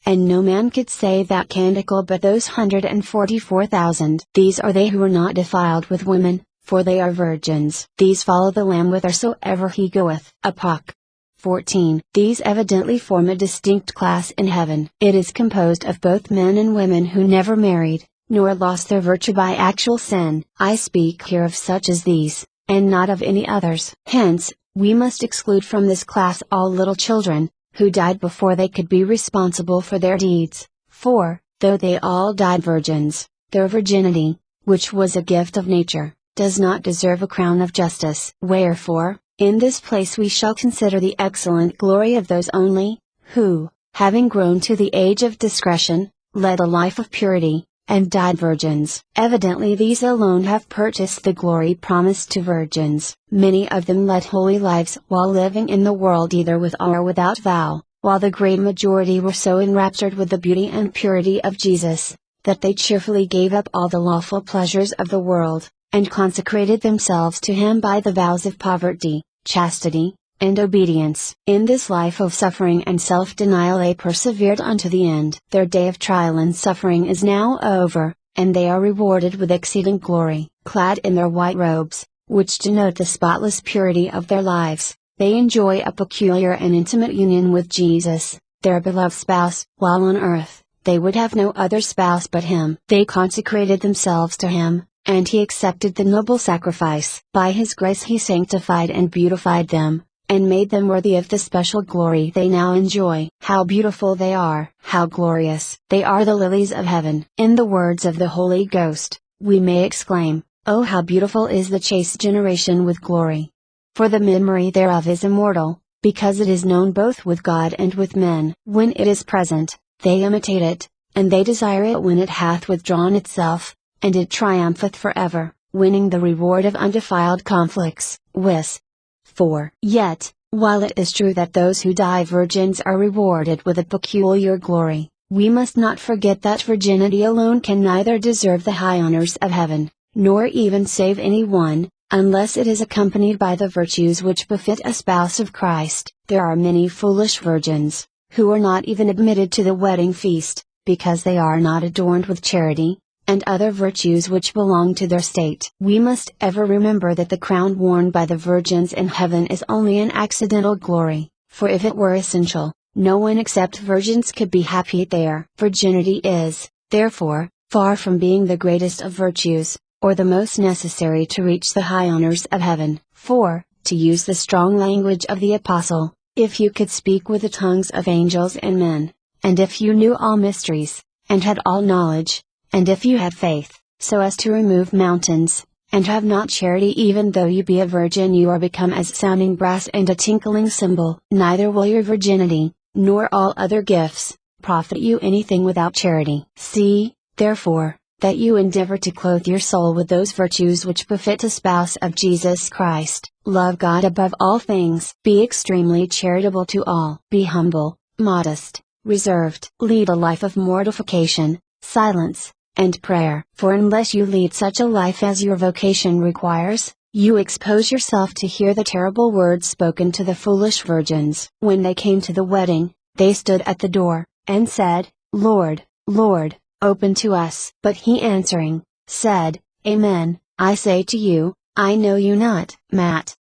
And no man could say that canticle but those 144,000. These are they who are not defiled with women, for they are virgins. These follow the Lamb whithersoever he goeth. Apoc. 14. These evidently form a distinct class in heaven. It is composed of both men and women who never married, nor lost their virtue by actual sin. I speak here of such as these, and not of any others. Hence, we must exclude from this class all little children, who died before they could be responsible for their deeds, for, though they all died virgins, their virginity, which was a gift of nature, does not deserve a crown of justice. Wherefore, in this place we shall consider the excellent glory of those only, who, having grown to the age of discretion, led a life of purity, and died virgins. Evidently these alone have purchased the glory promised to virgins. Many of them led holy lives while living in the world either with or without vow, while the great majority were so enraptured with the beauty and purity of Jesus, that they cheerfully gave up all the lawful pleasures of the world, and consecrated themselves to Him by the vows of poverty, chastity, and obedience. In this life of suffering and self-denial they persevered unto the end. Their day of trial and suffering is now over, and they are rewarded with exceeding glory. Clad in their white robes, which denote the spotless purity of their lives, they enjoy a peculiar and intimate union with Jesus, their beloved spouse. While on earth, they would have no other spouse but Him. They consecrated themselves to Him, and He accepted the noble sacrifice. By His grace He sanctified and beautified them, and made them worthy of the special glory they now enjoy. How beautiful they are! How glorious! They are the lilies of heaven. In the words of the Holy Ghost, we may exclaim, "Oh, how beautiful is the chaste generation with glory! For the memory thereof is immortal, because it is known both with God and with men." When it is present, they imitate it, and they desire it when it hath withdrawn itself, and it triumpheth forever, winning the reward of undefiled conflicts. Wis. 4. Yet, while it is true that those who die virgins are rewarded with a peculiar glory, we must not forget that virginity alone can neither deserve the high honors of heaven, nor even save any one, unless it is accompanied by the virtues which befit a spouse of Christ. There are many foolish virgins, who are not even admitted to the wedding feast, because they are not adorned with charity, and other virtues which belong to their state. We must ever remember that the crown worn by the virgins in heaven is only an accidental glory, for if it were essential, no one except virgins could be happy there. Virginity is, therefore, far from being the greatest of virtues, or the most necessary to reach the high honors of heaven. For, to use the strong language of the Apostle, if you could speak with the tongues of angels and men, and if you knew all mysteries, and had all knowledge, and if you had faith, so as to remove mountains, and have not charity, even though you be a virgin, you are become as sounding brass and a tinkling cymbal. Neither will your virginity, nor all other gifts, profit you anything without charity. See, therefore, that you endeavor to clothe your soul with those virtues which befit a spouse of Jesus Christ. Love God above all things. Be extremely charitable to all. Be humble, modest, reserved. Lead a life of mortification, silence, and prayer. For unless you lead such a life as your vocation requires, you expose yourself to hear the terrible words spoken to the foolish virgins. When they came to the wedding, they stood at the door, and said, Lord, Lord, open to us. But he answering, said, Amen, I say to you, I know you not. Matt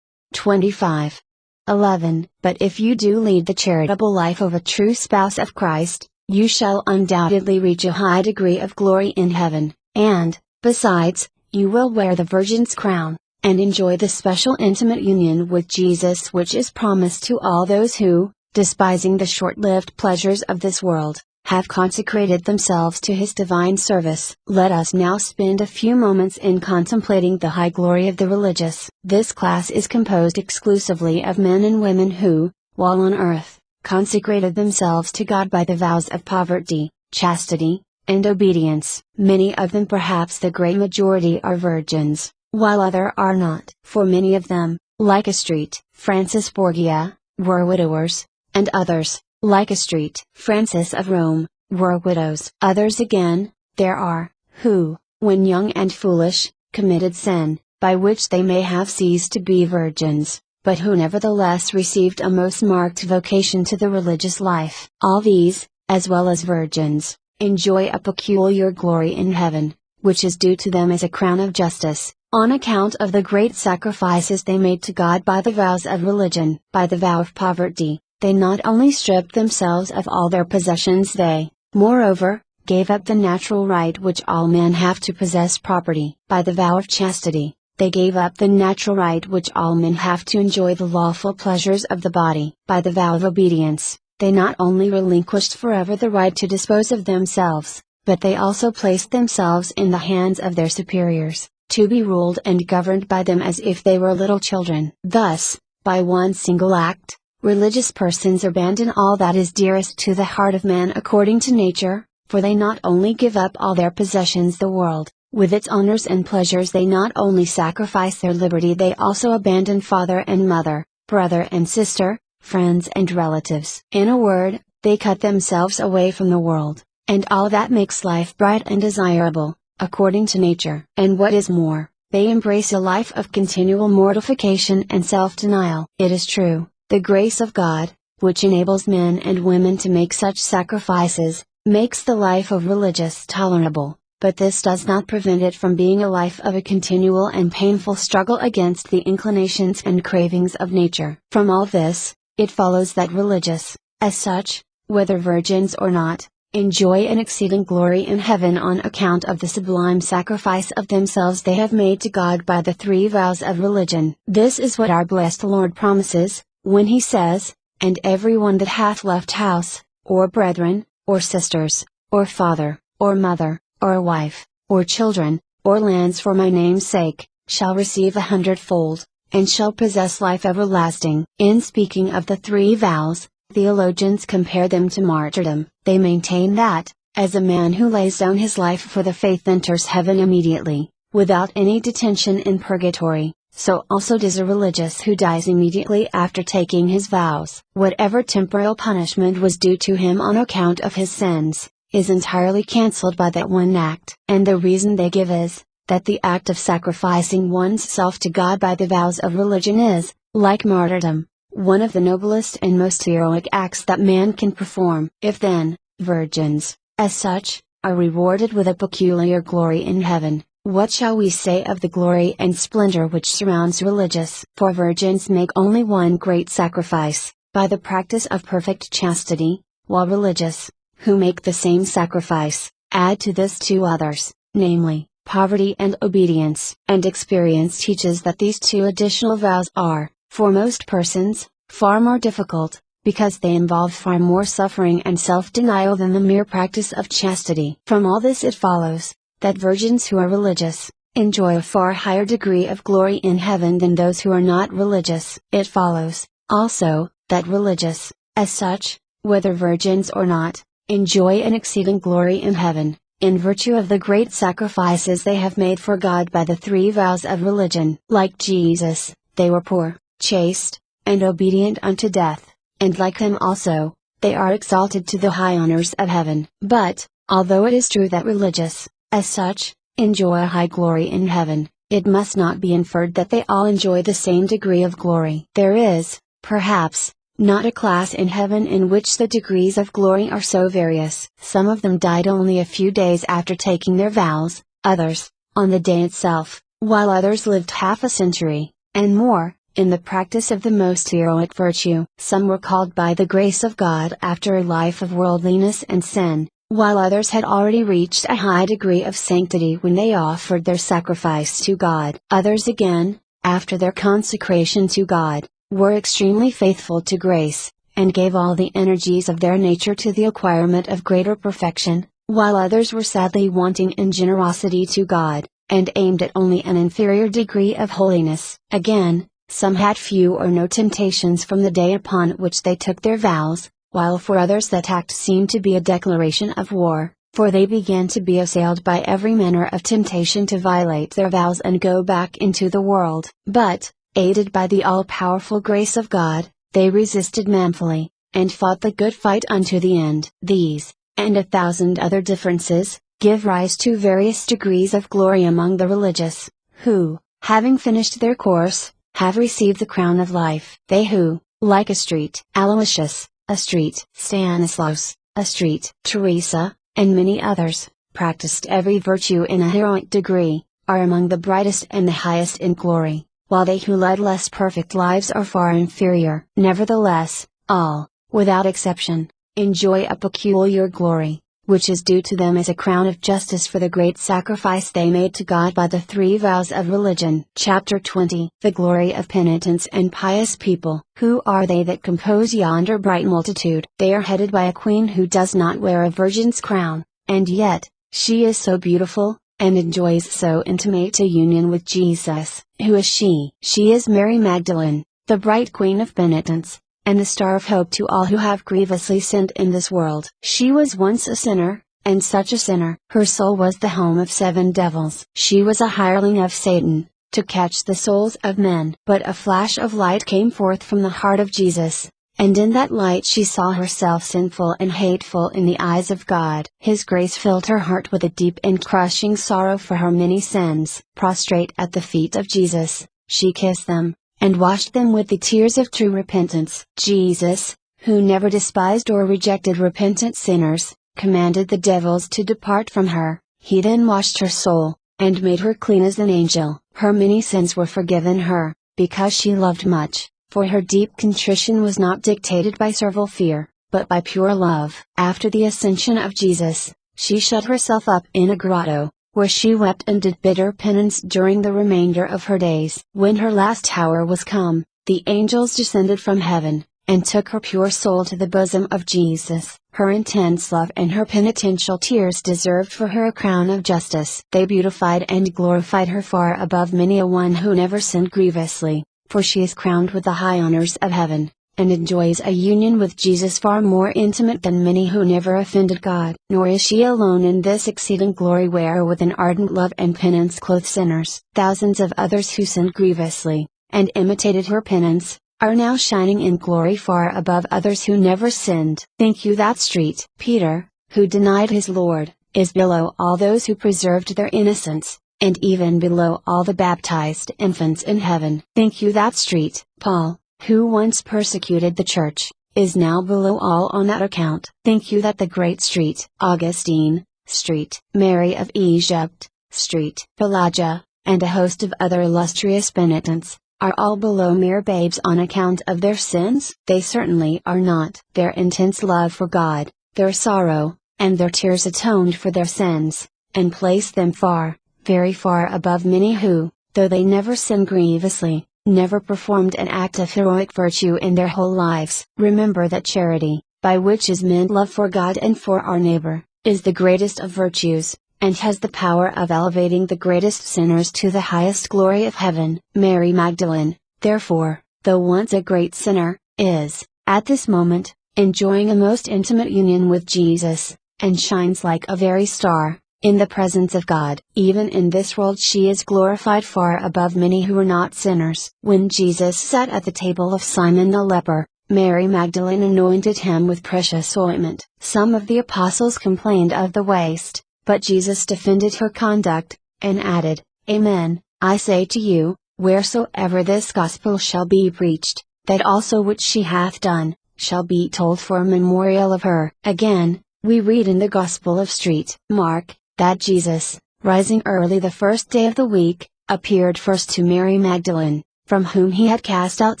25:11. But if you do lead the charitable life of a true spouse of Christ, you shall undoubtedly reach a high degree of glory in heaven, and, besides, you will wear the Virgin's crown, and enjoy the special intimate union with Jesus which is promised to all those who, despising the short-lived pleasures of this world, have consecrated themselves to His divine service. Let us now spend a few moments in contemplating the high glory of the religious. This class is composed exclusively of men and women who, while on earth, consecrated themselves to God by the vows of poverty, chastity, and obedience. Many of them, perhaps the great majority, are virgins, while others are not. For many of them, like Estreet, Francis Borgia, were widowers, and others, like Estreet, Francis of Rome, were widows. Others again, there are, who, when young and foolish, committed sin, by which they may have ceased to be virgins, but who nevertheless received a most marked vocation to the religious life. All these, as well as virgins, enjoy a peculiar glory in heaven, which is due to them as a crown of justice, on account of the great sacrifices they made to God by the vows of religion. By the vow of poverty, they not only stripped themselves of all their possessions, they, moreover, gave up the natural right which all men have to possess property. By the vow of chastity, they gave up the natural right which all men have to enjoy the lawful pleasures of the body. By the vow of obedience, they not only relinquished forever the right to dispose of themselves, but they also placed themselves in the hands of their superiors, to be ruled and governed by them as if they were little children. Thus, by one single act, religious persons abandon all that is dearest to the heart of man according to nature, for they not only give up all their possessions, the world, with its honors and pleasures, they not only sacrifice their liberty, they also abandon father and mother, brother and sister, friends and relatives. In a word, they cut themselves away from the world, and all that makes life bright and desirable, according to nature. And what is more, they embrace a life of continual mortification and self-denial. It is true, the grace of God, which enables men and women to make such sacrifices, makes the life of religious tolerable, but this does not prevent it from being a life of a continual and painful struggle against the inclinations and cravings of nature. From all this, it follows that religious, as such, whether virgins or not, enjoy an exceeding glory in heaven on account of the sublime sacrifice of themselves they have made to God by the three vows of religion. This is what our blessed Lord promises, when He says, And everyone that hath left house, or brethren, or sisters, or father, or mother, or wife, or children, or lands for my name's sake, shall receive 100-fold, and shall possess life everlasting. In speaking of the three vows, theologians compare them to martyrdom. They maintain that, as a man who lays down his life for the faith enters heaven immediately, without any detention in purgatory, so also does a religious who dies immediately after taking his vows. Whatever temporal punishment was due to him on account of his sins, is entirely cancelled by that one act. And the reason they give is, that the act of sacrificing one's self to God by the vows of religion is, like martyrdom, one of the noblest and most heroic acts that man can perform. If then, virgins, as such, are rewarded with a peculiar glory in heaven, what shall we say of the glory and splendor which surrounds religious? For virgins make only one great sacrifice, by the practice of perfect chastity, while religious, who make the same sacrifice, add to this two others, namely, poverty and obedience. And experience teaches that these two additional vows are, for most persons, far more difficult, because they involve far more suffering and self-denial than the mere practice of chastity. From all this it follows, that virgins who are religious, enjoy a far higher degree of glory in heaven than those who are not religious. It follows, also, that religious, as such, whether virgins or not, enjoy an exceeding glory in heaven, in virtue of the great sacrifices they have made for God by the three vows of religion. Like Jesus, they were poor, chaste, and obedient unto death, and like him also, they are exalted to the high honors of heaven. But, although it is true that religious, as such, enjoy a high glory in heaven, it must not be inferred that they all enjoy the same degree of glory. There is, perhaps, not a class in heaven in which the degrees of glory are so various. Some of them died only a few days after taking their vows, others, on the day itself, while others lived half a century, and more, in the practice of the most heroic virtue. Some were called by the grace of God after a life of worldliness and sin, while others had already reached a high degree of sanctity when they offered their sacrifice to God. Others again, after their consecration to God, were extremely faithful to grace, and gave all the energies of their nature to the acquirement of greater perfection, while others were sadly wanting in generosity to God, and aimed at only an inferior degree of holiness. Again, some had few or no temptations from the day upon which they took their vows, while for others that act seemed to be a declaration of war, for they began to be assailed by every manner of temptation to violate their vows and go back into the world. But, aided by the all-powerful grace of God, they resisted manfully, and fought the good fight unto the end. These, and 1,000 other differences, give rise to various degrees of glory among the religious, who, having finished their course, have received the crown of life. They who, like a street Aloysius, a street Stanislaus, a street Teresa, and many others, practiced every virtue in a heroic degree, are among the brightest and the highest in glory, while they who led less perfect lives are far inferior. Nevertheless, all, without exception, enjoy a peculiar glory, which is due to them as a crown of justice for the great sacrifice they made to God by the three vows of religion. Chapter 20. The glory of penitents and pious people. Who are they that compose yonder bright multitude? They are headed by a queen who does not wear a virgin's crown, and yet, she is so beautiful, and enjoys so intimate a union with Jesus. Who is she? She is Mary Magdalene, the bright queen of penitence, and the star of hope to all who have grievously sinned in this world. She was once a sinner, and such a sinner. Her soul was the home of 7 devils. She was a hireling of Satan, to catch the souls of men. But a flash of light came forth from the heart of Jesus, and in that light she saw herself sinful and hateful in the eyes of God. His grace filled her heart with a deep and crushing sorrow for her many sins. Prostrate at the feet of Jesus, she kissed them, and washed them with the tears of true repentance. Jesus, who never despised or rejected repentant sinners, commanded the devils to depart from her. He then washed her soul, and made her clean as an angel. Her many sins were forgiven her, because she loved much, for her deep contrition was not dictated by servile fear, but by pure love. After the ascension of Jesus, she shut herself up in a grotto, where she wept and did bitter penance during the remainder of her days. When her last hour was come, the angels descended from heaven, and took her pure soul to the bosom of Jesus. Her intense love and her penitential tears deserved for her a crown of justice. They beautified and glorified her far above many a one who never sinned grievously, for she is crowned with the high honors of heaven, and enjoys a union with Jesus far more intimate than many who never offended God. Nor is she alone in this exceeding glory where with an ardent love and penance clothe sinners. Thousands of others who sinned grievously, and imitated her penance, are now shining in glory far above others who never sinned. Think you that street Peter, who denied his Lord, is below all those who preserved their innocence, and even below all the baptized infants in heaven? Think you that street Paul, who once persecuted the church, is now below all on that account. Think you that the great street, Augustine, Street, Mary of Egypt, Street, Pelagia, and a host of other illustrious penitents, are all below mere babes on account of their sins? They certainly are not. Their intense love for God, their sorrow, and their tears atoned for their sins, and placed them far, very far above many who, though they never sinned grievously, never performed an act of heroic virtue in their whole lives. Remember that charity, by which is meant love for God and for our neighbor, is the greatest of virtues, and has the power of elevating the greatest sinners to the highest glory of heaven. Mary Magdalene, therefore, though once a great sinner, is, at this moment, enjoying a most intimate union with Jesus, and shines like a very star, in the presence of God. Even in this world she is glorified far above many who are not sinners. When Jesus sat at the table of Simon the leper, Mary Magdalene anointed him with precious ointment. Some of the apostles complained of the waste, but Jesus defended her conduct, and added, Amen, I say to you, wheresoever this gospel shall be preached, that also which she hath done, shall be told for a memorial of her. Again, we read in the Gospel of St. Mark, that Jesus, rising early the first day of the week, appeared first to Mary Magdalene, from whom he had cast out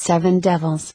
7 devils.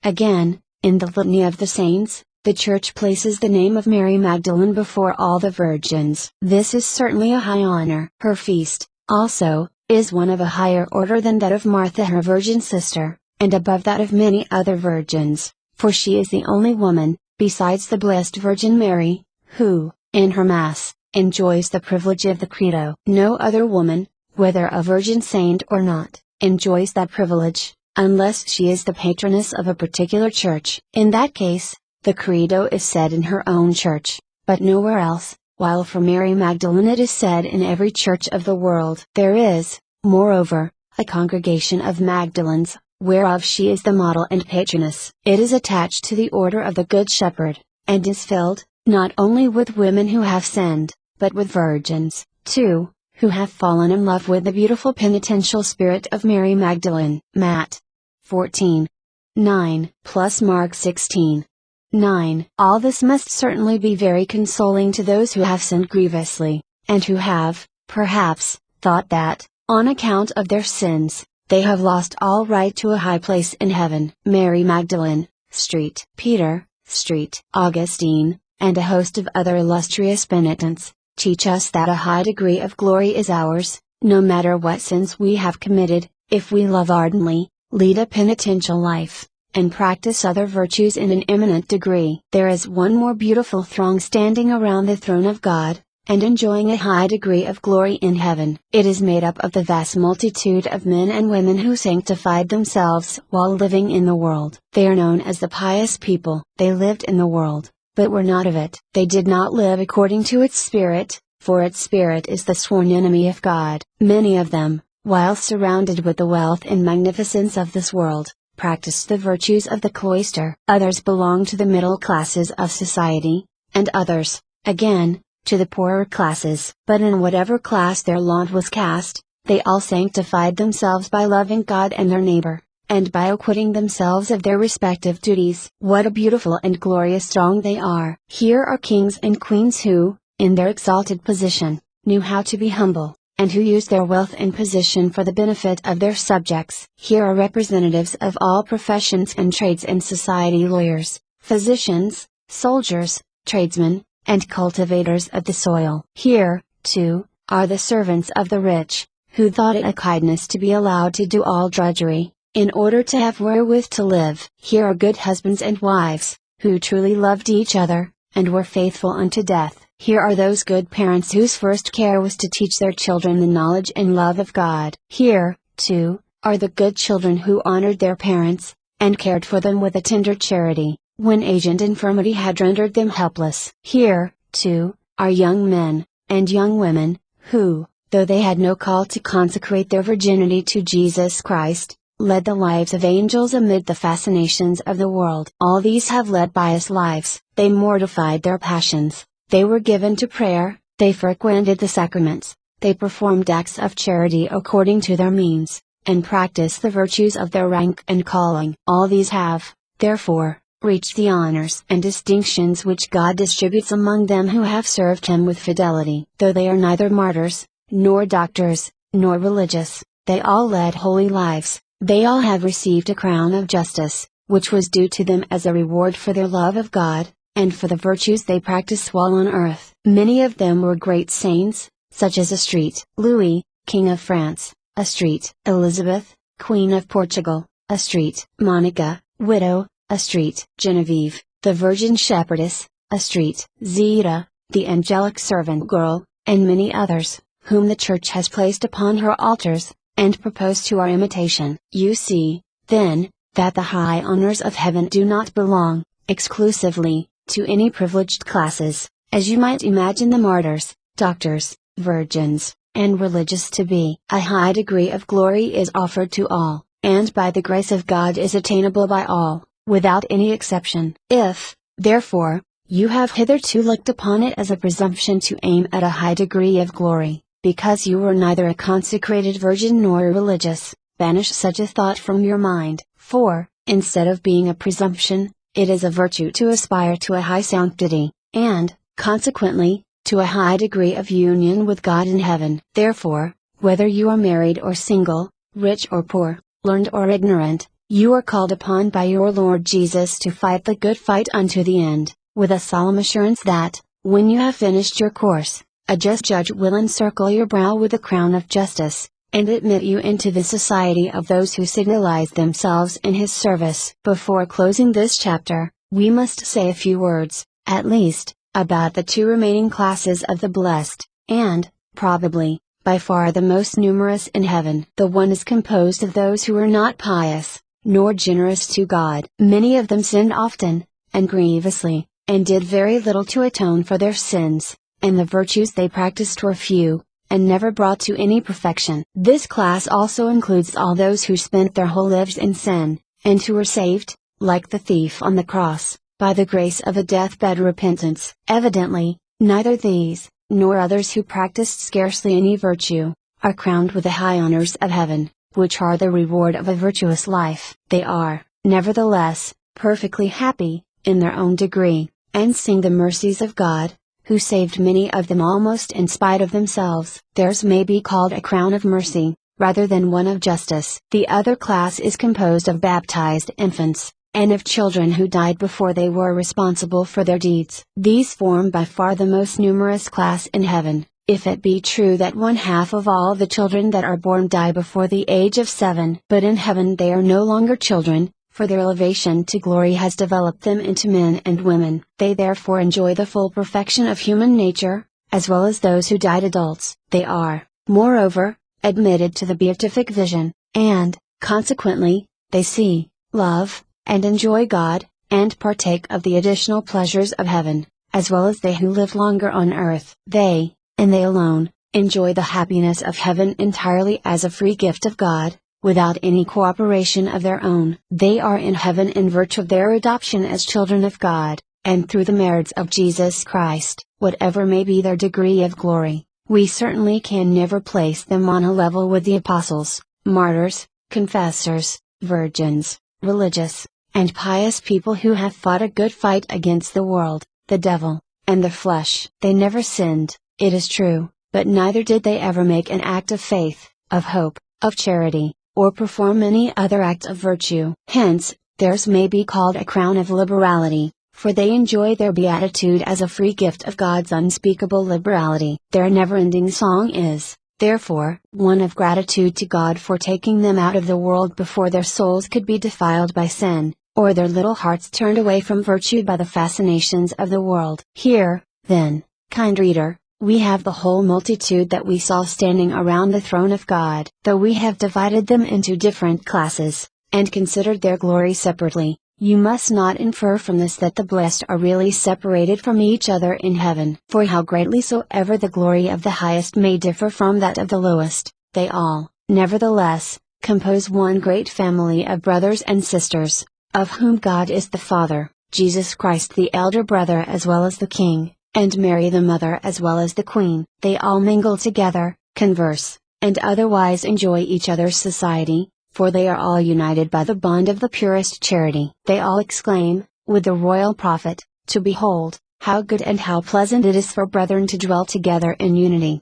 Again, in the Litany of the Saints, the Church places the name of Mary Magdalene before all the virgins. This is certainly a high honor. Her feast, also, is one of a higher order than that of Martha her virgin sister, and above that of many other virgins, for she is the only woman, besides the Blessed Virgin Mary, who, in her Mass, enjoys the privilege of the Credo. No other woman, whether a virgin saint or not, enjoys that privilege, unless she is the patroness of a particular church. In that case, the Credo is said in her own church, but nowhere else, while for Mary Magdalene it is said in every church of the world. There is, moreover, a congregation of Magdalenes, whereof she is the model and patroness. It is attached to the order of the Good Shepherd, and is filled, not only with women who have sinned, but with virgins, too, who have fallen in love with the beautiful penitential spirit of Mary Magdalene. Matt. 14:9 plus Mark 16:9. All this must certainly be very consoling to those who have sinned grievously, and who have, perhaps, thought that, on account of their sins, they have lost all right to a high place in heaven. Mary Magdalene, St. Peter, St. Augustine, and a host of other illustrious penitents, teach us that a high degree of glory is ours, no matter what sins we have committed, if we love ardently, lead a penitential life, and practice other virtues in an eminent degree. There is one more beautiful throng standing around the throne of God, and enjoying a high degree of glory in heaven. It is made up of the vast multitude of men and women who sanctified themselves while living in the world. They are known as the pious people. They lived in the world, but were not of it. They did not live according to its spirit, for its spirit is the sworn enemy of God. Many of them, while surrounded with the wealth and magnificence of this world, practiced the virtues of the cloister. Others belonged to the middle classes of society, and others, again, to the poorer classes. But in whatever class their lot was cast, they all sanctified themselves by loving God and their neighbor, and by acquitting themselves of their respective duties. What a beautiful and glorious throng they are! Here are kings and queens who, in their exalted position, knew how to be humble, and who used their wealth and position for the benefit of their subjects. Here are representatives of all professions and trades and society, lawyers, physicians, soldiers, tradesmen, and cultivators of the soil. Here, too, are the servants of the rich, who thought it a kindness to be allowed to do all drudgery, in order to have wherewith to live. Here are good husbands and wives, who truly loved each other, and were faithful unto death. Here are those good parents whose first care was to teach their children the knowledge and love of God. Here, too, are the good children who honored their parents, and cared for them with a tender charity, when age and infirmity had rendered them helpless. Here, too, are young men, and young women, who, though they had no call to consecrate their virginity to Jesus Christ, led the lives of angels amid the fascinations of the world. All these have led pious lives. They mortified their passions, they were given to prayer, they frequented the sacraments, they performed acts of charity according to their means, and practice the virtues of their rank and calling. All these have, therefore, reached the honors and distinctions which God distributes among them who have served Him with fidelity. Though they are neither martyrs, nor doctors, nor religious, they all led holy lives. They all have received a crown of justice, which was due to them as a reward for their love of God, and for the virtues they practiced while on earth. Many of them were great saints, such as Astrit, Louis, King of France, Astrit, Elizabeth, Queen of Portugal, Astrit, Monica, widow, Astrit, Genevieve, the Virgin Shepherdess, Astrit, Zita, the angelic servant girl, and many others, whom the Church has placed upon her altars, and proposed to our imitation. You see, then, that the high honors of heaven do not belong, exclusively, to any privileged classes, as you might imagine the martyrs, doctors, virgins, and religious to be. A high degree of glory is offered to all, and by the grace of God is attainable by all, without any exception. If, therefore, you have hitherto looked upon it as a presumption to aim at a high degree of glory, because you were neither a consecrated virgin nor a religious, banish such a thought from your mind, for, instead of being a presumption, it is a virtue to aspire to a high sanctity, and, consequently, to a high degree of union with God in heaven. Therefore, whether you are married or single, rich or poor, learned or ignorant, you are called upon by your Lord Jesus to fight the good fight unto the end, with a solemn assurance that, when you have finished your course, a just judge will encircle your brow with a crown of justice, and admit you into the society of those who signalize themselves in His service. Before closing this chapter, we must say a few words, at least, about the two remaining classes of the blessed, and, probably, by far the most numerous in heaven. The one is composed of those who are not pious, nor generous to God. Many of them sinned often, and grievously, and did very little to atone for their sins, and the virtues they practiced were few, and never brought to any perfection. This class also includes all those who spent their whole lives in sin, and who were saved, like the thief on the cross, by the grace of a deathbed repentance. Evidently, neither these, nor others who practiced scarcely any virtue, are crowned with the high honors of heaven, which are the reward of a virtuous life. They are, nevertheless, perfectly happy, in their own degree, and sing the mercies of God, who saved many of them almost in spite of themselves. Theirs may be called a crown of mercy, rather than one of justice. The other class is composed of baptized infants, and of children who died before they were responsible for their deeds. These form by far the most numerous class in heaven, if it be true that 1/2 of all the children that are born die before the age of 7. But in heaven they are no longer children, for their elevation to glory has developed them into men and women. They therefore enjoy the full perfection of human nature, as well as those who died adults. They are, moreover, admitted to the beatific vision, and, consequently, they see, love, and enjoy God, and partake of the additional pleasures of heaven, as well as they who live longer on earth. They, and they alone, enjoy the happiness of heaven entirely as a free gift of God, without any cooperation of their own. They are in heaven in virtue of their adoption as children of God, and through the merits of Jesus Christ. Whatever may be their degree of glory, we certainly can never place them on a level with the apostles, martyrs, confessors, virgins, religious, and pious people who have fought a good fight against the world, the devil, and the flesh. They never sinned, it is true, but neither did they ever make an act of faith, of hope, of charity, or perform any other act of virtue. Hence, theirs may be called a crown of liberality, for they enjoy their beatitude as a free gift of God's unspeakable liberality. Their never-ending song is, therefore, one of gratitude to God for taking them out of the world before their souls could be defiled by sin, or their little hearts turned away from virtue by the fascinations of the world. Here, then, kind reader, we have the whole multitude that we saw standing around the throne of God. Though we have divided them into different classes, and considered their glory separately, you must not infer from this that the blessed are really separated from each other in heaven. For how greatly soever the glory of the highest may differ from that of the lowest, they all, nevertheless, compose one great family of brothers and sisters, of whom God is the Father, Jesus Christ the elder brother as well as the King, and Mary the Mother as well as the Queen. They all mingle together, converse, and otherwise enjoy each other's society, for they are all united by the bond of the purest charity. They all exclaim, with the royal prophet, to behold, how good and how pleasant it is for brethren to dwell together in unity.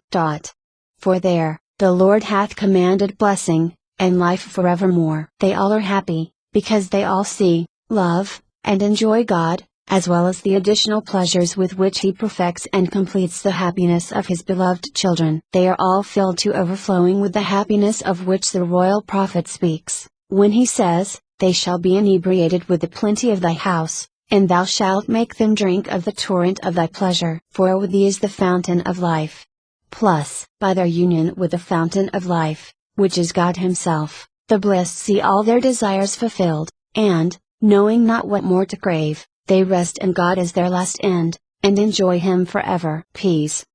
For there, the Lord hath commanded blessing, and life forevermore. They all are happy, because they all see, love, and enjoy God, as well as the additional pleasures with which He perfects and completes the happiness of His beloved children. They are all filled to overflowing with the happiness of which the royal prophet speaks, when he says, "They shall be inebriated with the plenty of thy house, and thou shalt make them drink of the torrent of thy pleasure. For with thee is the fountain of life." Plus, by their union with the fountain of life, which is God Himself, the blessed see all their desires fulfilled, and, knowing not what more to crave, they rest in God as their last end, and enjoy Him forever. Peace.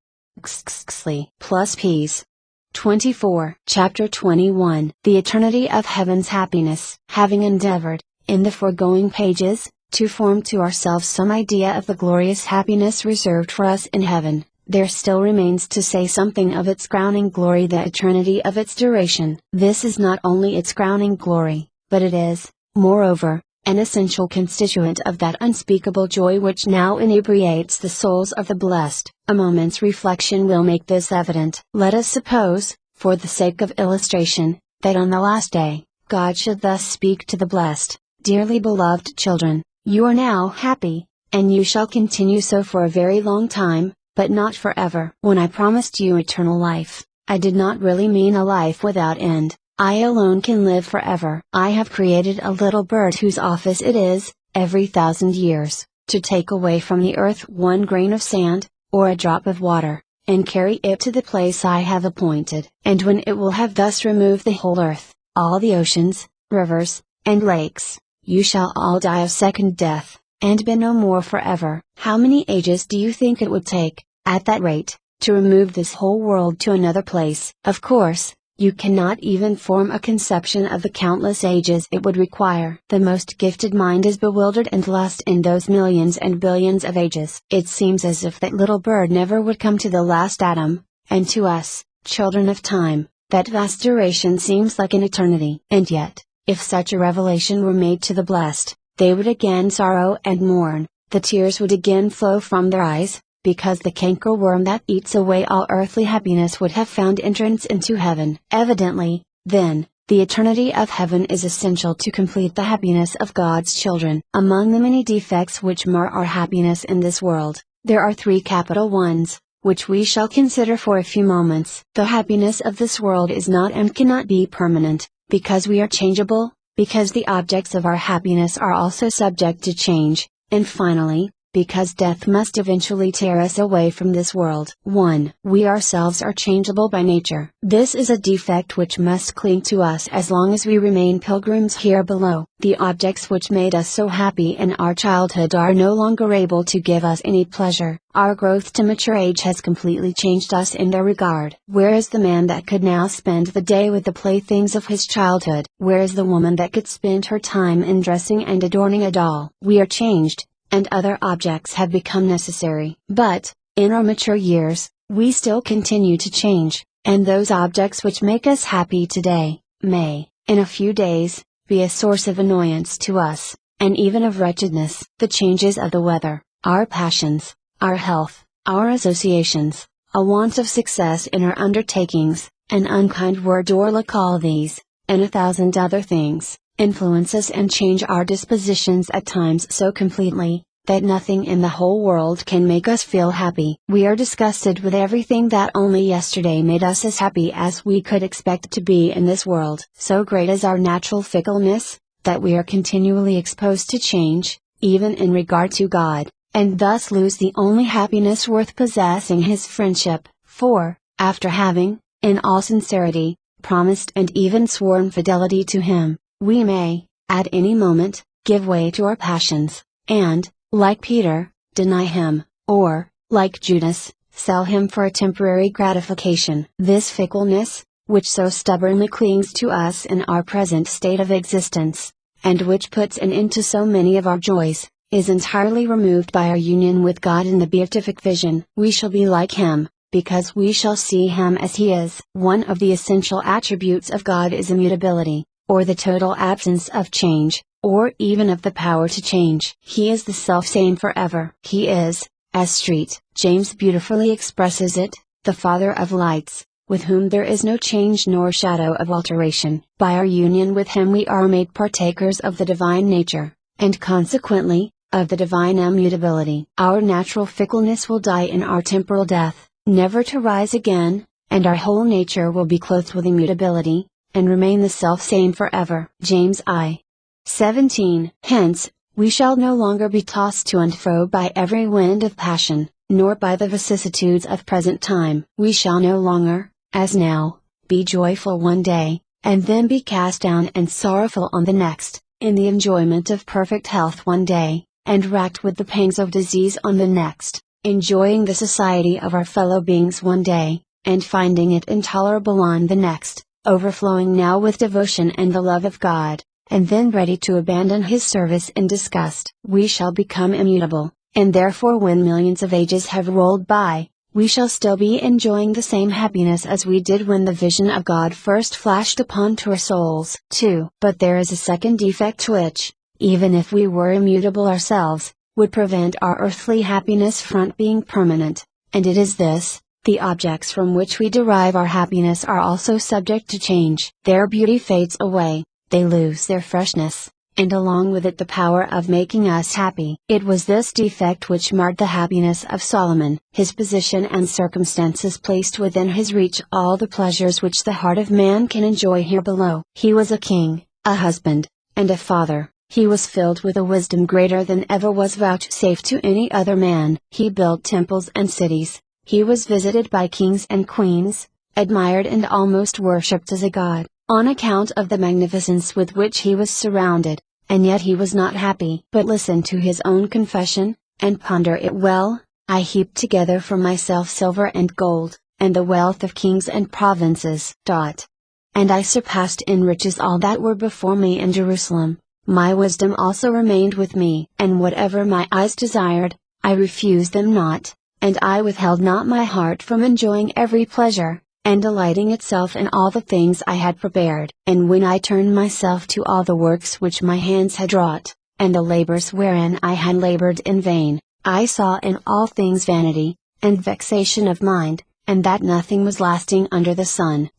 Plus peace. 24. Chapter 21. The Eternity of Heaven's Happiness. Having endeavored, in the foregoing pages, to form to ourselves some idea of the glorious happiness reserved for us in heaven, there still remains to say something of its crowning glory, the eternity of its duration. This is not only its crowning glory, but it is, moreover, an essential constituent of that unspeakable joy which now inebriates the souls of the blessed. A moment's reflection will make this evident. Let us suppose, for the sake of illustration, that on the last day, God should thus speak to the blessed: "Dearly beloved children, you are now happy, and you shall continue so for a very long time, but not forever. When I promised you eternal life, I did not really mean a life without end. I alone can live forever. I have created a little bird whose office it is, every 1,000 years, to take away from the earth one grain of sand, or a drop of water, and carry it to the place I have appointed. And when it will have thus removed the whole earth, all the oceans, rivers, and lakes, you shall all die of second death, and be no more forever." How many ages do you think it would take, at that rate, to remove this whole world to another place? Of course, you cannot even form a conception of the countless ages it would require. The most gifted mind is bewildered and lost in those millions and billions of ages. It seems as if that little bird never would come to the last atom, and to us, children of time, that vast duration seems like an eternity. And yet, if such a revelation were made to the blessed, they would again sorrow and mourn, the tears would again flow from their eyes, because the cankerworm that eats away all earthly happiness would have found entrance into heaven. Evidently, then, the eternity of heaven is essential to complete the happiness of God's children. Among the many defects which mar our happiness in this world, there are three capital ones, which we shall consider for a few moments. The happiness of this world is not and cannot be permanent, because we are changeable, because the objects of our happiness are also subject to change, and finally, because death must eventually tear us away from this world. 1. We ourselves are changeable by nature. This is a defect which must cling to us as long as we remain pilgrims here below. The objects which made us so happy in our childhood are no longer able to give us any pleasure. Our growth to mature age has completely changed us in their regard. Where is the man that could now spend the day with the playthings of his childhood? Where is the woman that could spend her time in dressing and adorning a doll? We are changed, and other objects have become necessary. But, in our mature years, we still continue to change, and those objects which make us happy today, may, in a few days, be a source of annoyance to us, and even of wretchedness. The changes of the weather, our passions, our health, our associations, a want of success in our undertakings, an unkind word or look, all these, and 1,000 other things, influence us and change our dispositions at times so completely, that nothing in the whole world can make us feel happy. We are disgusted with everything that only yesterday made us as happy as we could expect to be in this world. So great is our natural fickleness, that we are continually exposed to change, even in regard to God, and thus lose the only happiness worth possessing, His friendship. For, after having, in all sincerity, promised and even sworn fidelity to Him, we may, at any moment, give way to our passions, and, like Peter, deny Him, or, like Judas, sell Him for a temporary gratification. This fickleness, which so stubbornly clings to us in our present state of existence, and which puts an end to so many of our joys, is entirely removed by our union with God in the beatific vision. We shall be like Him, because we shall see him as he is. One of the essential attributes of God is immutability, or the total absence of change, or even of the power to change. He is the self-same forever. He is, as St. James beautifully expresses it, the Father of lights, with whom there is no change nor shadow of alteration. By our union with him we are made partakers of the divine nature, and consequently, of the divine immutability. Our natural fickleness will die in our temporal death, never to rise again, and our whole nature will be clothed with immutability, and remain the self-same forever. James I. 17. Hence, we shall no longer be tossed to and fro by every wind of passion, nor by the vicissitudes of present time. We shall no longer, as now, be joyful one day, and then be cast down and sorrowful on the next, in the enjoyment of perfect health one day, and racked with the pangs of disease on the next, enjoying the society of our fellow beings one day, and finding it intolerable on the next, overflowing now with devotion and the love of God, and then ready to abandon his service in disgust. We shall become immutable, and therefore when millions of ages have rolled by, we shall still be enjoying the same happiness as we did when the vision of God first flashed upon our souls. 2. But there is a second defect which, even if we were immutable ourselves, would prevent our earthly happiness from being permanent, and it is this: the objects from which we derive our happiness are also subject to change. Their beauty fades away, they lose their freshness, and along with it the power of making us happy. It was this defect which marred the happiness of Solomon. His position and circumstances placed within his reach all the pleasures which the heart of man can enjoy here below. He was a king, a husband, and a father. He was filled with a wisdom greater than ever was vouchsafed to any other man. He built temples and cities, he was visited by kings and queens, admired and almost worshipped as a god, on account of the magnificence with which he was surrounded, and yet he was not happy. But listen to his own confession, and ponder it well: I heaped together for myself silver and gold, and the wealth of kings and provinces. And I surpassed in riches all that were before me in Jerusalem. My wisdom also remained with me. And whatever my eyes desired, I refused them not, and I withheld not my heart from enjoying every pleasure, and delighting itself in all the things I had prepared. And when I turned myself to all the works which my hands had wrought, and the labors wherein I had labored in vain, I saw in all things vanity, and vexation of mind, and that nothing was lasting under the sun.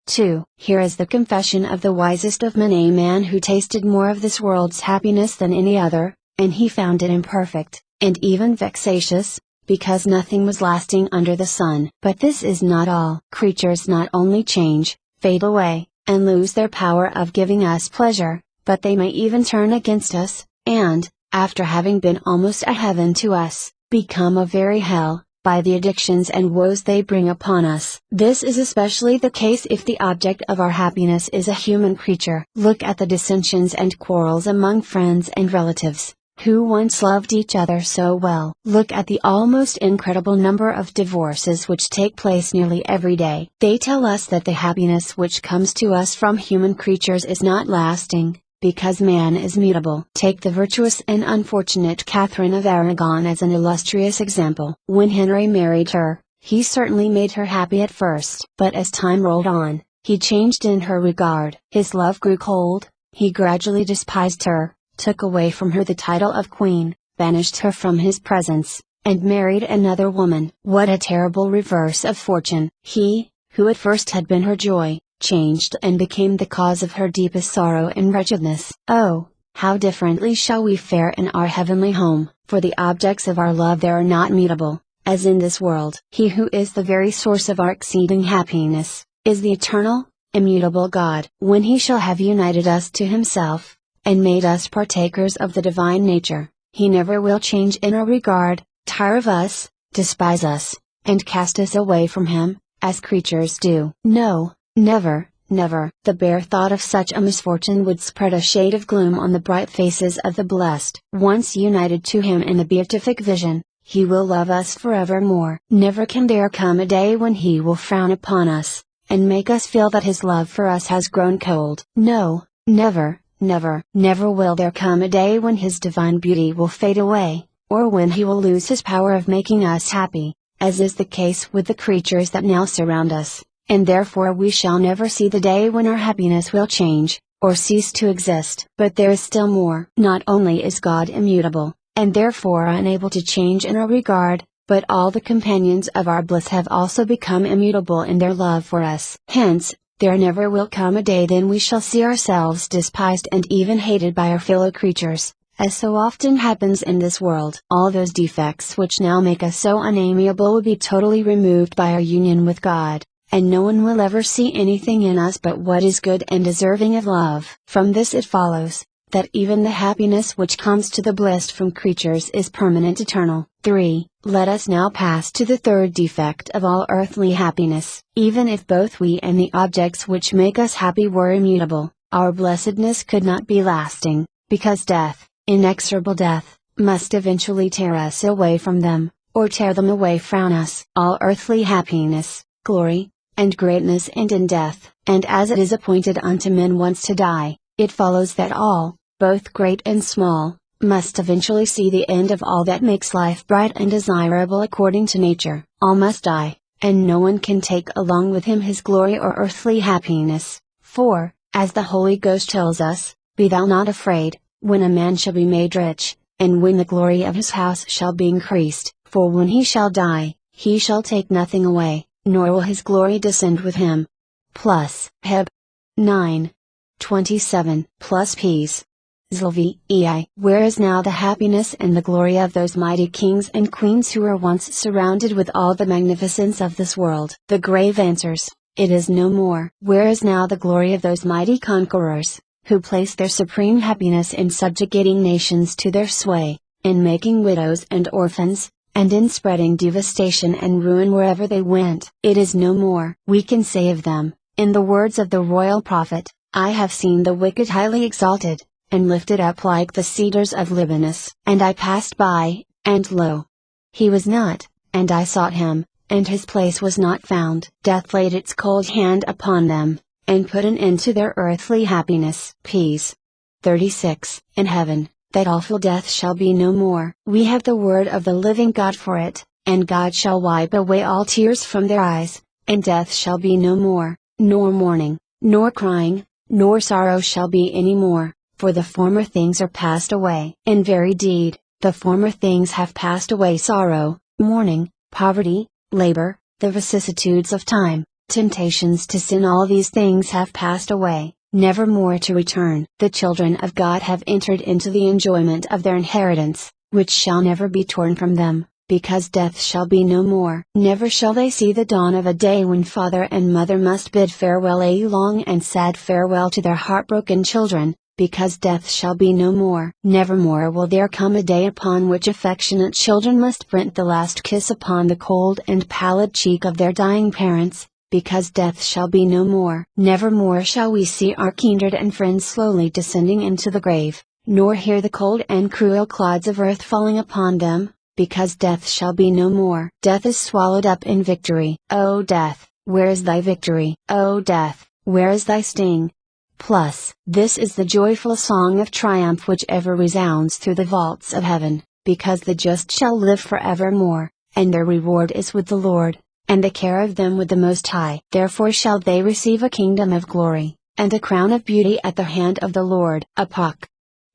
2. Here is the confession of the wisest of men, a man who tasted more of this world's happiness than any other, and he found it imperfect, and even vexatious, because nothing was lasting under the sun. But this is not all. Creatures not only change, fade away, and lose their power of giving us pleasure, but they may even turn against us, and, after having been almost a heaven to us, become a very hell, by the addictions and woes they bring upon us. This is especially the case if the object of our happiness is a human creature. Look at the dissensions and quarrels among friends and relatives, who once loved each other so well. Look at the almost incredible number of divorces which take place nearly every day. They tell us that the happiness which comes to us from human creatures is not lasting, because man is mutable. Take the virtuous and unfortunate Catherine of Aragon as an illustrious example. When Henry married her, he certainly made her happy at first. But as time rolled on, he changed in her regard. His love grew cold, he gradually despised her, took away from her the title of queen, banished her from his presence, and married another woman. What a terrible reverse of fortune! He, who at first had been her joy, changed and became the cause of her deepest sorrow and wretchedness. Oh, how differently shall we fare in our heavenly home! For the objects of our love there are not mutable, as in this world. He who is the very source of our exceeding happiness, is the eternal, immutable God. When he shall have united us to himself, and made us partakers of the divine nature, he never will change in our regard, tire of us, despise us, and cast us away from him, as creatures do. No, never, never. The bare thought of such a misfortune would spread a shade of gloom on the bright faces of the blessed. Once united to him in the beatific vision, he will love us forevermore. Never can there come a day when he will frown upon us, and make us feel that his love for us has grown cold. No, never, never. Never will there come a day when his divine beauty will fade away, or when he will lose his power of making us happy, as is the case with the creatures that now surround us, and therefore we shall never see the day when our happiness will change, or cease to exist. But there is still more. Not only is God immutable, and therefore unable to change in our regard, but all the companions of our bliss have also become immutable in their love for us. Hence, there never will come a day then we shall see ourselves despised and even hated by our fellow creatures, as so often happens in this world. All those defects which now make us so unamiable will be totally removed by our union with God, and no one will ever see anything in us but what is good and deserving of love. From this it follows, that even the happiness which comes to the blessed from creatures is permanent, eternal. 3. Let us now pass to the third defect of all earthly happiness. Even if both we and the objects which make us happy were immutable, our blessedness could not be lasting, because death, inexorable death, must eventually tear us away from them, or tear them away from us. All earthly happiness, glory, and greatness end in death, and as it is appointed unto men once to die, it follows that all, both great and small, must eventually see the end of all that makes life bright and desirable according to nature. All must die, and no one can take along with him his glory or earthly happiness. For, as the Holy Ghost tells us, "Be thou not afraid, when a man shall be made rich, and when the glory of his house shall be increased, for when he shall die, he shall take nothing away, nor will his glory descend with him." Plus Heb 9:27 plus Ps. Zlvei. Where is now the happiness and the glory of those mighty kings and queens who were once surrounded with all the magnificence of this world? The grave answers, it is no more. Where is now the glory of those mighty conquerors, who placed their supreme happiness in subjugating nations to their sway, in making widows and orphans, and in spreading devastation and ruin wherever they went? It is no more. We can say of them, in the words of the royal prophet, "I have seen the wicked highly exalted, and lifted up like the cedars of Libanus. And I passed by, and lo! He was not, and I sought him, and his place was not found." Death laid its cold hand upon them, and put an end to their earthly happiness. Ps. 36. In heaven, that awful death shall be no more. We have the word of the living God for it, and God shall wipe away all tears from their eyes, and death shall be no more, nor mourning, nor crying, nor sorrow shall be any more, for the former things are passed away. In very deed, the former things have passed away: sorrow, mourning, poverty, labor, the vicissitudes of time, temptations to sin. All these things have passed away, never more to return. The children of God have entered into the enjoyment of their inheritance, which shall never be torn from them, because death shall be no more. Never shall they see the dawn of a day when father and mother must bid farewell, a long and sad farewell, to their heartbroken children, because death shall be no more. Nevermore will there come a day upon which affectionate children must print the last kiss upon the cold and pallid cheek of their dying parents, because death shall be no more. Nevermore shall we see our kindred and friends slowly descending into the grave, nor hear the cold and cruel clods of earth falling upon them, because death shall be no more. Death is swallowed up in victory. O death, where is thy victory? O death, where is thy sting? Plus, this is the joyful song of triumph which ever resounds through the vaults of heaven, because the just shall live forevermore, and their reward is with the Lord, and the care of them with the Most High. Therefore shall they receive a kingdom of glory, and a crown of beauty at the hand of the Lord. Apoc.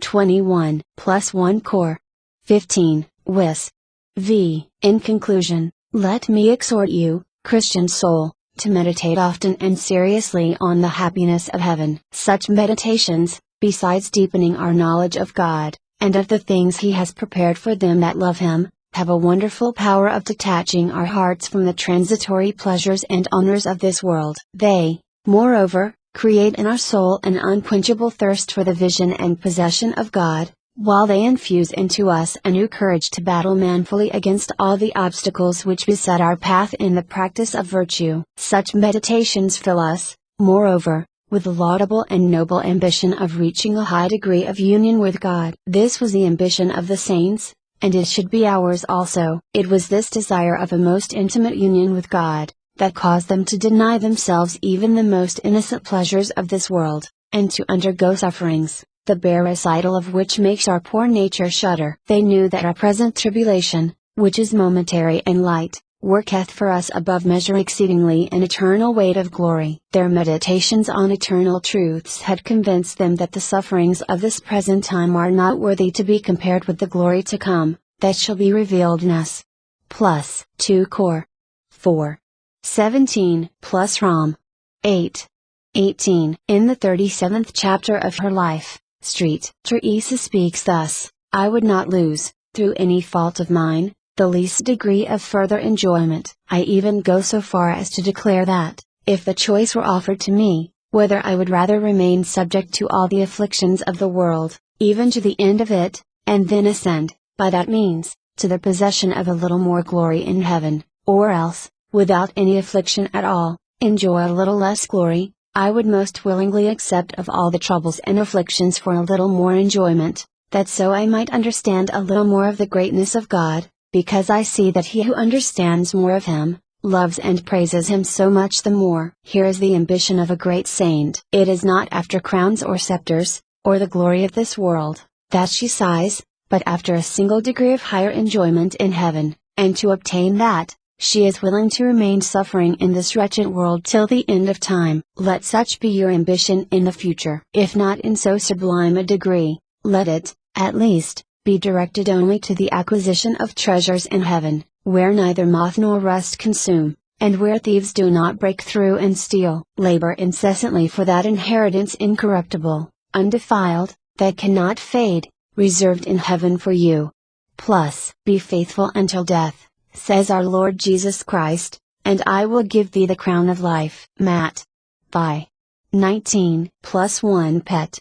21 plus 1 Cor. 15, Wis. V. In conclusion, let me exhort you, Christian soul, to meditate often and seriously on the happiness of heaven. Such meditations, besides deepening our knowledge of God, and of the things He has prepared for them that love Him, have a wonderful power of detaching our hearts from the transitory pleasures and honors of this world. They, moreover, create in our soul an unquenchable thirst for the vision and possession of God, while they infuse into us a new courage to battle manfully against all the obstacles which beset our path in the practice of virtue. Such meditations fill us, moreover, with the laudable and noble ambition of reaching a high degree of union with God. This was the ambition of the saints, and it should be ours also. It was this desire of a most intimate union with God, that caused them to deny themselves even the most innocent pleasures of this world, and to undergo sufferings, the bare recital of which makes our poor nature shudder. They knew that our present tribulation, which is momentary and light, worketh for us above measure exceedingly an eternal weight of glory. Their meditations on eternal truths had convinced them that the sufferings of this present time are not worthy to be compared with the glory to come, that shall be revealed in us. Plus 2 Cor. 4. 17 plus Rom. 8. 18. In the 37th chapter of her life, Street, Teresa speaks thus: I would not lose, through any fault of mine, the least degree of further enjoyment. I even go so far as to declare that, if the choice were offered to me, whether I would rather remain subject to all the afflictions of the world, even to the end of it, and then ascend, by that means, to the possession of a little more glory in heaven, or else, without any affliction at all, enjoy a little less glory, I would most willingly accept of all the troubles and afflictions for a little more enjoyment, that so I might understand a little more of the greatness of God, because I see that he who understands more of Him, loves and praises Him so much the more. Here is the ambition of a great saint. It is not after crowns or scepters, or the glory of this world, that she sighs, but after a single degree of higher enjoyment in heaven, and to obtain that, she is willing to remain suffering in this wretched world till the end of time. Let such be your ambition in the future. If not in so sublime a degree, let it, at least, be directed only to the acquisition of treasures in heaven, where neither moth nor rust consume, and where thieves do not break through and steal. Labor incessantly for that inheritance incorruptible, undefiled, that cannot fade, reserved in heaven for you. Plus, be faithful until death, says our Lord Jesus Christ, and I will give thee the crown of life. Matt. By 19 plus 1 Pet.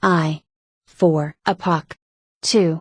I. 4. Apoc. 2.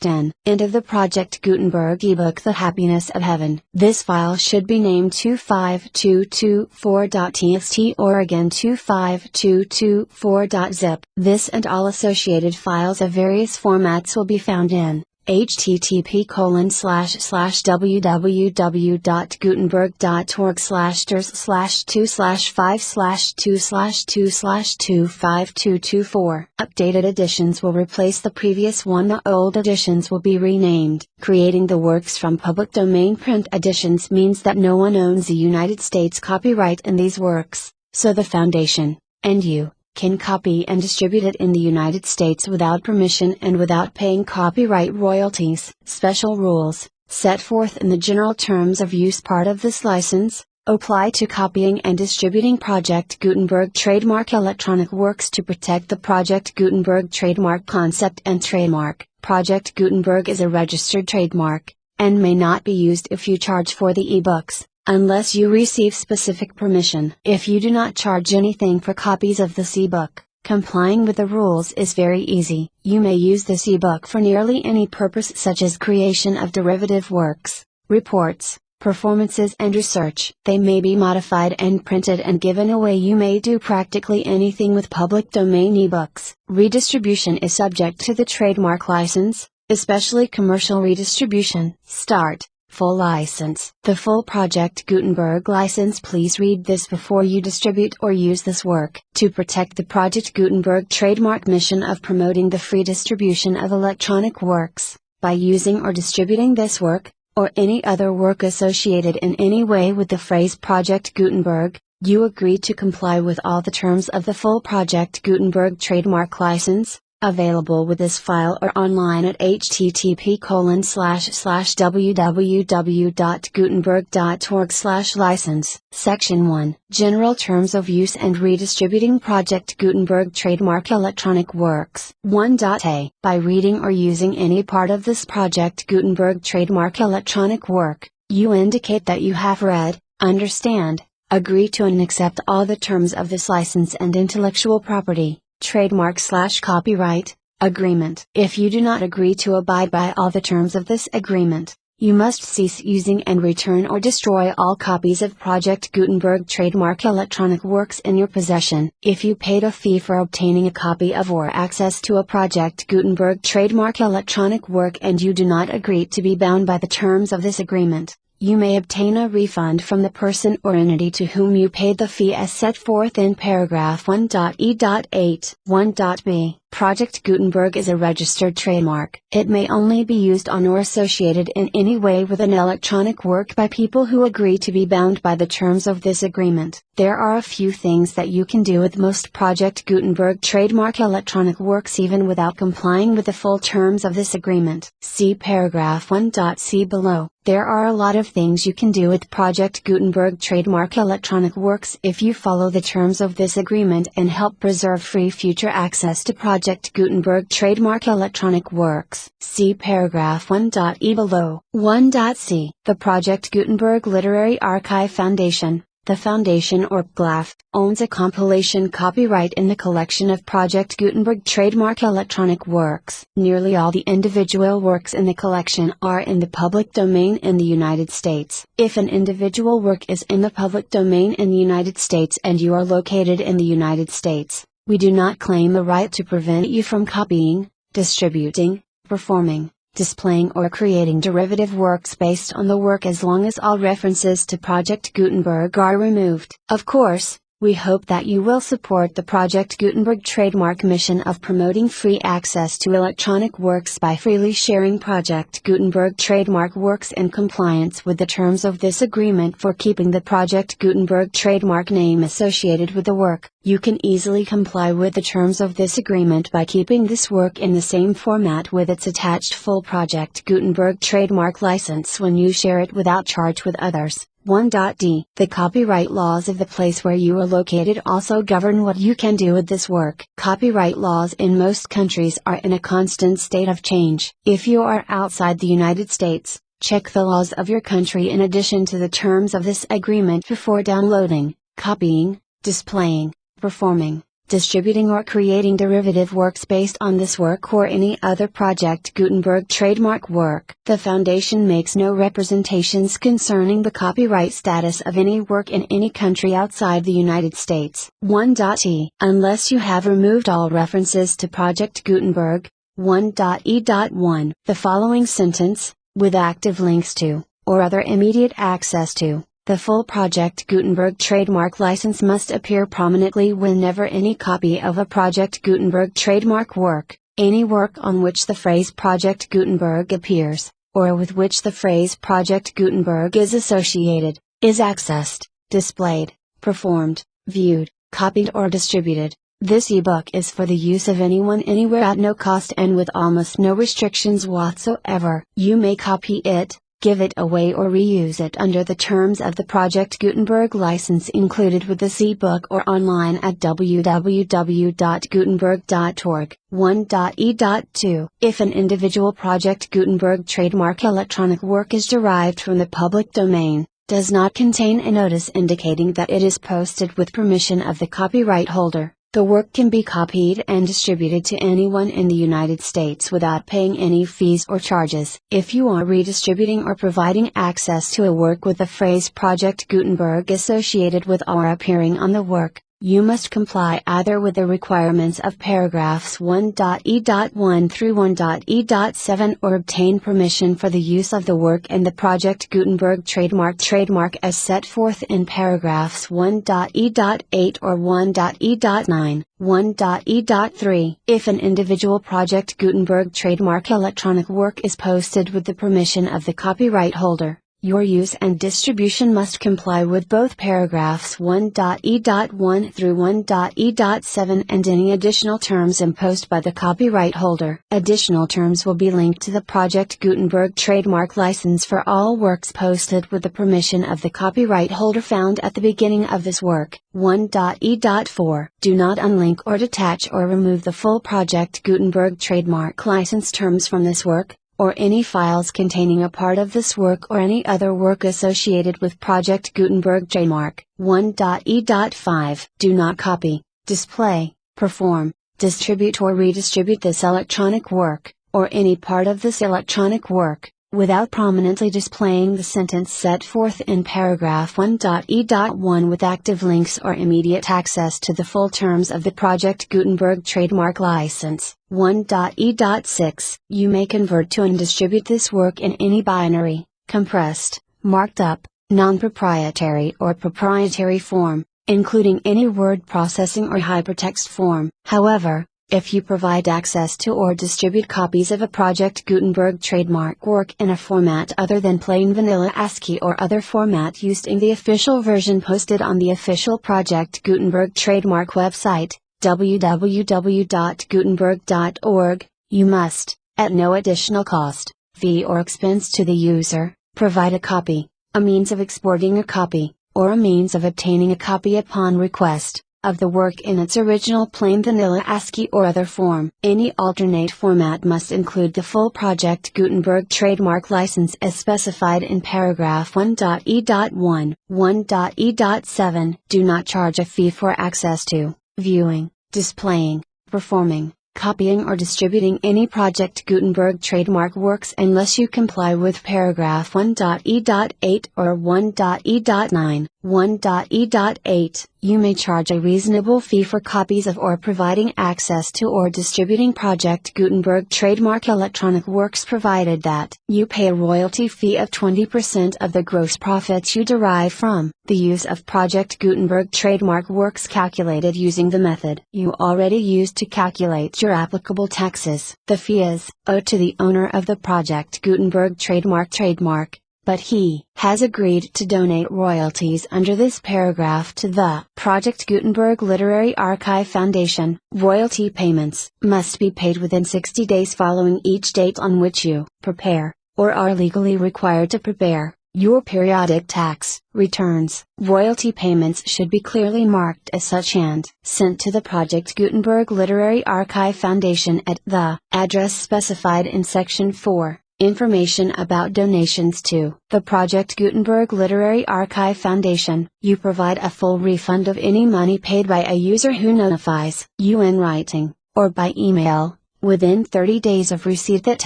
10. End of the Project Gutenberg ebook The Happiness of Heaven. This file should be named 25224.txt or again 25224.zip. This and all associated files of various formats will be found in http://www.gutenberg.org/2/5/2/2/25224. Updated editions will replace the previous one. The old editions will be renamed. Creating the works from public domain print editions means that no one owns the United States copyright in these works, so the Foundation, and you, can copy and distribute it in the United States without permission and without paying copyright royalties. Special rules, set forth in the general terms of use part of this license, apply to copying and distributing Project Gutenberg trademark electronic works to protect the Project Gutenberg trademark concept and trademark. Project Gutenberg is a registered trademark, and may not be used if you charge for the ebooks, unless you receive specific permission. If you do not charge anything for copies of this ebook, complying with the rules is very easy. You may use this ebook for nearly any purpose such as creation of derivative works, reports, performances and research. They may be modified and printed and given away. You may do practically anything with public domain ebooks. Redistribution is subject to the trademark license, especially commercial redistribution. Start. Full license. The full Project Gutenberg license. Please read this before you distribute or use this work. To protect the Project Gutenberg trademark mission of promoting the free distribution of electronic works, by using or distributing this work, or any other work associated in any way with the phrase Project Gutenberg, you agree to comply with all the terms of the full Project Gutenberg trademark license, available with this file or online at http://www.gutenberg.org/license. Section 1. General Terms of Use and Redistributing Project Gutenberg Trademark Electronic Works. 1.a. By reading or using any part of this Project Gutenberg trademark electronic work, you indicate that you have read, understand, agree to and accept all the terms of this license and intellectual property, trademark/copyright, agreement. If you do not agree to abide by all the terms of this agreement, you must cease using and return or destroy all copies of Project Gutenberg trademark electronic works in your possession. If you paid a fee for obtaining a copy of or access to a Project Gutenberg trademark electronic work and you do not agree to be bound by the terms of this agreement, you may obtain a refund from the person or entity to whom you paid the fee as set forth in paragraph 1.e.8. 1.b. Project Gutenberg is a registered trademark. It may only be used on or associated in any way with an electronic work by people who agree to be bound by the terms of this agreement. There are a few things that you can do with most Project Gutenberg trademark electronic works even without complying with the full terms of this agreement. See paragraph 1.c below. There are a lot of things you can do with Project Gutenberg trademark electronic works if you follow the terms of this agreement and help preserve free future access to Project Gutenberg trademark electronic works. See paragraph 1.e below. 1.c. The Project Gutenberg Literary Archive Foundation. The foundation or PGLAF, owns a compilation copyright in the collection of Project Gutenberg trademark electronic works. Nearly all the individual works in the collection are in the public domain in the United States. If an individual work is in the public domain in the United States and you are located in the United States, we do not claim a right to prevent you from copying, distributing, performing, displaying or creating derivative works based on the work as long as all references to Project Gutenberg are removed. Of course, we hope that you will support the Project Gutenberg trademark mission of promoting free access to electronic works by freely sharing Project Gutenberg trademark works in compliance with the terms of this agreement for keeping the Project Gutenberg trademark name associated with the work. You can easily comply with the terms of this agreement by keeping this work in the same format with its attached full Project Gutenberg trademark license when you share it without charge with others. 1.d. The copyright laws of the place where you are located also govern what you can do with this work. Copyright laws in most countries are in a constant state of change. If you are outside the United States, check the laws of your country in addition to the terms of this agreement before downloading, copying, displaying, performing, distributing or creating derivative works based on this work or any other Project Gutenberg trademark work. The Foundation makes no representations concerning the copyright status of any work in any country outside the United States. 1.e. Unless you have removed all references to Project Gutenberg. 1.e.1. The following sentence, with active links to, or other immediate access to, the full Project Gutenberg trademark license must appear prominently whenever any copy of a Project Gutenberg trademark work, any work on which the phrase Project Gutenberg appears, or with which the phrase Project Gutenberg is associated, is accessed, displayed, performed, viewed, copied or distributed. This ebook is for the use of anyone anywhere at no cost and with almost no restrictions whatsoever. You may copy it, give it away or reuse it under the terms of the Project Gutenberg license included with this ebook or online at www.gutenberg.org. 1.e.2. If an individual Project Gutenberg trademark electronic work is derived from the public domain, does not contain a notice indicating that it is posted with permission of the copyright holder, the work can be copied and distributed to anyone in the United States without paying any fees or charges. If you are redistributing or providing access to a work with the phrase Project Gutenberg associated with or appearing on the work, you must comply either with the requirements of paragraphs 1.e.1 through 1.e.7 or obtain permission for the use of the work and the Project Gutenberg trademark as set forth in paragraphs 1.e.8 or 1.e.9. 1.e.3. If an individual Project Gutenberg trademark electronic work is posted with the permission of the copyright holder, your use and distribution must comply with both paragraphs 1.e.1 through 1.e.7 and any additional terms imposed by the copyright holder. Additional terms will be linked to the Project Gutenberg trademark license for all works posted with the permission of the copyright holder found at the beginning of this work. 1.e.4. Do not unlink or detach or remove the full Project Gutenberg trademark license terms from this work, or any files containing a part of this work or any other work associated with Project Gutenberg trademark. 1.e.5. Do not copy, display, perform, distribute or redistribute this electronic work, or any part of this electronic work, without prominently displaying the sentence set forth in paragraph 1.e.1 with active links or immediate access to the full terms of the Project Gutenberg trademark license. 1.e.6. You may convert to and distribute this work in any binary, compressed, marked up, non-proprietary or proprietary form, including any word processing or hypertext form. However, If you provide access to or distribute copies of a Project Gutenberg trademark work in a format other than plain vanilla ASCII or other format used in the official version posted on the official Project Gutenberg trademark website, www.gutenberg.org, you must, at no additional cost, fee or expense to the user, provide a copy, a means of exporting a copy, or a means of obtaining a copy upon request, of the work in its original plain vanilla ASCII or other form. Any alternate format must include the full Project Gutenberg trademark license as specified in paragraph 1.e.1, 1.e.7. Do not charge a fee for access to, viewing, displaying, performing, copying or distributing any Project Gutenberg trademark works unless you comply with paragraph 1.e.8 or 1.e.9, 1.e.8. You may charge a reasonable fee for copies of or providing access to or distributing Project Gutenberg trademark electronic works provided that you pay a royalty fee of 20% of the gross profits you derive from the use of Project Gutenberg trademark works calculated using the method you already used to calculate your applicable taxes. The fee is owed to the owner of the Project Gutenberg trademark, but he has agreed to donate royalties under this paragraph to the Project Gutenberg Literary Archive Foundation. Royalty payments must be paid within 60 days following each date on which you prepare, or are legally required to prepare, your periodic tax returns. Royalty payments should be clearly marked as such and sent to the Project Gutenberg Literary Archive Foundation at the address specified in Section 4. Information about donations to the Project Gutenberg Literary Archive Foundation. You provide a full refund of any money paid by a user who notifies you in writing, or by email, within 30 days of receipt that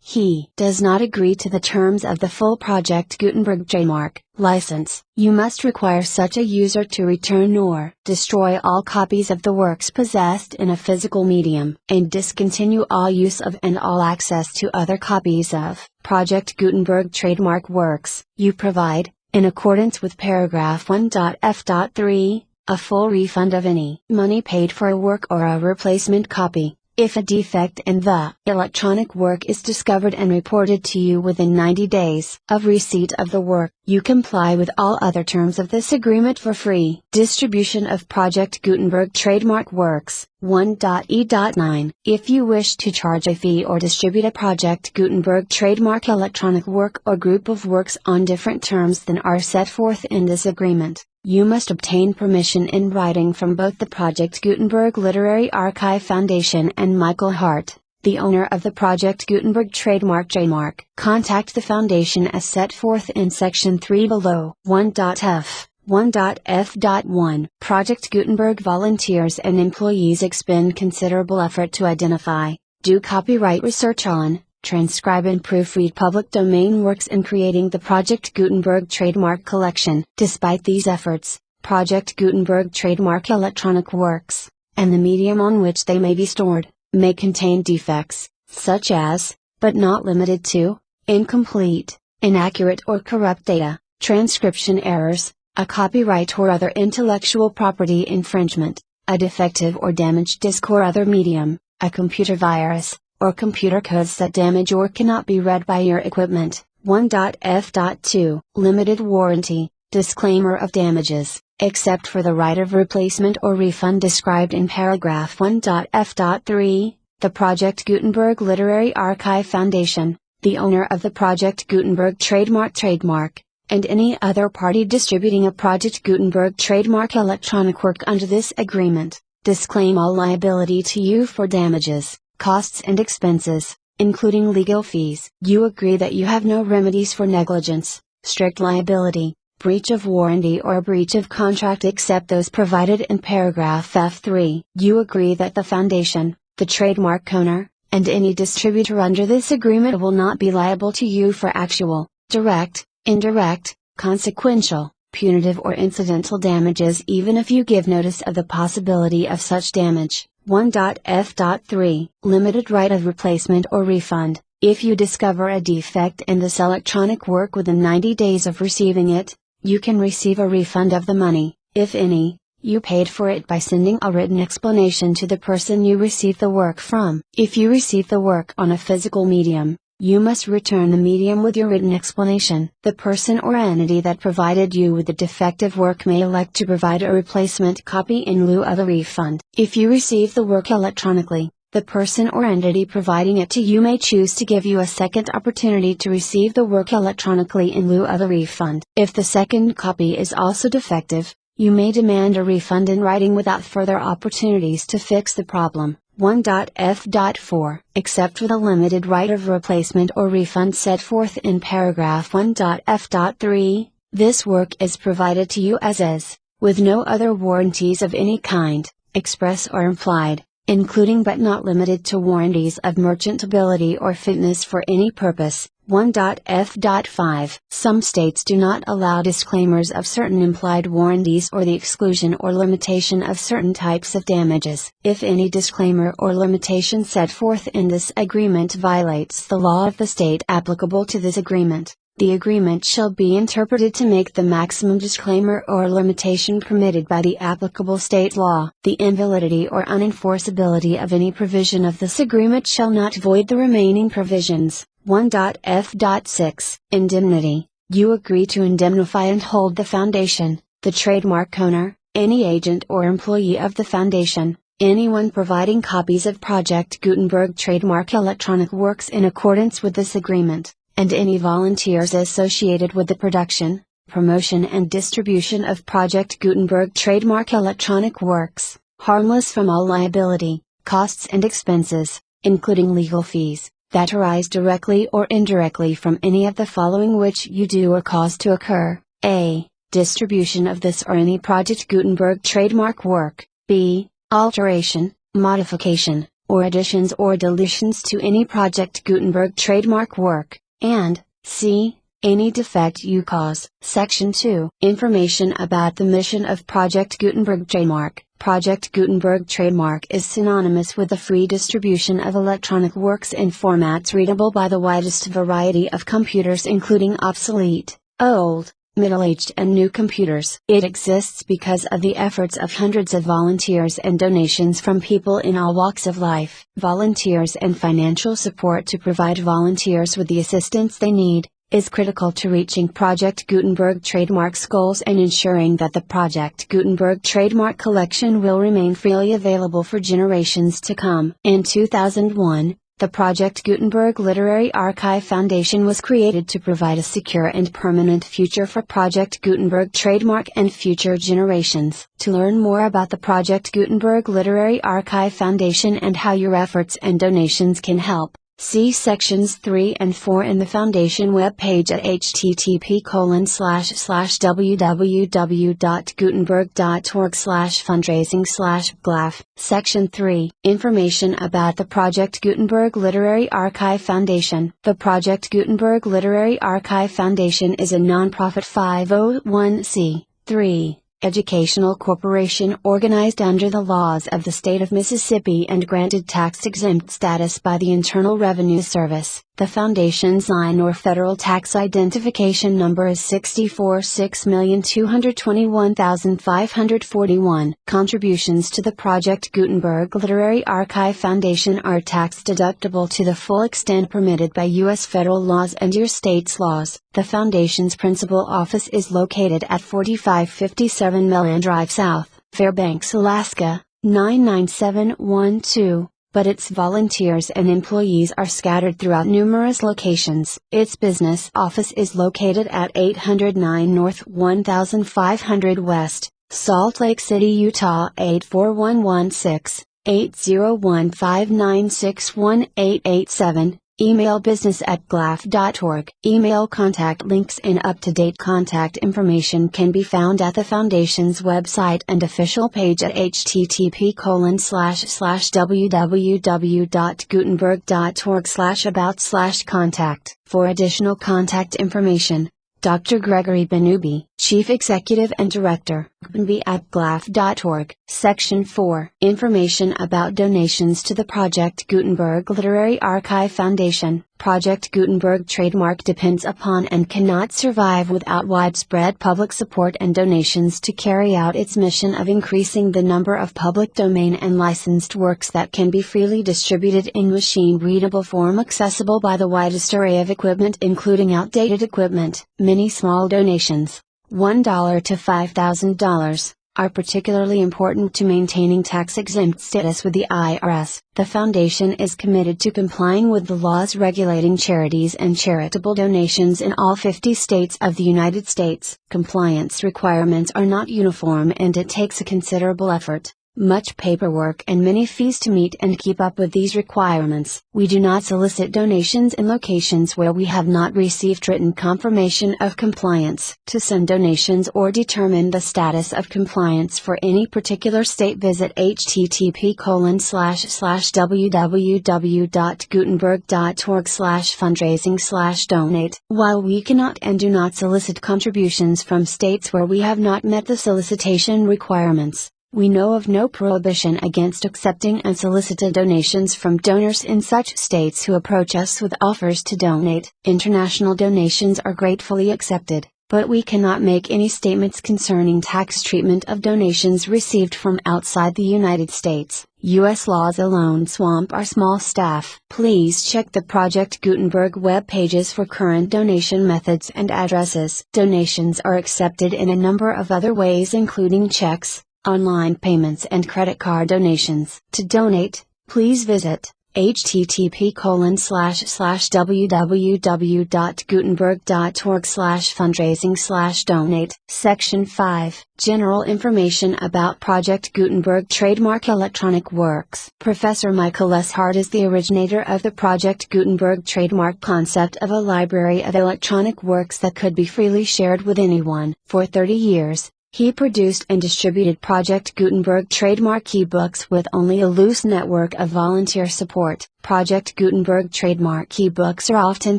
he does not agree to the terms of the full Project Gutenberg trademark license. You must require such a user to return or destroy all copies of the works possessed in a physical medium and discontinue all use of and all access to other copies of Project Gutenberg trademark works. You provide, in accordance with paragraph 1.f.3, a full refund of any money paid for a work or a replacement copy. If a defect in the electronic work is discovered and reported to you within 90 days of receipt of the work, you comply with all other terms of this agreement for free distribution of Project Gutenberg trademark works. 1.e.9. If you wish to charge a fee or distribute a Project Gutenberg trademark electronic work or group of works on different terms than are set forth in this agreement, you must obtain permission in writing from both the Project Gutenberg Literary Archive Foundation and Michael Hart, the owner of the Project Gutenberg trademark. Contact the foundation as set forth in Section 3 below. 1.f. 1.f.1. Project Gutenberg volunteers and employees expend considerable effort to identify, do copyright research on, transcribe and proofread public domain works in creating the Project Gutenberg trademark collection. Despite these efforts, Project Gutenberg trademark electronic works, and the medium on which they may be stored, may contain defects, such as, but not limited to, incomplete, inaccurate or corrupt data, transcription errors, a copyright or other intellectual property infringement, a defective or damaged disk or other medium, a computer virus, or computer codes that damage or cannot be read by your equipment. 1.f.2. Limited warranty, disclaimer of damages, except for the right of replacement or refund described in paragraph 1.f.3, the Project Gutenberg Literary Archive Foundation, the owner of the Project Gutenberg trademark, and any other party distributing a Project Gutenberg trademark electronic work under this agreement, disclaim all liability to you for damages, costs and expenses, including legal fees. You agree that you have no remedies for negligence, strict liability, breach of warranty or breach of contract except those provided in paragraph F3. You agree that the foundation, the trademark owner, and any distributor under this agreement will not be liable to you for actual, direct, indirect, consequential, punitive or incidental damages even if you give notice of the possibility of such damage. 1.f.3. Limited right of replacement or refund. If you discover a defect in this electronic work within 90 days of receiving it, you can receive a refund of the money, if any, You paid for it by sending a written explanation to the person you received the work from. If you receive the work on a physical medium, you must return the medium with your written explanation. The person or entity that provided you with the defective work may elect to provide a replacement copy in lieu of a refund. If you receive the work electronically, the person or entity providing it to you may choose to give you a second opportunity to receive the work electronically in lieu of a refund. If the second copy is also defective, you may demand a refund in writing without further opportunities to fix the problem. 1.f.4 Except for the limited right of replacement or refund set forth in paragraph 1.f.3, this work is provided to you as is, with no other warranties of any kind, express or implied, including but not limited to warranties of merchantability or fitness for any purpose. 1.f.5 Some states do not allow disclaimers of certain implied warranties or the exclusion or limitation of certain types of damages. If any disclaimer or limitation set forth in this agreement violates the law of the state applicable to this agreement, the agreement shall be interpreted to make the maximum disclaimer or limitation permitted by the applicable state law. The invalidity or unenforceability of any provision of this agreement shall not void the remaining provisions. 1.f.6 Indemnity. You agree to indemnify and hold the foundation, the trademark owner, any agent or employee of the foundation, anyone providing copies of Project Gutenberg trademark electronic works in accordance with this agreement, and any volunteers associated with the production, promotion and distribution of Project Gutenberg trademark electronic works, harmless from all liability, costs and expenses, including legal fees, that arise directly or indirectly from any of the following which you do or cause to occur: a. Distribution of this or any Project Gutenberg trademark work, b. Alteration, modification, or additions or deletions to any Project Gutenberg trademark work, and c. Any defect you cause. Section 2. Information about the mission of Project Gutenberg trademark. Project Gutenberg trademark is synonymous with the free distribution of electronic works in formats readable by the widest variety of computers, including obsolete, old, middle-aged and new computers. It exists because of the efforts of hundreds of volunteers and donations from people in all walks of life. Volunteers and financial support to provide volunteers with the assistance they need is critical to reaching Project Gutenberg trademark's goals and ensuring that the Project Gutenberg trademark collection will remain freely available for generations to come. In 2001, the Project Gutenberg Literary Archive Foundation was created to provide a secure and permanent future for Project Gutenberg trademark and future generations. To learn more about the Project Gutenberg Literary Archive Foundation and how your efforts and donations can help, see sections 3 and 4 in the Foundation webpage at http://www.gutenberg.org/fundraising/glaf. Section 3. Information about the Project Gutenberg Literary Archive Foundation. The Project Gutenberg Literary Archive Foundation is a non-profit 501c3 educational corporation organized under the laws of the state of Mississippi and granted tax-exempt status by the Internal Revenue Service. The Foundation's line or federal tax identification number is 64,622,541. Contributions to the Project Gutenberg Literary Archive Foundation are tax-deductible to the full extent permitted by U.S. federal laws and your state's laws. The Foundation's principal office is located at 4557 Mellon Drive South, Fairbanks, Alaska, 99712. But its volunteers and employees are scattered throughout numerous locations. Its business office is located at 809 North 1500 West, Salt Lake City, Utah 84116, 80159618887. Email business@glaf.org. Email contact links and up-to-date contact information can be found at the Foundation's website and official page at http://www.gutenberg.org/about/contact. For additional contact information, Dr. Gregory Benubi, Chief Executive and Director, GutenbergAtGlaf.org. Section 4. Information about donations to the Project Gutenberg Literary Archive Foundation. Project Gutenberg trademark depends upon and cannot survive without widespread public support and donations to carry out its mission of increasing the number of public domain and licensed works that can be freely distributed in machine-readable form accessible by the widest array of equipment including outdated equipment. Many small donations, $1 to $5,000, are particularly important to maintaining tax-exempt status with the IRS. The Foundation is committed to complying with the laws regulating charities and charitable donations in all 50 states of the United States. Compliance requirements are not uniform and it takes a considerable effort, much paperwork and many fees to meet and keep up with these requirements. We do not solicit donations in locations where we have not received written confirmation of compliance. To send donations or determine the status of compliance for any particular state, visit http://www.gutenberg.org/fundraising/donate. While we cannot and do not solicit contributions from states where we have not met the solicitation requirements, we know of no prohibition against accepting unsolicited donations from donors in such states who approach us with offers to donate. International donations are gratefully accepted, but we cannot make any statements concerning tax treatment of donations received from outside the United States. U.S. laws alone swamp our small staff. Please check the Project Gutenberg web pages for current donation methods and addresses. Donations are accepted in a number of other ways including checks, online payments and credit card donations. To donate, please visit http://www.gutenberg.org/fundraising/donate. Section 5. General information about Project Gutenberg Trademark Electronic Works. Professor Michael S. Hart is the originator of the Project Gutenberg trademark concept of a library of electronic works that could be freely shared with anyone. For 30 years, he produced and distributed Project Gutenberg trademark ebooks with only a loose network of volunteer support. Project Gutenberg trademark ebooks are often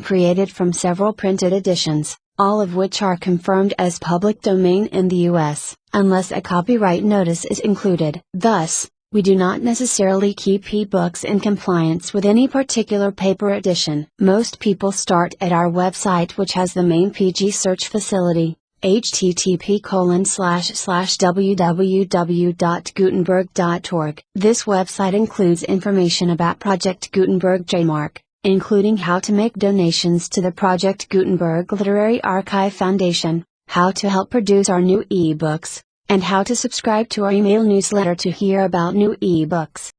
created from several printed editions, all of which are confirmed as public domain in the U.S., unless a copyright notice is included. Thus, we do not necessarily keep ebooks in compliance with any particular paper edition. Most people start at our website, which has the main PG search facility, http://www.gutenberg.org. This website includes information about Project Gutenberg trademark, including how to make donations to the Project Gutenberg Literary Archive Foundation, how to help produce our new ebooks, and how to subscribe to our email newsletter to hear about new ebooks.